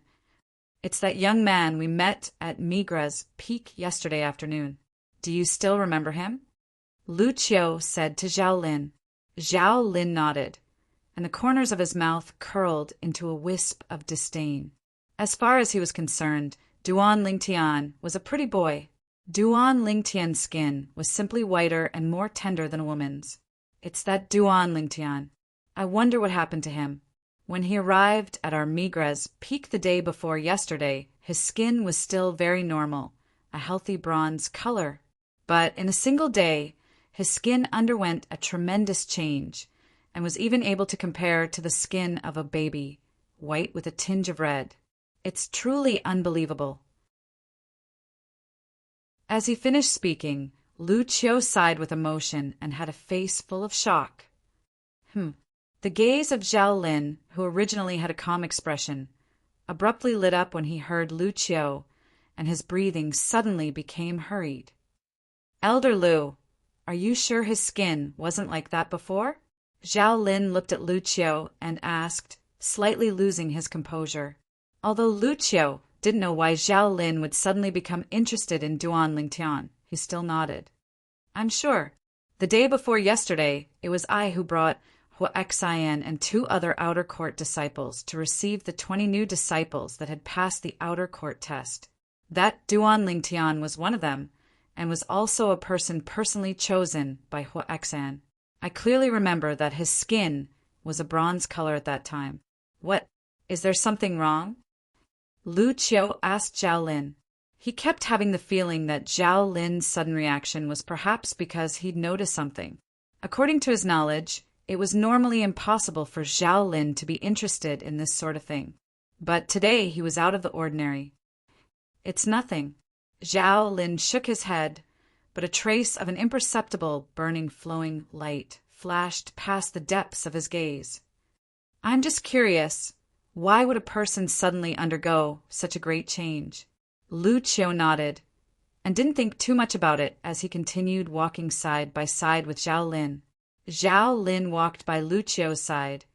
It's that young man we met at Migra's peak yesterday afternoon. Do you still remember him? Lu Qiu said to Zhao Lin. Zhao Lin nodded, and the corners of his mouth curled into a wisp of disdain. As far as he was concerned, Duan Lingtian was a pretty boy. Duan Lingtian's skin was simply whiter and more tender than a woman's. It's that Duan Lingtian. I wonder what happened to him. When he arrived at our Migra's peak the day before yesterday, his skin was still very normal, a healthy bronze color. But in a single day, his skin underwent a tremendous change and was even able to compare to the skin of a baby, white with a tinge of red. It's truly unbelievable. As he finished speaking, Lu Qiu sighed with emotion and had a face full of shock. The gaze of Zhao Lin, who originally had a calm expression, abruptly lit up when he heard Lu Qiu, and his breathing suddenly became hurried. Elder Lu, are you sure his skin wasn't like that before? Zhao Lin looked at Lu Qiu and asked, slightly losing his composure. Although Lu Qiu didn't know why Zhao Lin would suddenly become interested in Duan Lingtian, he still nodded. I'm sure. The day before yesterday, it was I who brought Huexan and 2 other outer court disciples to receive the 20 new disciples that had passed the outer court test. That Duan Lingtian was one of them, and was also a person personally chosen by Huexan. I clearly remember that his skin was a bronze color at that time. What? Is there something wrong? Lu Qiu asked Zhao Lin. He kept having the feeling that Zhao Lin's sudden reaction was perhaps because he'd noticed something. According to his knowledge, it was normally impossible for Zhao Lin to be interested in this sort of thing. But today he was out of the ordinary. It's nothing. Zhao Lin shook his head, but a trace of an imperceptible burning flowing light flashed past the depths of his gaze. I'm just curious, why would a person suddenly undergo such a great change? Lu Qiu nodded, and didn't think too much about it as he continued walking side by side with Zhao Lin. Zhao Lin walked by Lu Qiu's side,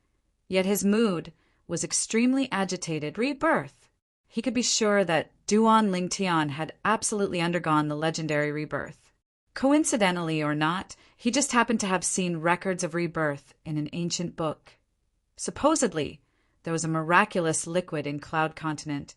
yet his mood was extremely agitated. Rebirth! He could be sure that Duan Lingtian had absolutely undergone the legendary rebirth. Coincidentally or not, he just happened to have seen records of rebirth in an ancient book. Supposedly, there was a miraculous liquid in Cloud Continent,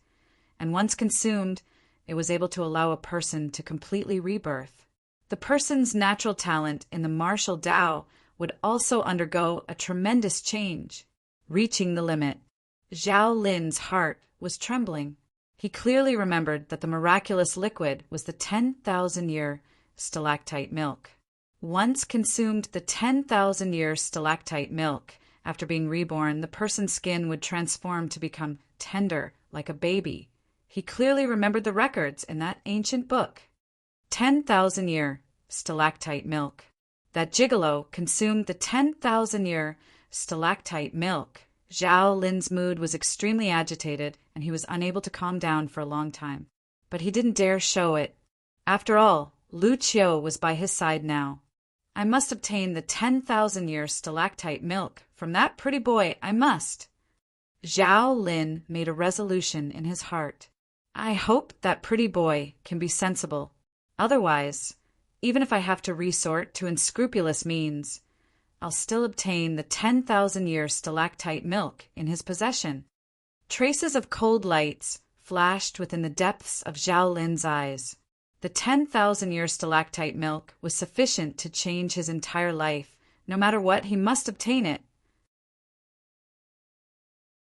and once consumed, it was able to allow a person to completely rebirth. The person's natural talent in the martial Tao would also undergo a tremendous change. Reaching the limit, Zhao Lin's heart was trembling. He clearly remembered that the miraculous liquid was the 10,000-year stalactite milk. Once consumed the 10,000-year stalactite milk, after being reborn, the person's skin would transform to become tender like a baby. He clearly remembered the records in that ancient book. 10,000-year stalactite milk. That gigolo consumed the 10,000-year stalactite milk. Zhao Lin's mood was extremely agitated, and he was unable to calm down for a long time. But he didn't dare show it. After all, Lu Qiu was by his side now. I must obtain the 10,000-year stalactite milk from that pretty boy, I must. Zhao Lin made a resolution in his heart. I hope that pretty boy can be sensible. Otherwise, even if I have to resort to unscrupulous means, I'll still obtain the 10,000-year stalactite milk in his possession. Traces of cold lights flashed within the depths of Zhao Lin's eyes. The 10,000-year stalactite milk was sufficient to change his entire life. No matter what, he must obtain it.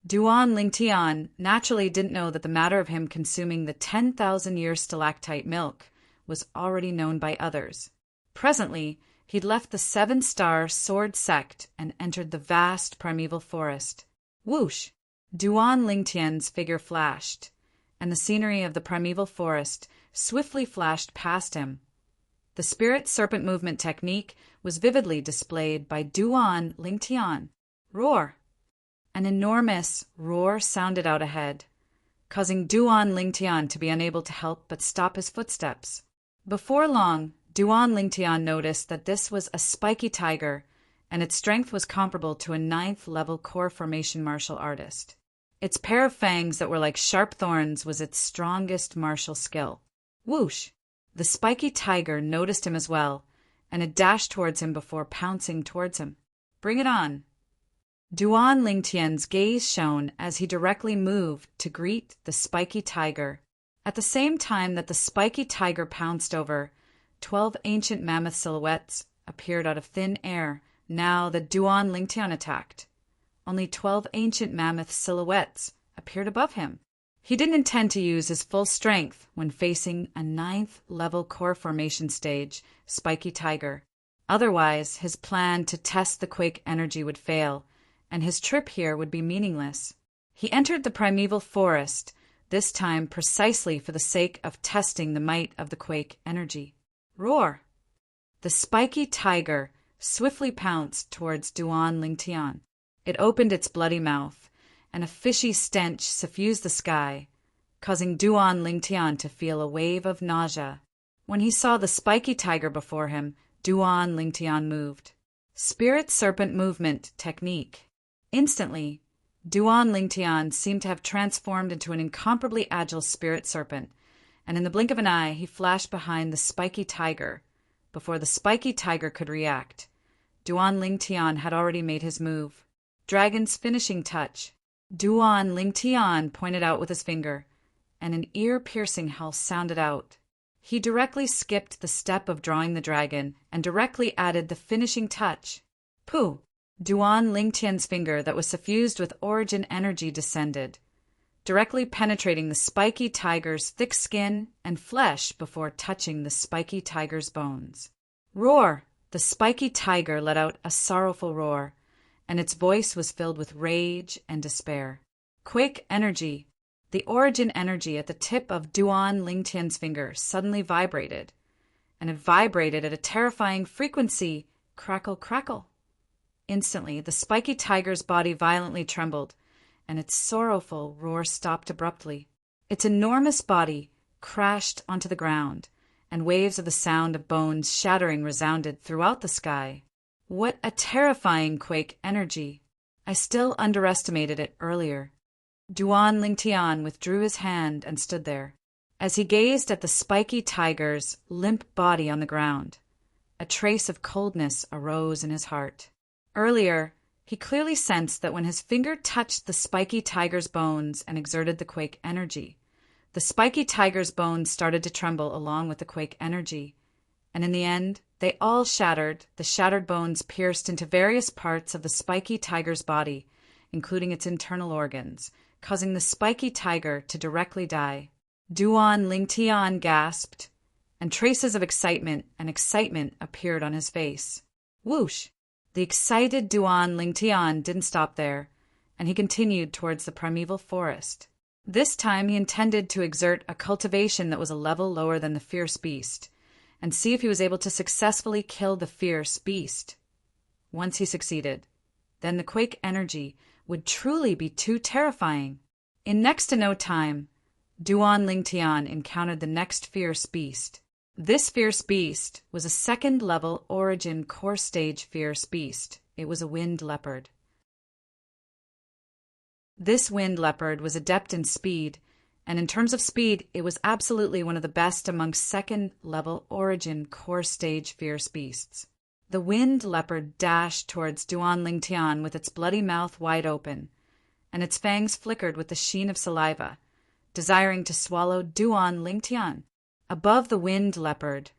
Duan Lingtian naturally didn't know that the matter of him consuming the 10,000-year stalactite milk was already known by others. Presently, he'd left the 7-star sword sect and entered the vast primeval forest. Whoosh! Duan Lingtian's figure flashed, and the scenery of the primeval forest swiftly flashed past him. The spirit serpent movement technique was vividly displayed by Duan Lingtian. Roar! An enormous roar sounded out ahead, causing Duan Lingtian to be unable to help but stop his footsteps. Before long, Duan Lingtian noticed that this was a spiky tiger, and its strength was comparable to a 9th-level core formation martial artist. Its pair of fangs that were like sharp thorns was its strongest martial skill. Whoosh! The spiky tiger noticed him as well, and it dashed towards him before pouncing towards him. Bring it on! Duan Lingtian's gaze shone as he directly moved to greet the spiky tiger. At the same time that the spiky tiger pounced over, 12 ancient mammoth silhouettes appeared out of thin air now that Duan Lingtian attacked. Only 12 ancient mammoth silhouettes appeared above him. He didn't intend to use his full strength when facing a 9th-level core formation stage spiky tiger. Otherwise, his plan to test the quake energy would fail, and his trip here would be meaningless. He entered the primeval forest, this time precisely for the sake of testing the might of the quake energy. Roar! The spiky tiger swiftly pounced towards Duan Lingtian. It opened its bloody mouth, and a fishy stench suffused the sky, causing Duan Lingtian to feel a wave of nausea. When he saw the spiky tiger before him, Duan Lingtian moved. Spirit Serpent Movement Technique. Instantly, Duan Lingtian seemed to have transformed into an incomparably agile spirit serpent, and in the blink of an eye he flashed behind the spiky tiger. Before the spiky tiger could react, Duan Lingtian had already made his move. Dragon's finishing touch. Duan Lingtian pointed out with his finger, and an ear-piercing howl sounded out. He directly skipped the step of drawing the dragon and directly added the finishing touch. Pooh! Duan Lingtian's finger that was suffused with origin energy descended, directly penetrating the spiky tiger's thick skin and flesh before touching the spiky tiger's bones. Roar! The spiky tiger let out a sorrowful roar, and its voice was filled with rage and despair. Quake energy. The origin energy at the tip of Duan Lingtian's finger suddenly vibrated, and it vibrated at a terrifying frequency. Crackle, crackle. Instantly, the spiky tiger's body violently trembled, and its sorrowful roar stopped abruptly. Its enormous body crashed onto the ground, and waves of the sound of bones shattering resounded throughout the sky. What a terrifying quake energy! I still underestimated it earlier. Duan Lingtian withdrew his hand and stood there. As he gazed at the spiky tiger's limp body on the ground, a trace of coldness arose in his heart. Earlier, he clearly sensed that when his finger touched the spiky tiger's bones and exerted the quake energy, the spiky tiger's bones started to tremble along with the quake energy, and in the end, they all shattered. The shattered bones pierced into various parts of the spiky tiger's body, including its internal organs, causing the spiky tiger to directly die. Duan Lingtian gasped, and traces of excitement appeared on his face. Whoosh! The excited Duan Lingtian didn't stop there, and he continued towards the primeval forest. This time he intended to exert a cultivation that was a level lower than the fierce beast, and see if he was able to successfully kill the fierce beast. Once he succeeded, then the quake energy would truly be too terrifying. In next to no time, Duan Lingtian encountered the next fierce beast. This fierce beast was a 2nd-level origin core stage fierce beast. It was a wind leopard. This wind leopard was adept in speed, and in terms of speed, it was absolutely one of the best amongst 2nd-level origin core stage fierce beasts. The wind leopard dashed towards Duan Lingtian with its bloody mouth wide open, and its fangs flickered with the sheen of saliva, desiring to swallow Duan Lingtian. Above the wind leopard,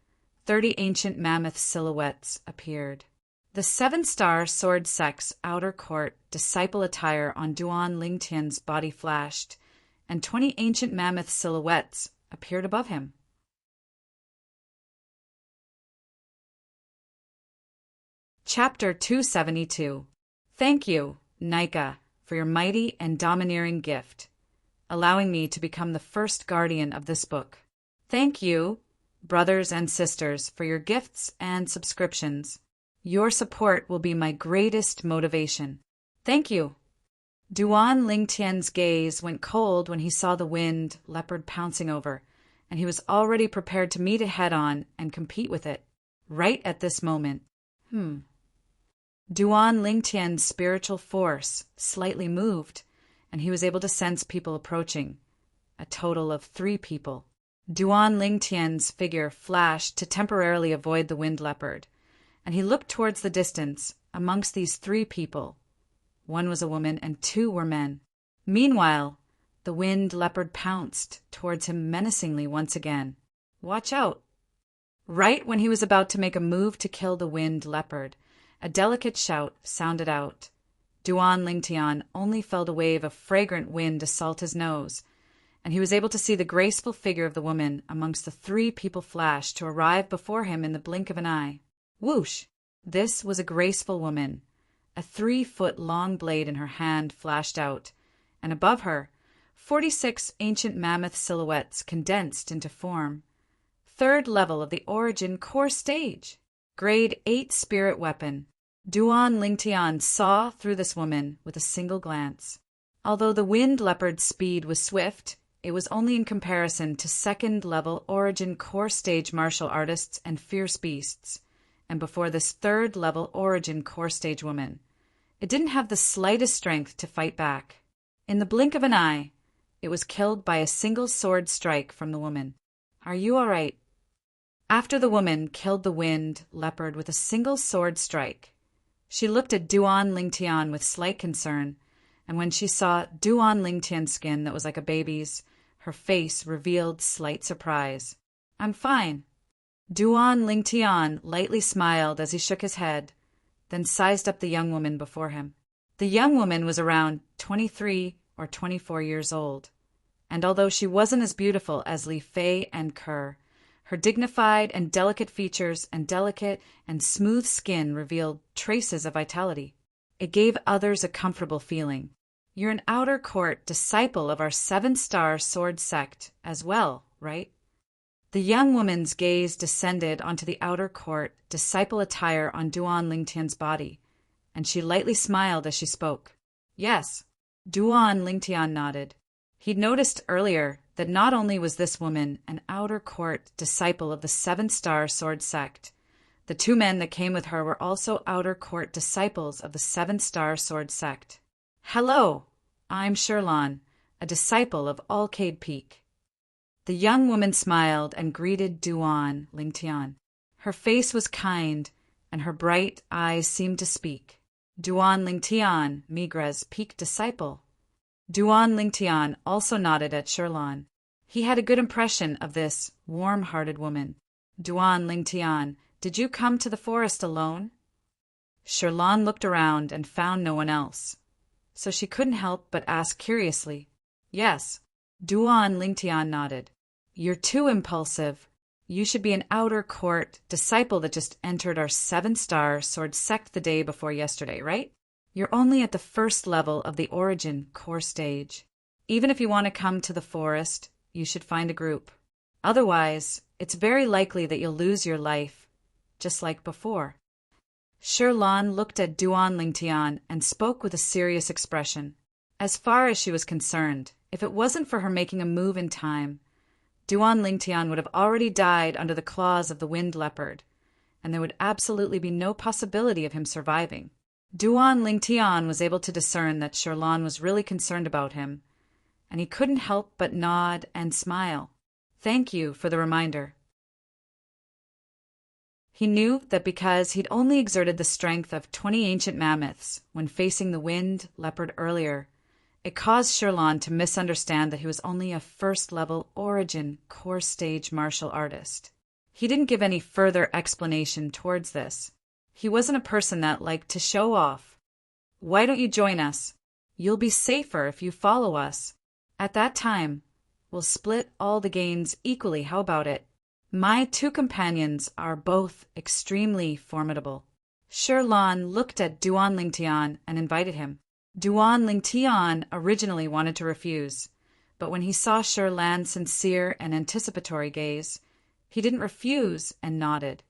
30 ancient mammoth silhouettes appeared. The 7-star sword sex outer court disciple attire on Duan Lingtian's body flashed, and 20 ancient mammoth silhouettes appeared above him. Chapter 272. Thank you, Nika, for your mighty and domineering gift, allowing me to become the first guardian of this book. Thank you, brothers and sisters, for your gifts and subscriptions. Your support will be my greatest motivation. Thank you. Duan Lingtian's gaze went cold when he saw the winged leopard pouncing over, and he was already prepared to meet it head-on and compete with it, right at this moment. Duan Lingtian's spiritual force slightly moved, and he was able to sense people approaching, a total of 3 people. Duan Lingtian's figure flashed to temporarily avoid the winged leopard, and he looked towards the distance amongst these 3 people. 1 was a woman and 2 were men. Meanwhile, the winged leopard pounced towards him menacingly once again. Watch out! Right when he was about to make a move to kill the winged leopard, a delicate shout sounded out. Duan Lingtian only felt a wave of fragrant wind assault his nose, and he was able to see the graceful figure of the woman amongst the 3 people flash to arrive before him in the blink of an eye. Whoosh! This was a graceful woman. A 3-foot-long blade in her hand flashed out, and above her, 46 ancient mammoth silhouettes condensed into form. 3rd level of the Origin core stage. Grade 8 spirit weapon. Duan Lingtian saw through this woman with a single glance. Although the winged leopard's speed was swift, it was only in comparison to 2nd level Origin core stage martial artists and fierce beasts, and before this 3rd level Origin core stage woman. It didn't have the slightest strength to fight back. In the blink of an eye, it was killed by a single sword strike from the woman. Are you all right? After the woman killed the winged leopard with a single sword strike, she looked at Duan Lingtian with slight concern, and when she saw Duan Lingtian's skin that was like a baby's, her face revealed slight surprise. I'm fine. Duan Lingtian lightly smiled as he shook his head, then sized up the young woman before him. The young woman was around 23 or 24 years old, and although she wasn't as beautiful as Li Fei and Kerr, her dignified and delicate features and delicate and smooth skin revealed traces of vitality. It gave others a comfortable feeling. You're an outer court disciple of our 7-star sword sect as well, right? The young woman's gaze descended onto the outer court disciple attire on Duan Lingtian's body, and she lightly smiled as she spoke. Yes. Duan Lingtian nodded. He'd noticed earlier that not only was this woman an outer court disciple of the 7-star sword sect, the 2 men that came with her were also outer court disciples of the 7-star sword sect. Hello, I'm Sherlon, a disciple of Alcade Peak. The young woman smiled and greeted Duan Lingtian. Her face was kind, and her bright eyes seemed to speak. Duan Lingtian, Migra's peak disciple. Duan Lingtian also nodded at Sherlon. He had a good impression of this warm-hearted woman. Duan Lingtian, did you come to the forest alone? Sherlon looked around and found no one else, so she couldn't help but ask curiously. Yes. Duan Lingtian nodded. You're too impulsive. You should be an outer court disciple that just entered our 7-star sword sect the day before yesterday, right? You're only at the 1st level of the Origin core stage. Even if you want to come to the forest, you should find a group. Otherwise, it's very likely that you'll lose your life, just like before. Sherlon looked at Duan Lingtian and spoke with a serious expression. As far as she was concerned, if it wasn't for her making a move in time, Duan Lingtian would have already died under the claws of the winged leopard, and there would absolutely be no possibility of him surviving. Duan Lingtian was able to discern that Sherlon was really concerned about him, and he couldn't help but nod and smile. Thank you for the reminder. He knew that because he'd only exerted the strength of 20 ancient mammoths when facing the winged leopard earlier, it caused Sherlon to misunderstand that he was only a 1st-level Origin core stage martial artist. He didn't give any further explanation towards this. He wasn't a person that liked to show off. Why don't you join us? You'll be safer if you follow us. At that time, we'll split all the gains equally. How about it? My 2 companions are both extremely formidable. Sherlon looked at Duan Lingtian and invited him. Duan Lingtian originally wanted to refuse, but when he saw Sherlan's sincere and anticipatory gaze, he didn't refuse and nodded.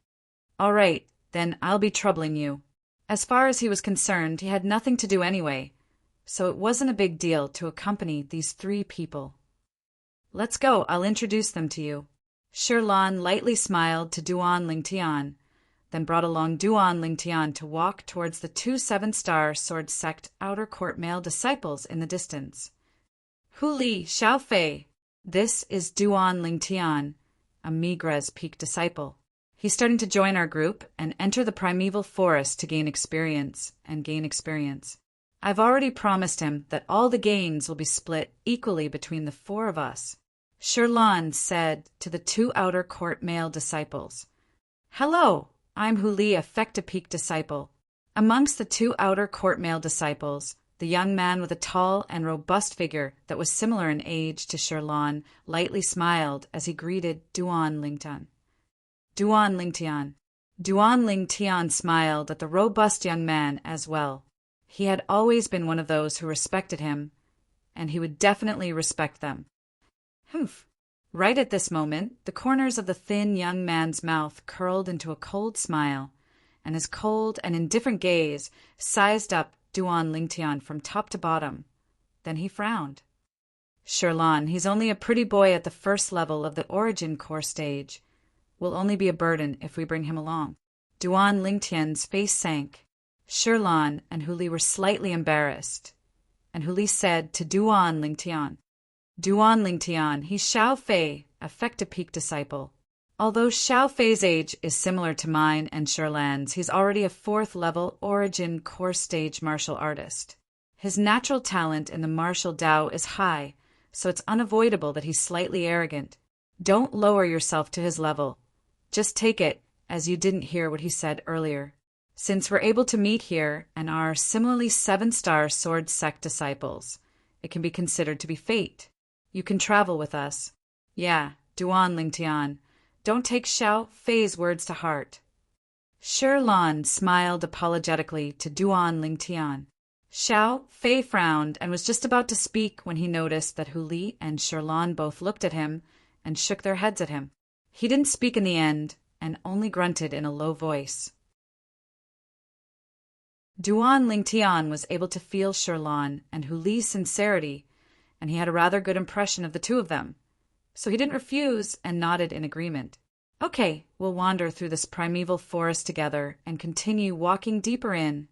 All right, then I'll be troubling you. As far as he was concerned, he had nothing to do anyway, so it wasn't a big deal to accompany these 3 people. Let's go, I'll introduce them to you. Shirlan lightly smiled to Duan Lingtian, then brought along Duan Lingtian to walk towards the 2 7-star sword sect outer court male disciples in the distance. Hu Li, Xiao Fei. This is Duan Lingtian, a Migres Peak disciple. He's starting to join our group and enter the primeval forest to gain experience. I've already promised him that all the gains will be split equally between the 4 of us. Shirlan said to the 2 outer court male disciples. Hello, I'm Hu Li, a Fecta Peak disciple. Amongst the 2 outer court male disciples, the young man with a tall and robust figure that was similar in age to Shirlan lightly smiled as he greeted Duan Lingtian. Duan Lingtian smiled at the robust young man as well. He had always been one of those who respected him, and he would definitely respect them. Humph! Right at this moment, the corners of the thin young man's mouth curled into a cold smile, and his cold and indifferent gaze sized up Duan Lingtian from top to bottom. Then he frowned. Shirlan, he's only a pretty boy at the first level of the origin core stage. Will only be a burden if we bring him along. Duan Lingtian's face sank. Shirlan and Hu Li were slightly embarrassed, and Hu Li said to Duan Lingtian, Duan Lingtian, he's Xiao Fei, a Fecta Peak disciple. Although Xiao Fei's age is similar to mine and Shirlan's, he's already a 4th level origin core stage martial artist. His natural talent in the martial Dao is high, so it's unavoidable that he's slightly arrogant. Don't lower yourself to his level. Just take it as you didn't hear what he said earlier. Since we're able to meet here and are similarly 7-star sword sect disciples, it can be considered to be fate. You can travel with us. Yeah, Duan Lingtian, don't take Xiao Fei's words to heart. Shirlan smiled apologetically to Duan Lingtian. Xiao Fei frowned and was just about to speak when he noticed that Hu Li and Shirlan both looked at him and shook their heads at him. He didn't speak in the end and only grunted in a low voice. Duan Lingtian was able to feel Shirlan and Hu Li's sincerity, and he had a rather good impression of the 2 of them, so he didn't refuse and nodded in agreement. Okay, we'll wander through this primeval forest together and continue walking deeper in.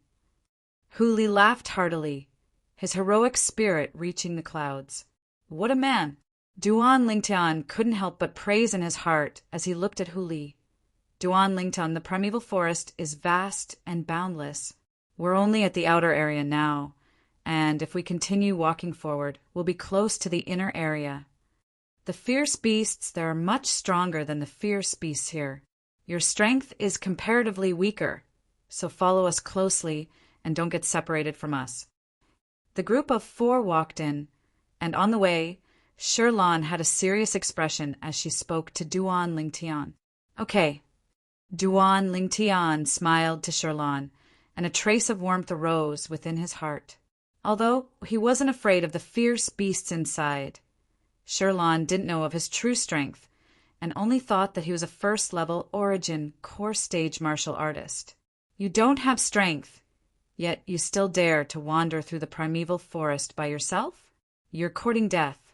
Hu Li laughed heartily, his heroic spirit reaching the clouds. What a man! Duan Lingtian couldn't help but praise in his heart as he looked at Hu Li. Duan Lingtian, the primeval forest is vast and boundless. We're only at the outer area now, and if we continue walking forward, we'll be close to the inner area. The fierce beasts there are much stronger than the fierce beasts here. Your strength is comparatively weaker, so follow us closely and don't get separated from us. The group of 4 walked in, and on the way, Shirlan had a serious expression as she spoke to Duan Lingtian. Okay. Duan Lingtian smiled to Shirlan, and a trace of warmth arose within his heart. Although he wasn't afraid of the fierce beasts inside, Shirlan didn't know of his true strength and only thought that he was a 1st-level origin core stage martial artist. You don't have strength, yet you still dare to wander through the primeval forest by yourself? You're courting death.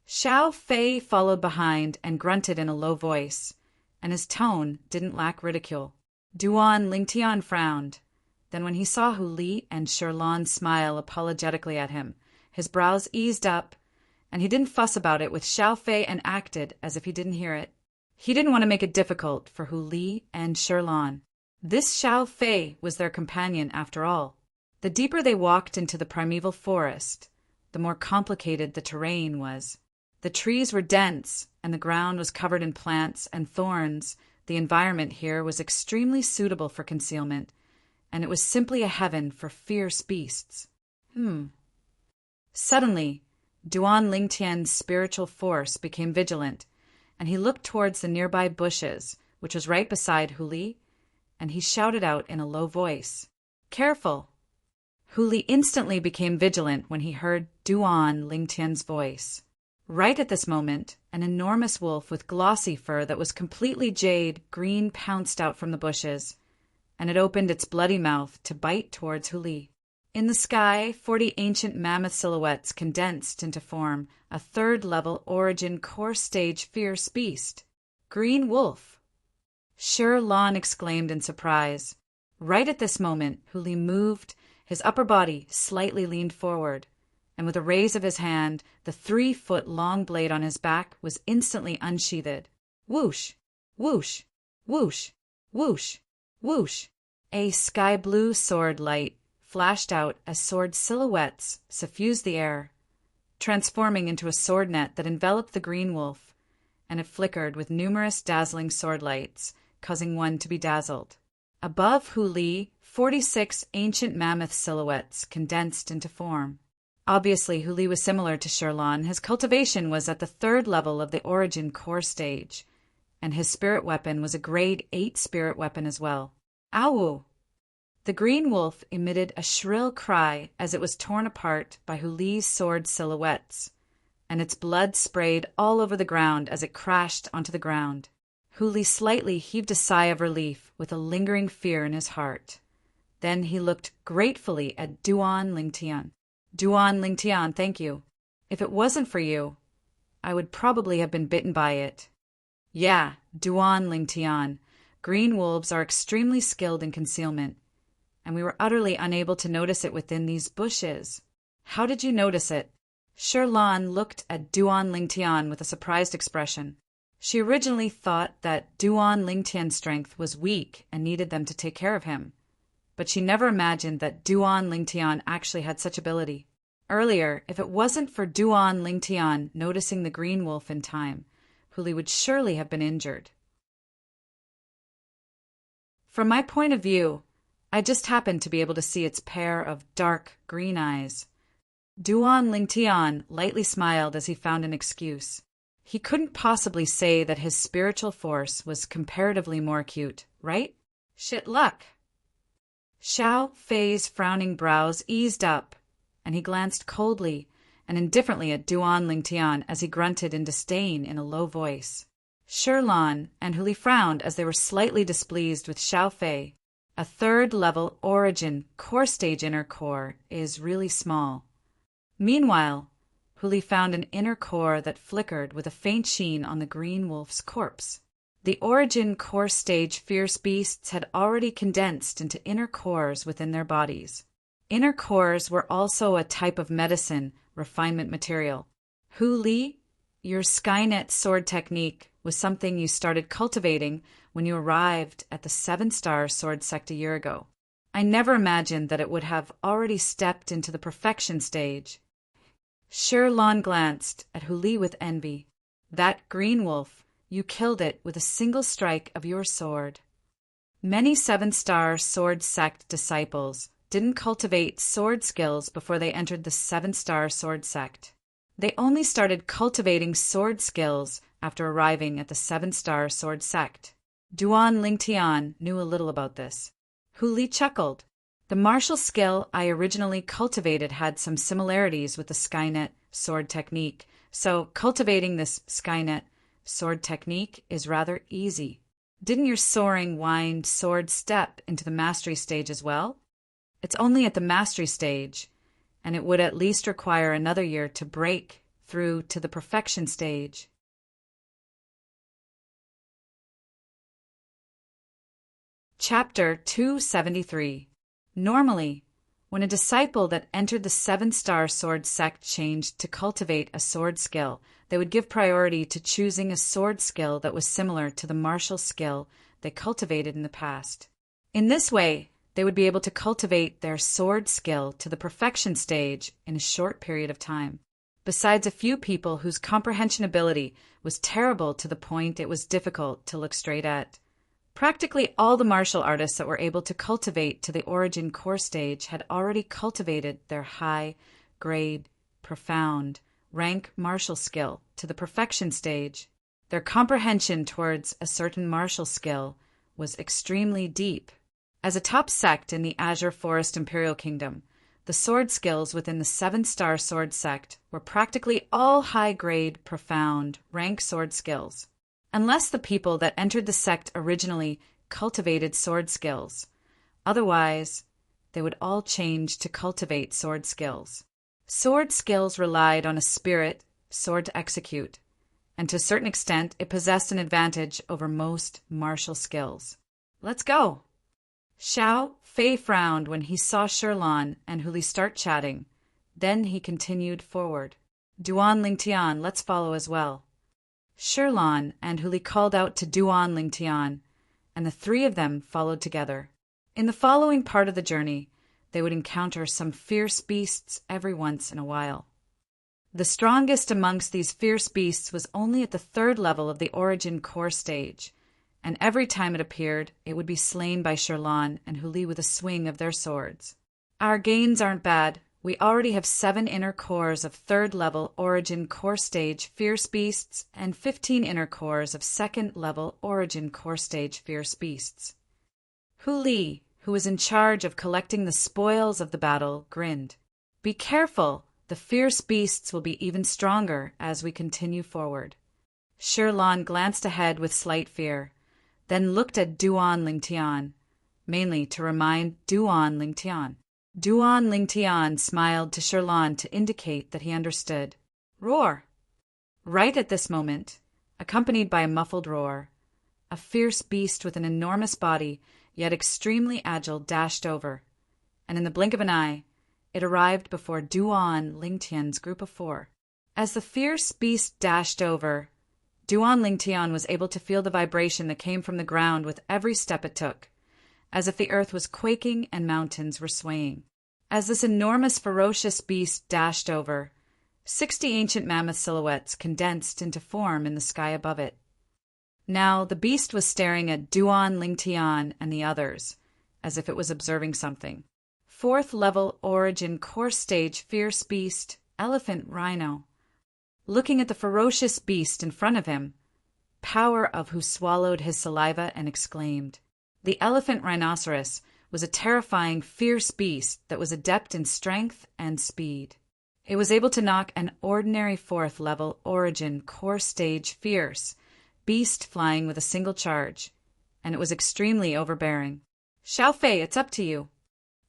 Xiao Fei followed behind and grunted in a low voice, and his tone didn't lack ridicule. Duan Lingtian frowned. Then when he saw Hu Li and Shirlan smile apologetically at him, his brows eased up, and he didn't fuss about it with Xiao Fei and acted as if he didn't hear it. He didn't want to make it difficult for Hu Li and Shirlan. This Xiao Fei was their companion after all. The deeper they walked into the primeval forest, the more complicated the terrain was. The trees were dense, and the ground was covered in plants and thorns. The environment here was extremely suitable for concealment, and it was simply a heaven for fierce beasts. Suddenly, Duan Lingtian's spiritual force became vigilant, and he looked towards the nearby bushes, which was right beside Hu Li, and he shouted out in a low voice, "Careful!" Hu Li instantly became vigilant when he heard Duan Lingtian's voice. Right at this moment, an enormous wolf with glossy fur that was completely jade green pounced out from the bushes, and it opened its bloody mouth to bite towards Hu Li. In the sky, 40 ancient mammoth silhouettes condensed into form a third-level origin core stage fierce beast. Green wolf. Sure Lon exclaimed in surprise. Right at this moment, Huli moved, his upper body slightly leaned forward, and with a raise of his hand, the 3-foot-long blade on his back was instantly unsheathed. Whoosh! Whoosh! Whoosh! Whoosh! Whoosh! A sky-blue sword light flashed out as sword silhouettes suffused the air, transforming into a sword net that enveloped the green wolf, and it flickered with numerous dazzling sword lights, causing one to be dazzled. Above Huli, 46 ancient mammoth silhouettes condensed into form. Obviously, Huli was similar to Sherlon. His cultivation was at the third level of the origin core stage, and his spirit weapon was a grade 8 spirit weapon as well. Ow! The green wolf emitted a shrill cry as it was torn apart by Huli's sword silhouettes, and its blood sprayed all over the ground as it crashed onto the ground. Huli slightly heaved a sigh of relief with a lingering fear in his heart. Then he looked gratefully at Duan Lingtian. Duan Lingtian, thank you. If it wasn't for you, I would probably have been bitten by it. Yeah, Duan Lingtian. Green wolves are extremely skilled in concealment, and we were utterly unable to notice it within these bushes. How did you notice it? Sherlon looked at Duan Lingtian with a surprised expression. She originally thought that Duan Lingtian's strength was weak and needed them to take care of him, but she never imagined that Duan Lingtian actually had such ability. Earlier, if it wasn't for Duan Lingtian noticing the green wolf in time, Huli would surely have been injured. From my point of view, I just happened to be able to see its pair of dark green eyes. Duan Lingtian lightly smiled as he found an excuse. He couldn't possibly say that his spiritual force was comparatively more acute, right? Shit luck. Xiao Fei's frowning brows eased up, and he glanced coldly and indifferently at Duan Lingtian as he grunted in disdain in a low voice. Sherlon and Huli frowned as they were slightly displeased with Xiao Fei. A third-level origin core stage inner core is really small. Meanwhile, Huli found an inner core that flickered with a faint sheen on the green wolf's corpse. The origin core stage fierce beasts had already condensed into inner cores within their bodies. Inner cores were also a type of medicine refinement material. Huli, your Skynet sword technique was something you started cultivating when you arrived at the 7-star sword sect a year ago. I never imagined that it would have already stepped into the perfection stage. Sherlon glanced at Huli with envy. That green wolf, you killed it with a single strike of your sword. Many 7-star sword sect disciples didn't cultivate sword skills before they entered the 7-star sword sect. They only started cultivating sword skills after arriving at the 7-star sword sect. Duan Lingtian knew a little about this. Huli chuckled. The martial skill I originally cultivated had some similarities with the Skynet sword technique, so cultivating this Skynet sword technique is rather easy. Didn't your soaring wind sword step into the mastery stage as well? It's only at the mastery stage, and it would at least require another year to break through to the perfection stage. Chapter 273. Normally, when a disciple that entered the 7-star sword sect changed to cultivate a sword skill, they would give priority to choosing a sword skill that was similar to the martial skill they cultivated in the past. In this way, they would be able to cultivate their sword skill to the perfection stage in a short period of time. Besides a few people whose comprehension ability was terrible to the point it was difficult to look straight at. Practically all the martial artists that were able to cultivate to the origin core stage had already cultivated their high-grade, profound, rank martial skill to the perfection stage. Their comprehension towards a certain martial skill was extremely deep. As a top sect in the Azure Forest Imperial Kingdom, the sword skills within the 7-star sword sect were practically all high-grade, profound, rank sword skills. Unless the people that entered the sect originally cultivated sword skills. Otherwise, they would all change to cultivate sword skills. Sword skills relied on a spirit, sword to execute, and to a certain extent it possessed an advantage over most martial skills. Let's go! Xiao Fei frowned when he saw Shirlan and Huli start chatting. Then he continued forward. Duan Lingtian, let's follow as well. Shirlan and Huli called out to Duan Lingtian, and the three of them followed together. In the following part of the journey, they would encounter some fierce beasts every once in a while. The strongest amongst these fierce beasts was only at the 3rd level of the origin core stage, and every time it appeared, it would be slain by Shirlan and Huli with a swing of their swords. Our gains aren't bad. We already have 7 inner cores of 3rd level origin core stage fierce beasts and 15 inner cores of 2nd level origin core stage fierce beasts. Huli, who was in charge of collecting the spoils of the battle, grinned. Be careful, the fierce beasts will be even stronger as we continue forward. Shirlan glanced ahead with slight fear, then looked at Duan Lingtian, mainly to remind Duan Lingtian. Duan Lingtian smiled to Shirlan to indicate that he understood. Roar! Right at this moment, accompanied by a muffled roar, a fierce beast with an enormous body, yet extremely agile, dashed over, and in the blink of an eye, it arrived before Duan Lingtian's group of 4. As the fierce beast dashed over, Duan Lingtian was able to feel the vibration that came from the ground with every step it took, as if the earth was quaking and mountains were swaying. As this enormous, ferocious beast dashed over, 60 ancient mammoth silhouettes condensed into form in the sky above it. Now the beast was staring at Duan Lingtian and the others, as if it was observing something. 4th level origin core stage fierce beast, elephant rhino. Looking at the ferocious beast in front of him, power of who swallowed his saliva and exclaimed. The elephant rhinoceros was a terrifying, fierce beast that was adept in strength and speed. It was able to knock an ordinary 4th level origin core stage fierce beast flying with a single charge, and it was extremely overbearing. Xiao Fei, it's up to you.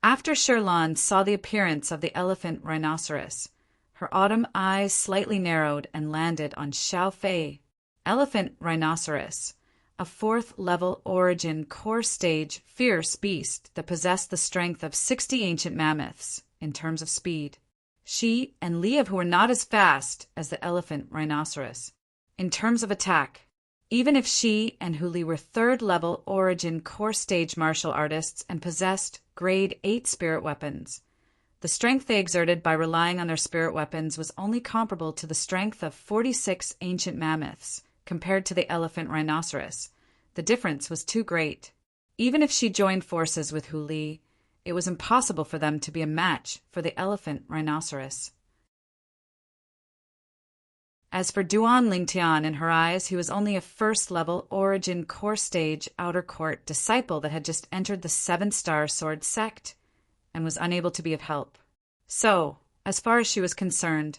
After Shirlan saw the appearance of the elephant rhinoceros, her autumn eyes slightly narrowed and landed on Xiao Fei. Elephant rhinoceros, a 4th level origin core stage fierce beast that possessed the strength of 60 ancient mammoths in terms of speed. She and Liev were not as fast as the elephant rhinoceros in terms of attack. Even if she and Huli were 3rd level origin core stage martial artists and possessed grade 8 spirit weapons, the strength they exerted by relying on their spirit weapons was only comparable to the strength of 46 ancient mammoths compared to the elephant rhinoceros. The difference was too great. Even if she joined forces with Huli, it was impossible for them to be a match for the elephant rhinoceros. As for Duan Lingtian, in her eyes, he was only a 1st level origin core stage outer court disciple that had just entered the 7-star sword sect and was unable to be of help. So, as far as she was concerned,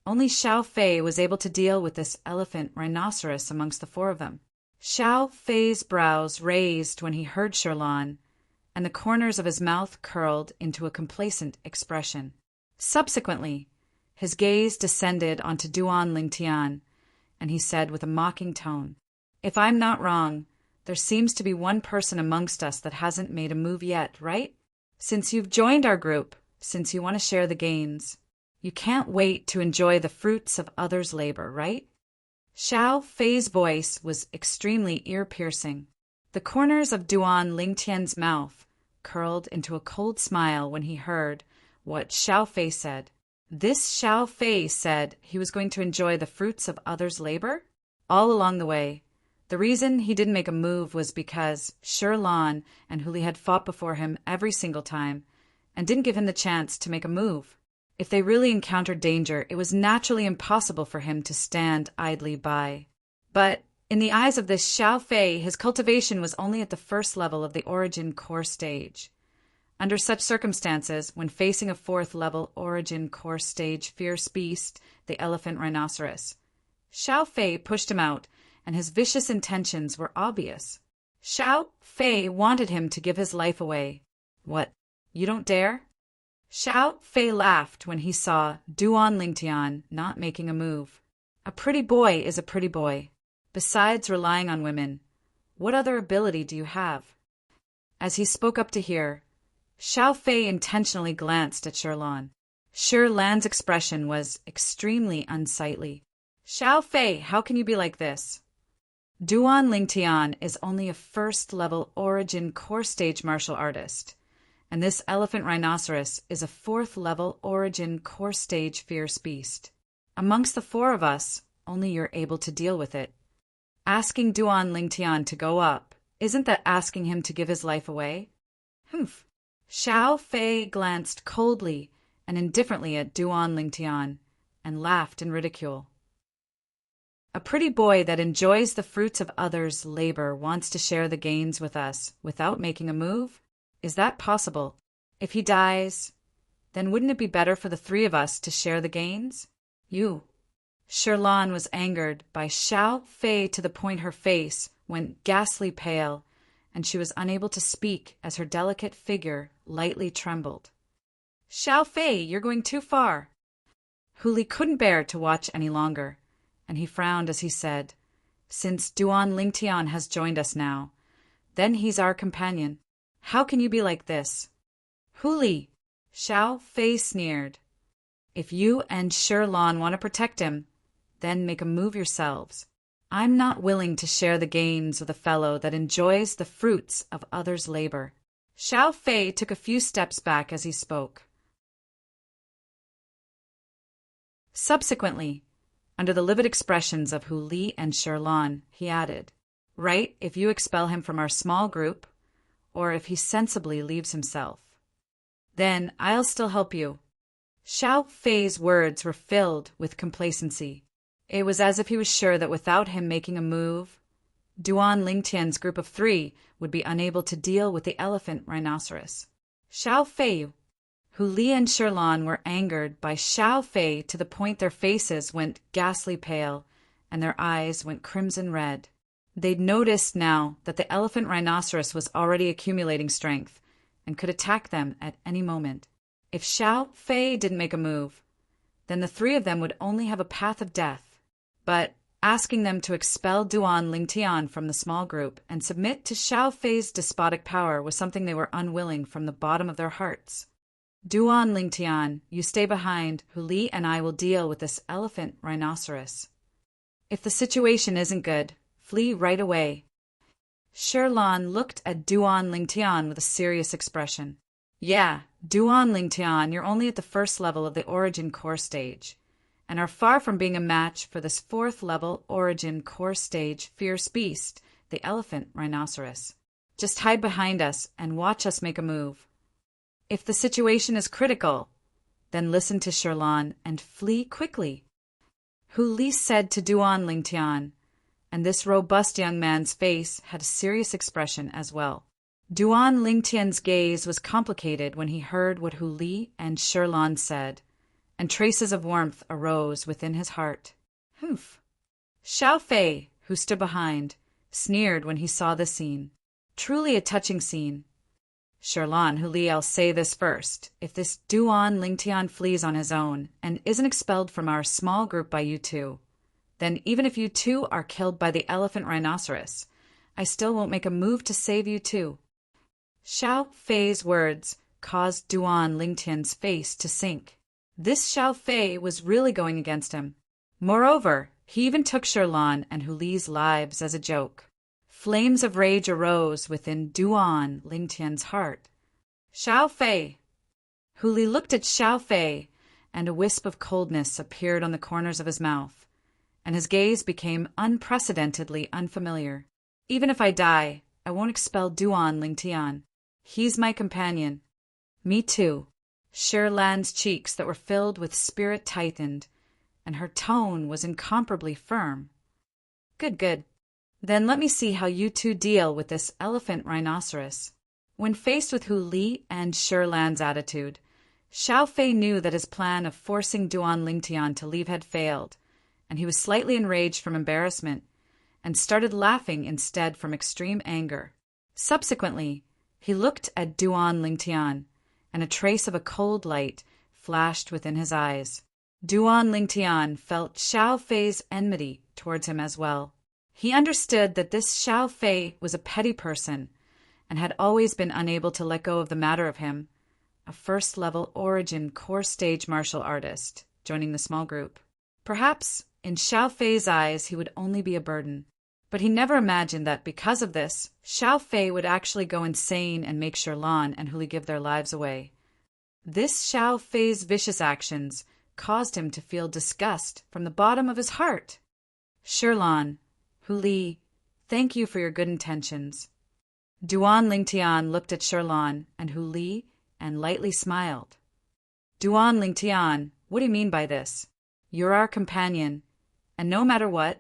only Xiao Fei was able to deal with this elephant rhinoceros amongst the 4 of them. Xiao Fei's brows raised when he heard Shirlan, and the corners of his mouth curled into a complacent expression. Subsequently, his gaze descended onto Duan Lingtian, and he said with a mocking tone, If I'm not wrong, there seems to be one person amongst us that hasn't made a move yet, right? Since you've joined our group, since you want to share the gains, you can't wait to enjoy the fruits of others' labor, right? Xiao Fei's voice was extremely ear-piercing. The corners of Duan Lingtian's mouth curled into a cold smile when he heard what Xiao Fei said. This Xiao Fei said he was going to enjoy the fruits of others' labor? All along the way, the reason he didn't make a move was because Shirlan and Huli had fought before him every single time and didn't give him the chance to make a move. If they really encountered danger, it was naturally impossible for him to stand idly by. But in the eyes of this Xiao Fei, his cultivation was only at the 1st level of the origin core stage. Under such circumstances, when facing a 4th level origin core stage fierce beast, the elephant rhinoceros, Xiao Fei pushed him out, and his vicious intentions were obvious. Xiao Fei wanted him to give his life away. What You don't dare? Xiao Fei laughed when he saw Duan Lingtian not making a move. A pretty boy is a pretty boy. Besides relying on women, what other ability do you have? As he spoke up to hear, Xiao Fei intentionally glanced at Shirlan. Shirlan's expression was extremely unsightly. Xiao Fei, how can you be like this? Duan Lingtian is only a first-level origin core stage martial artist, and this elephant rhinoceros is a fourth-level origin core stage fierce beast. Amongst the four of us, only you're able to deal with it. Asking Duan Lingtian to go up, isn't that asking him to give his life away? Humph. Xiao Fei glanced coldly and indifferently at Duan Lingtian and laughed in ridicule. A pretty boy that enjoys the fruits of others' labor wants to share the gains with us without making a move? Is that possible? If he dies, then wouldn't it be better for the three of us to share the gains? You. Shirlan was angered by Xiao Fei to the point her face went ghastly pale, and she was unable to speak as her delicate figure lightly trembled. Xiao Fei, you're going too far. Huli couldn't bear to watch any longer, and he frowned as he said, Since Duan Lingtian has joined us now, then he's our companion. How can you be like this? Huli, Xiao Fei sneered. If you and Shirlan want to protect him, then make a move yourselves. I'm not willing to share the gains with a fellow that enjoys the fruits of others' labor. Xiao Fei took a few steps back as he spoke. Subsequently, under the livid expressions of Hu Li and Shirlan, he added, Right, if you expel him from our small group, or if he sensibly leaves himself. Then I'll still help you. Xiao Fei's words were filled with complacency. It was as if he was sure that without him making a move, Duan Lingtian's group of three would be unable to deal with the elephant rhinoceros. Xiao Fei, Hu Li and Shirlan were angered by Xiao Fei to the point their faces went ghastly pale and their eyes went crimson red. They'd noticed now that the elephant rhinoceros was already accumulating strength and could attack them at any moment. If Xiao Fei didn't make a move, then the three of them would only have a path of death. But asking them to expel Duan Lingtian from the small group and submit to Xiao Fei's despotic power was something they were unwilling from the bottom of their hearts. Duan Lingtian, you stay behind. Hu Li and I will deal with this elephant rhinoceros. If the situation isn't good, flee right away. Shirlan looked at Duan Lingtian with a serious expression. Yeah, Duan Lingtian, you're only at the first level of the origin core stage, and are far from being a match for this fourth level origin core stage fierce beast, the elephant rhinoceros. Just hide behind us and watch us make a move. If the situation is critical, then listen to Shirlan and flee quickly. Hu Li said to Duan Lingtian, and this robust young man's face had a serious expression as well. Duan Lingtian's gaze was complicated when he heard what Hu Li and Shirlan said, and traces of warmth arose within his heart. Humph! Xiao Fei, who stood behind, sneered when he saw the scene. Truly a touching scene. Shirlan, Hu Li, I'll say this first. If this Duan Lingtian flees on his own and isn't expelled from our small group by you two, then even if you two are killed by the elephant rhinoceros, I still won't make a move to save you too. Xiao Fei's words caused Duan Lingtian's face to sink. This Xiao Fei was really going against him. Moreover, he even took Shirlan and Hu Li's lives as a joke. Flames of rage arose within Duan Lingtian's heart. Xiao Fei! Hu Li looked at Xiao Fei, and a wisp of coldness appeared on the corners of his mouth, and his gaze became unprecedentedly unfamiliar. Even if I die, I won't expel Duan Lingtian. He's my companion. Me too. Shirlan's cheeks that were filled with spirit tightened, and her tone was incomparably firm. Good, good. Then let me see how you two deal with this elephant rhinoceros. When faced with Hu Li and Shirlan's attitude, Xiao Fei knew that his plan of forcing Duan Lingtian to leave had failed, and he was slightly enraged from embarrassment, and started laughing instead from extreme anger. Subsequently, he looked at Duan Lingtian, and a trace of a cold light flashed within his eyes. Duan Lingtian felt Xiao Fei's enmity towards him as well. He understood that this Xiao Fei was a petty person and had always been unable to let go of the matter of him, a first-level origin core stage martial artist, joining the small group. Perhaps, in Xiao Fei's eyes, he would only be a burden. But he never imagined that because of this, Xiao Fei would actually go insane and make Sherlan and Huli give their lives away. This Xiao Fei's vicious actions caused him to feel disgust from the bottom of his heart. Sherlan, Huli, thank you for your good intentions. Duan Lingtian looked at Sherlan and Huli and lightly smiled. Duan Lingtian, what do you mean by this? You're our companion, and no matter what,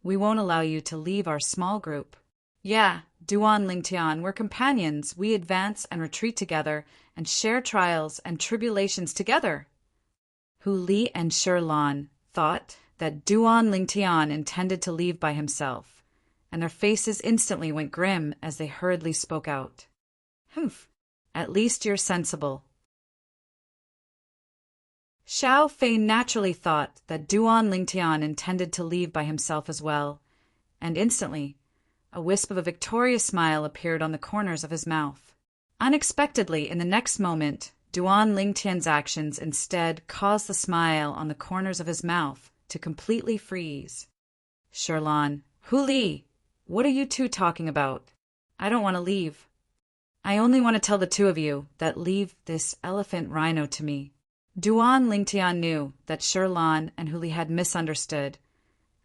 we won't allow you to leave our small group. Yeah, Duan Lingtian, we're companions. We advance and retreat together and share trials and tribulations together. Huli and Sherlan thought that Duan Lingtian intended to leave by himself, and their faces instantly went grim as they hurriedly spoke out. Humph, at least you're sensible. Xiao Fei naturally thought that Duan Lingtian intended to leave by himself as well, and instantly, a wisp of a victorious smile appeared on the corners of his mouth. Unexpectedly, in the next moment, Duan Lingtian's actions instead caused the smile on the corners of his mouth to completely freeze. Sherlan, Huli, what are you two talking about? I don't want to leave. I only want to tell the two of you that leave this elephant rhino to me. Duan Lingtian knew that Sherlan and Huli had misunderstood,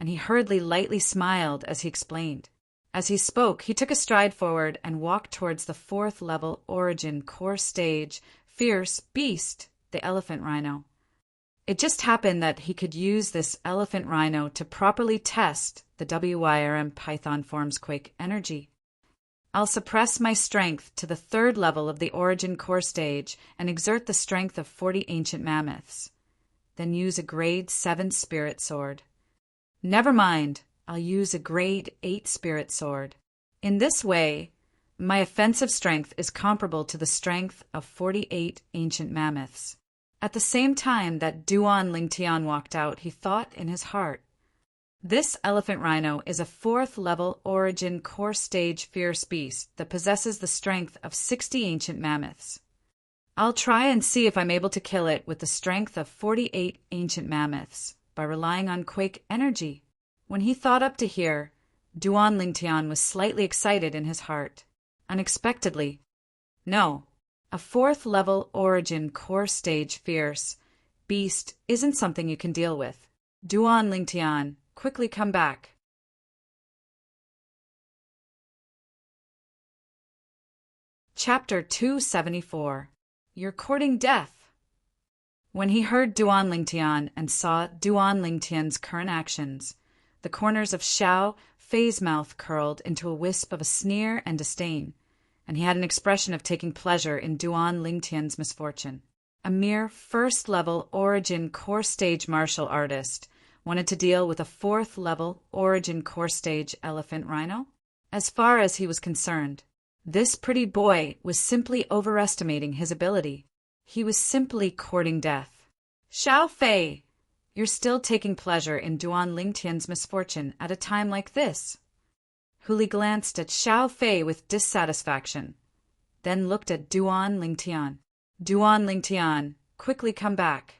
and he hurriedly lightly smiled as he explained. As he spoke, he took a stride forward and walked towards the fourth-level origin core stage fierce beast, the elephant rhino. It just happened that he could use this elephant rhino to properly test the WYRM Python Forms Quake energy. I'll suppress my strength to the third level of the origin core stage and exert the strength of 40 ancient mammoths. Then use a grade 7 spirit sword. Never mind, I'll use a grade 8 spirit sword. In this way, my offensive strength is comparable to the strength of 48 ancient mammoths. At the same time that Duan Lingtian walked out, he thought in his heart, this elephant rhino is a fourth-level origin core stage fierce beast that possesses the strength of 60 ancient mammoths. I'll try and see if I'm able to kill it with the strength of 48 ancient mammoths by relying on quake energy. When he thought up to here, Duan Lingtian was slightly excited in his heart. Unexpectedly, no, a fourth-level origin core stage fierce beast isn't something you can deal with. Duan Lingtian, quickly come back. Chapter 274. You're courting death. When he heard Duan Lingtian and saw Duan Lingtian's current actions, the corners of Xiao Fei's mouth curled into a wisp of a sneer and disdain, and he had an expression of taking pleasure in Duan Lingtian's misfortune. A mere first-level origin core stage martial artist wanted to deal with a fourth-level origin core stage elephant rhino? As far as he was concerned, this pretty boy was simply overestimating his ability. He was simply courting death. Xiao Fei, you're still taking pleasure in Duan Lingtian's misfortune at a time like this. Huli glanced at Xiao Fei with dissatisfaction, then looked at Duan Lingtian. Duan Lingtian, quickly come back.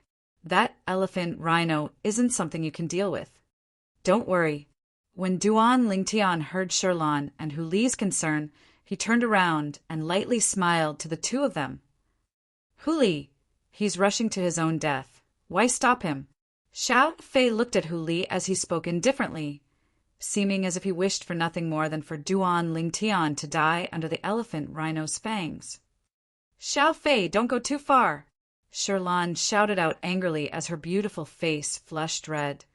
That elephant rhino isn't something you can deal with. Don't worry. When Duan Lingtian heard Sherlan and Huli's concern, he turned around and lightly smiled to the two of them. Huli, he's rushing to his own death. Why stop him? Xiao Fei looked at Huli as he spoke indifferently, seeming as if he wished for nothing more than for Duan Lingtian to die under the elephant rhino's fangs. Xiao Fei, don't go too far. Sherlan shouted out angrily as her beautiful face flushed red.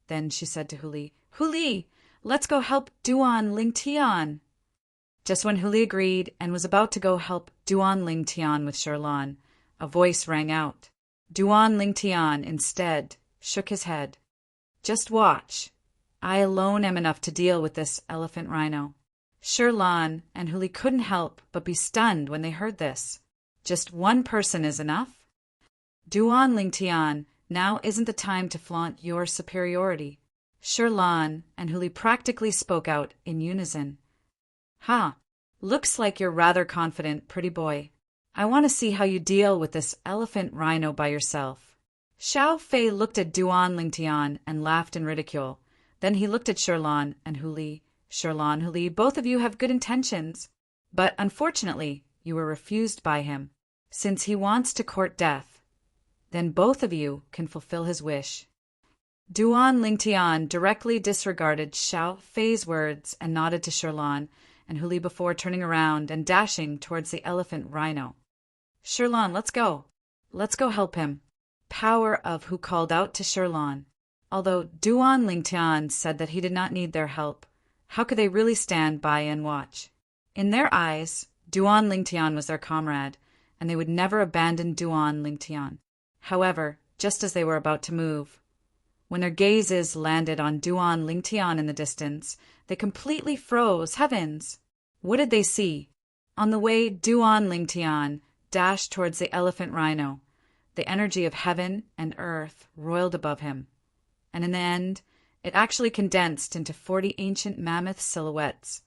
Then she said to Huli, Huli, let's go help Duan Lingtian. Just when Huli agreed and was about to go help Duan Lingtian with Sherlan, a voice rang out. Duan Lingtian, instead, shook his head. Just watch. I alone am enough to deal with this elephant rhino. Sherlan and Huli couldn't help but be stunned when they heard this. Just one person is enough? Duan Lingtian, now isn't the time to flaunt your superiority. Sherlan and Huli practically spoke out in unison. Ha! Looks like you're rather confident, pretty boy. I want to see how you deal with this elephant rhino by yourself. Xiao Fei looked at Duan Lingtian and laughed in ridicule. Then he looked at Sherlan and Huli. Sherlan, Huli, both of you have good intentions, but unfortunately you were refused by him. Since he wants to court death, then both of you can fulfill his wish. Duan Lingtian directly disregarded Xiao Fei's words and nodded to Sherlan and Huli before turning around and dashing towards the elephant rhino. Sherlan, let's go. Let's go help him. Power of Hu called out to Sherlan. Although Duan Lingtian said that he did not need their help, how could they really stand by and watch? In their eyes, Duan Lingtian was their comrade, and they would never abandon Duan Lingtian. However, just as they were about to move, when their gazes landed on Duan Lingtian in the distance, they completely froze. Heavens! What did they see? On the way, Duan Lingtian dashed towards the elephant rhino. The energy of heaven and earth roiled above him, and in the end, it actually condensed into 40 ancient mammoth silhouettes.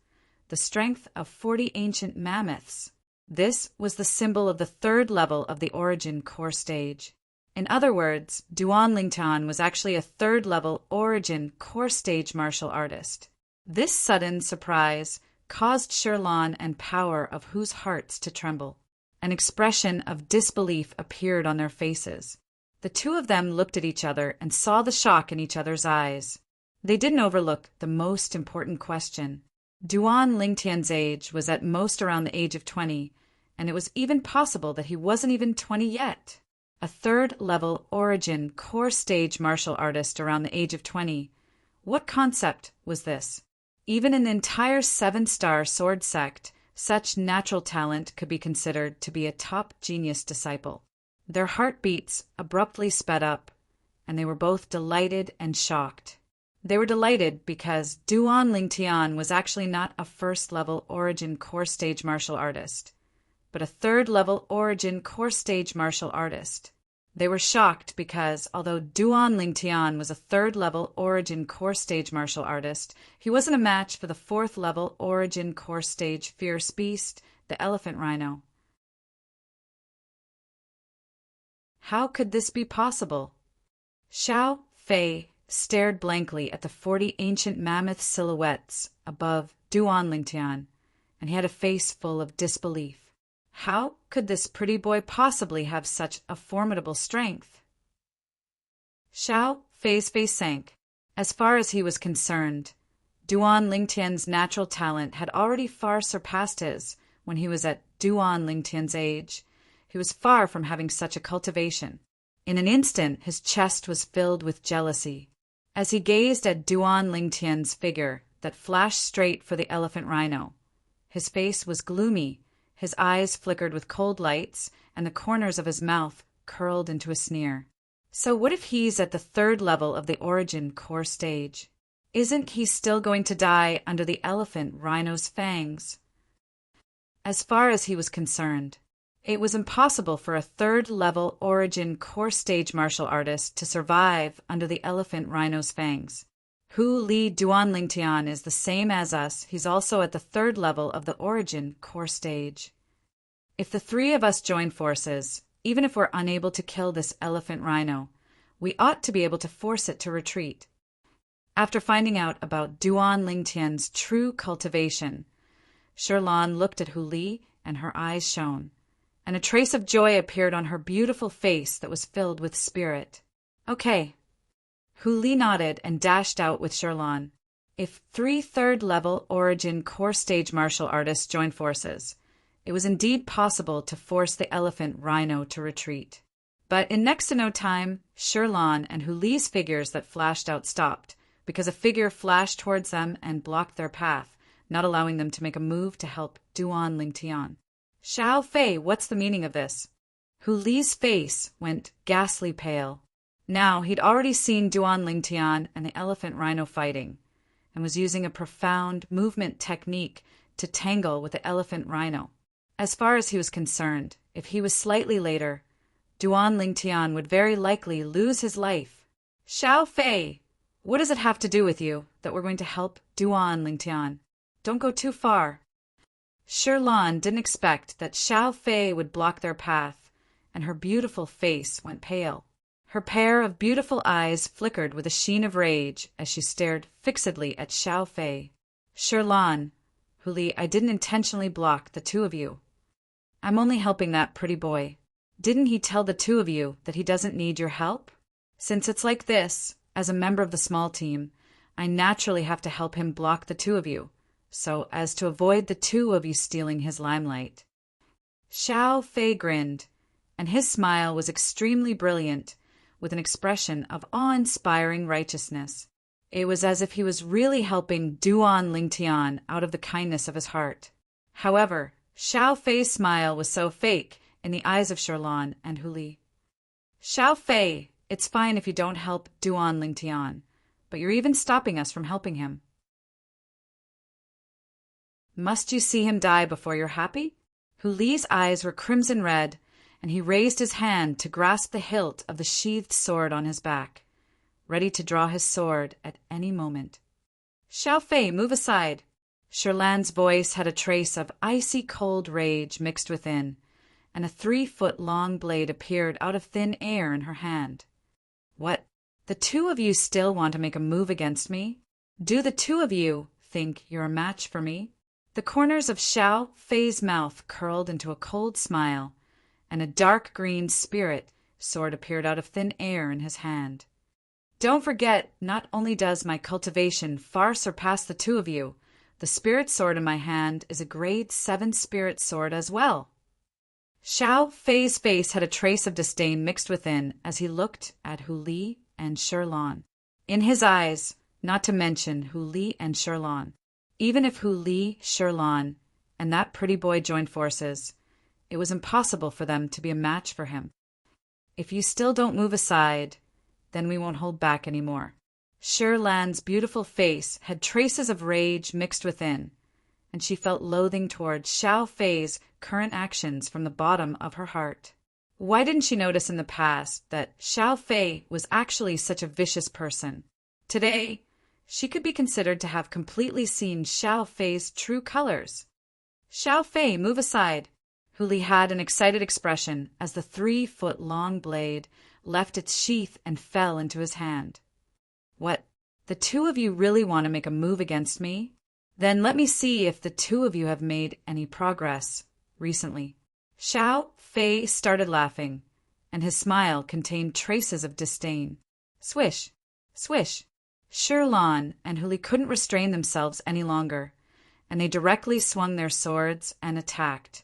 The strength of 40 ancient mammoths. This was the symbol of the third level of the origin core stage. In other words, Duan Lingtian was actually a third-level origin core stage martial artist. This sudden surprise caused Sherlan and Power of Hu's hearts to tremble. An expression of disbelief appeared on their faces. The two of them looked at each other and saw the shock in each other's eyes. They didn't overlook the most important question. Duan Lingtian's age was at most around the age of 20, and it was even possible that he wasn't even 20 yet. A third-level origin core stage martial artist around the age of 20. What concept was this? Even in the entire 7-star sword sect, such natural talent could be considered to be a top genius disciple. Their heartbeats abruptly sped up, and they were both delighted and shocked. They were delighted because Duan Lingtian was actually not a first-level origin core stage martial artist, but a third-level origin core stage martial artist. They were shocked because, although Duan Lingtian was a third-level origin core stage martial artist, he wasn't a match for the fourth-level origin core stage fierce beast, the elephant rhino. How could this be possible? Xiao Fei stared blankly at the 40 ancient mammoth silhouettes above Duan Lingtian, and he had a face full of disbelief. How could this pretty boy possibly have such a formidable strength? Xiao Fei's face sank. As far as he was concerned, Duan Lingtian's natural talent had already far surpassed his when he was at Duan Lingtian's age. He was far from having such a cultivation. In an instant, his chest was filled with jealousy. As he gazed at Duan Lingtian's figure that flashed straight for the elephant rhino, his face was gloomy. His eyes flickered with cold lights, and the corners of his mouth curled into a sneer. So what if he's at the third level of the origin core stage? Isn't he still going to die under the elephant rhino's fangs? As far as he was concerned, it was impossible for a third-level origin core stage martial artist to survive under the elephant rhino's fangs. Hu Li Duan Lingtian is the same as us. He's also at the third level of the origin core stage. If the three of us join forces, even if we're unable to kill this elephant rhino, we ought to be able to force it to retreat. After finding out about Duan Lingtian's true cultivation, Sherlan looked at Hu Li and her eyes shone, and a trace of joy appeared on her beautiful face that was filled with spirit. Okay. Hu Li nodded and dashed out with Sherlan. If 3 third-level origin core stage martial artists joined forces, it was indeed possible to force the elephant rhino to retreat. But in next to no time, Sherlan and Hu Li's figures that flashed out stopped, because a figure flashed towards them and blocked their path, not allowing them to make a move to help Duan Lingtian. Xiao Fei, what's the meaning of this? Hu Li's face went ghastly pale. Now he'd already seen Duan Lingtian and the elephant rhino fighting, and was using a profound movement technique to tangle with the elephant rhino. As far as he was concerned, If he was slightly later, Duan Lingtian would very likely lose his life. Xiao Fei, what does it have to do with you that we're going to help Duan Lingtian? Don't go too far. Shilan didn't expect that Xiao Fei would block their path, and her beautiful face went pale. Her pair of beautiful eyes flickered with a sheen of rage as she stared fixedly at Xiao Fei. Shilan, Huli, I didn't intentionally block the two of you. I'm only helping that pretty boy. Didn't he tell the two of you that he doesn't need your help? Since it's like this, as a member of the small team, I naturally have to help him block the two of you, so as to avoid the two of you stealing his limelight. Xiao Fei grinned, and his smile was extremely brilliant, with an expression of awe-inspiring righteousness. It was as if he was really helping Duan Lingtian out of the kindness of his heart. However, Xiao Fei's smile was so fake in the eyes of Shilan and Huli. Xiao Fei, it's fine if you don't help Duan Lingtian, but you're even stopping us from helping him. Must you see him die before you're happy? Huli's eyes were crimson red, and he raised his hand to grasp the hilt of the sheathed sword on his back, ready to draw his sword at any moment. Xiao Fei, move aside. Shilan's voice had a trace of icy cold rage mixed within, and a 3-foot-long blade appeared out of thin air in her hand. What? The two of you still want to make a move against me? Do the two of you think you're a match for me? The corners of Xiao Fei's mouth curled into a cold smile, and a dark green spirit sword appeared out of thin air in his hand. Don't forget, not only does my cultivation far surpass the two of you, the spirit sword in my hand is a grade 7 spirit sword as well. Xiao Fei's face had a trace of disdain mixed within as he looked at Huli and Shilan. In his eyes, not to mention Huli and Shilan. Even if Huli, Shilan, and that pretty boy joined forces, it was impossible for them to be a match for him. If you still don't move aside, then we won't hold back anymore. Shilan's beautiful face had traces of rage mixed within, and she felt loathing towards Xiao Fei's current actions from the bottom of her heart. Why didn't she notice in the past that Xiao Fei was actually such a vicious person? Today, she could be considered to have completely seen Xiao Fei's true colors. Xiao Fei, move aside. Huli had an excited expression as the 3-foot-long blade left its sheath and fell into his hand. What? The two of you really want to make a move against me? Then let me see if the two of you have made any progress recently. Xiao Fei started laughing, and his smile contained traces of disdain. Swish, swish. Shilan and Huli couldn't restrain themselves any longer, and they directly swung their swords and attacked,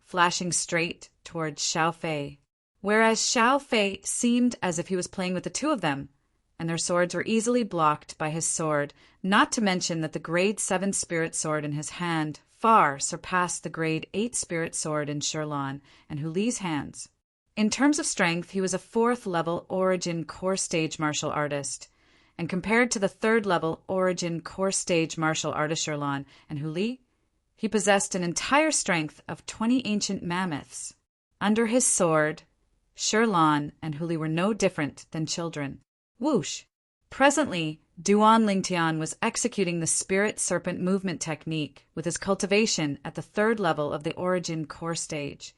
flashing straight towards Xiao Fei. Whereas Xiao Fei seemed as if he was playing with the two of them, and their swords were easily blocked by his sword, not to mention that the grade 7 spirit sword in his hand far surpassed the grade 8 spirit sword in Shilan and Huli's hands. In terms of strength, he was a 4th-level Origin Core Stage martial artist, and compared to the 3rd-level Origin Core Stage martial artist Shilan and Huli, he possessed an entire strength of 20 ancient mammoths. Under his sword, Shilan and Huli were no different than children. Whoosh! Presently, Duan Lingtian was executing the Spirit Serpent movement technique with his cultivation at the 3rd level of the Origin Core Stage,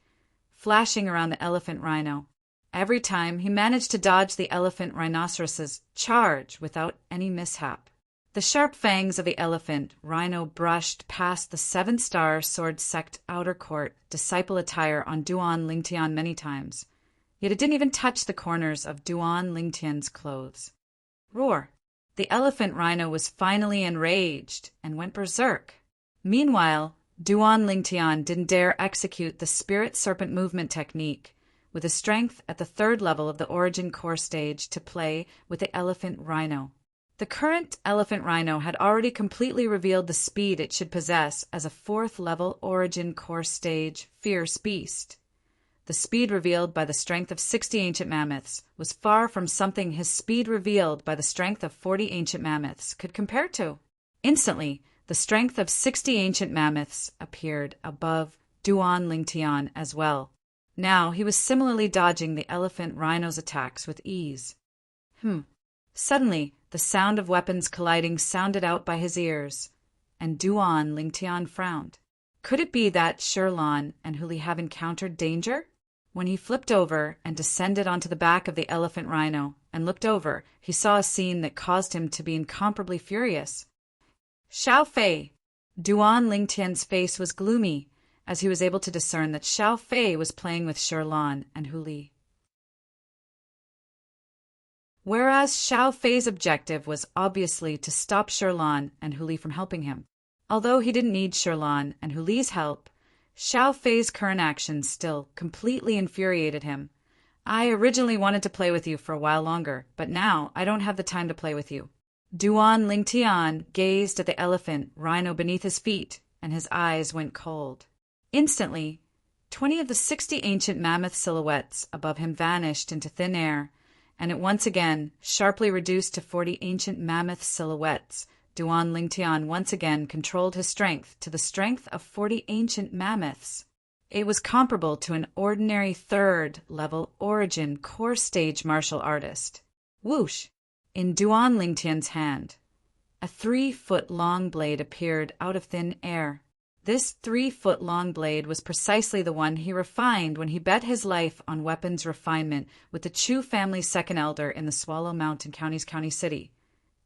flashing around the elephant rhino. Every time, he managed to dodge the elephant rhinoceros's charge without any mishap. The sharp fangs of the elephant rhino brushed past the 7-star Sword Sect outer court disciple attire on Duan Lingtian many times, yet it didn't even touch the corners of Duan Lingtian's clothes. Roar! The elephant rhino was finally enraged and went berserk. Meanwhile, Duan Lingtian didn't dare execute the Spirit Serpent movement technique with his strength at the 3rd level of the Origin Core Stage to play with the elephant rhino. The current elephant rhino had already completely revealed the speed it should possess as a 4th-level Origin Core Stage fierce beast. The speed revealed by the strength of 60 ancient mammoths was far from something his speed revealed by the strength of 40 ancient mammoths could compare to. Instantly, the strength of 60 ancient mammoths appeared above Duan Lingtian as well. Now he was similarly dodging the elephant rhino's attacks with ease. Suddenly, the sound of weapons colliding sounded out by his ears, and Duan Lingtian frowned. Could it be that Shirlan and Huli have encountered danger? When he flipped over and descended onto the back of the elephant rhino and looked over, he saw a scene that caused him to be incomparably furious. Xiao Fei! Duan Lingtian's face was gloomy as he was able to discern that Xiao Fei was playing with Shirlan and Huli. Whereas Xiao Fei's objective was obviously to stop Shirlan and Huli from helping him. Although he didn't need Shirlan and Huli's help, Xiao Fei's current actions still completely infuriated him. I originally wanted to play with you for a while longer, but now I don't have the time to play with you. Duan Lingtian gazed at the elephant rhino beneath his feet, and his eyes went cold. Instantly, 20 of the 60 ancient mammoth silhouettes above him vanished into thin air, and it once again sharply reduced to 40 ancient mammoth silhouettes. Duan Lingtian once again controlled his strength to the strength of 40 ancient mammoths. It was comparable to an ordinary third-level origin core stage martial artist. Whoosh! In Duan Lingtian's hand, a 3-foot-long blade appeared out of thin air. This 3-foot-long blade was precisely the one he refined when he bet his life on weapons refinement with the Chu family's second elder in the Swallow Mountain County City.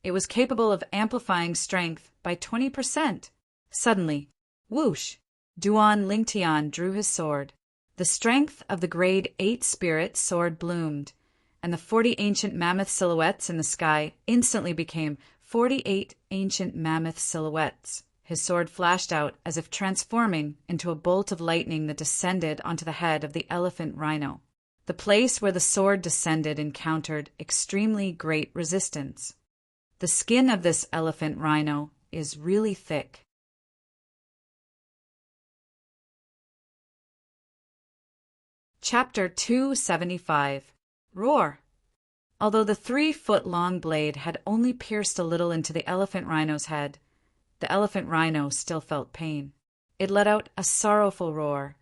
It was capable of amplifying strength by 20%. Suddenly, whoosh! Duan Lingtian drew his sword. The strength of the Grade 8 Spirit sword bloomed, and the 40 ancient mammoth silhouettes in the sky instantly became 48 ancient mammoth silhouettes. His sword flashed out as if transforming into a bolt of lightning that descended onto the head of the elephant rhino. The place where the sword descended encountered extremely great resistance. The skin of this elephant rhino is really thick. Chapter 275. Roar! Although the 3-foot-long blade had only pierced a little into the elephant rhino's head, the elephant rhino still felt pain. It let out a sorrowful roar,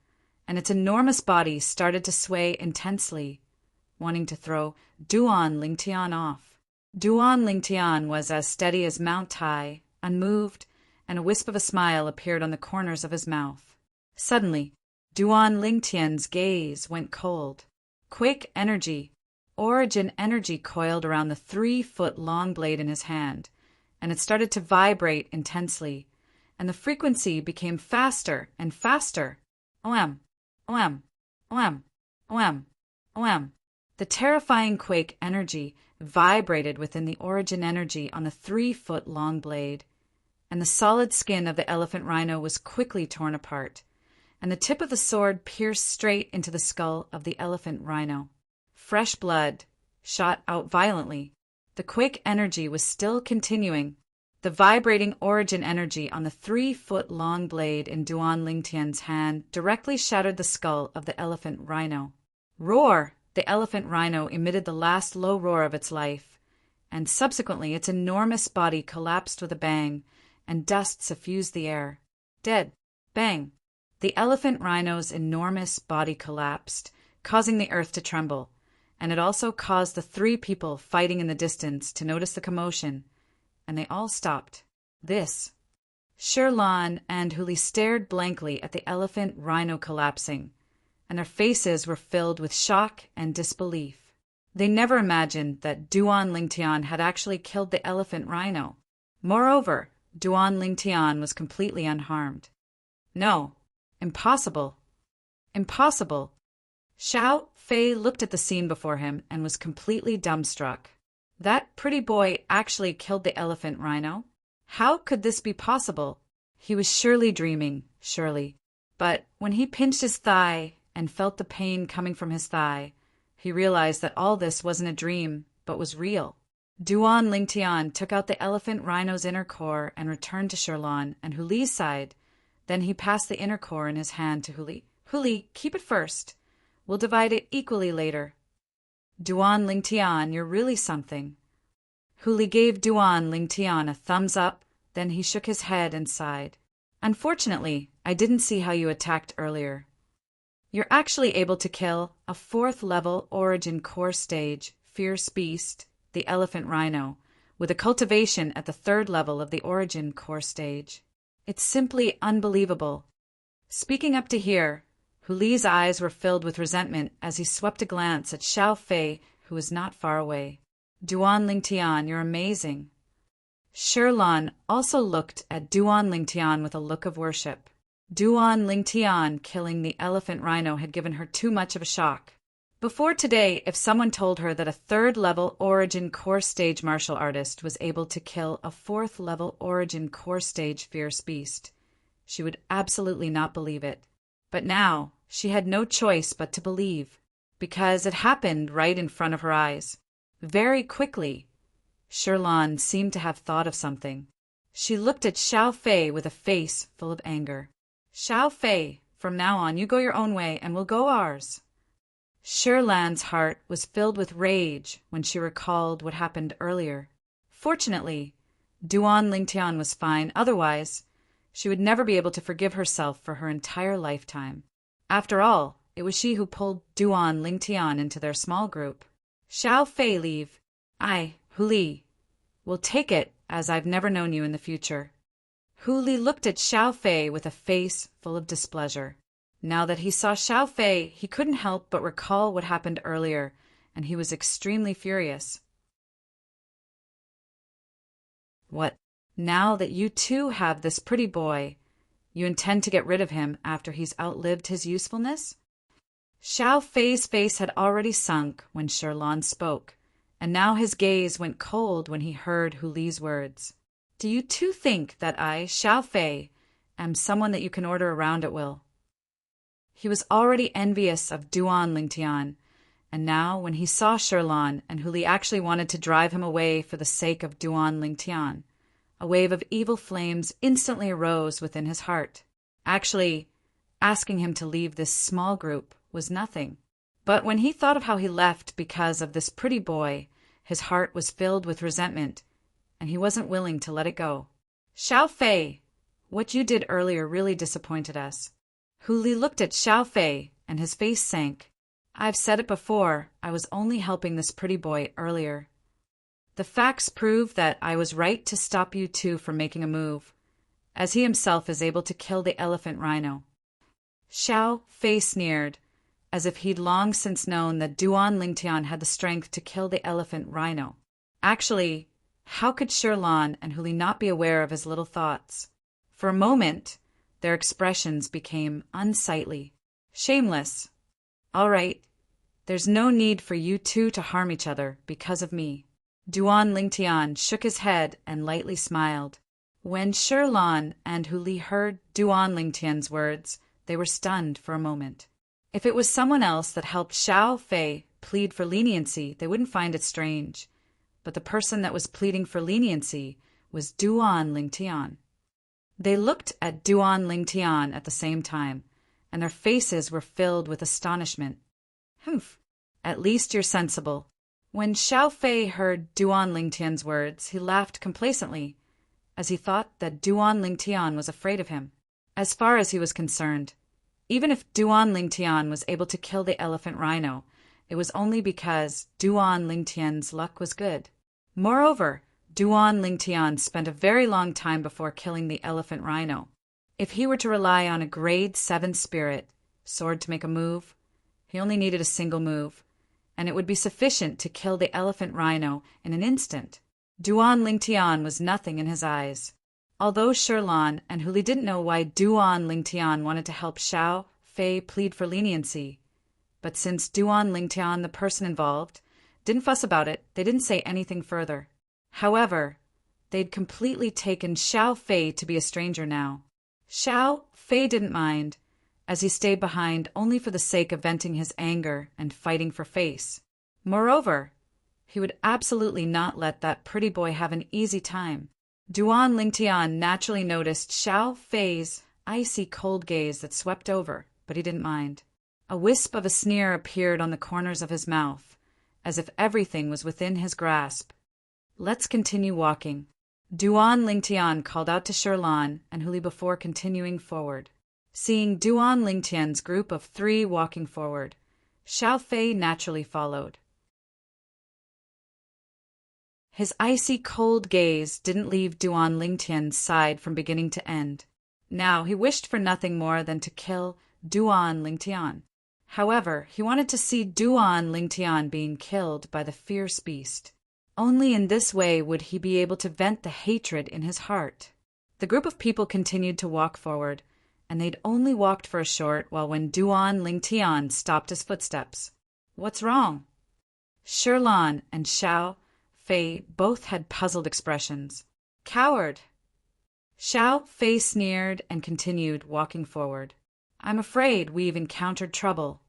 and its enormous body started to sway intensely, wanting to throw Duan Lingtian off. Duan Lingtian was as steady as Mount Tai, unmoved, and a wisp of a smile appeared on the corners of his mouth. Suddenly, Duan Lingtian's gaze went cold. Quick energy, origin energy coiled around the 3-foot-long blade in his hand, and it started to vibrate intensely, and the frequency became faster and faster. Oem, oem, oem, oem, oem. The terrifying quake energy vibrated within the origin energy on the 3-foot-long blade, and the solid skin of the elephant rhino was quickly torn apart, and the tip of the sword pierced straight into the skull of the elephant rhino. Fresh blood shot out violently. The quake energy was still continuing. The vibrating origin energy on the 3-foot-long blade in Duan Lingtian's hand directly shattered the skull of the elephant rhino. Roar! The elephant rhino emitted the last low roar of its life, and subsequently its enormous body collapsed with a bang, and dust suffused the air. Dead. Bang! The elephant rhino's enormous body collapsed, causing the earth to tremble, and it also caused the 3 people fighting in the distance to notice the commotion, and they all stopped. This. Shirlan and Huli stared blankly at the elephant rhino collapsing, and their faces were filled with shock and disbelief. They never imagined that Duan Lingtian had actually killed the elephant rhino. Moreover, Duan Lingtian was completely unharmed. No. Impossible. Impossible. Xiao Fei looked at the scene before him and was completely dumbstruck. That pretty boy actually killed the elephant rhino? How could this be possible? He was surely dreaming, surely. But when he pinched his thigh and felt the pain coming from his thigh, he realized that all this wasn't a dream, but was real. Duan Lingtian took out the elephant rhino's inner core and returned to Shirlan and Huli's side. Then he passed the inner core in his hand to Huli. Huli, keep it first. We'll divide it equally later. Duan Lingtian, you're really something. Huli gave Duan Lingtian a thumbs up, then he shook his head and sighed. Unfortunately, I didn't see how you attacked earlier. You're actually able to kill a 4th-level origin core stage fierce beast, the elephant rhino, with a cultivation at the 3rd level of the origin core stage. It's simply unbelievable. Speaking up to here, Hu Li's eyes were filled with resentment as he swept a glance at Xiao Fei, who was not far away. Duan Lingtian, you're amazing. Shirlan also looked at Duan Lingtian with a look of worship. Duan Lingtian killing the elephant rhino had given her too much of a shock. Before today, if someone told her that a 3rd-level origin core stage martial artist was able to kill a 4th-level origin core stage fierce beast, she would absolutely not believe it. But now, she had no choice but to believe, because it happened right in front of her eyes. Very quickly, Shirlan seemed to have thought of something. She looked at Xiao Fei with a face full of anger. Xiao Fei, from now on you go your own way and we'll go ours. Shirlan's heart was filled with rage when she recalled what happened earlier. Fortunately, Duan Lingtian was fine, otherwise, she would never be able to forgive herself for her entire lifetime. After all, it was she who pulled Duan Lingtian into their small group. Xiao Fei, leave. I, Hu Li, will take it as I've never known you in the future. Hu Li looked at Xiao Fei with a face full of displeasure. Now that he saw Xiao Fei, he couldn't help but recall what happened earlier, and he was extremely furious. What? Now that you too have this pretty boy, you intend to get rid of him after he's outlived his usefulness? Xiao Fei's face had already sunk when Shirlan spoke, and now his gaze went cold when he heard Hu Li's words. Do you too think that I, Xiao Fei, am someone that you can order around at will? He was already envious of Duan Lingtian, and now when he saw Shirlan and Hu Li actually wanted to drive him away for the sake of Duan Lingtian, a wave of evil flames instantly arose within his heart. Actually, asking him to leave this small group was nothing. But when he thought of how he left because of this pretty boy, his heart was filled with resentment, and he wasn't willing to let it go. Xiao Fei, what you did earlier really disappointed us. Hu Li looked at Xiao Fei, and his face sank. I've said it before, I was only helping this pretty boy earlier. The facts prove that I was right to stop you two from making a move, as he himself is able to kill the elephant rhino. Xiao Fei sneered, as if he'd long since known that Duan Lingtian had the strength to kill the elephant rhino. Actually, how could Shirlan and Hu Li not be aware of his little thoughts? For a moment, their expressions became unsightly. Shameless. All right, there's no need for you two to harm each other because of me. Duan Lingtian shook his head and lightly smiled. When Shirlan and Hu Li heard Duan Lingtian's words, they were stunned for a moment. If it was someone else that helped Xiao Fei plead for leniency, they wouldn't find it strange. But the person that was pleading for leniency was Duan Lingtian. They looked at Duan Lingtian at the same time, and their faces were filled with astonishment. Humph, at least you're sensible. When Xiao Fei heard Duan Lingtian's words, he laughed complacently, as he thought that Duan Lingtian was afraid of him. As far as he was concerned, even if Duan Lingtian was able to kill the elephant rhino, it was only because Duan Lingtian's luck was good. Moreover, Duan Lingtian spent a very long time before killing the elephant rhino. If he were to rely on a grade 7 spirit sword to make a move, he only needed a single move, and it would be sufficient to kill the elephant rhino in an instant. Duan Lingtian was nothing in his eyes. Although Shirlan and Hu Li didn't know why Duan Lingtian wanted to help Xiao Fei plead for leniency, but since Duan Lingtian, the person involved, didn't fuss about it, they didn't say anything further. However, they'd completely taken Xiao Fei to be a stranger now. Xiao Fei didn't mind, as he stayed behind only for the sake of venting his anger and fighting for face. Moreover, he would absolutely not let that pretty boy have an easy time. Duan Lingtian naturally noticed Xiao Fei's icy cold gaze that swept over, but he didn't mind. A wisp of a sneer appeared on the corners of his mouth, as if everything was within his grasp. Let's continue walking. Duan Lingtian called out to Shirlan and Hu Li before continuing forward. Seeing Duan Lingtian's group of 3 walking forward, Xiao Fei naturally followed. His icy cold gaze didn't leave Duan Lingtian's side from beginning to end. Now he wished for nothing more than to kill Duan Lingtian. However, he wanted to see Duan Lingtian being killed by the fierce beast. Only in this way would he be able to vent the hatred in his heart. The group of people continued to walk forward, and they'd only walked for a short while when Duan Lingtian stopped his footsteps. "What's wrong?" Shirlan and Xiao Fei both had puzzled expressions. "Coward!" Xiao Fei sneered and continued walking forward. "I'm afraid we've encountered trouble."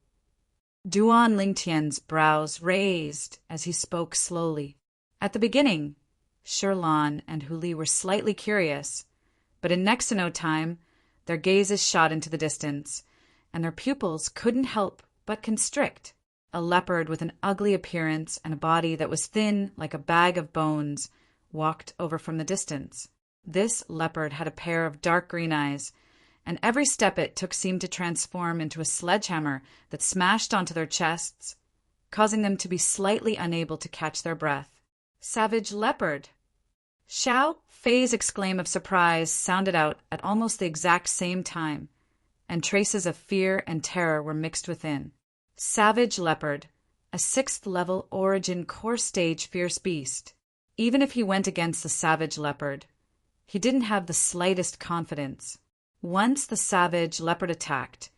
Duan Lingtian's brows raised as he spoke slowly. At the beginning, Shirlan and Huli were slightly curious, but in next to no time, their gazes shot into the distance, and their pupils couldn't help but constrict. A leopard with an ugly appearance and a body that was thin like a bag of bones walked over from the distance. This leopard had a pair of dark green eyes, and every step it took seemed to transform into a sledgehammer that smashed onto their chests, causing them to be slightly unable to catch their breath. "Savage leopard!" Xiao Fei's exclaim of surprise sounded out at almost the exact same time, and traces of fear and terror were mixed within. Savage leopard, a 6th-level origin core stage fierce beast. Even if he went against the savage leopard, he didn't have the slightest confidence. Once the savage leopard attacked,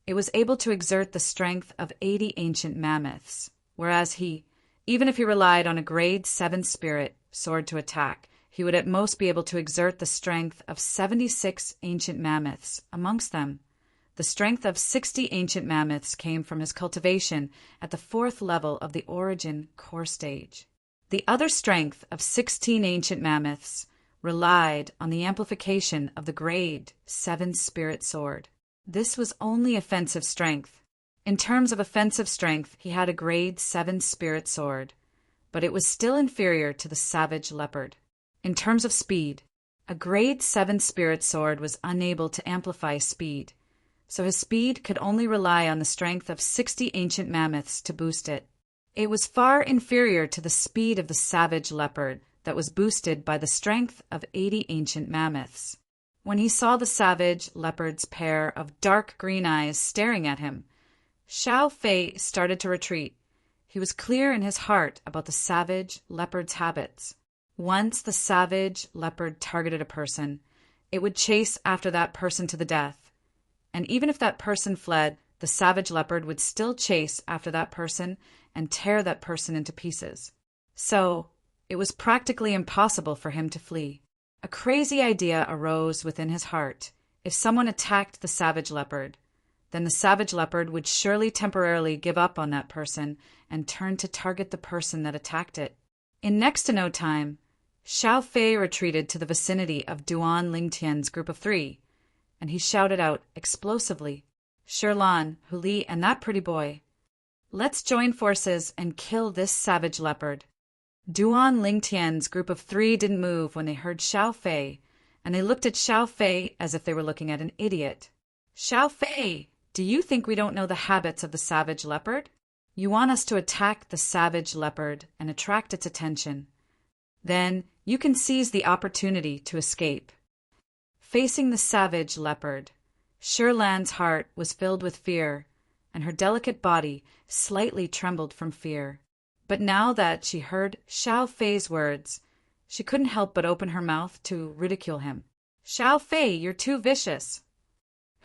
it was able to exert the strength of 80 ancient mammoths, whereas even if he relied on a grade 7 spirit sword to attack, he would at most be able to exert the strength of 76 ancient mammoths. Amongst them, the strength of 60 ancient mammoths came from his cultivation at the 4th level of the origin core stage. The other strength of 16 ancient mammoths relied on the amplification of the grade 7 spirit sword. This was only offensive strength. In terms of offensive strength, he had a grade 7 spirit sword, but it was still inferior to the savage leopard. In terms of speed, a grade 7 spirit sword was unable to amplify speed, so his speed could only rely on the strength of 60 ancient mammoths to boost it. It was far inferior to the speed of the savage leopard that was boosted by the strength of 80 ancient mammoths. When he saw the savage leopard's pair of dark green eyes staring at him, Xiao Fei started to retreat. He was clear in his heart about the savage leopard's habits. Once the savage leopard targeted a person, it would chase after that person to the death. And even if that person fled, the savage leopard would still chase after that person and tear that person into pieces. So, it was practically impossible for him to flee. A crazy idea arose within his heart. If someone attacked the savage leopard, then the savage leopard would surely temporarily give up on that person and turn to target the person that attacked it. In next to no time, Xiao Fei retreated to the vicinity of Duan Lingtian's group of 3, and he shouted out explosively, "Shirlan, Huli, and that pretty boy, let's join forces and kill this savage leopard." Duan Lingtian's group of 3 didn't move when they heard Xiao Fei, and they looked at Xiao Fei as if they were looking at an idiot. "Xiao Fei, do you think we don't know the habits of the savage leopard? You want us to attack the savage leopard and attract its attention. Then you can seize the opportunity to escape." Facing the savage leopard, Shirlan's heart was filled with fear, and her delicate body slightly trembled from fear. But now that she heard Xiao Fei's words, she couldn't help but open her mouth to ridicule him. "Xiao Fei, you're too vicious."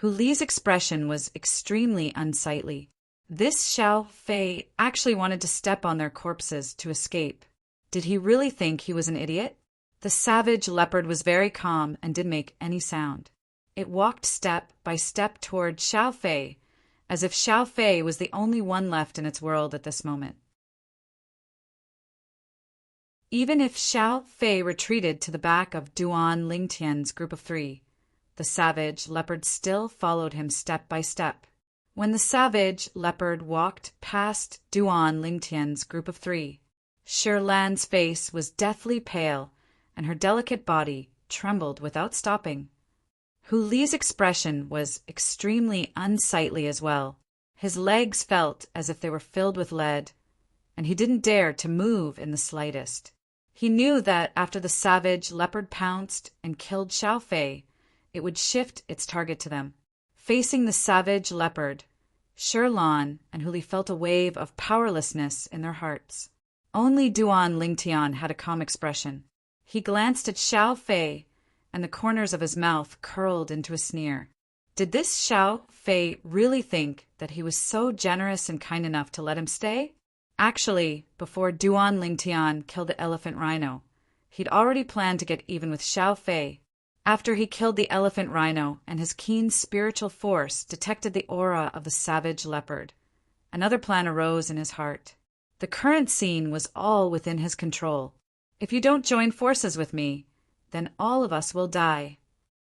Huli's expression was extremely unsightly. This Xiao Fei actually wanted to step on their corpses to escape. Did he really think he was an idiot? The savage leopard was very calm and didn't make any sound. It walked step by step toward Xiao Fei, as if Xiao Fei was the only one left in its world at this moment. Even if Xiao Fei retreated to the back of Duan Lingtian's group of 3, the savage leopard still followed him step by step. When the savage leopard walked past Duan Lingtian's group of 3, Shirlan's face was deathly pale, and her delicate body trembled without stopping. Hu Li's expression was extremely unsightly as well. His legs felt as if they were filled with lead, and he didn't dare to move in the slightest. He knew that after the savage leopard pounced and killed Xiao Fei, it would shift its target to them. Facing the savage leopard, Shirlan and Hu Li felt a wave of powerlessness in their hearts. Only Duan Lingtian had a calm expression. He glanced at Xiao Fei, and the corners of his mouth curled into a sneer. Did this Xiao Fei really think that he was so generous and kind enough to let him stay? Actually, before Duan Lingtian killed the elephant rhino, he'd already planned to get even with Xiao Fei. After he killed the elephant rhino and his keen spiritual force detected the aura of the savage leopard, another plan arose in his heart. The current scene was all within his control. If you don't join forces with me, then all of us will die.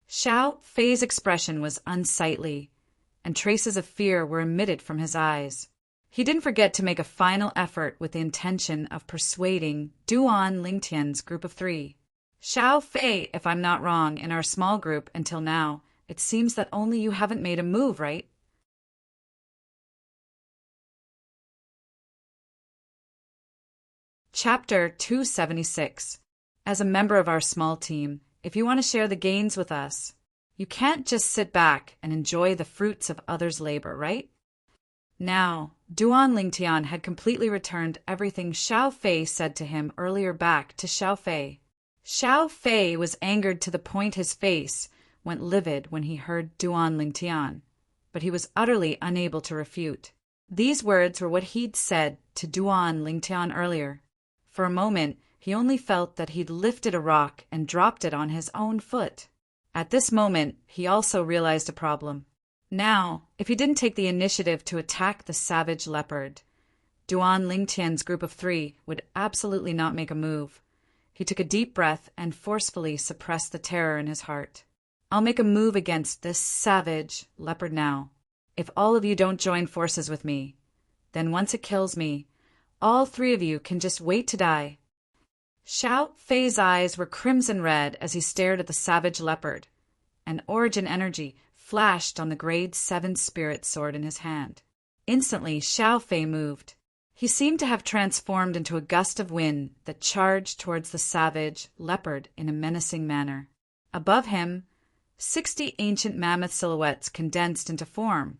Xiao Fei's expression was unsightly, and traces of fear were emitted from his eyes. He didn't forget to make a final effort with the intention of persuading Duan Lingtian's group of 3. Xiao Fei, if I'm not wrong, in our small group until now, it seems that only you haven't made a move, right? Chapter 276. As a member of our small team, if you want to share the gains with us, you can't just sit back and enjoy the fruits of others' labor, right? Now, Duan Lingtian had completely returned everything Xiao Fei said to him earlier back to Xiao Fei. Xiao Fei was angered to the point his face went livid when he heard Duan Lingtian, but he was utterly unable to refute. These words were what he'd said to Duan Lingtian earlier. For a moment, he only felt that he'd lifted a rock and dropped it on his own foot. At this moment, he also realized a problem. Now, if he didn't take the initiative to attack the savage leopard, Duan Lingtian's group of 3 would absolutely not make a move. He took a deep breath and forcefully suppressed the terror in his heart. I'll make a move against this savage leopard now. If all of you don't join forces with me, then once it kills me, all 3 of you can just wait to die. Xiao Fei's eyes were crimson red as he stared at the savage leopard, and origin energy flashed on the grade 7 spirit sword in his hand. Instantly, Xiao Fei moved. He seemed to have transformed into a gust of wind that charged towards the savage leopard in a menacing manner. Above him, 60 ancient mammoth silhouettes condensed into form.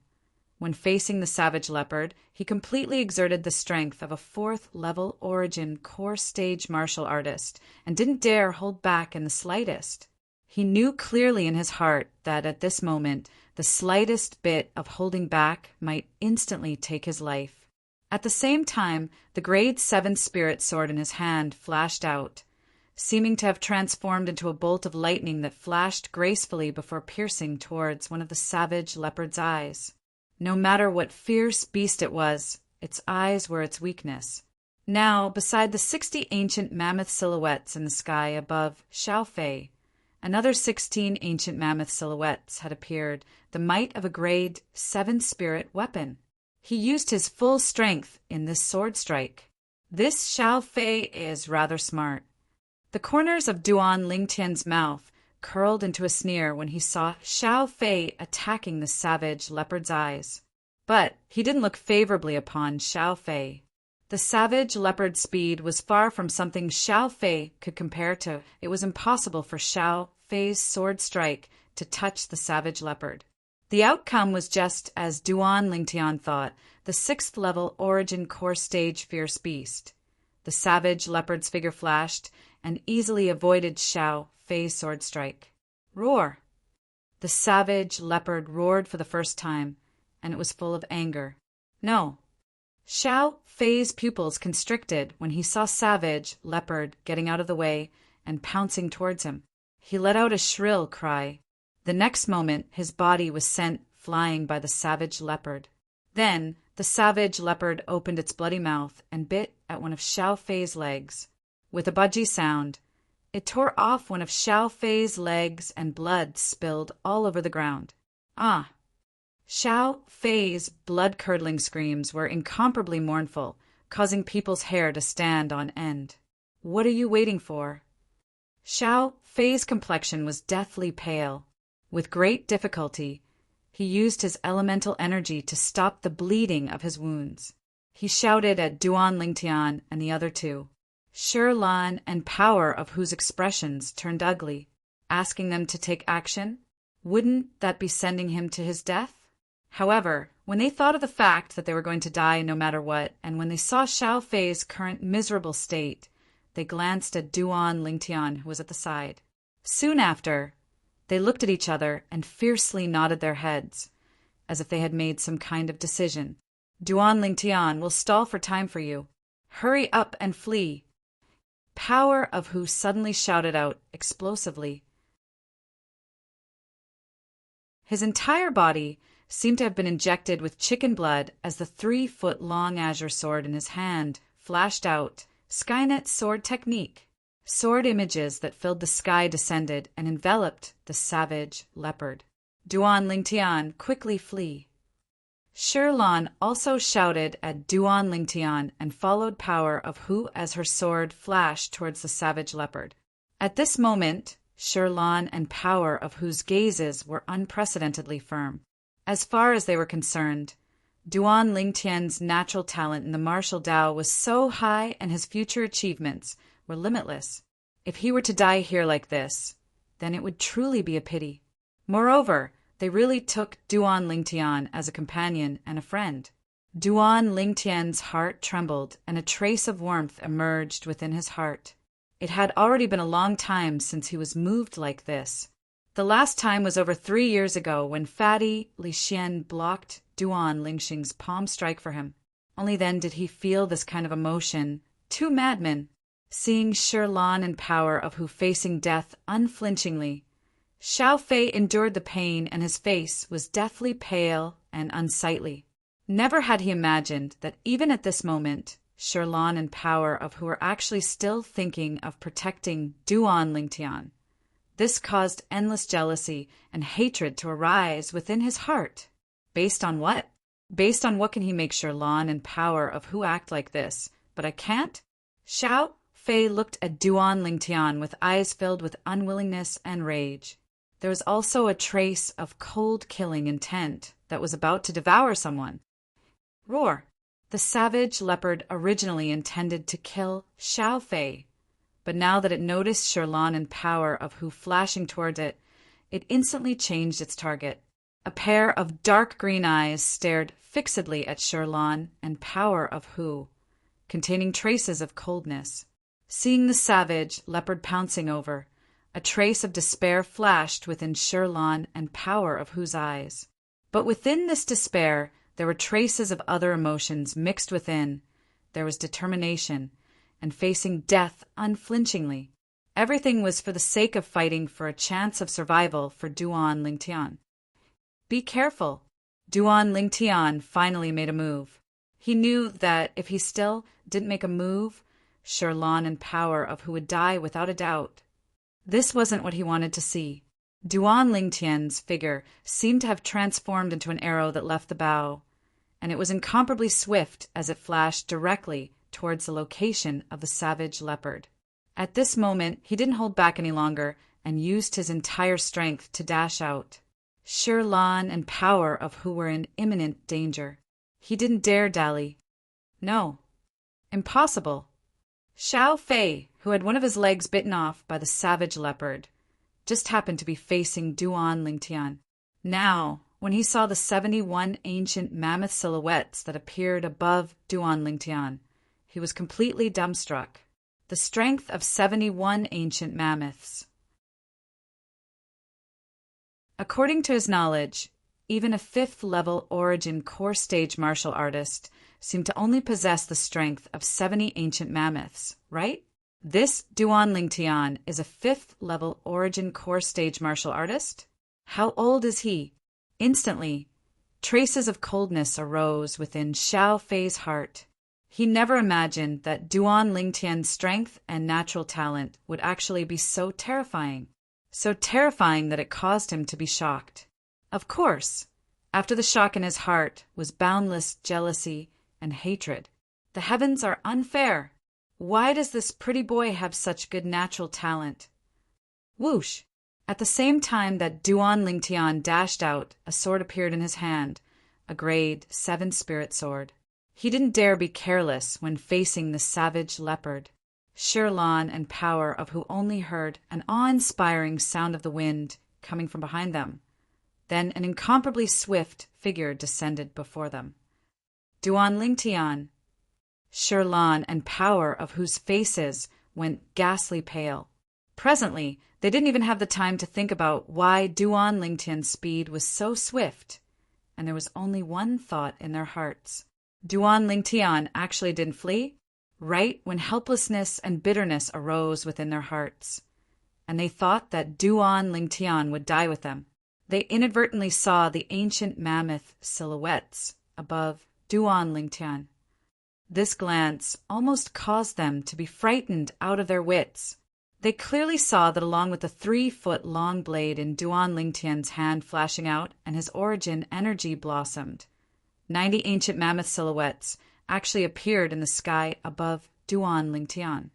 When facing the savage leopard, he completely exerted the strength of a 4th-level origin core stage martial artist and didn't dare hold back in the slightest. He knew clearly in his heart that at this moment, the slightest bit of holding back might instantly take his life. At the same time, the grade 7 spirit sword in his hand flashed out, seeming to have transformed into a bolt of lightning that flashed gracefully before piercing towards one of the savage leopard's eyes. No matter what fierce beast it was, its eyes were its weakness. Now, beside the 60 ancient mammoth silhouettes in the sky above Xiao Fei, another 16 ancient mammoth silhouettes had appeared, the might of a grade 7 spirit weapon. He used his full strength in this sword strike. This Xiao Fei is rather smart. The corners of Duan Lingtian's mouth curled into a sneer when he saw Xiao Fei attacking the savage leopard's eyes. But he didn't look favorably upon Xiao Fei. The savage leopard's speed was far from something Xiao Fei could compare to. It was impossible for Xiao Fei's sword strike to touch the savage leopard. The outcome was just as Duan Lingtian thought, the 6th-level origin core stage fierce beast. The savage leopard's figure flashed and easily avoided Xiao Fei's sword strike. Roar! The savage leopard roared for the first time, and it was full of anger. No. Xiao Fei's pupils constricted when he saw savage leopard getting out of the way and pouncing towards him. He let out a shrill cry. The next moment, his body was sent flying by the savage leopard. Then, the savage leopard opened its bloody mouth and bit at one of Xiao Fei's legs. With a budgie sound, it tore off one of Xiao Fei's legs and blood spilled all over the ground. Ah! Xiao Fei's blood-curdling screams were incomparably mournful, causing people's hair to stand on end. What are you waiting for? Xiao Fei's complexion was deathly pale. With great difficulty, he used his elemental energy to stop the bleeding of his wounds. He shouted at Duan Lingtian and the other two, Lan and Power of whose expressions turned ugly, asking them to take action. Wouldn't that be sending him to his death? However, when they thought of the fact that they were going to die no matter what, and when they saw Xiao Fei's current miserable state, they glanced at Duan Lingtian, who was at the side. Soon after, they looked at each other and fiercely nodded their heads, as if they had made some kind of decision. Duan Lingtian will stall for time for you. Hurry up and flee. Power of who suddenly shouted out explosively. His entire body seemed to have been injected with chicken blood as the 3-foot-long azure sword in his hand flashed out. Skynet sword technique. Sword images that filled the sky descended and enveloped the savage leopard. Duan Lingtian, quickly flee. Lan also shouted at Duan Lingtian and followed Power of who as her sword flashed towards the savage leopard. At this moment, Lan and Power of whose gazes were unprecedentedly firm. As far as they were concerned, Duan Lingtian's natural talent in the martial Tao was so high and his future achievements were limitless. If he were to die here like this, then it would truly be a pity. Moreover, they really took Duan Lingtian as a companion and a friend. Duan Lingtian's heart trembled and a trace of warmth emerged within his heart. It had already been a long time since he was moved like this. The last time was over 3 years ago when Fatty Li Xian blocked Duan Lingxing's palm strike for him. Only then did he feel this kind of emotion. Two madmen. Seeing Lan and Power of who facing death unflinchingly, Xiao Fei endured the pain and his face was deathly pale and unsightly. Never had he imagined that even at this moment, Lan and Power of who were actually still thinking of protecting Duan Lingtian. This caused endless jealousy and hatred to arise within his heart. Based on what? Based on what can he make Lan and Power of who act like this? But I can't? Xiao Fei looked at Duan Lingtian with eyes filled with unwillingness and rage. There was also a trace of cold killing intent that was about to devour someone. Roar! The savage leopard originally intended to kill Xiao Fei, but now that it noticed Lan and Power of who flashing towards it, it instantly changed its target. A pair of dark green eyes stared fixedly at Lan and Power of who, containing traces of coldness. Seeing the savage leopard pouncing over, a trace of despair flashed within Lan and Power of whose eyes. But within this despair, there were traces of other emotions mixed within. There was determination, and facing death unflinchingly. Everything was for the sake of fighting for a chance of survival for Duan Lingtian. Be careful. Duan Lingtian finally made a move. He knew that if he still didn't make a move, Lan and Power of who would die without a doubt. This wasn't what he wanted to see. Duan Lingtian's figure seemed to have transformed into an arrow that left the bow, and it was incomparably swift as it flashed directly towards the location of the savage leopard. At this moment, he didn't hold back any longer and used his entire strength to dash out. Lan and Power of who were in imminent danger. He didn't dare dally. No. Impossible. Xiao Fei, who had one of his legs bitten off by the savage leopard, just happened to be facing Duan Lingtian. Now, when he saw the 71 ancient mammoth silhouettes that appeared above Duan Lingtian, he was completely dumbstruck. The strength of 71 ancient mammoths. According to his knowledge, even a 5th-level origin core stage martial artist seemed to only possess the strength of 70 ancient mammoths, right? This Duan Lingtian is a 5th-level origin core stage martial artist? How old is he? Instantly, traces of coldness arose within Xiao Fei's heart. He never imagined that Duan Lingtian's strength and natural talent would actually be so terrifying that it caused him to be shocked. Of course, after the shock in his heart was boundless jealousy and hatred. The heavens are unfair. Why does this pretty boy have such good natural talent? Whoosh! At the same time that Duan Lingtian dashed out, a sword appeared in his hand, a grade 7 spirit sword. He didn't dare be careless when facing the savage leopard, Shirlan and Power of who only heard an awe-inspiring sound of the wind coming from behind them. Then an incomparably swift figure descended before them. Duan Lingtian, Shirlan and Power of whose faces went ghastly pale. Presently, they didn't even have the time to think about why Duan Lingtian's speed was so swift, and there was only one thought in their hearts. Duan Lingtian actually didn't flee, right when helplessness and bitterness arose within their hearts, and they thought that Duan Lingtian would die with them. They inadvertently saw the ancient mammoth silhouettes above Duan Lingtian. This glance almost caused them to be frightened out of their wits. They clearly saw that along with the 3-foot-long blade in Duan Lingtian's hand flashing out and his origin energy blossomed, 90 ancient mammoth silhouettes actually appeared in the sky above Duan Lingtian.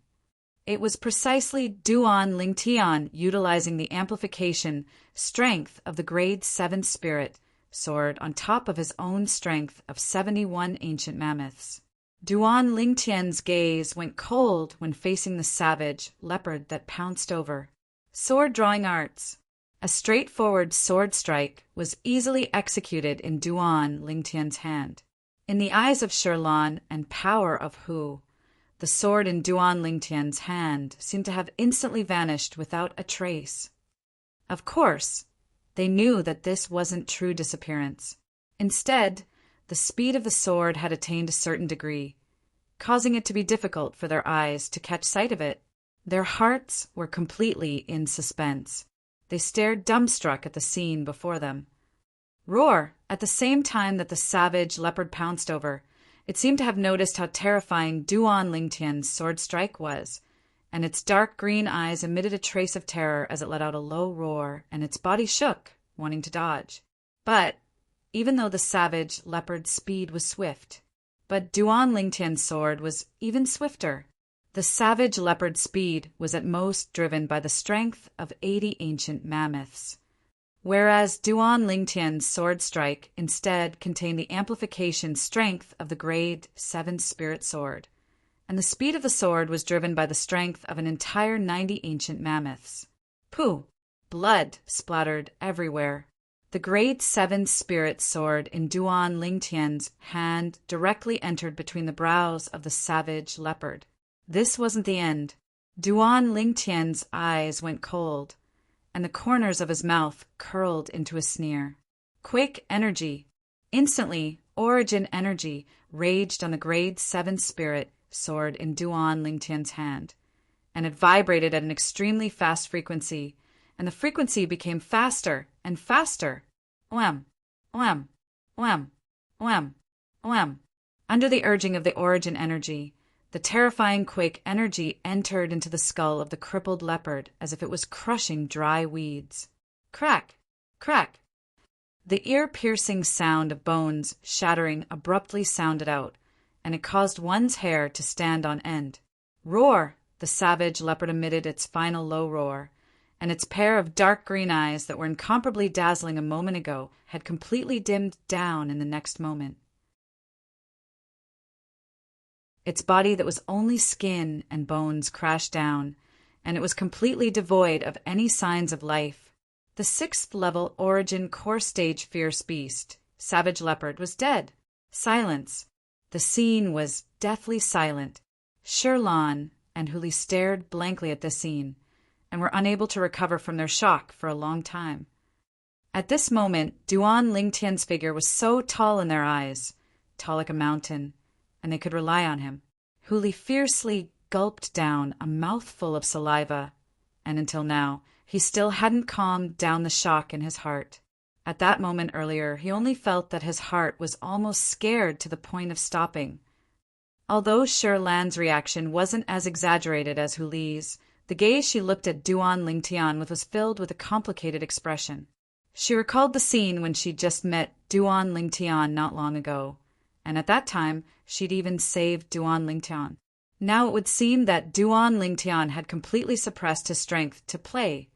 It was precisely Duan Lingtian utilizing the amplification strength of the grade 7 spirit sword on top of his own strength of 71 ancient mammoths. Duan Lingtian's gaze went cold when facing the savage leopard that pounced over. Sword drawing arts. A straightforward sword strike was easily executed in Duan Lingtian's hand. In the eyes of Shirlan and Power of Hu, the sword in Duan Lingtian's hand seemed to have instantly vanished without a trace. Of course, they knew that this wasn't true disappearance. Instead, the speed of the sword had attained a certain degree, causing it to be difficult for their eyes to catch sight of it. Their hearts were completely in suspense. They stared dumbstruck at the scene before them. Roar! At the same time that the savage leopard pounced over, it seemed to have noticed how terrifying Duan Lingtian's sword strike was, and its dark green eyes emitted a trace of terror as it let out a low roar, and its body shook, wanting to dodge. But even though the savage leopard's speed was swift, but Duan Lingtian's sword was even swifter. The savage leopard's speed was at most driven by the strength of 80 ancient mammoths, whereas Duan Lingtian's sword strike instead contained the amplification strength of the grade 7 spirit sword, and the speed of the sword was driven by the strength of an entire 90 ancient mammoths. Pooh! Blood splattered everywhere. The grade 7 spirit sword in Duan Lingtian's hand directly entered between the brows of the savage leopard. This wasn't the end. Duan Lingtian's eyes went cold, and the corners of his mouth curled into a sneer. Quick energy. Instantly, origin energy raged on the grade 7 spirit sword in Duan Lingtian's hand, and it vibrated at an extremely fast frequency, and the frequency became faster and faster. Wham! Wham! Wham! Wham! Wham! Under the urging of the origin energy, the terrifying quake energy entered into the skull of the crippled leopard as if it was crushing dry weeds. Crack! Crack! The ear-piercing sound of bones shattering abruptly sounded out, and it caused one's hair to stand on end. Roar! The savage leopard emitted its final low roar, and its pair of dark green eyes that were incomparably dazzling a moment ago had completely dimmed down in the next moment. Its body that was only skin and bones crashed down, and it was completely devoid of any signs of life. The 6th-level origin core stage fierce beast, savage leopard, was dead. Silence. The scene was deathly silent. Shirlan and Huli stared blankly at this scene, and were unable to recover from their shock for a long time. At this moment, Duan Lingtian's figure was so tall in their eyes, tall like a mountain, and they could rely on him. Huli fiercely gulped down a mouthful of saliva, and until now, he still hadn't calmed down the shock in his heart. At that moment earlier, he only felt that his heart was almost scared to the point of stopping. Although Shirlan's reaction wasn't as exaggerated as Huli's, the gaze she looked at Duan Lingtian with was filled with a complicated expression. She recalled the scene when she'd just met Duan Lingtian not long ago, and at that time, she'd even saved Duan Lingtian. Now it would seem that Duan Lingtian had completely suppressed his strength to play,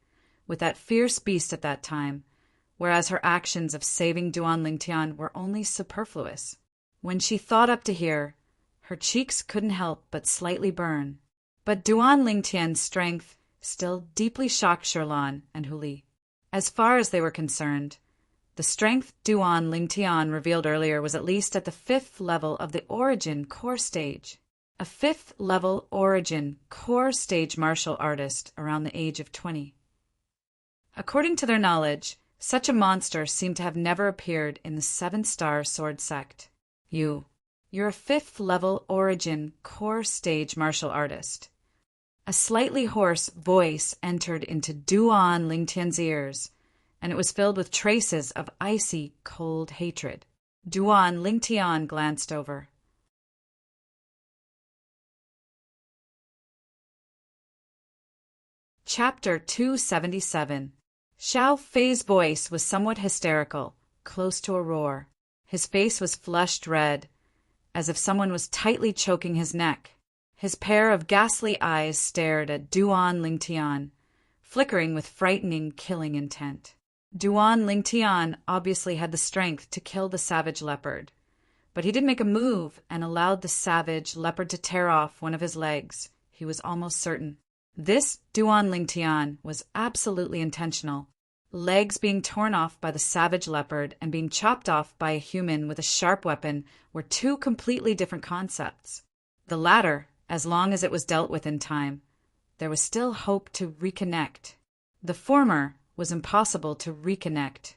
with that fierce beast at that time, whereas her actions of saving Duan Lingtian were only superfluous. When she thought up to here, her cheeks couldn't help but slightly burn. But Duan Lingtian's strength still deeply shocked Sherlan and Huli. As far as they were concerned, the strength Duan Lingtian revealed earlier was at least at the 5th level of the Origin Core Stage. A 5th level Origin Core Stage martial artist around the age of 20. According to their knowledge, such a monster seemed to have never appeared in the 7-star sword sect. You're a 5th level Origin Core Stage martial artist. A slightly hoarse voice entered into Duan Lingtian's ears, and it was filled with traces of icy, cold hatred. Duan Lingtian glanced over. Chapter 277. Xiao Fei's voice was somewhat hysterical, close to a roar. His face was flushed red, as if someone was tightly choking his neck. His pair of ghastly eyes stared at Duan Lingtian, flickering with frightening, killing intent. Duan Lingtian obviously had the strength to kill the savage leopard, but he did make a move and allowed the savage leopard to tear off one of his legs. He was almost certain. This Duan Lingtian was absolutely intentional. Legs being torn off by the savage leopard and being chopped off by a human with a sharp weapon were two completely different concepts. The latter, as long as it was dealt with in time, there was still hope to reconnect. The former was impossible to reconnect.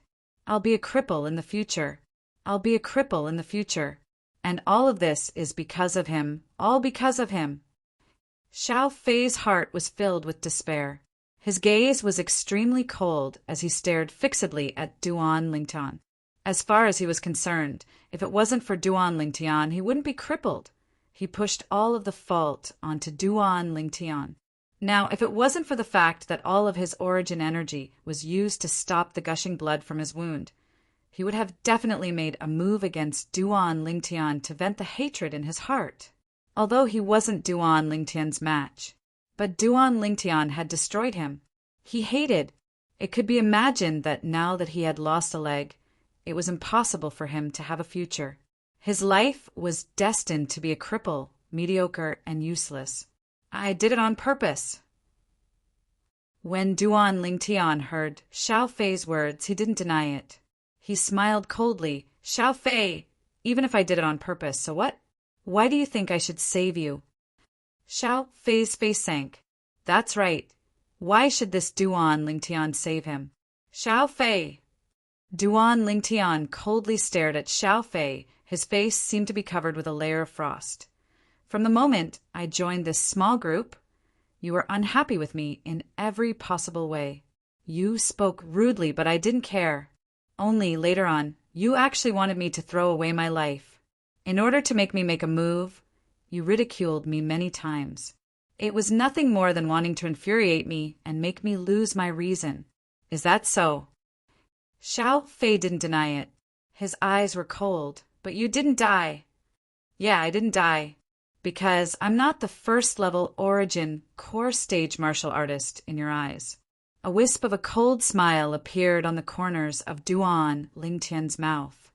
I'll be a cripple in the future. I'll be a cripple in the future. And all of this is because of him. All because of him. Xiao Fei's heart was filled with despair. His gaze was extremely cold as he stared fixedly at Duan Lingtian. As far as he was concerned, if it wasn't for Duan Lingtian, he wouldn't be crippled. He pushed all of the fault onto Duan Lingtian. Now, if it wasn't for the fact that all of his origin energy was used to stop the gushing blood from his wound, he would have definitely made a move against Duan Lingtian to vent the hatred in his heart. Although he wasn't Duan Lingtian's match. But Duan Lingtian had destroyed him. He hated. It could be imagined that now that he had lost a leg, it was impossible for him to have a future. His life was destined to be a cripple, mediocre, and useless. I did it on purpose. When Duan Lingtian heard Xiao Fei's words, he didn't deny it. He smiled coldly. Xiao Fei, even if I did it on purpose, so what? Why do you think I should save you? Xiao Fei's face sank. That's right. Why should this Duan Lingtian save him? Xiao Fei! Duan Lingtian coldly stared at Xiao Fei. His face seemed to be covered with a layer of frost. From the moment I joined this small group, you were unhappy with me in every possible way. You spoke rudely, but I didn't care. Only later on, you actually wanted me to throw away my life. In order to make me make a move, you ridiculed me many times. It was nothing more than wanting to infuriate me and make me lose my reason. Is that so? Xiao Fei didn't deny it. His eyes were cold. But you didn't die. Yeah, I didn't die. Because I'm not the 1st level Origin Core Stage martial artist in your eyes. A wisp of a cold smile appeared on the corners of Duan Lingtian's mouth.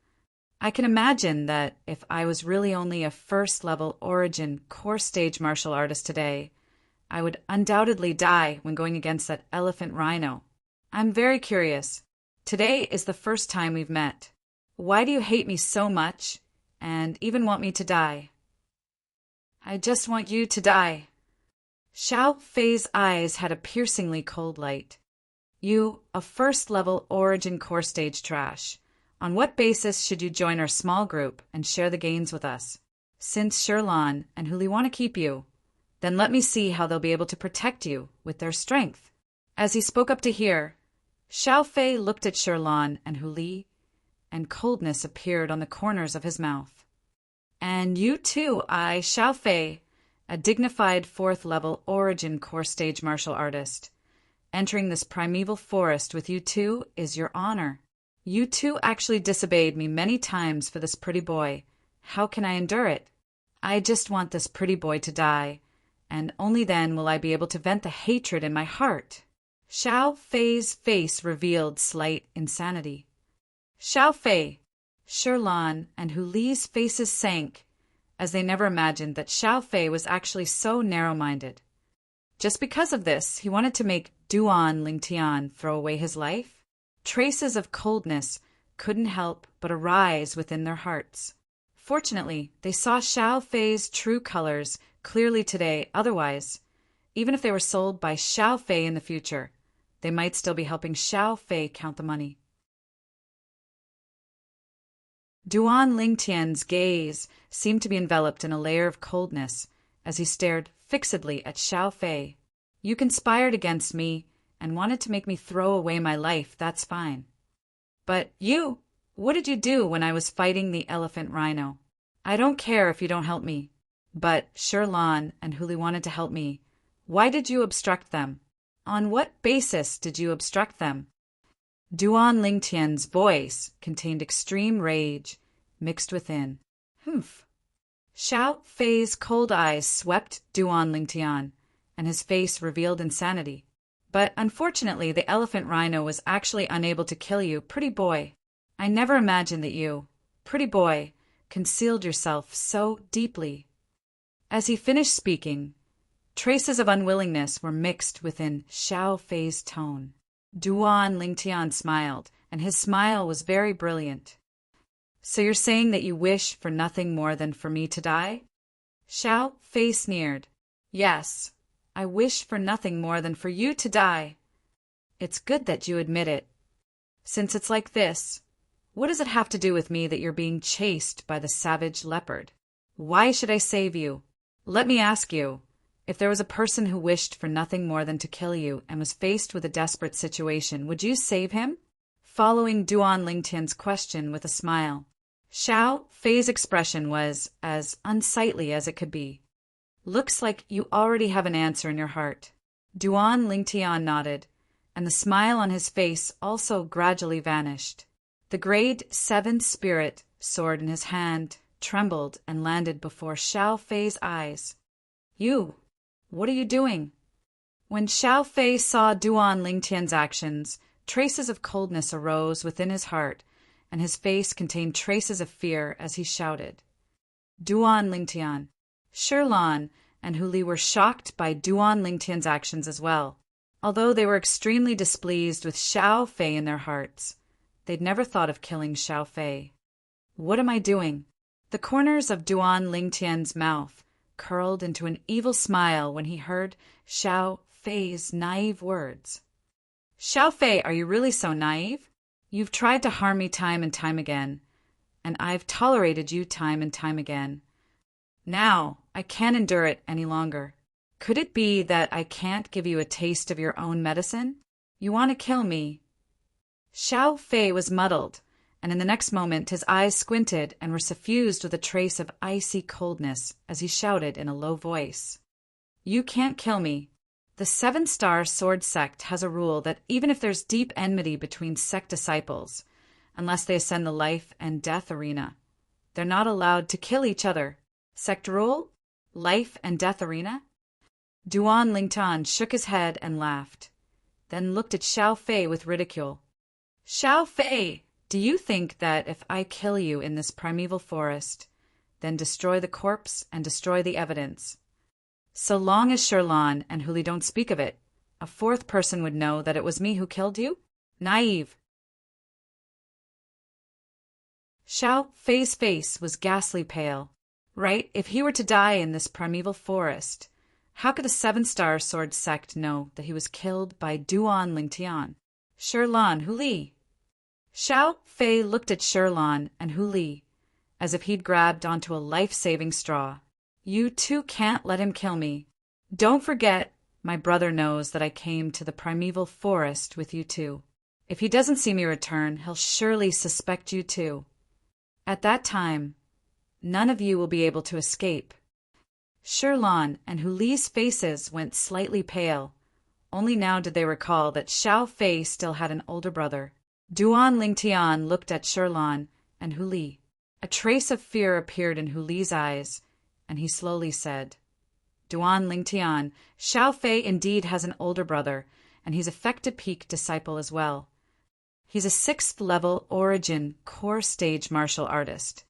I can imagine that if I was really only a 1st level Origin Core Stage martial artist today, I would undoubtedly die when going against that elephant rhino. I'm very curious. Today is the first time we've met. Why do you hate me so much and even want me to die? I just want you to die. Xiao Fei's eyes had a piercingly cold light. You, a 1st level Origin Core Stage trash. On what basis should you join our small group and share the gains with us? Since Sherlan and Huli want to keep you, then let me see how they'll be able to protect you with their strength. As he spoke up to here, Xiao Fei looked at Sherlan and Huli, and coldness appeared on the corners of his mouth. And you too, Xiao Fei, a dignified 4th level Origin Core Stage martial artist. Entering this primeval forest with you two is your honor. You two actually disobeyed me many times for this pretty boy. How can I endure it? I just want this pretty boy to die, and only then will I be able to vent the hatred in my heart. Xiao Fei's face revealed slight insanity. Xiao Fei, Shirlan, and Hu Li's faces sank, as they never imagined that Xiao Fei was actually so narrow-minded. Just because of this, he wanted to make Duan Lingtian throw away his life? Traces of coldness couldn't help but arise within their hearts. Fortunately, they saw Xiao Fei's true colors clearly today. Otherwise, even if they were sold by Xiao Fei in the future, they might still be helping Xiao Fei count the money. Duan Lingtian's gaze seemed to be enveloped in a layer of coldness as he stared fixedly at Xiao Fei. You conspired against me and wanted to make me throw away my life, that's fine. But you, what did you do when I was fighting the elephant rhino? I don't care if you don't help me. But Shirlan and Hu Li wanted to help me. Why did you obstruct them? On what basis did you obstruct them? Duan Lingtian's voice contained extreme rage, mixed within. Humph. Xiao Fei's cold eyes swept Duan Lingtian, and his face revealed insanity. But unfortunately, the elephant rhino was actually unable to kill you, pretty boy. I never imagined that you, pretty boy, concealed yourself so deeply. As he finished speaking, traces of unwillingness were mixed within Xiao Fei's tone. Duan Lingtian smiled, and his smile was very brilliant. So you're saying that you wish for nothing more than for me to die? Xiao Fei sneered. Yes, I wish for nothing more than for you to die. It's good that you admit it. Since it's like this, what does it have to do with me that you're being chased by the savage leopard? Why should I save you? Let me ask you, if there was a person who wished for nothing more than to kill you and was faced with a desperate situation, would you save him? Following Duan Lingtian's question with a smile, Xiao Fei's expression was as unsightly as it could be. Looks like you already have an answer in your heart. Duan Lingtian nodded, and the smile on his face also gradually vanished. The grade 7 spirit, sword in his hand, trembled and landed before Xiao Fei's eyes. You, what are you doing? When Xiao Fei saw Duan Lingtian's actions, traces of coldness arose within his heart, and his face contained traces of fear as he shouted. Duan Lingtian, Shirlan, and Hu Li were shocked by Duan Lingtian's actions as well. Although they were extremely displeased with Xiao Fei in their hearts, they'd never thought of killing Xiao Fei. What am I doing? The corners of Duan Lingtian's mouth curled into an evil smile when he heard Xiao Fei's naive words. Xiao Fei, are you really so naive? You've tried to harm me time and time again, and I've tolerated you time and time again. Now, I can't endure it any longer. Could it be that I can't give you a taste of your own medicine? You want to kill me? Xiao Fei was muddled, and in the next moment his eyes squinted and were suffused with a trace of icy coldness as he shouted in a low voice. You can't kill me. The 7-star sword sect has a rule that even if there's deep enmity between sect disciples, unless they ascend the life and death arena, they're not allowed to kill each other. Sect rule? Life and death arena? Duan Lingtian shook his head and laughed, then looked at Xiao Fei with ridicule. Xiao Fei, do you think that if I kill you in this primeval forest, then destroy the corpse and destroy the evidence, so long as Shirlan and Hu Li don't speak of it, a fourth person would know that it was me who killed you? Naive. Xiao Fei's face was ghastly pale. Right, if he were to die in this primeval forest, how could the 7-star sword sect know that he was killed by Duan Lingtian? Shirlan, Hu Li. Xiao Fei looked at Shirlan and Hu Li as if he'd grabbed onto a life-saving straw. You two can't let him kill me. Don't forget, my brother knows that I came to the primeval forest with you two. If he doesn't see me return, he'll surely suspect you too. At that time, none of you will be able to escape. Shirlan and Hu Li's faces went slightly pale. Only now did they recall that Xiao Fei still had an older brother. Duan Lingtian looked at Shirlan and Hu Li. A trace of fear appeared in Hu Li's eyes, and he slowly said, Duan Lingtian, Xiao Fei indeed has an older brother, and he's a Fecta Peak disciple as well. He's a 6th level Origin core stage martial artist.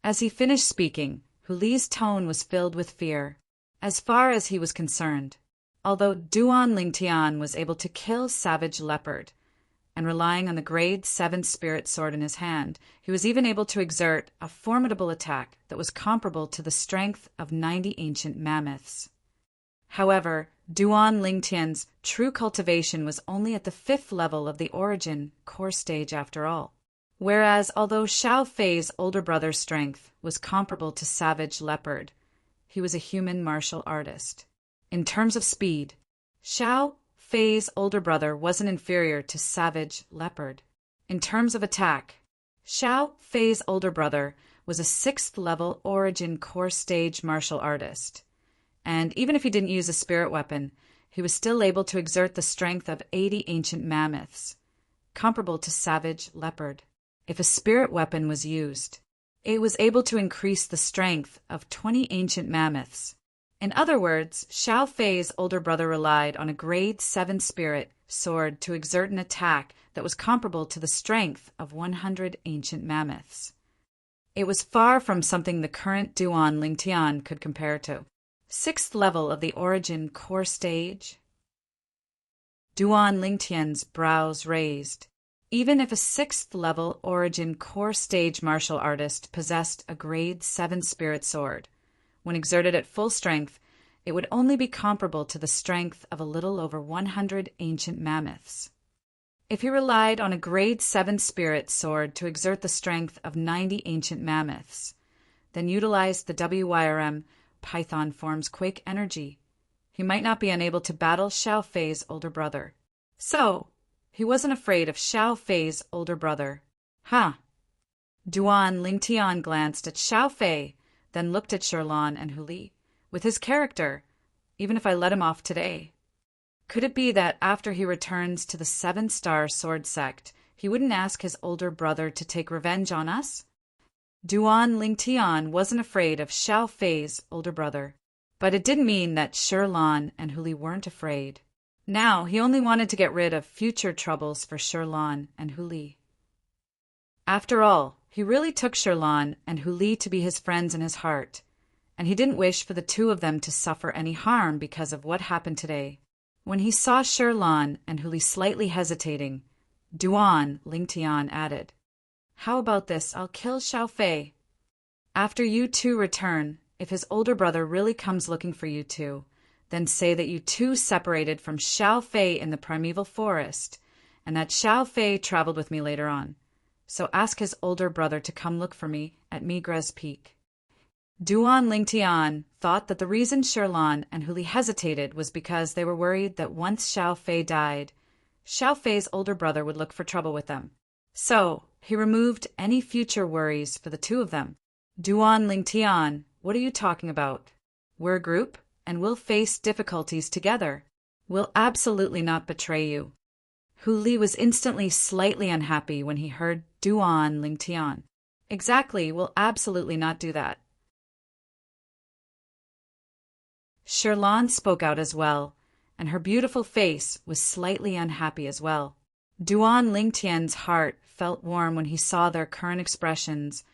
As he finished speaking, Hu Li's tone was filled with fear. As far as he was concerned, although Duan Lingtian was able to kill Savage Leopard, and relying on the grade 7 spirit sword in his hand, he was even able to exert a formidable attack that was comparable to the strength of 90 ancient mammoths. However, Duan Lingtian's true cultivation was only at the 5th level of the Origin core stage after all. Whereas, although Xiao Fei's older brother's strength was comparable to Savage Leopard, he was a human martial artist. In terms of speed, Xiao Fei's older brother wasn't inferior to Savage Leopard. In terms of attack, Xiao Fei's older brother was a 6th level Origin core stage martial artist. And even if he didn't use a spirit weapon, he was still able to exert the strength of 80 ancient mammoths, comparable to Savage Leopard. If a spirit weapon was used, it was able to increase the strength of 20 ancient mammoths. In other words, Xiao Fei's older brother relied on a grade 7 spirit sword to exert an attack that was comparable to the strength of 100 ancient mammoths. It was far from something the current Duan Lingtian could compare to. 6th level of the Origin core stage? Duan Lingtian's brows raised. Even if a 6th level Origin core stage martial artist possessed a grade 7 spirit sword, when exerted at full strength, it would only be comparable to the strength of a little over 100 ancient mammoths. If he relied on a grade 7 spirit sword to exert the strength of 90 ancient mammoths, then utilized the WYRM Python form's Quake energy, he might not be unable to battle Xiao Fei's older brother. So, he wasn't afraid of Xiao Fei's older brother. Duan Lingtian glanced at Xiao Fei, then looked at Sherlan and Hu Li. With his character, even if I let him off today, could it be that after he returns to the 7-star sword sect, he wouldn't ask his older brother to take revenge on us? Duan Lingtian wasn't afraid of Xiao Fei's older brother, but it didn't mean that Sherlan and Hu Li weren't afraid. Now he only wanted to get rid of future troubles for Sherlan and Hu Li. After all, he really took Sherlan and Hu Li to be his friends in his heart, and he didn't wish for the two of them to suffer any harm because of what happened today. When he saw Sherlan and Hu Li slightly hesitating, Duan Lingtian added, "How about this? I'll kill Xiao Fei. After you two return, if his older brother really comes looking for you two, then say that you two separated from Xiao Fei in the primeval forest, and that Xiao Fei traveled with me later on. So ask his older brother to come look for me at Migra's Peak." Duan Lingtian thought that the reason Sherlan and Hu Li hesitated was because they were worried that once Xiao Fei died, Xiao Fei's older brother would look for trouble with them. So, he removed any future worries for the two of them. "Duan Lingtian, what are you talking about? We're a group, and we'll face difficulties together. We'll absolutely not betray you." Hu Li was instantly slightly unhappy when he heard Duan Lingtian. "Exactly, we'll absolutely not do that." Sherlan spoke out as well, and her beautiful face was slightly unhappy as well. Duan Lingtian's heart felt warm when he saw their current expressions,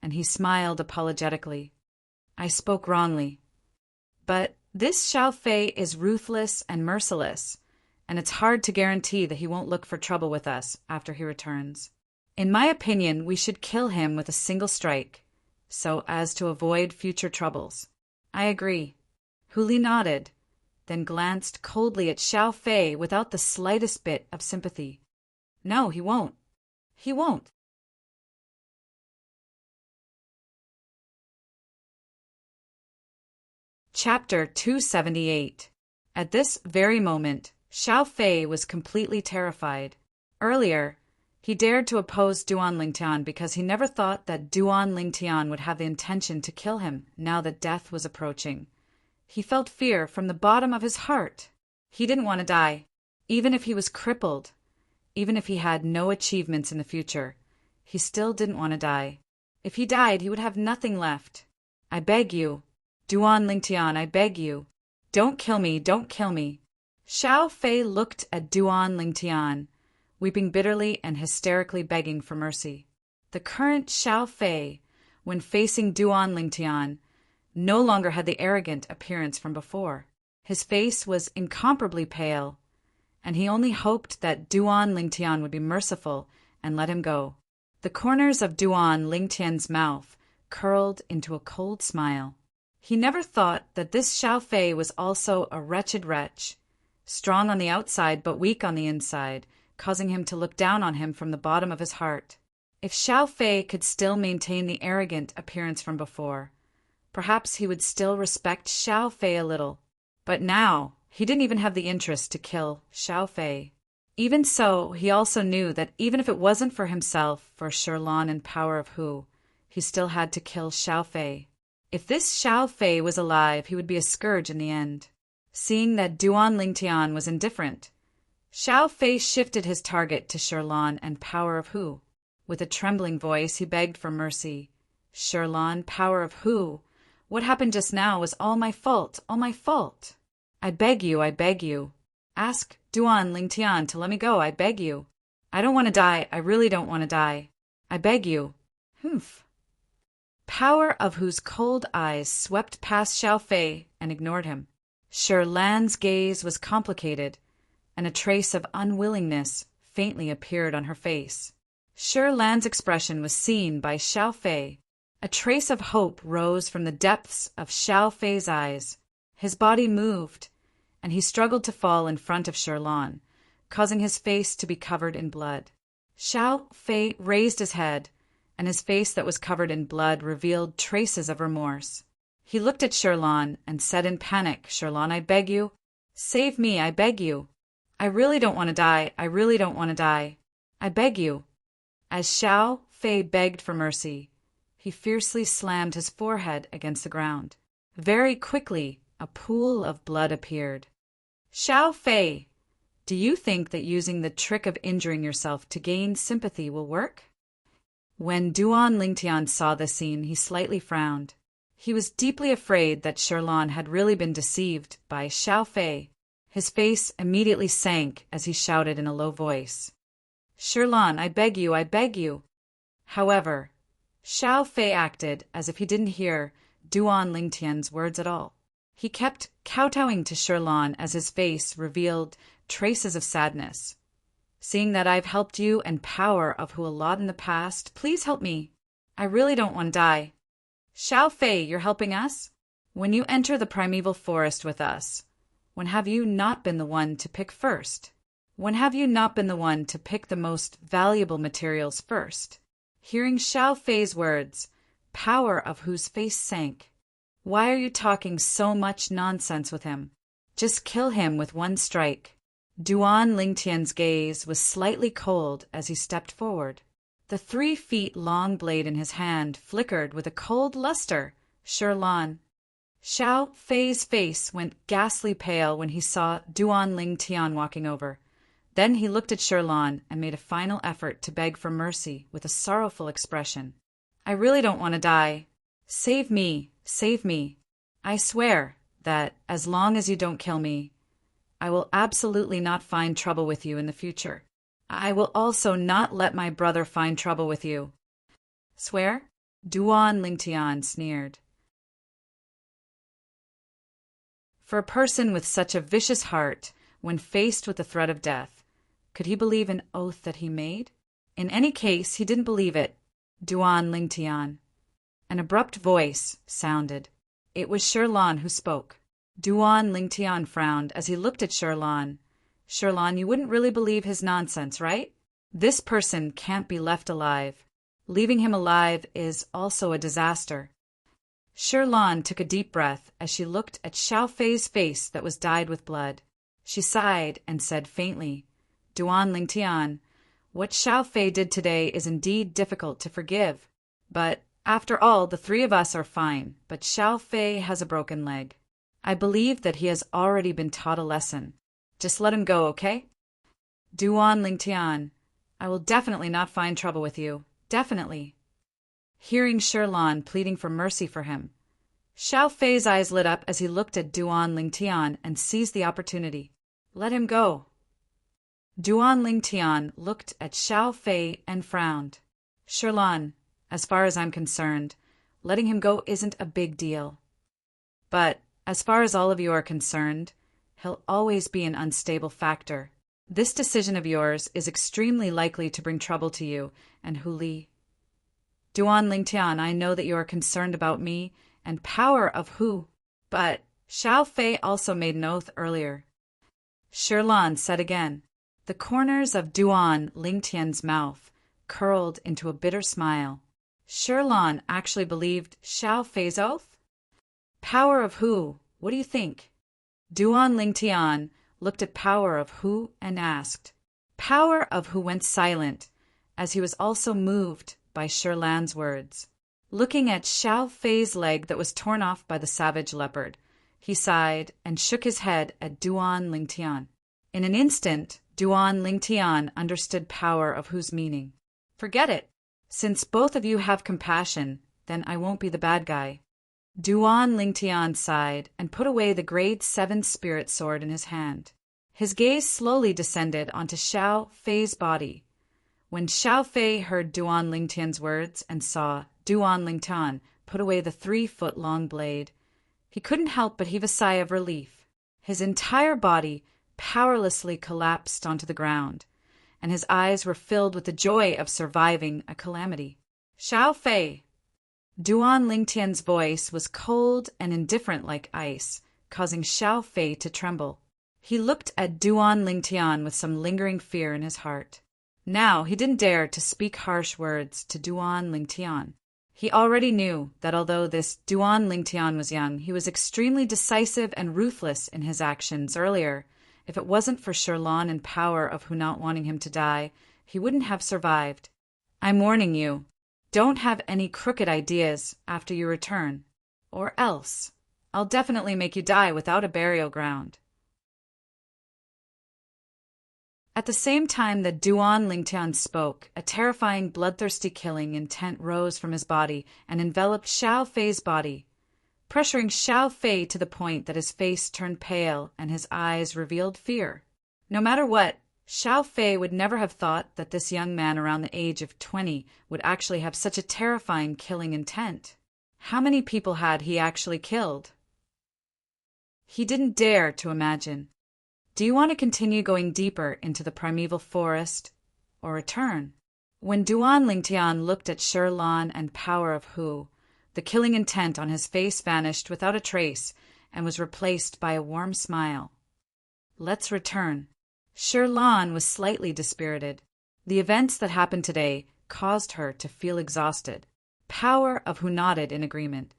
and he smiled apologetically. "I spoke wrongly. But this Xiao Fei is ruthless and merciless, and it's hard to guarantee that he won't look for trouble with us after he returns. In my opinion, we should kill him with a single strike, so as to avoid future troubles." "I agree." Hu Li nodded, then glanced coldly at Xiao Fei without the slightest bit of sympathy. "No, he won't. He won't." Chapter 278. At this very moment, Xiao Fei was completely terrified. Earlier, he dared to oppose Duan Lingtian because he never thought that Duan Lingtian would have the intention to kill him now that death was approaching. He felt fear from the bottom of his heart. He didn't want to die, even if he was crippled, even if he had no achievements in the future. He still didn't want to die. If he died, he would have nothing left. "I beg you, Duan Lingtian, I beg you. Don't kill me, don't kill me." Xiao Fei looked at Duan Lingtian, weeping bitterly and hysterically begging for mercy. The current Xiao Fei, when facing Duan Lingtian, no longer had the arrogant appearance from before. His face was incomparably pale, and he only hoped that Duan Lingtian would be merciful and let him go. The corners of Duan Lingtian's mouth curled into a cold smile. He never thought that this Xiao Fei was also a wretched wretch, strong on the outside but weak on the inside, causing him to look down on him from the bottom of his heart. If Xiao Fei could still maintain the arrogant appearance from before, perhaps he would still respect Xiao Fei a little. But now, he didn't even have the interest to kill Xiao Fei. Even so, he also knew that even if it wasn't for himself, for Shirlan and Power of Hu, he still had to kill Xiao Fei. If this Xiao Fei was alive, he would be a scourge in the end. Seeing that Duan Lingtian was indifferent, Xiao Fei shifted his target to Shirlan and Power of Hu. With a trembling voice, he begged for mercy. Shirlan, Power of Hu, what happened just now was all my fault, all my fault. I beg you. Ask Duan Lingtian to let me go, I beg you. I don't want to die, I really don't want to die. I beg you. Humph. Power of Hu's cold eyes swept past Xiao Fei and ignored him. Shirlan's gaze was complicated, and a trace of unwillingness faintly appeared on her face. Shirlan's expression was seen by Xiao Fei. A trace of hope rose from the depths of Xiao Fei's eyes. His body moved, and he struggled to fall in front of Shirlan, causing his face to be covered in blood. Xiao Fei raised his head, and his face that was covered in blood revealed traces of remorse. He looked at Shirlan and said in panic, Shirlan, I beg you, save me, I beg you. I really don't want to die, I really don't want to die. I beg you. As Xiao Fei begged for mercy, he fiercely slammed his forehead against the ground. Very quickly, a pool of blood appeared. Xiao Fei, do you think that using the trick of injuring yourself to gain sympathy will work? When Duan Lingtian saw the scene, he slightly frowned. He was deeply afraid that Shirlan had really been deceived by Xiao Fei. His face immediately sank as he shouted in a low voice, Shirlan, I beg you, I beg you. However, Xiao Fei acted as if he didn't hear Duan Lingtian's words at all. He kept kowtowing to Shirlan as his face revealed traces of sadness. Seeing that I've helped you and Power of Hu a lot in the past, please help me. I really don't want to die. Xiao Fei, you're helping us? When you enter the primeval forest with us, when have you not been the one to pick first? When have you not been the one to pick the most valuable materials first? Hearing Xiao Fei's words, Power of Hu's face sank. Why are you talking so much nonsense with him? Just kill him with one strike. Duan Lingtian's gaze was slightly cold as he stepped forward. The 3 feet long blade in his hand flickered with a cold luster. Shirlan. Xiao Fei's face went ghastly pale when he saw Duan Lingtian walking over. Then he looked at Shirlan and made a final effort to beg for mercy with a sorrowful expression. I really don't want to die. Save me, save me. I swear that, as long as you don't kill me, I will absolutely not find trouble with you in the future. I will also not let my brother find trouble with you. Swear? Duan Lingtian sneered. For a person with such a vicious heart, when faced with the threat of death, could he believe an oath that he made? In any case, he didn't believe it. Duan Lingtian. An abrupt voice sounded. It was Shirlan who spoke. Duan Lingtian frowned as he looked at Shirlan. Shirlan, you wouldn't really believe his nonsense, right? This person can't be left alive. Leaving him alive is also a disaster. Shirlan took a deep breath as she looked at Xiao Fei's face that was dyed with blood. She sighed and said faintly, Duan Lingtian, what Xiao Fei did today is indeed difficult to forgive. But, after all, the 3 of us are fine, but Xiao Fei has a broken leg. I believe that he has already been taught a lesson. Just let him go, okay? Duan Lingtian, I will definitely not find trouble with you. Definitely. Hearing Shirlan pleading for mercy for him, Xiao Fei's eyes lit up as he looked at Duan Lingtian and seized the opportunity. Let him go. Duan Lingtian looked at Xiao Fei and frowned. Sherlan, as far as I'm concerned, letting him go isn't a big deal. But, as far as all of you are concerned, he'll always be an unstable factor. This decision of yours is extremely likely to bring trouble to you and Hu Li. Duan Lingtian, I know that you are concerned about me and power of Hu, but Xiao Fei also made an oath earlier. Sherlan said again. The corners of Duan Lingtian's mouth curled into a bitter smile. Sherlan actually believed Xiao Fei's oath? Power of Hu, what do you think? Duan Lingtian looked at Power of Hu and asked. Power of Hu went silent, as he was also moved by Sherlan's words. Looking at Xiao Fei's leg that was torn off by the savage leopard, he sighed and shook his head at Duan Lingtian. In an instant, Duan Lingtian understood Power of Hu's meaning. Forget it. Since both of you have compassion, then I won't be the bad guy. Duan Lingtian sighed and put away the grade 7 spirit sword in his hand. His gaze slowly descended onto Xiao Fei's body. When Xiao Fei heard Duan Lingtian's words and saw Duan Lingtian put away the 3-foot-long blade, he couldn't help but heave a sigh of relief. His entire body powerlessly collapsed onto the ground, and his eyes were filled with the joy of surviving a calamity. Xiao Fei! Duan Lingtian's voice was cold and indifferent like ice, causing Xiao Fei to tremble. He looked at Duan Lingtian with some lingering fear in his heart. Now he didn't dare to speak harsh words to Duan Lingtian. He already knew that although this Duan Lingtian was young, he was extremely decisive and ruthless in his actions earlier. If it wasn't for Sherlan and Power of Hu not wanting him to die, he wouldn't have survived. I'm warning you, don't have any crooked ideas after you return, or else I'll definitely make you die without a burial ground. At the same time that Duan Lingtian spoke, a terrifying bloodthirsty killing intent rose from his body and enveloped Xiao Fei's body, pressuring Xiao Fei to the point that his face turned pale and his eyes revealed fear. No matter what, Xiao Fei would never have thought that this young man around the age of 20 would actually have such a terrifying killing intent. How many people had he actually killed? He didn't dare to imagine. Do you want to continue going deeper into the primeval forest, or return? When Duan Lingtian looked at Sherlan and Power of Hu, the killing intent on his face vanished without a trace and was replaced by a warm smile. Let's return. Sherlan was slightly dispirited. The events that happened today caused her to feel exhausted. Power of Hu nodded in agreement.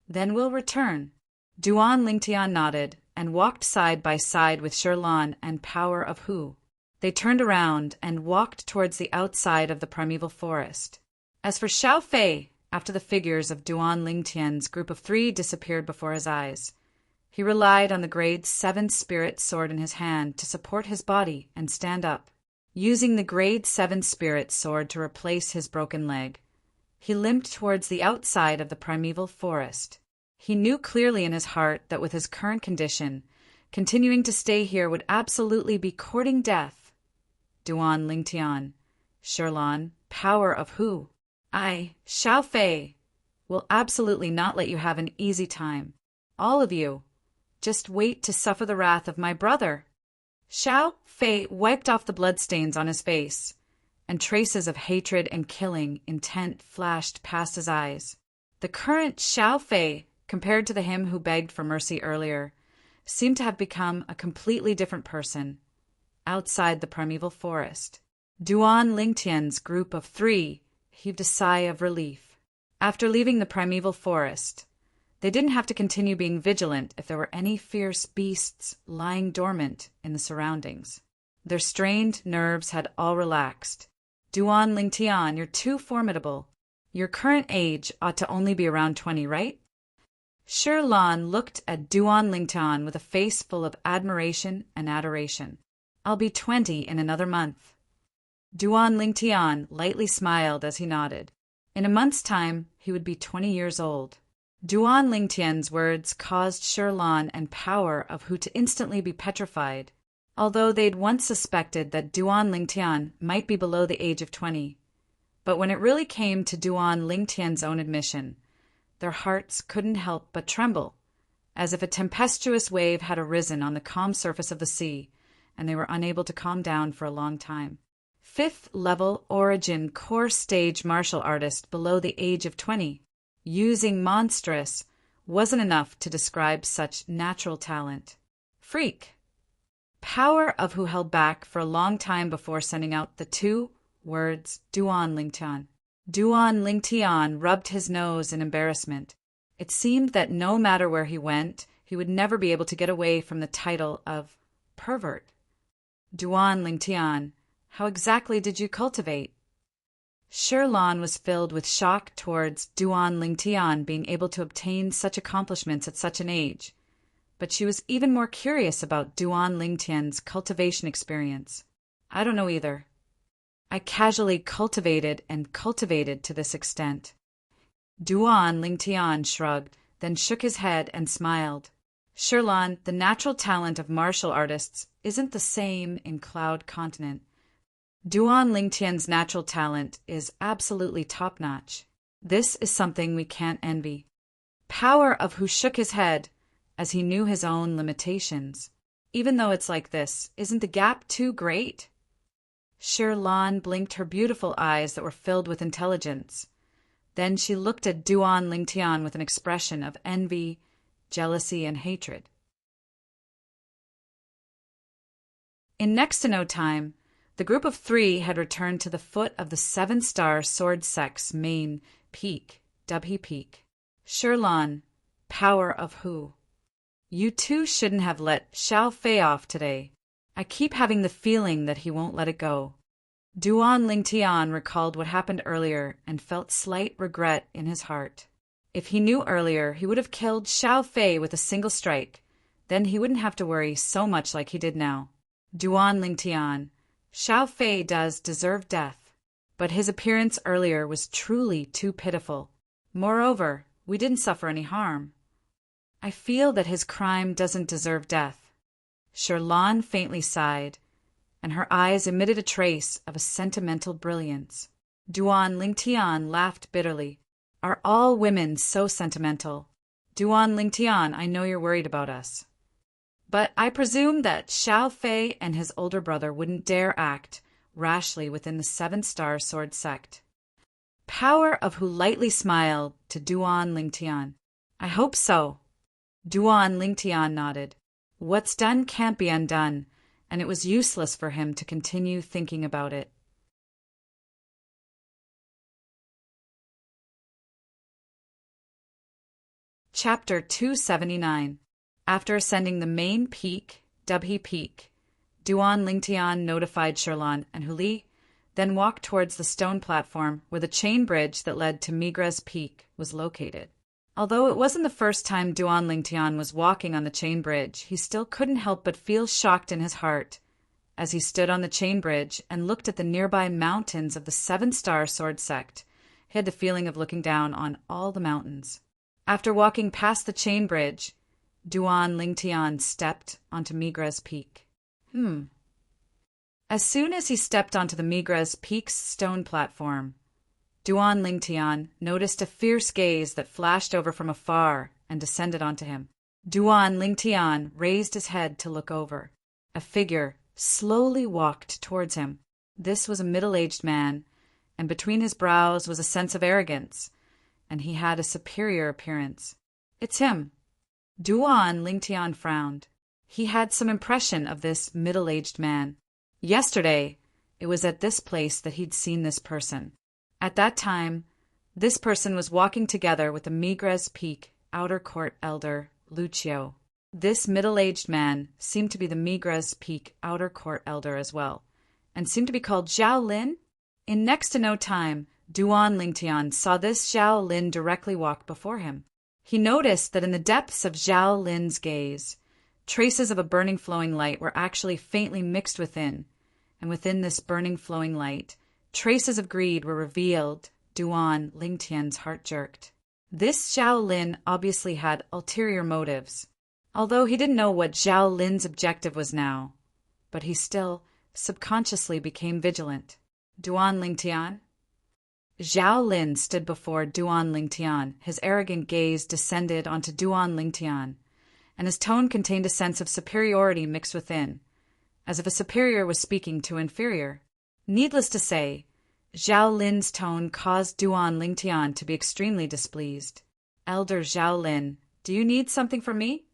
Then we'll return. Duan Lingtian nodded and walked side by side with Sherlan and Power of Hu. They turned around and walked towards the outside of the primeval forest. As for Xiao Fei, after the figures of Duan Lingtian's group of 3 disappeared before his eyes, he relied on the grade 7 spirit sword in his hand to support his body and stand up. Using the grade 7 spirit sword to replace his broken leg, he limped towards the outside of the primeval forest. He knew clearly in his heart that with his current condition, continuing to stay here would absolutely be courting death. Duan Lingtian, Sherlan, Power of Hu, I, Xiao Fei, will absolutely not let you have an easy time. All of you, just wait to suffer the wrath of my brother. Xiao Fei wiped off the bloodstains on his face, and traces of hatred and killing intent flashed past his eyes. The current Xiao Fei, compared to the him who begged for mercy earlier, seemed to have become a completely different person. Outside the primeval forest, Duan Lingtian's group of 3 heaved a sigh of relief. After leaving the primeval forest, they didn't have to continue being vigilant if there were any fierce beasts lying dormant in the surroundings. Their strained nerves had all relaxed. Duan Lingtian, you're too formidable. Your current age ought to only be around 20, right? Sherlan looked at Duan Lingtian with a face full of admiration and adoration. I'll be 20 in another month. Duan Lingtian lightly smiled as he nodded. In a month's time, he would be 20 years old. Duan Lingtian's words caused Sherlan and Power of Hu to instantly be petrified. although they'd once suspected that Duan Lingtian might be below the age of 20. But when it really came to Duan Lingtian's own admission, their hearts couldn't help but tremble, as if a tempestuous wave had arisen on the calm surface of the sea, and they were unable to calm down for a long time. Fifth-level origin core stage martial artist below the age of 20, using monstrous, wasn't enough to describe such natural talent. Freak. Power of who held back for a long time before sending out the 2 words Duan Lingtian. Duan Lingtian rubbed his nose in embarrassment. It seemed that no matter where he went, he would never be able to get away from the title of pervert. Duan Lingtian, how exactly did you cultivate? Shirlan was filled with shock towards Duan Lingtian being able to obtain such accomplishments at such an age, but she was even more curious about Duan Lingtian's cultivation experience. I don't know either. I casually cultivated to this extent. Duan Lingtian shrugged, then shook his head and smiled. Shirlan, the natural talent of martial artists isn't the same in Cloud Continent. Duan Lingtian's natural talent is absolutely top-notch. This is something we can't envy. Power of who shook his head, as he knew his own limitations. Even though it's like this, isn't the gap too great? Shirlan blinked her beautiful eyes that were filled with intelligence. Then she looked at Duan Lingtian with an expression of envy, jealousy, and hatred. In next to no time, the group of 3 had returned to the foot of the 7-star Sword Sect's main peak, Dubhe Peak. Shirlan, power of who? You 2 shouldn't have let Xiao Fei off today. I keep having the feeling that he won't let it go. Duan Lingtian recalled what happened earlier and felt slight regret in his heart. If he knew earlier, he would have killed Xiao Fei with a single strike. Then he wouldn't have to worry so much like he did now. Duan Lingtian, Xiao Fei does deserve death, but his appearance earlier was truly too pitiful. Moreover, we didn't suffer any harm. I feel that his crime doesn't deserve death. Shirlan faintly sighed, and her eyes emitted a trace of a sentimental brilliance. Duan Lingtian laughed bitterly. Are all women so sentimental? Duan Lingtian, I know you're worried about us. But I presume that Xiao Fei and his older brother wouldn't dare act rashly within the 7-star Sword Sect. Power of who lightly smiled to Duan Lingtian. I hope so. Duan Lingtian nodded. What's done can't be undone, and it was useless for him to continue thinking about it. Chapter 279. After ascending the main peak, Dubhe Peak, Duan Lingtian notified Shirlan and Huli, then walked towards the stone platform where the chain bridge that led to Migra's Peak was located. Although it wasn't the first time Duan Lingtian was walking on the chain bridge, he still couldn't help but feel shocked in his heart as he stood on the chain bridge and looked at the nearby mountains of the 7-star Sword Sect. He had the feeling of looking down on all the mountains. After walking past the chain bridge, Duan Lingtian stepped onto Migra's Peak. As soon as he stepped onto the Migra's Peak's stone platform, Duan Lingtian noticed a fierce gaze that flashed over from afar and descended onto him. Duan Lingtian raised his head to look over. A figure slowly walked towards him. This was a middle-aged man, and between his brows was a sense of arrogance, and he had a superior appearance. It's him. Duan Lingtian frowned. He had some impression of this middle-aged man. Yesterday, it was at this place that he'd seen this person. At that time, this person was walking together with the Migra's Peak outer court elder, Lucio. This middle-aged man seemed to be the Migra's Peak outer court elder as well, and seemed to be called Zhao Lin. In next to no time, Duan Lingtian saw this Zhao Lin directly walk before him. He noticed that in the depths of Zhao Lin's gaze, traces of a burning flowing light were actually faintly mixed within, and within this burning flowing light, traces of greed were revealed. Duan Lingtian's heart jerked. This Zhao Lin obviously had ulterior motives. Although he didn't know what Zhao Lin's objective was now, but he still, subconsciously became vigilant. Duan Lingtian? Zhao Lin stood before Duan Lingtian. His arrogant gaze descended onto Duan Lingtian, and his tone contained a sense of superiority mixed within, as if a superior was speaking to an inferior. Needless to say, Zhao Lin's tone caused Duan Lingtian to be extremely displeased. Elder Zhao Lin, do you need something from me?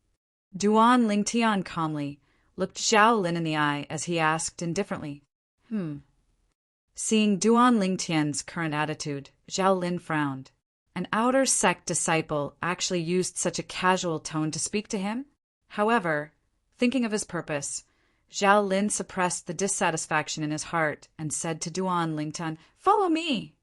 Duan Lingtian calmly looked Zhao Lin in the eye as he asked indifferently. Seeing Duan Lingtian's current attitude, Zhao Lin frowned. An outer sect disciple actually used such a casual tone to speak to him? However, thinking of his purpose, Zhao Lin suppressed the dissatisfaction in his heart and said to Duan Lingtian, "Follow me!"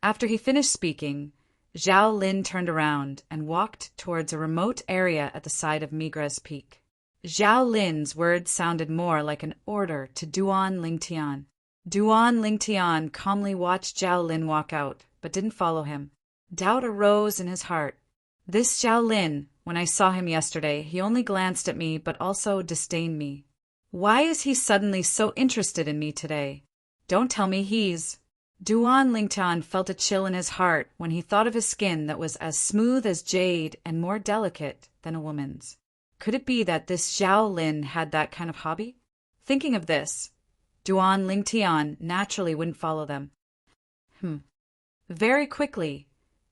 After he finished speaking, Zhao Lin turned around and walked towards a remote area at the side of Migres Peak. Zhao Lin's words sounded more like an order to Duan Lingtian. Duan Lingtian calmly watched Zhao Lin walk out, but didn't follow him. Doubt arose in his heart. This Zhao Lin, when I saw him yesterday, he only glanced at me but also disdained me. Why is he suddenly so interested in me today? Don't tell me he's... Duan Lingtian felt a chill in his heart when he thought of his skin that was as smooth as jade and more delicate than a woman's. Could it be that this Zhao Lin had that kind of hobby? Thinking of this, Duan Lingtian naturally wouldn't follow them. Very quickly,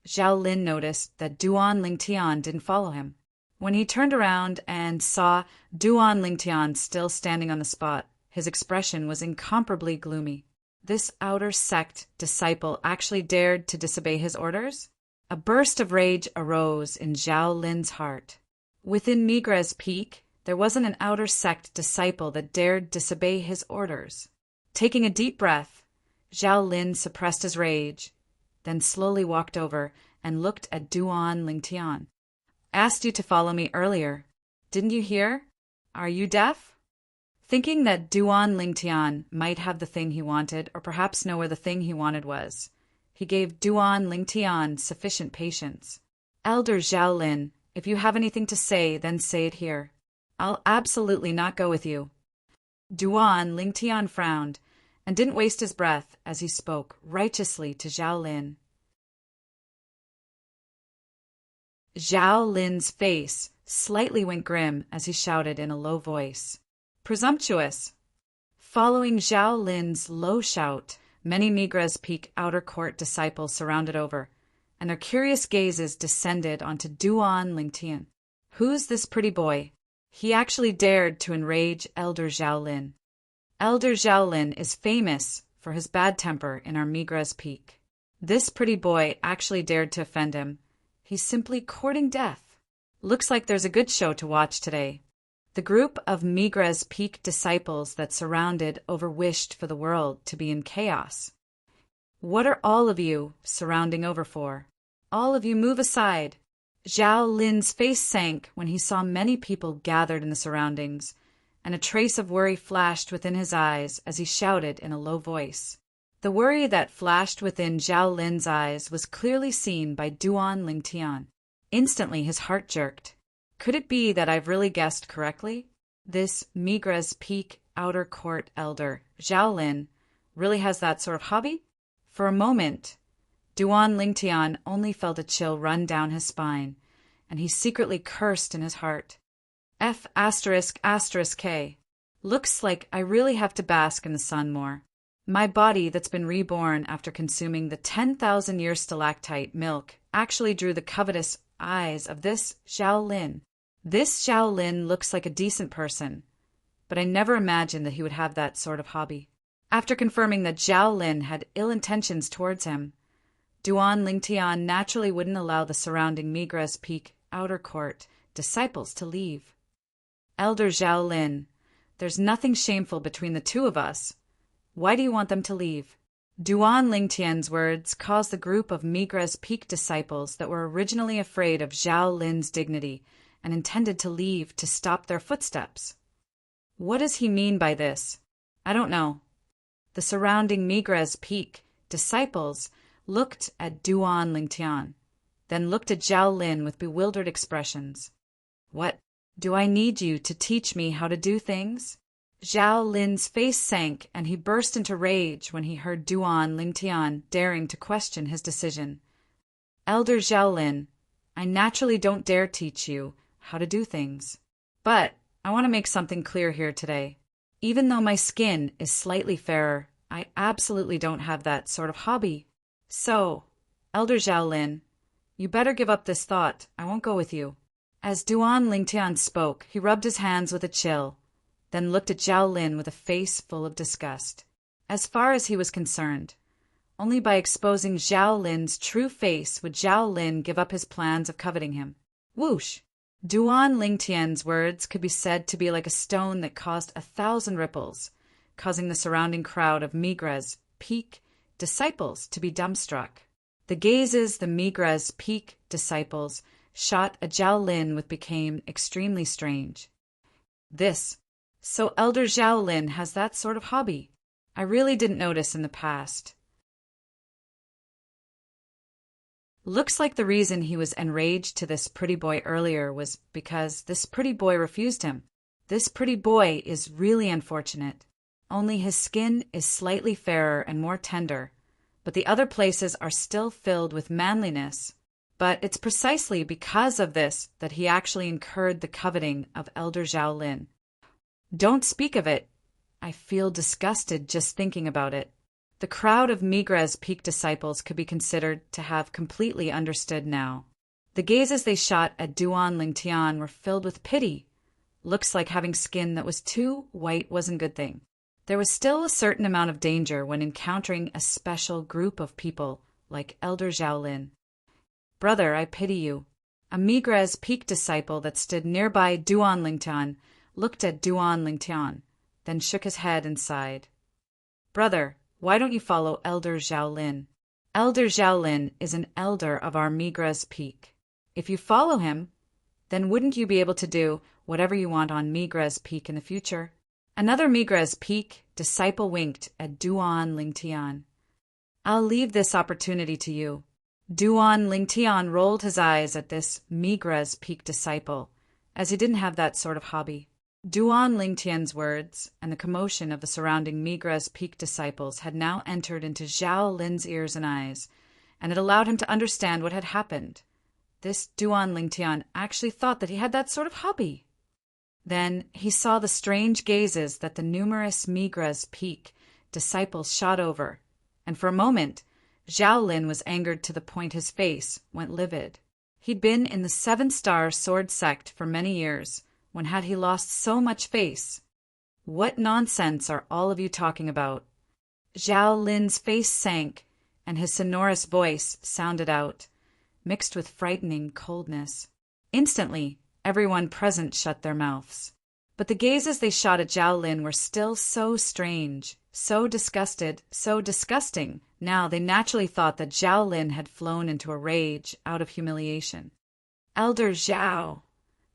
Zhao Lin noticed that Duan Lingtian didn't follow him. When he turned around and saw Duan Lingtian still standing on the spot, his expression was incomparably gloomy. This outer sect disciple actually dared to disobey his orders? A burst of rage arose in Zhao Lin's heart. Within Migres Peak, there wasn't an outer sect disciple that dared disobey his orders. Taking a deep breath, Zhao Lin suppressed his rage, then slowly walked over and looked at Duan Lingtian. Asked you to follow me earlier. Didn't you hear? Are you deaf? Thinking that Duan Lingtian might have the thing he wanted, or perhaps know where the thing he wanted was, he gave Duan Lingtian sufficient patience. Elder Zhao Lin, if you have anything to say, then say it here. I'll absolutely not go with you. Duan Lingtian frowned and didn't waste his breath as he spoke righteously to Zhao Lin. Zhao Lin's face slightly went grim as he shouted in a low voice. Presumptuous! Following Zhao Lin's low shout, many Migres Peak outer court disciples surrounded over, and their curious gazes descended onto Duan Lingtian. Who's this pretty boy? He actually dared to enrage Elder Zhao Lin. Elder Zhao Lin is famous for his bad temper in our Migres Peak. This pretty boy actually dared to offend him. He's simply courting death. Looks like there's a good show to watch today. The group of Migres Peak disciples that surrounded over wished for the world to be in chaos. What are all of you surrounding over for? All of you move aside. Zhao Lin's face sank when he saw many people gathered in the surroundings, and a trace of worry flashed within his eyes as he shouted in a low voice. The worry that flashed within Zhao Lin's eyes was clearly seen by Duan Lingtian. Instantly his heart jerked. Could it be that I've really guessed correctly? This Migres Peak outer court elder, Zhao Lin, really has that sort of hobby? For a moment, Duan Lingtian only felt a chill run down his spine, and he secretly cursed in his heart. F***K. Looks like I really have to bask in the sun more. My body that's been reborn after consuming the 10,000-year stalactite milk actually drew the covetous eyes of this Zhao Lin. This Zhao Lin looks like a decent person, but I never imagined that he would have that sort of hobby. After confirming that Zhao Lin had ill intentions towards him, Duan Lingtian naturally wouldn't allow the surrounding Migres Peak outer court disciples to leave. Elder Zhao Lin, there's nothing shameful between the two of us. Why do you want them to leave? Duan Lingtian's words caused the group of Migres Peak disciples that were originally afraid of Zhao Lin's dignity and intended to leave to stop their footsteps. What does he mean by this? I don't know. The surrounding Migres Peak disciples looked at Duan Lingtian, then looked at Zhao Lin with bewildered expressions. What? Do I need you to teach me how to do things? Zhao Lin's face sank and he burst into rage when he heard Duan Lingtian daring to question his decision. Elder Zhao Lin, I naturally don't dare teach you how to do things. But I want to make something clear here today. Even though my skin is slightly fairer, I absolutely don't have that sort of hobby. So, Elder Zhao Lin, you better give up this thought. I won't go with you. As Duan Lingtian spoke, he rubbed his hands with a chill, then looked at Zhao Lin with a face full of disgust. As far as he was concerned, only by exposing Zhao Lin's true face would Zhao Lin give up his plans of coveting him. Whoosh! Duan Lingtian's words could be said to be like a stone that caused 1,000 ripples, causing the surrounding crowd of Migra's peak disciples to be dumbstruck. The gazes the Migra's peak disciples shot at Zhao Lin with became extremely strange. So Elder Zhao Lin has that sort of hobby. I really didn't notice in the past. Looks like the reason he was enraged to this pretty boy earlier was because this pretty boy refused him. This pretty boy is really unfortunate. Only his skin is slightly fairer and more tender, but the other places are still filled with manliness. But it's precisely because of this that he actually incurred the coveting of Elder Zhao Lin. Don't speak of it. I feel disgusted just thinking about it. The crowd of Migra's peak disciples could be considered to have completely understood now. The gazes they shot at Duan Lingtian were filled with pity. Looks like having skin that was too white wasn't a good thing. There was still a certain amount of danger when encountering a special group of people like Elder Zhao Lin. Brother, I pity you. A Migra's peak disciple that stood nearby Duan Lingtian looked at Duan Lingtian, then shook his head and sighed. Brother, why don't you follow Elder Zhao Lin? Elder Zhao Lin is an elder of our Migra's peak. If you follow him, then wouldn't you be able to do whatever you want on Migra's peak in the future? Another Migra's peak disciple winked at Duan Lingtian. I'll leave this opportunity to you. Duan Lingtian rolled his eyes at this Migra's peak disciple, as he didn't have that sort of hobby. Duan Lingtian's words and the commotion of the surrounding Migra's peak disciples had now entered into Zhao Lin's ears and eyes, and it allowed him to understand what had happened. This Duan Lingtian actually thought that he had that sort of hobby. Then he saw the strange gazes that the numerous Migra's peak disciples shot over, and for a moment, Zhao Lin was angered to the point his face went livid. He'd been in the 7-star sword sect for many years. When had he lost so much face? What nonsense are all of you talking about? Zhao Lin's face sank, and his sonorous voice sounded out, mixed with frightening coldness. Instantly, everyone present shut their mouths. But the gazes they shot at Zhao Lin were still so strange, so disgusted, so disgusting. Now they naturally thought that Zhao Lin had flown into a rage out of humiliation. Elder Zhao!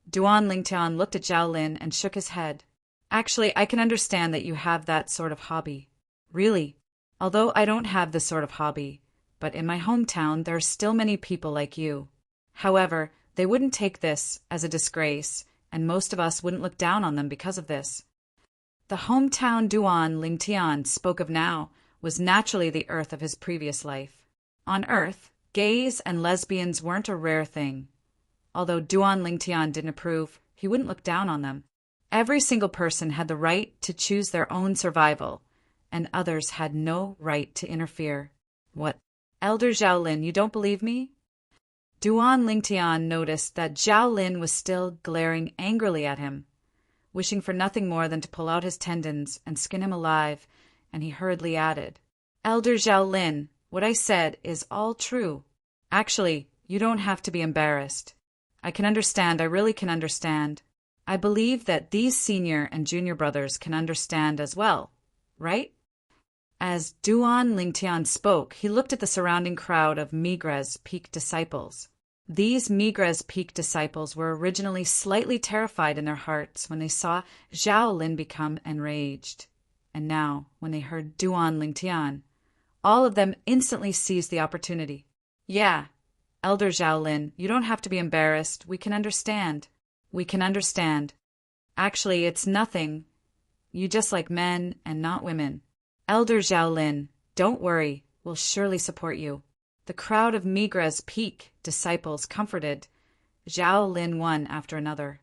Duan Lingtian looked at Zhao Lin and shook his head. Actually, I can understand that you have that sort of hobby. Really, although I don't have this sort of hobby, but in my hometown there are still many people like you. However, they wouldn't take this as a disgrace, and most of us wouldn't look down on them because of this. The hometown Duan Lingtian spoke of now was naturally the Earth of his previous life. On Earth, gays and lesbians weren't a rare thing. Although Duan Lingtian didn't approve, he wouldn't look down on them. Every single person had the right to choose their own survival, and others had no right to interfere. What? Elder Zhao Lin, you don't believe me? Duan Lingtian noticed that Zhao Lin was still glaring angrily at him, wishing for nothing more than to pull out his tendons and skin him alive, and he hurriedly added, Elder Zhao Lin, what I said is all true. Actually, you don't have to be embarrassed. I can understand, I really can understand. I believe that these senior and junior brothers can understand as well, right? As Duan Lingtian spoke, he looked at the surrounding crowd of Migra's peak disciples. These Migra's peak disciples were originally slightly terrified in their hearts when they saw Zhao Lin become enraged. And now, when they heard Duan Lingtian, all of them instantly seized the opportunity. Yeah, Elder Zhao Lin, you don't have to be embarrassed. We can understand. We can understand. Actually, it's nothing. You just like men and not women. Elder Zhao Lin, don't worry, we'll surely support you. The crowd of Migra's Peak disciples comforted Zhao Lin one after another.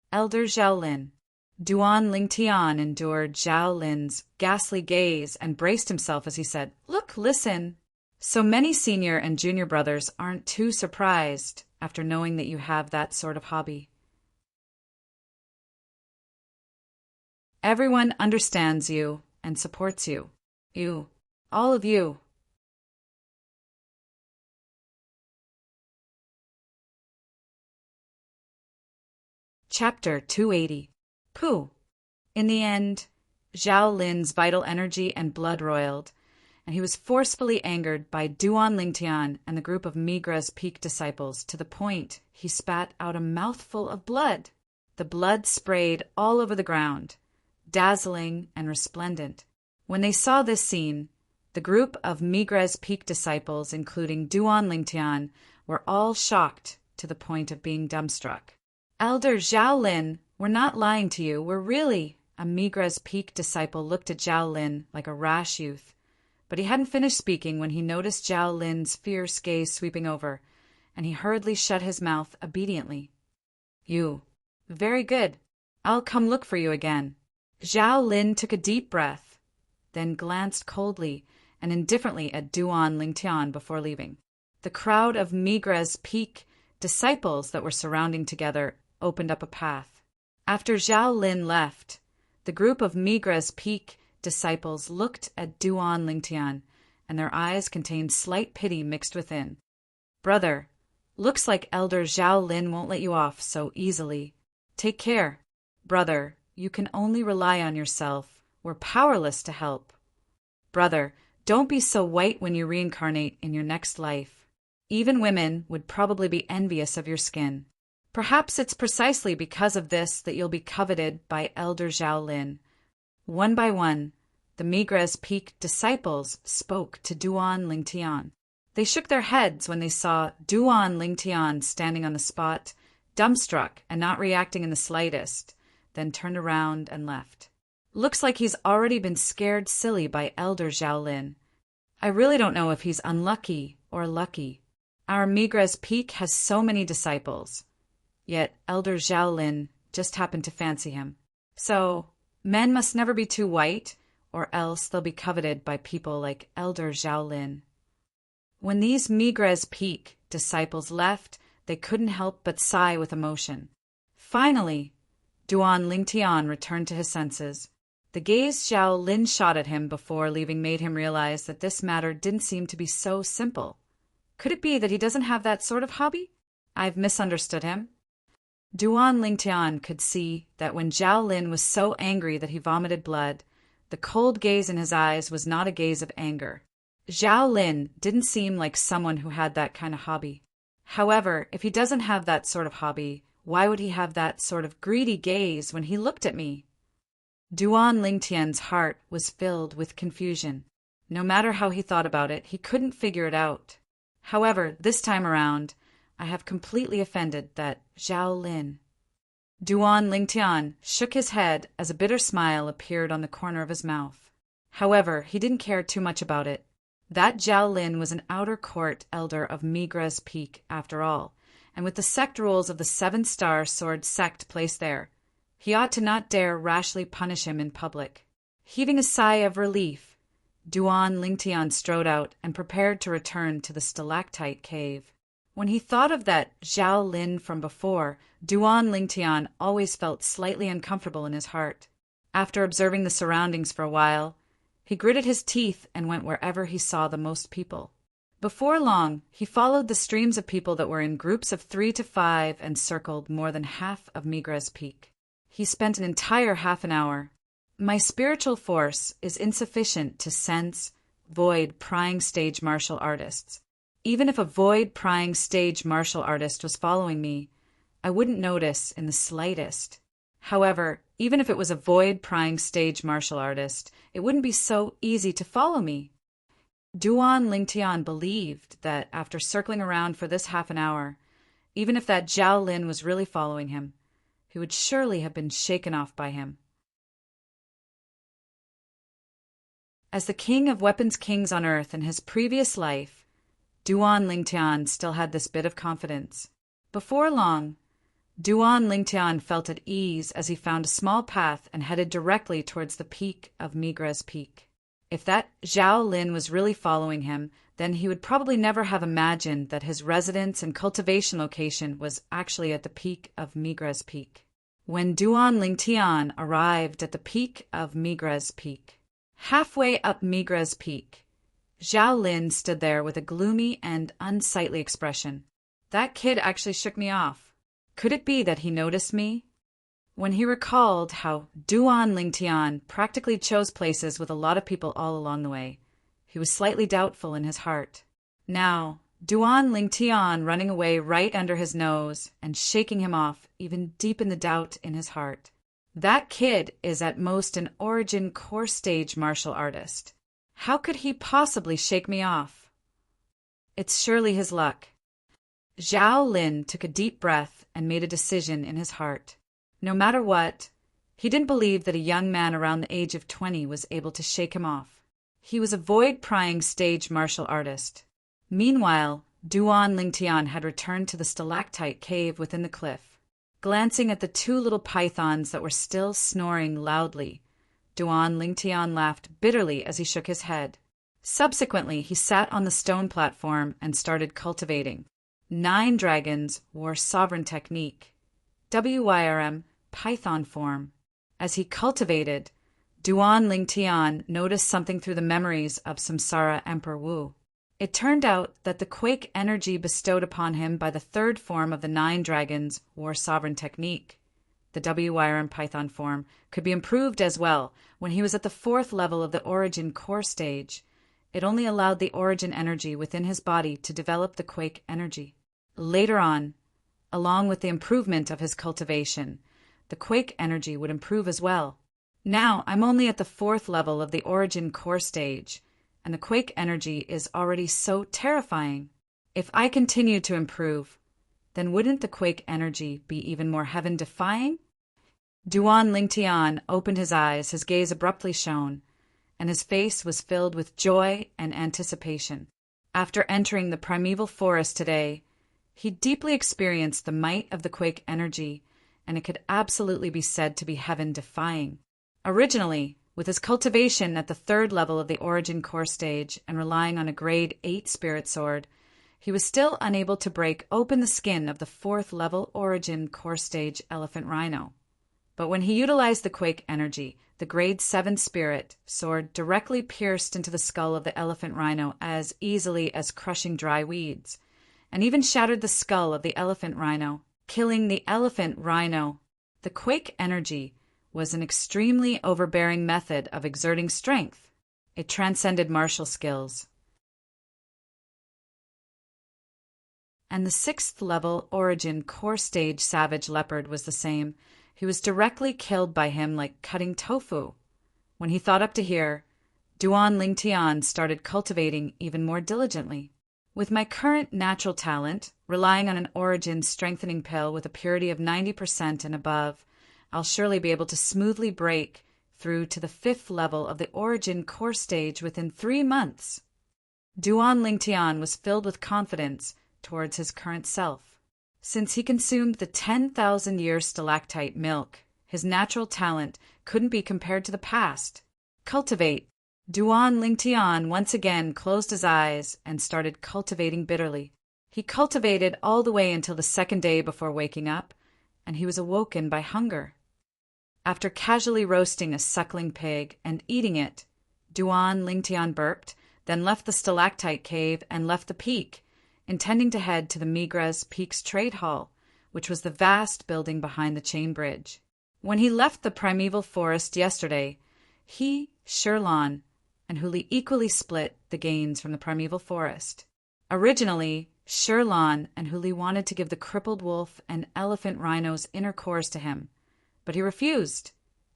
Elder Zhao Lin. Duan Lingtian endured Zhao Lin's ghastly gaze and braced himself as he said, "Look, listen." So many senior and junior brothers aren't too surprised after knowing that you have that sort of hobby. Everyone understands you and supports you. You. All of you. Chapter 280. Pooh. In the end, Zhao Lin's vital energy and blood roiled, and he was forcefully angered by Duan Lingtian and the group of Migra's Peak disciples to the point he spat out a mouthful of blood. The blood sprayed all over the ground, dazzling and resplendent. When they saw this scene, the group of Migra's Peak disciples, including Duan Lingtian, were all shocked to the point of being dumbstruck. Elder Zhao Lin, we're not lying to you, we're really... A Migra's Peak disciple looked at Zhao Lin like a rash youth, but he hadn't finished speaking when he noticed Zhao Lin's fierce gaze sweeping over, and he hurriedly shut his mouth obediently. You. Very good. I'll come look for you again. Zhao Lin took a deep breath, then glanced coldly and indifferently at Duan Lingtian before leaving. The crowd of Migra's Peak disciples that were surrounding together opened up a path. After Zhao Lin left, the group of Migra's Peak disciples looked at Duan Lingtian, and their eyes contained slight pity mixed within. Brother, looks like Elder Zhao Lin won't let you off so easily. Take care. Brother, you can only rely on yourself. We're powerless to help. Brother, don't be so white when you reincarnate in your next life. Even women would probably be envious of your skin. Perhaps it's precisely because of this that you'll be coveted by Elder Zhao Lin. One by one, the Migra's Peak disciples spoke to Duan Lingtian. They shook their heads when they saw Duan Lingtian standing on the spot, dumbstruck and not reacting in the slightest, then turned around and left. Looks like he's already been scared silly by Elder Zhao Lin. I really don't know if he's unlucky or lucky. Our Migra's Peak has so many disciples. Yet Elder Zhao Lin just happened to fancy him. So, men must never be too white, or else they'll be coveted by people like Elder Zhao Lin. When these Migra's Peak disciples left, they couldn't help but sigh with emotion. Finally, Duan Lingtian returned to his senses. The gaze Zhao Lin shot at him before leaving made him realize that this matter didn't seem to be so simple. Could it be that he doesn't have that sort of hobby? I've misunderstood him. Duan Lingtian could see that when Zhao Lin was so angry that he vomited blood, the cold gaze in his eyes was not a gaze of anger. Zhao Lin didn't seem like someone who had that kind of hobby. However, if he doesn't have that sort of hobby, why would he have that sort of greedy gaze when he looked at me? Duan Lingtian's heart was filled with confusion. No matter how he thought about it, he couldn't figure it out. However, this time around, I have completely offended that Zhao Lin. Duan Lingtian shook his head as a bitter smile appeared on the corner of his mouth. However, he didn't care too much about it. That Zhao Lin was an outer court elder of Migra's Peak, after all, and with the sect rules of the 7-star sword sect placed there, he ought to not dare rashly punish him in public. Heaving a sigh of relief, Duan Lingtian strode out and prepared to return to the stalactite cave. When he thought of that Zhao Lin from before, Duan Lingtian always felt slightly uncomfortable in his heart. After observing the surroundings for a while, he gritted his teeth and went wherever he saw the most people. Before long, he followed the streams of people that were in groups of 3 to 5 and circled more than half of Migra's Peak. He spent an entire half an hour. My spiritual force is insufficient to sense void prying stage martial artists. Even if a void-prying stage martial artist was following me, I wouldn't notice in the slightest. However, even if it was a void-prying stage martial artist, it wouldn't be so easy to follow me. Duan Lingtian believed that after circling around for this half an hour, even if that Zhao Lin was really following him, he would surely have been shaken off by him. As the king of weapons kings on earth in his previous life, Duan Lingtian still had this bit of confidence. Before long, Duan Lingtian felt at ease as he found a small path and headed directly towards the peak of Migra's peak. If that Zhao Lin was really following him, then he would probably never have imagined that his residence and cultivation location was actually at the peak of Migra's peak. When Duan Lingtian arrived at the peak of Migra's peak, halfway up Migra's peak, Zhao Lin stood there with a gloomy and unsightly expression. That kid actually shook me off. Could it be that he noticed me? When he recalled how Duan Lingtian practically chose places with a lot of people all along the way, he was slightly doubtful in his heart. Now, Duan Lingtian running away right under his nose and shaking him off even deepened the doubt in his heart. That kid is at most an origin core stage martial artist. How could he possibly shake me off? It's surely his luck. Zhao Lin took a deep breath and made a decision in his heart. No matter what, he didn't believe that a young man around the age of 20 was able to shake him off. He was a void-prying stage martial artist. Meanwhile, Duan Lingtian had returned to the stalactite cave within the cliff. Glancing at the two little pythons that were still snoring loudly, Duan Lingtian laughed bitterly as he shook his head. Subsequently, he sat on the stone platform and started cultivating. 9 dragons wore sovereign technique, WYRM, python form. As he cultivated, Duan Lingtian noticed something through the memories of Samsara Emperor Wu. It turned out that the quake energy bestowed upon him by the 3rd form of the 9 dragons wore sovereign technique, the WYRM python form, could be improved as well. When he was at the 4th level of the origin core stage, it only allowed the origin energy within his body to develop the quake energy. Later on, along with the improvement of his cultivation, the quake energy would improve as well. Now I'm only at the 4th level of the origin core stage, and the quake energy is already so terrifying. If I continue to improve, then wouldn't the quake energy be even more heaven-defying? Duan Lingtian opened his eyes, his gaze abruptly shone, and his face was filled with joy and anticipation. After entering the primeval forest today, he deeply experienced the might of the quake energy, and it could absolutely be said to be heaven-defying. Originally, with his cultivation at the 3rd level of the origin core stage and relying on a grade 8 spirit sword, he was still unable to break open the skin of the 4th level origin core stage elephant rhino. But when he utilized the quake energy, the grade 7 spirit sword directly pierced into the skull of the elephant rhino as easily as crushing dry weeds, and even shattered the skull of the elephant rhino, killing the elephant rhino. The quake energy was an extremely overbearing method of exerting strength. It transcended martial skills. And the 6th level origin core stage savage leopard was the same. He was directly killed by him like cutting tofu. When he thought up to here, Duan Lingtian started cultivating even more diligently. With my current natural talent, relying on an origin strengthening pill with a purity of 90% and above, I'll surely be able to smoothly break through to the 5th level of the origin core stage within 3 months. Duan Lingtian was filled with confidence towards his current self. Since he consumed the 10,000-year stalactite milk, his natural talent couldn't be compared to the past. Cultivate. Duan Lingtian once again closed his eyes and started cultivating bitterly. He cultivated all the way until the 2nd day before waking up, and he was awoken by hunger. After casually roasting a suckling pig and eating it, Duan Lingtian burped, then left the stalactite cave and left the peak, intending to head to the Migra's Peaks Trade Hall, which was the vast building behind the chain bridge. When he left the primeval forest yesterday, he, Sherlan, and Huli equally split the gains from the primeval forest. Originally, Sherlan and Huli wanted to give the crippled wolf and elephant rhino's inner cores to him, but he refused,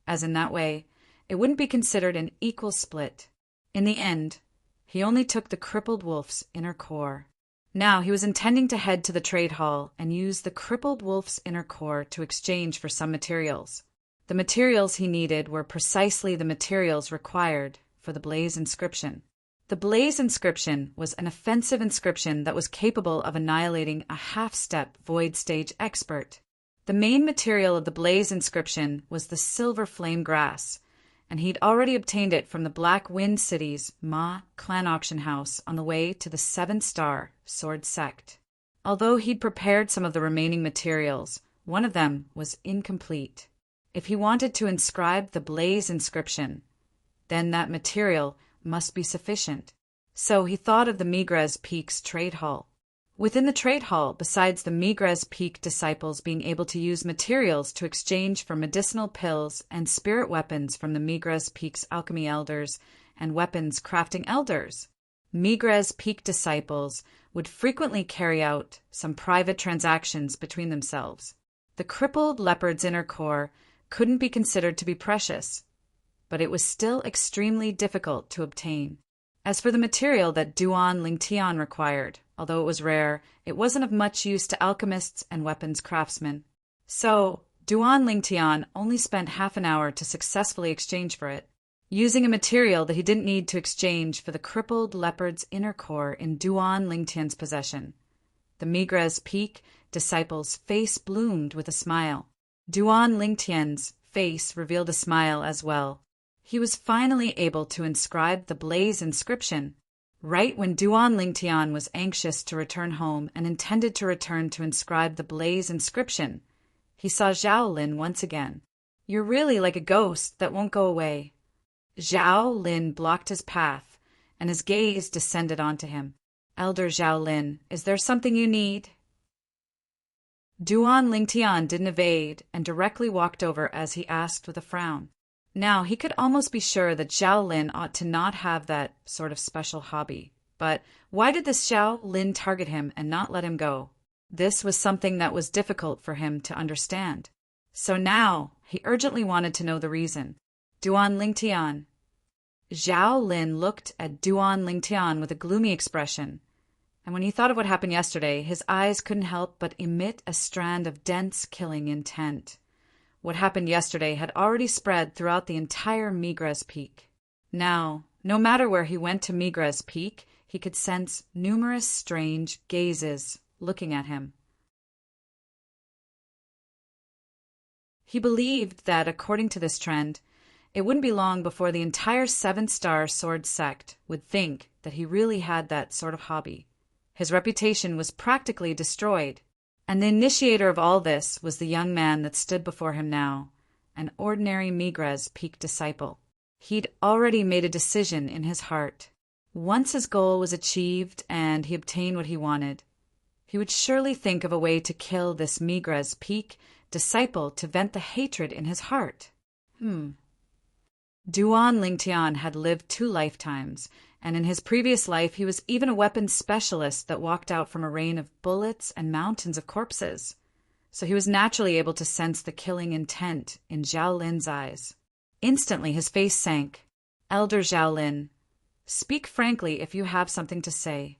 as in that way, it wouldn't be considered an equal split. In the end, he only took the crippled wolf's inner core. Now he was intending to head to the trade hall and use the crippled wolf's inner core to exchange for some materials. The materials he needed were precisely the materials required for the blaze inscription. The blaze inscription was an offensive inscription that was capable of annihilating a half-step void stage expert. The main material of the blaze inscription was the silver flame grass, and he'd already obtained it from the Black Wind City's Ma clan auction house on the way to the 7-star sword sect. Although he'd prepared some of the remaining materials, one of them was incomplete. If he wanted to inscribe the blaze inscription, then that material must be sufficient. So he thought of the Migres Peak's trade hall. Within the trade hall, besides the Migres Peak disciples being able to use materials to exchange for medicinal pills and spirit weapons from the Migres Peak's alchemy elders and weapons crafting elders, Migres Peak disciples would frequently carry out some private transactions between themselves. The crippled leopard's inner core couldn't be considered to be precious, but it was still extremely difficult to obtain. As for the material that Duan Lingtian required, although it was rare, it wasn't of much use to alchemists and weapons craftsmen. So, Duan Lingtian only spent half an hour to successfully exchange for it, using a material that he didn't need to exchange for the crippled leopard's inner core in Duan Lingtian's possession. The Migres Peak disciple's face bloomed with a smile. Duan Lingtian's face revealed a smile as well. He was finally able to inscribe the blaze inscription. Right when Duan Lingtian was anxious to return home and intended to return to inscribe the blaze inscription, he saw Zhao Lin once again. "You're really like a ghost that won't go away." Zhao Lin blocked his path, and his gaze descended onto him. "Elder Zhao Lin, is there something you need?" Duan Lingtian didn't evade and directly walked over as he asked with a frown. Now, he could almost be sure that Zhao Lin ought to not have that sort of special hobby. But why did this Zhao Lin target him and not let him go? This was something that was difficult for him to understand. So now, he urgently wanted to know the reason. "Duan Lingtian." Zhao Lin looked at Duan Lingtian with a gloomy expression, and when he thought of what happened yesterday, his eyes couldn't help but emit a strand of dense killing intent. What happened yesterday had already spread throughout the entire Migres Peak. Now, no matter where he went to Migres Peak, he could sense numerous strange gazes looking at him. He believed that, according to this trend, it wouldn't be long before the entire 7-star sword sect would think that he really had that sort of hobby. His reputation was practically destroyed. And the initiator of all this was the young man that stood before him now, an ordinary Migres Peak disciple. He'd already made a decision in his heart. Once his goal was achieved and he obtained what he wanted, he would surely think of a way to kill this Migres Peak disciple to vent the hatred in his heart. Duan Lingtian had lived 2 lifetimes, and in his previous life he was even a weapons specialist that walked out from a rain of bullets and mountains of corpses. So he was naturally able to sense the killing intent in Zhao Lin's eyes. Instantly his face sank. "Elder Zhao Lin, speak frankly if you have something to say."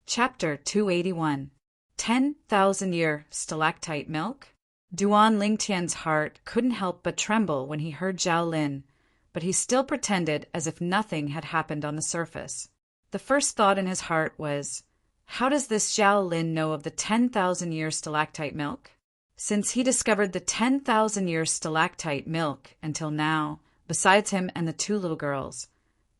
Chapter 281. 10,000-year stalactite milk? Duan Lingtian's heart couldn't help but tremble when he heard Zhao Lin, but he still pretended as if nothing had happened on the surface. The first thought in his heart was, how does this Zhao Lin know of the 10,000-year stalactite milk? Since he discovered the 10,000-year stalactite milk until now, besides him and the 2 little girls,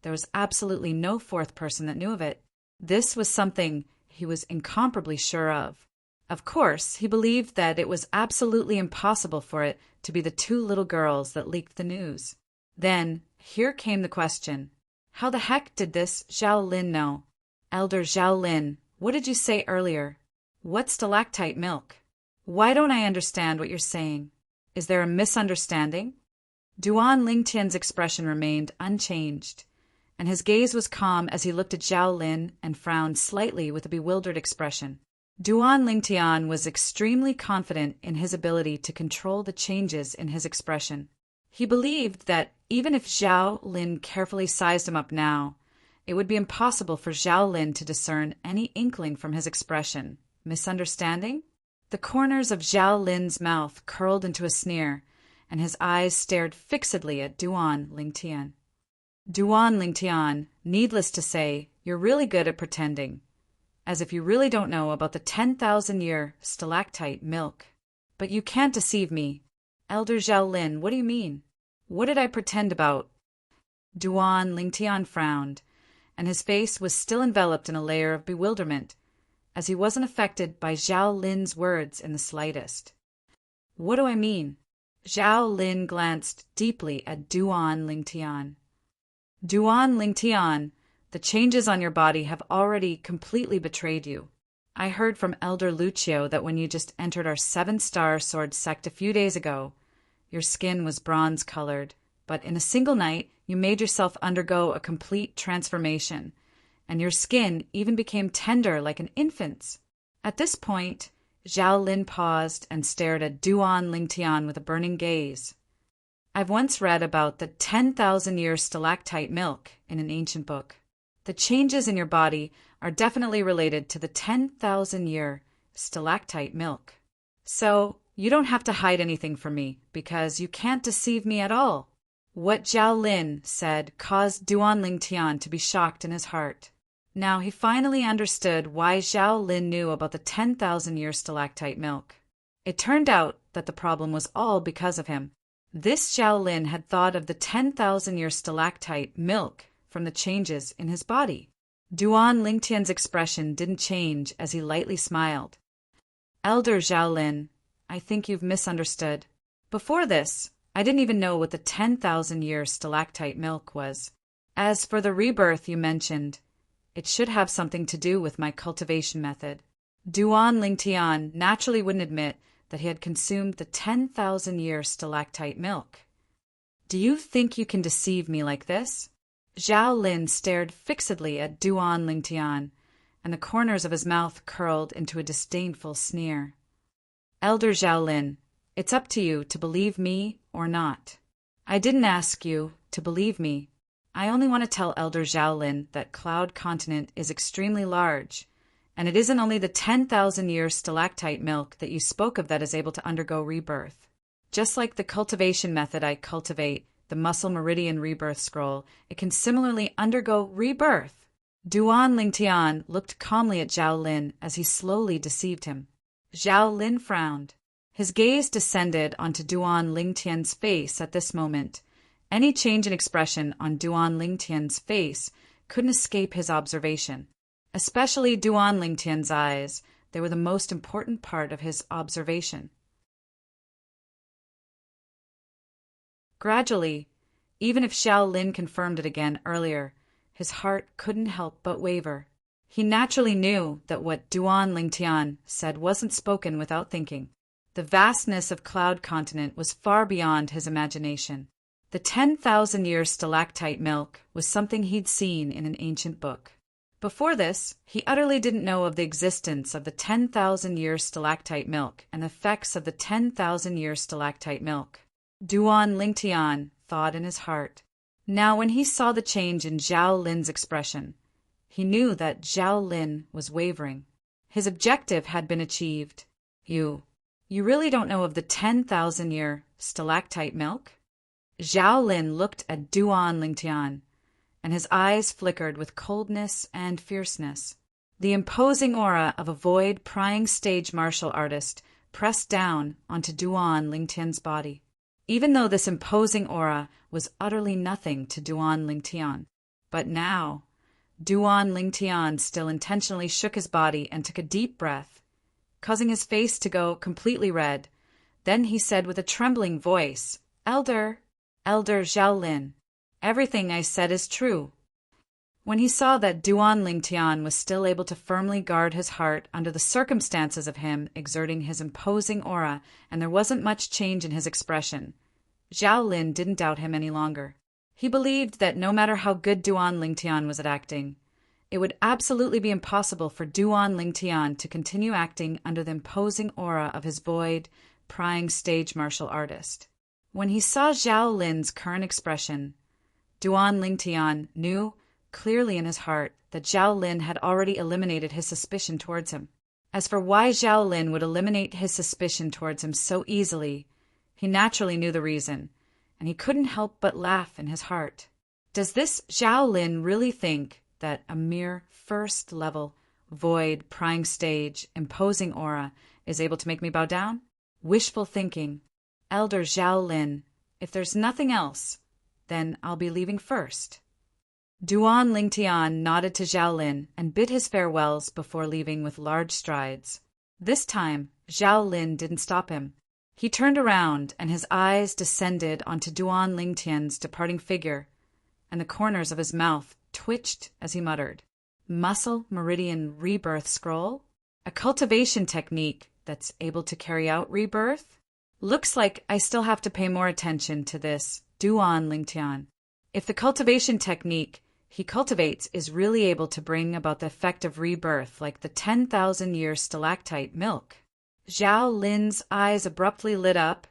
there was absolutely no 4th person that knew of it. This was something he was incomparably sure of. Of course, he believed that it was absolutely impossible for it to be the 2 little girls that leaked the news. Then, here came the question. How the heck did this Zhao Lin know? "Elder Zhao Lin, what did you say earlier? What's stalactite milk? Why don't I understand what you're saying? Is there a misunderstanding?" Duan Lingtian's expression remained unchanged, and his gaze was calm as he looked at Zhao Lin and frowned slightly with a bewildered expression. Duan Lingtian was extremely confident in his ability to control the changes in his expression. He believed that even if Zhao Lin carefully sized him up now, it would be impossible for Zhao Lin to discern any inkling from his expression. Misunderstanding? The corners of Zhao Lin's mouth curled into a sneer, and his eyes stared fixedly at Duan Lingtian. Duan Lingtian, needless to say, you're really good at pretending, as if you really don't know about the 10,000-year stalactite milk. But you can't deceive me. Elder Zhao Lin, what do you mean? What did I pretend about? Duan Lingtian frowned, and his face was still enveloped in a layer of bewilderment, as he wasn't affected by Zhao Lin's words in the slightest. What do I mean? Zhao Lin glanced deeply at Duan Lingtian. Duan Lingtian, the changes on your body have already completely betrayed you. I heard from Elder Lucio that when you just entered our 7-star sword sect a few days ago, your skin was bronze-colored, but in a single night you made yourself undergo a complete transformation, and your skin even became tender like an infant's. At this point, Zhao Lin paused and stared at Duan Lingtian with a burning gaze. I've once read about the 10,000-year stalactite milk in an ancient book. The changes in your body are definitely related to the 10,000-year stalactite milk. So, you don't have to hide anything from me, because you can't deceive me at all. What Zhao Lin said caused Duan Lingtian to be shocked in his heart. Now he finally understood why Zhao Lin knew about the 10,000-year stalactite milk. It turned out that the problem was all because of him. This Zhao Lin had thought of the 10,000-year stalactite milk from the changes in his body. Duan Lingtian's expression didn't change as he lightly smiled. Elder Zhao Lin, I think you've misunderstood. Before this, I didn't even know what the 10,000-year stalactite milk was. As for the rebirth you mentioned, it should have something to do with my cultivation method. Duan Lingtian naturally wouldn't admit that he had consumed the 10,000-year stalactite milk. Do you think you can deceive me like this? Zhao Lin stared fixedly at Duan Lingtian, and the corners of his mouth curled into a disdainful sneer. Elder Zhao Lin, it's up to you to believe me or not. I didn't ask you to believe me. I only want to tell Elder Zhao Lin that Cloud Continent is extremely large, and it isn't only the 10,000-year stalactite milk that you spoke of that is able to undergo rebirth. Just like the cultivation method I cultivate, the Muscle Meridian Rebirth Scroll, it can similarly undergo rebirth. Duan Lingtian looked calmly at Zhao Lin as he slowly deceived him. Zhao Lin frowned. His gaze descended onto Duan Lingtian's face at this moment. Any change in expression on Duan Lingtian's face couldn't escape his observation. Especially Duan Lingtian's eyes, they were the most important part of his observation. Gradually, even if Zhao Lin confirmed it again earlier, his heart couldn't help but waver. He naturally knew that what Duan Lingtian said wasn't spoken without thinking. The vastness of Cloud Continent was far beyond his imagination. The 10,000-year stalactite milk was something he'd seen in an ancient book. Before this, he utterly didn't know of the existence of the 10,000-year stalactite milk and the effects of the 10,000-year stalactite milk. Duan Lingtian thought in his heart. Now when he saw the change in Zhao Lin's expression, he knew that Zhao Lin was wavering. His objective had been achieved. You really don't know of the 10,000-year stalactite milk? Zhao Lin looked at Duan Lingtian, and his eyes flickered with coldness and fierceness. The imposing aura of a void-prying stage martial artist pressed down onto Duan Lingtian's body. Even though this imposing aura was utterly nothing to Duan Lingtian. But now, Duan Lingtian still intentionally shook his body and took a deep breath, causing his face to go completely red. Then he said with a trembling voice, Elder Zhao Lin, everything I said is true. When he saw that Duan Lingtian was still able to firmly guard his heart under the circumstances of him exerting his imposing aura and there wasn't much change in his expression, Zhao Lin didn't doubt him any longer. He believed that no matter how good Duan Lingtian was at acting, it would absolutely be impossible for Duan Lingtian to continue acting under the imposing aura of his void, prying stage martial artist. When he saw Zhao Lin's current expression, Duan Lingtian knew clearly in his heart that Zhao Lin had already eliminated his suspicion towards him. As for why Zhao Lin would eliminate his suspicion towards him so easily, he naturally knew the reason, and he couldn't help but laugh in his heart. Does this Zhao Lin really think that a mere first-level, void, prying stage, imposing aura is able to make me bow down? Wishful thinking. Elder Zhao Lin, if there's nothing else, then I'll be leaving first. Duan Lingtian nodded to Zhao Lin and bid his farewells before leaving with large strides. This time, Zhao Lin didn't stop him. He turned around and his eyes descended onto Duan Lingtian's departing figure, and the corners of his mouth twitched as he muttered, "Muscle Meridian Rebirth Scroll? A cultivation technique that's able to carry out rebirth? Looks like I still have to pay more attention to this Duan Lingtian. If the cultivation technique he cultivates is really able to bring about the effect of rebirth like the 10,000-year stalactite milk." Zhao Lin's eyes abruptly lit up,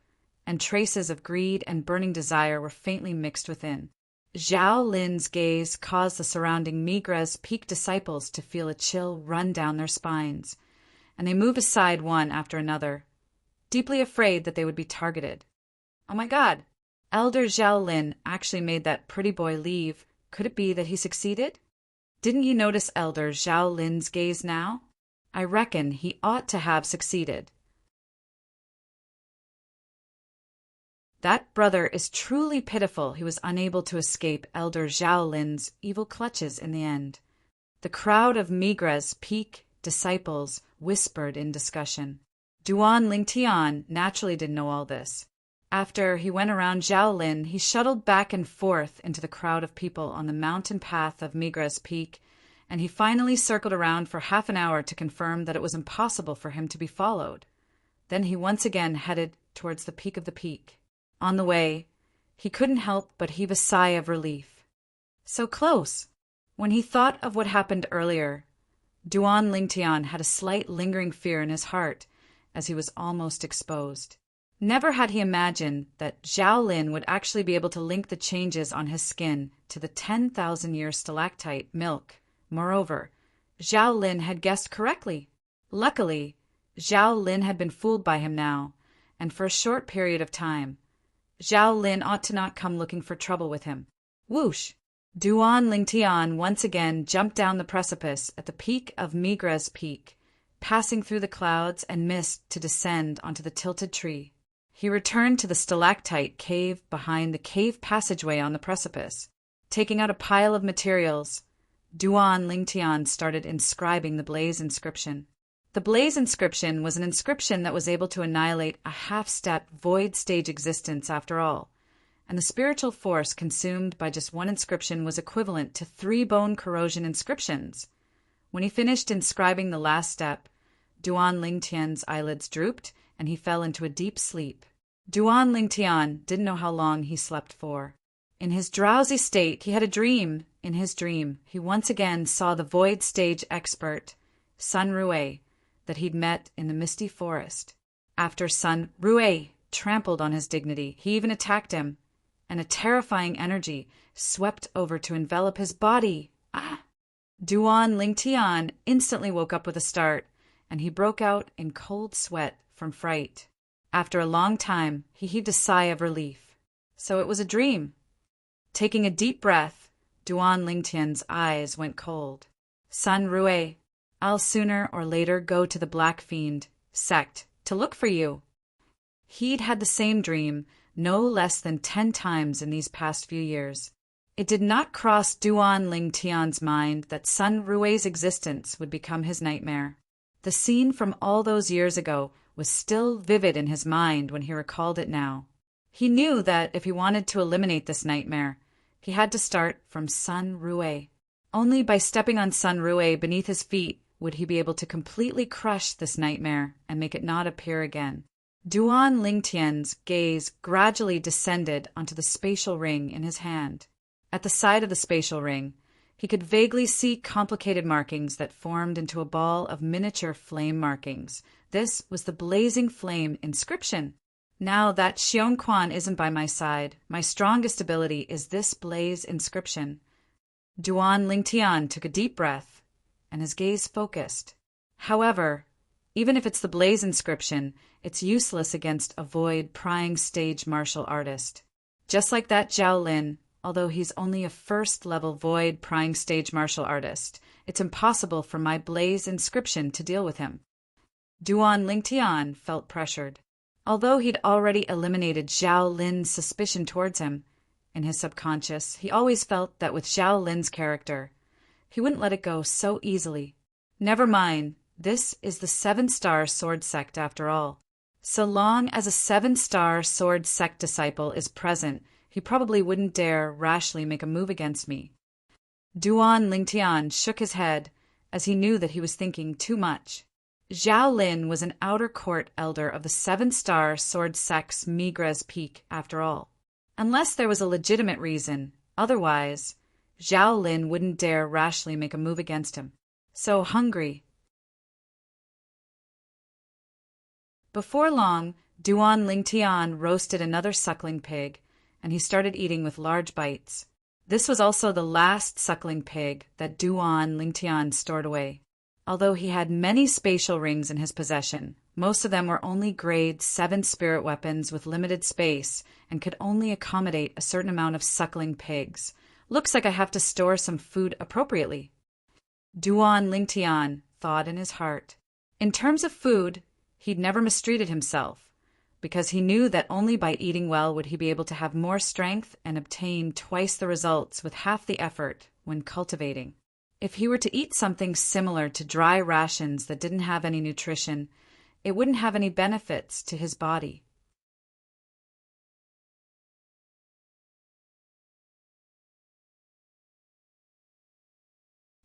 and traces of greed and burning desire were faintly mixed within. Zhao Lin's gaze caused the surrounding Migra's Peak disciples to feel a chill run down their spines, and they moved aside one after another, deeply afraid that they would be targeted. Oh my God! Elder Zhao Lin actually made that pretty boy leave. Could it be that he succeeded? Didn't you notice Elder Zhao Lin's gaze now? I reckon he ought to have succeeded. That brother is truly pitiful he was unable to escape Elder Zhao Lin's evil clutches in the end. The crowd of Migra's Peak disciples whispered in discussion. Duan Lingtian naturally didn't know all this. After he went around Zhao Lin, he shuttled back and forth into the crowd of people on the mountain path of Migra's Peak, and he finally circled around for half an hour to confirm that it was impossible for him to be followed. Then he once again headed towards the peak of the peak. On the way, he couldn't help but heave a sigh of relief. So close! When he thought of what happened earlier, Duan Lingtian had a slight lingering fear in his heart as he was almost exposed. Never had he imagined that Zhao Lin would actually be able to link the changes on his skin to the 10,000-year stalactite milk. Moreover, Zhao Lin had guessed correctly. Luckily, Zhao Lin had been fooled by him now, and for a short period of time. Zhao Lin ought to not come looking for trouble with him. Whoosh! Duan Lingtian once again jumped down the precipice at the peak of Migra's Peak, passing through the clouds and mist to descend onto the tilted tree. He returned to the stalactite cave behind the cave passageway on the precipice. Taking out a pile of materials, Duan Lingtian started inscribing the blaze inscription. The blaze inscription was an inscription that was able to annihilate a half-step void stage existence after all, and the spiritual force consumed by just one inscription was equivalent to 3 bone corrosion inscriptions. When he finished inscribing the last step, Duan Lingtian's eyelids drooped, and he fell into a deep sleep. Duan Lingtian didn't know how long he slept for. In his drowsy state, he had a dream. In his dream, he once again saw the void stage expert, Sun Rue, that he'd met in the misty forest. After Sun Rue trampled on his dignity, he even attacked him, and a terrifying energy swept over to envelop his body. Ah! Duan Lingtian instantly woke up with a start, and he broke out in cold sweat from fright. After a long time, he heaved a sigh of relief. So it was a dream. Taking a deep breath, Duan Lingtian's eyes went cold. Sun Rue, I'll sooner or later go to the Black Fiend sect to look for you. He'd had the same dream no less than 10 times in these past few years. It did not cross Duan Lingtian's mind that Sun Rue's existence would become his nightmare. The scene from all those years ago was still vivid in his mind when he recalled it now. He knew that if he wanted to eliminate this nightmare, he had to start from Sun Rue. Only by stepping on Sun Rue beneath his feet would he be able to completely crush this nightmare and make it not appear again. Duan Lingtian's gaze gradually descended onto the spatial ring in his hand. At the side of the spatial ring, he could vaguely see complicated markings that formed into a ball of miniature flame markings. This was the blazing flame inscription. Now that Xiongquan isn't by my side, my strongest ability is this blaze inscription. Duan Lingtian took a deep breath, and his gaze focused. However, Even if it's the Blaze inscription, it's useless against a void prying stage martial artist. Just like that Zhao Lin, although he's only a first-level void prying stage martial artist, it's impossible for my Blaze inscription to deal with him. Duan Lingtian felt pressured. Although he'd already eliminated Zhao Lin's suspicion towards him, in his subconscious, he always felt that with Zhao Lin's character, he wouldn't let it go so easily. Never mind, this is the 7-star sword sect after all. So long as a 7-star sword sect disciple is present, he probably wouldn't dare rashly make a move against me. Duan Lingtian shook his head, as he knew that he was thinking too much. Zhao Lin was an outer court elder of the 7-star sword sect's Migra's Peak, after all. Unless there was a legitimate reason, otherwise, Zhao Lin wouldn't dare rashly make a move against him. So hungry. Before long, Duan Lingtian roasted another suckling pig, and he started eating with large bites. This was also the last suckling pig that Duan Lingtian stored away. Although he had many spatial rings in his possession, most of them were only grade 7 spirit weapons with limited space and could only accommodate a certain amount of suckling pigs. Looks like I have to store some food appropriately. Duan Lingtian thought in his heart. In terms of food, he'd never mistreated himself, because he knew that only by eating well would he be able to have more strength and obtain twice the results with half the effort when cultivating. If he were to eat something similar to dry rations that didn't have any nutrition, it wouldn't have any benefits to his body.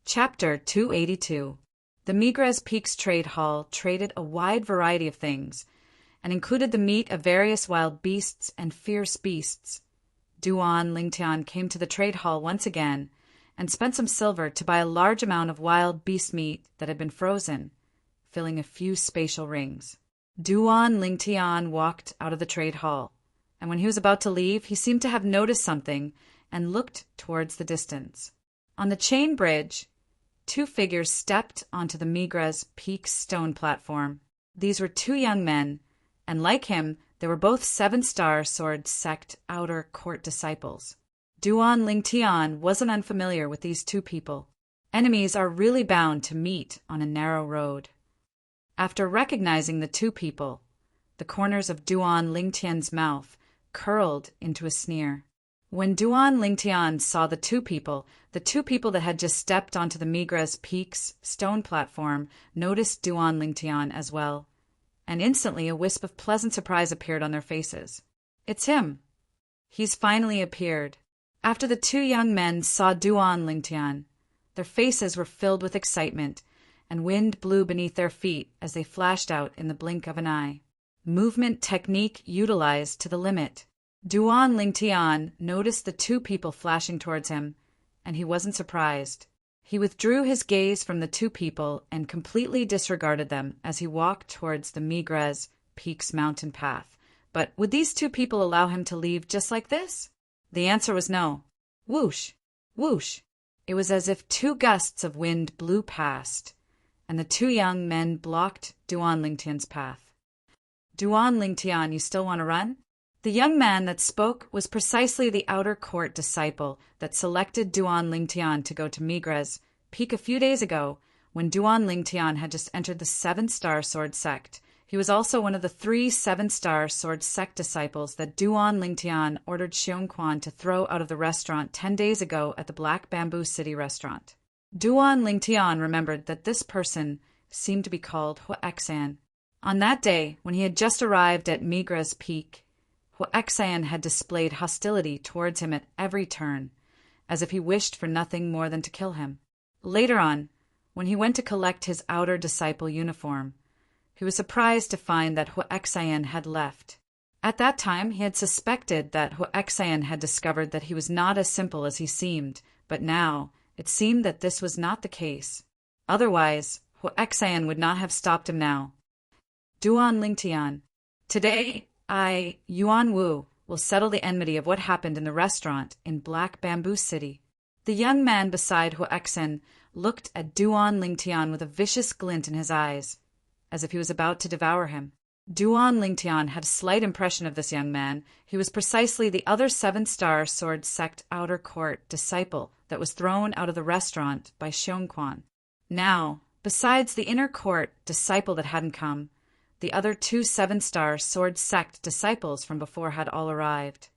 Chapter 282. The Migra's Peaks Trade Hall traded a wide variety of things, and included the meat of various wild beasts and fierce beasts. Duan Lingtian came to the trade hall once again, and spent some silver to buy a large amount of wild beast meat that had been frozen, filling a few spatial rings. Duan Lingtian walked out of the trade hall, and when he was about to leave, he seemed to have noticed something and looked towards the distance. On the chain bridge, 2 figures stepped onto the Migra's Peak stone platform. These were 2 young men, and like him, they were both 7-star sword sect outer court disciples. Duan Lingtian wasn't unfamiliar with these 2 people. Enemies are really bound to meet on a narrow road. After recognizing the 2 people, the corners of Duan Lingtian's mouth curled into a sneer. When Duan Lingtian saw the 2 people that had just stepped onto the Migra's Peak's stone platform noticed Duan Lingtian as well, and instantly a wisp of pleasant surprise appeared on their faces. It's him. He's finally appeared. After the 2 young men saw Duan Lingtian, their faces were filled with excitement, and wind blew beneath their feet as they flashed out in the blink of an eye. Movement technique utilized to the limit. Duan Lingtian noticed the 2 people flashing towards him, and he wasn't surprised. He withdrew his gaze from the 2 people and completely disregarded them as he walked towards the Migra's Peaks mountain path. But would these 2 people allow him to leave just like this? The answer was no. Whoosh! Whoosh! It was as if 2 gusts of wind blew past, and the 2 young men blocked Duan Lingtian's path. Duan Lingtian, you still want to run? The young man that spoke was precisely the outer court disciple that selected Duan Lingtian to go to Migra's Peak a few days ago when Duan Lingtian had just entered the 7-star sword sect. He was also one of the 3 7-star sword sect disciples that Duan Lingtian ordered Xiongquan to throw out of the restaurant 10 days ago at the Black Bamboo City restaurant. Duan Lingtian remembered that this person seemed to be called Huexan. On that day, when he had just arrived at Migra's Peak, Huexan had displayed hostility towards him at every turn, as if he wished for nothing more than to kill him. Later on, when he went to collect his outer disciple uniform, he was surprised to find that Huexan had left. At that time, he had suspected that Huexan had discovered that he was not as simple as he seemed, but now it seemed that this was not the case. Otherwise, Huexan would not have stopped him now. Duan Lingtian, today, Yuan Wu, will settle the enmity of what happened in the restaurant in Black Bamboo City. The young man beside Huexan looked at Duan Lingtian with a vicious glint in his eyes, as if he was about to devour him. Duan Lingtian had a slight impression of this young man. He was precisely the other 7-star sword sect outer court disciple that was thrown out of the restaurant by Xiongquan. Now, besides the inner court disciple that hadn't come, the other 2 7-star sword sect disciples from before had all arrived.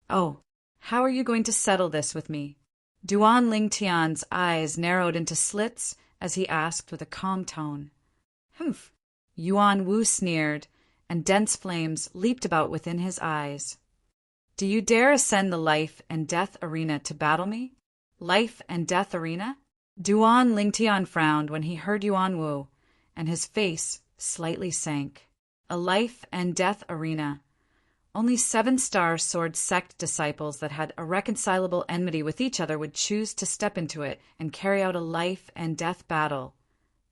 "Oh, how are you going to settle this with me?" Duan Lingtian's eyes narrowed into slits as he asked with a calm tone. "Humph." Yuan Wu sneered, and dense flames leaped about within his eyes. "Do you dare ascend the life and death arena to battle me? Life and death arena?" Duan Lingtian frowned when he heard Yuan Wu, and his face slightly sank. A life and death arena. Only 7-star sword sect disciples that had irreconcilable enmity with each other would choose to step into it and carry out a life and death battle,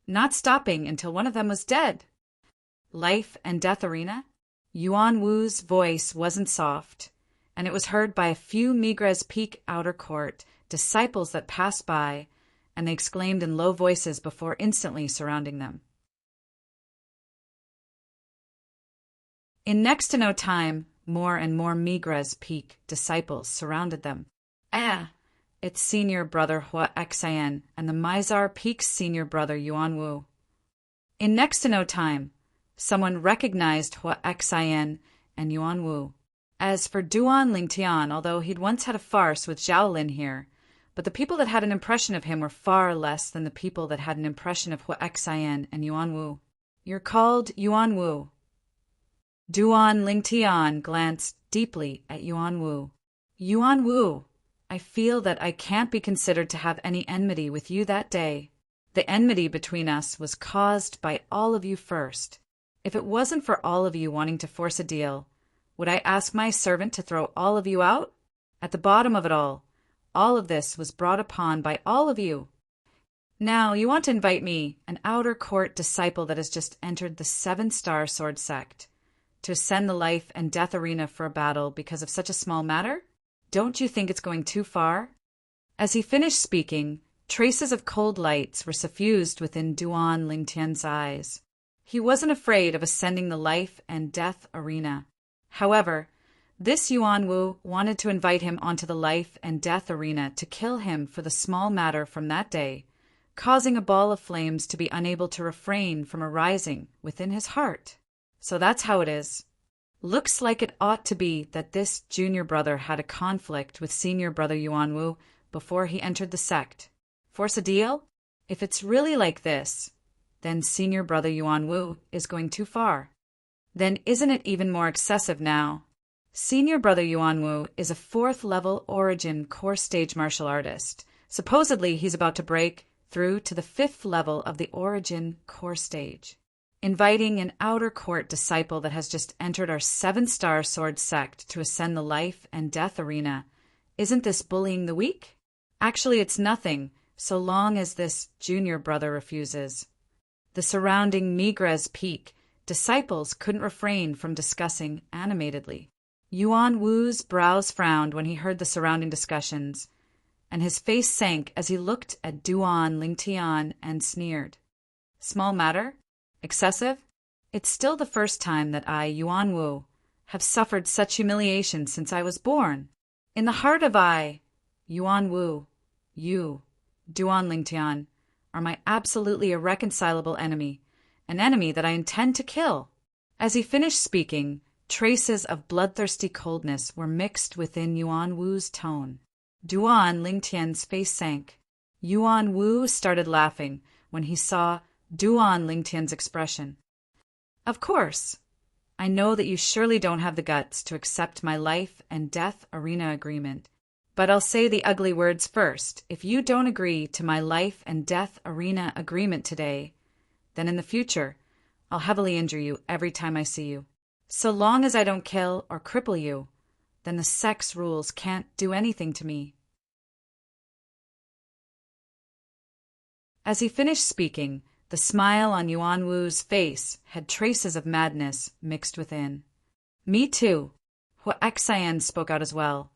not stopping until one of them was dead. Life and death arena? Yuan Wu's voice wasn't soft, and it was heard by a few Migres Peak outer court disciples that passed by, and they exclaimed in low voices before instantly surrounding them. In next to no time, more and more Migres Peak disciples surrounded them. "Ah, it's senior brother Hua Xian and the Mizar Peak's senior brother Yuan Wu." In next to no time, someone recognized Hua Xian and Yuan Wu. As for Duan Lingtian, although he'd once had a farce with Zhao Lin here, but the people that had an impression of him were far less than the people that had an impression of Hua Xian and Yuan Wu. "You're called Yuan Wu." Duan Lingtian glanced deeply at Yuan Wu. "Yuan Wu, I feel that I can't be considered to have any enmity with you that day. The enmity between us was caused by all of you first. If it wasn't for all of you wanting to force a deal, would I ask my servant to throw all of you out? At the bottom of it all of this was brought upon by all of you. Now you want to invite me, an outer court disciple that has just entered the 7-star sword sect, to ascend the life and death arena for a battle because of such a small matter? Don't you think it's going too far?" As he finished speaking, traces of cold lights were suffused within Duan Lingtian's eyes. He wasn't afraid of ascending the life and death arena. However, this Yuan Wu wanted to invite him onto the life and death arena to kill him for the small matter from that day, causing a ball of flames to be unable to refrain from arising within his heart. So that's how it is. Looks like it ought to be that this junior brother had a conflict with senior brother Yuan Wu before he entered the sect. Force a deal? If it's really like this, then senior brother Yuan Wu is going too far. Then isn't it even more excessive now? Senior brother Yuan Wu is a 4th-level origin core stage martial artist. Supposedly he's about to break through to the 5th level of the origin core stage. Inviting an outer court disciple that has just entered our 7-star sword sect to ascend the life and death arena, isn't this bullying the weak? Actually, it's nothing, so long as this junior brother refuses. The surrounding Migres Peak disciples couldn't refrain from discussing animatedly. Yuan Wu's brows frowned when he heard the surrounding discussions, and his face sank as he looked at Duan Lingtian and sneered. Small matter? Excessive? It's still the first time that I, Yuan Wu, have suffered such humiliation since I was born. In the heart of I, Yuan Wu, you, Duan Lingtian, are my absolutely irreconcilable enemy, an enemy that I intend to kill. As he finished speaking, traces of bloodthirsty coldness were mixed within Yuan Wu's tone. Duan Lingtian's face sank. Yuan Wu started laughing when he saw Duan Lingtian's expression. "Of course. I know that you surely don't have the guts to accept my life and death arena agreement. But I'll say the ugly words first. If you don't agree to my life and death arena agreement today, then in the future, I'll heavily injure you every time I see you. So long as I don't kill or cripple you, then the sex rules can't do anything to me." As he finished speaking, the smile on Yuan Wu's face had traces of madness mixed within. "Me too." Hua Xian spoke out as well,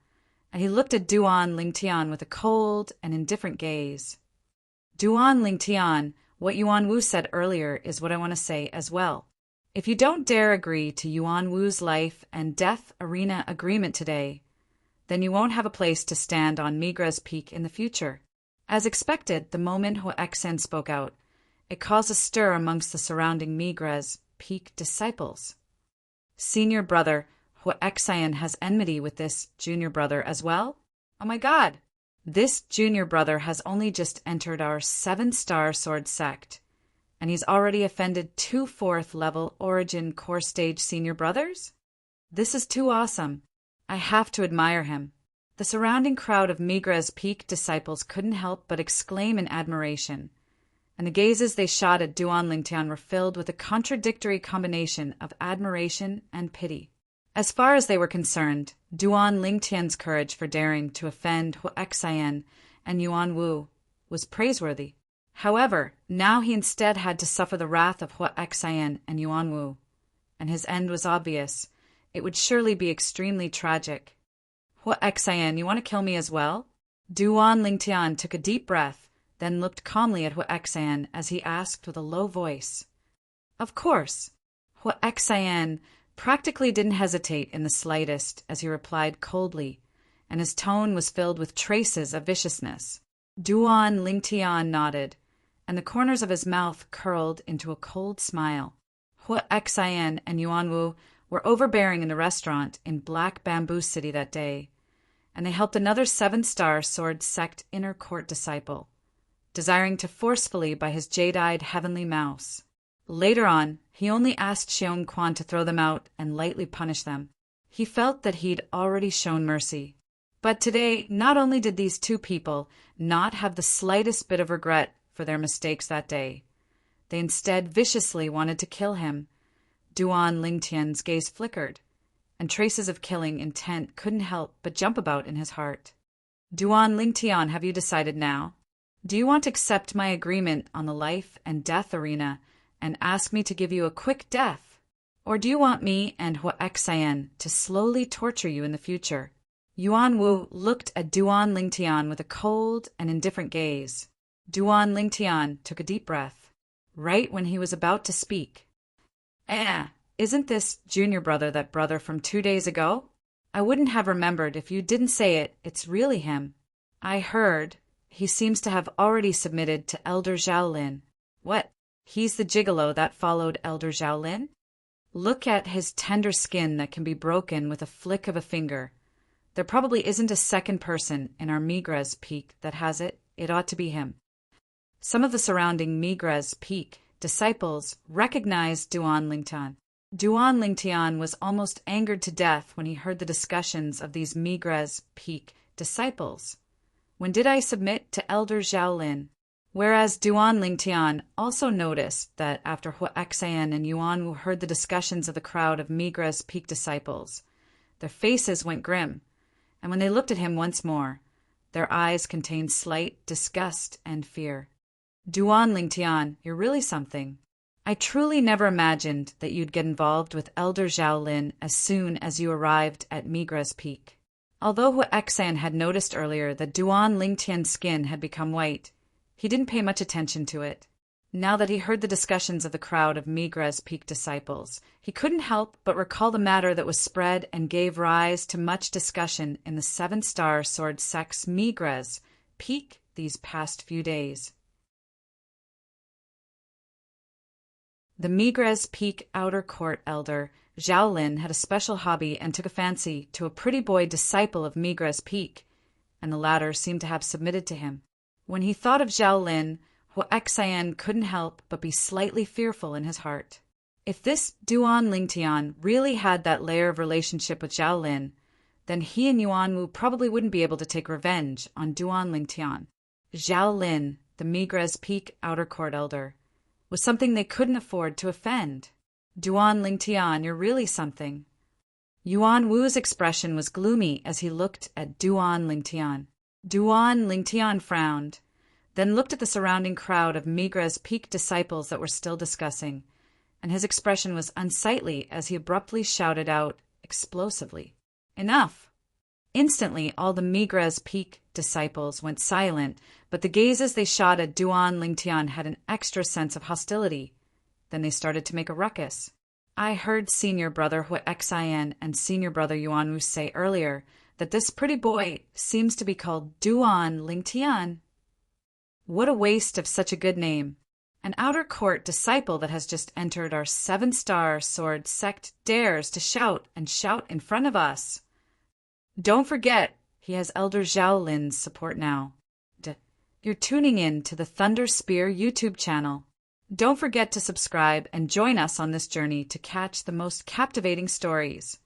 and he looked at Duan Lingtian with a cold and indifferent gaze. Duan Lingtian What Yuan Wu said earlier is what I want to say as well. If you don't dare agree to Yuan Wu's life and death arena agreement today, then you won't have a place to stand on Migra's peak in the future. As expected, the moment Hu Exan spoke out, it caused a stir amongst the surrounding Migra's peak disciples. Senior brother Hu Exan has enmity with this junior brother as well? Oh my god! This junior brother has only just entered our 7-star sword sect, and he's already offended 2 4th-level Origin core stage senior brothers? This is too awesome. I have to admire him. The surrounding crowd of Migra's peak disciples couldn't help but exclaim in admiration, and the gazes they shot at Duan Lingtian were filled with a contradictory combination of admiration and pity. As far as they were concerned, Duan Lingtian's courage for daring to offend Hu Exan and Yuan Wu was praiseworthy. However, now he instead had to suffer the wrath of Hu Exan and Yuan Wu, and his end was obvious. It would surely be extremely tragic. Hu Exan, you want to kill me as well? Duan Lingtian took a deep breath, then looked calmly at Hu Exan as he asked with a low voice. Of course. Hu Exan practically didn't hesitate in the slightest as he replied coldly, and his tone was filled with traces of viciousness. Duan Lingtian nodded, and the corners of his mouth curled into a cold smile. Hu Exan and Yuan Wu were overbearing in the restaurant in Black Bamboo City that day, and they helped another 7-star sword sect inner court disciple, desiring to forcefully by his jade-eyed heavenly mouse. Later on, he only asked Xiong Quan to throw them out and lightly punish them. He felt that he'd already shown mercy. But today, not only did these 2 people not have the slightest bit of regret for their mistakes that day, they instead viciously wanted to kill him. Duan Lingtian's gaze flickered, and traces of killing intent couldn't help but jump about in his heart. Duan Lingtian, have you decided now? Do you want to accept my agreement on the life and death arena and ask me to give you a quick death? Or do you want me and Hu Exan to slowly torture you in the future? Yuan Wu looked at Duan Lingtian with a cold and indifferent gaze. Duan Lingtian took a deep breath, right when he was about to speak. Isn't this junior brother that brother from 2 days ago? I wouldn't have remembered if you didn't say it. It's really him. I heard he seems to have already submitted to Elder Zhaolin. What? He's the gigolo that followed Elder Zhaolin? Look at his tender skin that can be broken with a flick of a finger. There probably isn't a second person in our Migra's peak that has it. It ought to be him. Some of the surrounding Migra's peak disciples recognized Duan Lingtian. Duan Lingtian was almost angered to death when he heard the discussions of these Migra's peak disciples. When did I submit to Elder Zhaolin? Whereas Duan Lingtian also noticed that after Hu Exan and Yuan Wu heard the discussions of the crowd of Migra's peak disciples, their faces went grim, and when they looked at him once more, their eyes contained slight disgust and fear. Duan Lingtian, you're really something. I truly never imagined that you'd get involved with Elder Zhaolin as soon as you arrived at Migra's peak. Although Hu Exan had noticed earlier that Duan Lingtian's skin had become white, he didn't pay much attention to it. Now that he heard the discussions of the crowd of Migra's peak disciples, he couldn't help but recall the matter that was spread and gave rise to much discussion in the 7-star sword sect's Migra's peak these past few days. The Migra's peak outer court elder, Zhaolin, had a special hobby and took a fancy to a pretty boy disciple of Migra's peak, and the latter seemed to have submitted to him. When he thought of Zhaolin, Hu Exan couldn't help but be slightly fearful in his heart. If this Duan Lingtian really had that layer of relationship with Zhaolin, then he and Yuan Wu probably wouldn't be able to take revenge on Duan Lingtian. Zhaolin, the Migra's peak outer court elder, was something they couldn't afford to offend. Duan Lingtian, you're really something. Yuan Wu's expression was gloomy as he looked at Duan Lingtian. Duan Lingtian frowned, then looked at the surrounding crowd of Migra's peak disciples that were still discussing, and his expression was unsightly as he abruptly shouted out explosively, "Enough! Instantly, all the Migra's Peak disciples went silent, but the gazes they shot at Duan Lingtian had an extra sense of hostility. Then they started to make a ruckus. I heard Senior Brother Xin and Senior Brother Yuanwu say earlier that this pretty boy seems to be called Duan Lingtian. What a waste of such a good name. An outer court disciple that has just entered our 7-star sword sect dares to shout and shout in front of us. Don't forget, he has Elder Zhao Lin's support now. You're tuning in to the Thunder Spear YouTube channel. Don't forget to subscribe and join us on this journey to catch the most captivating stories.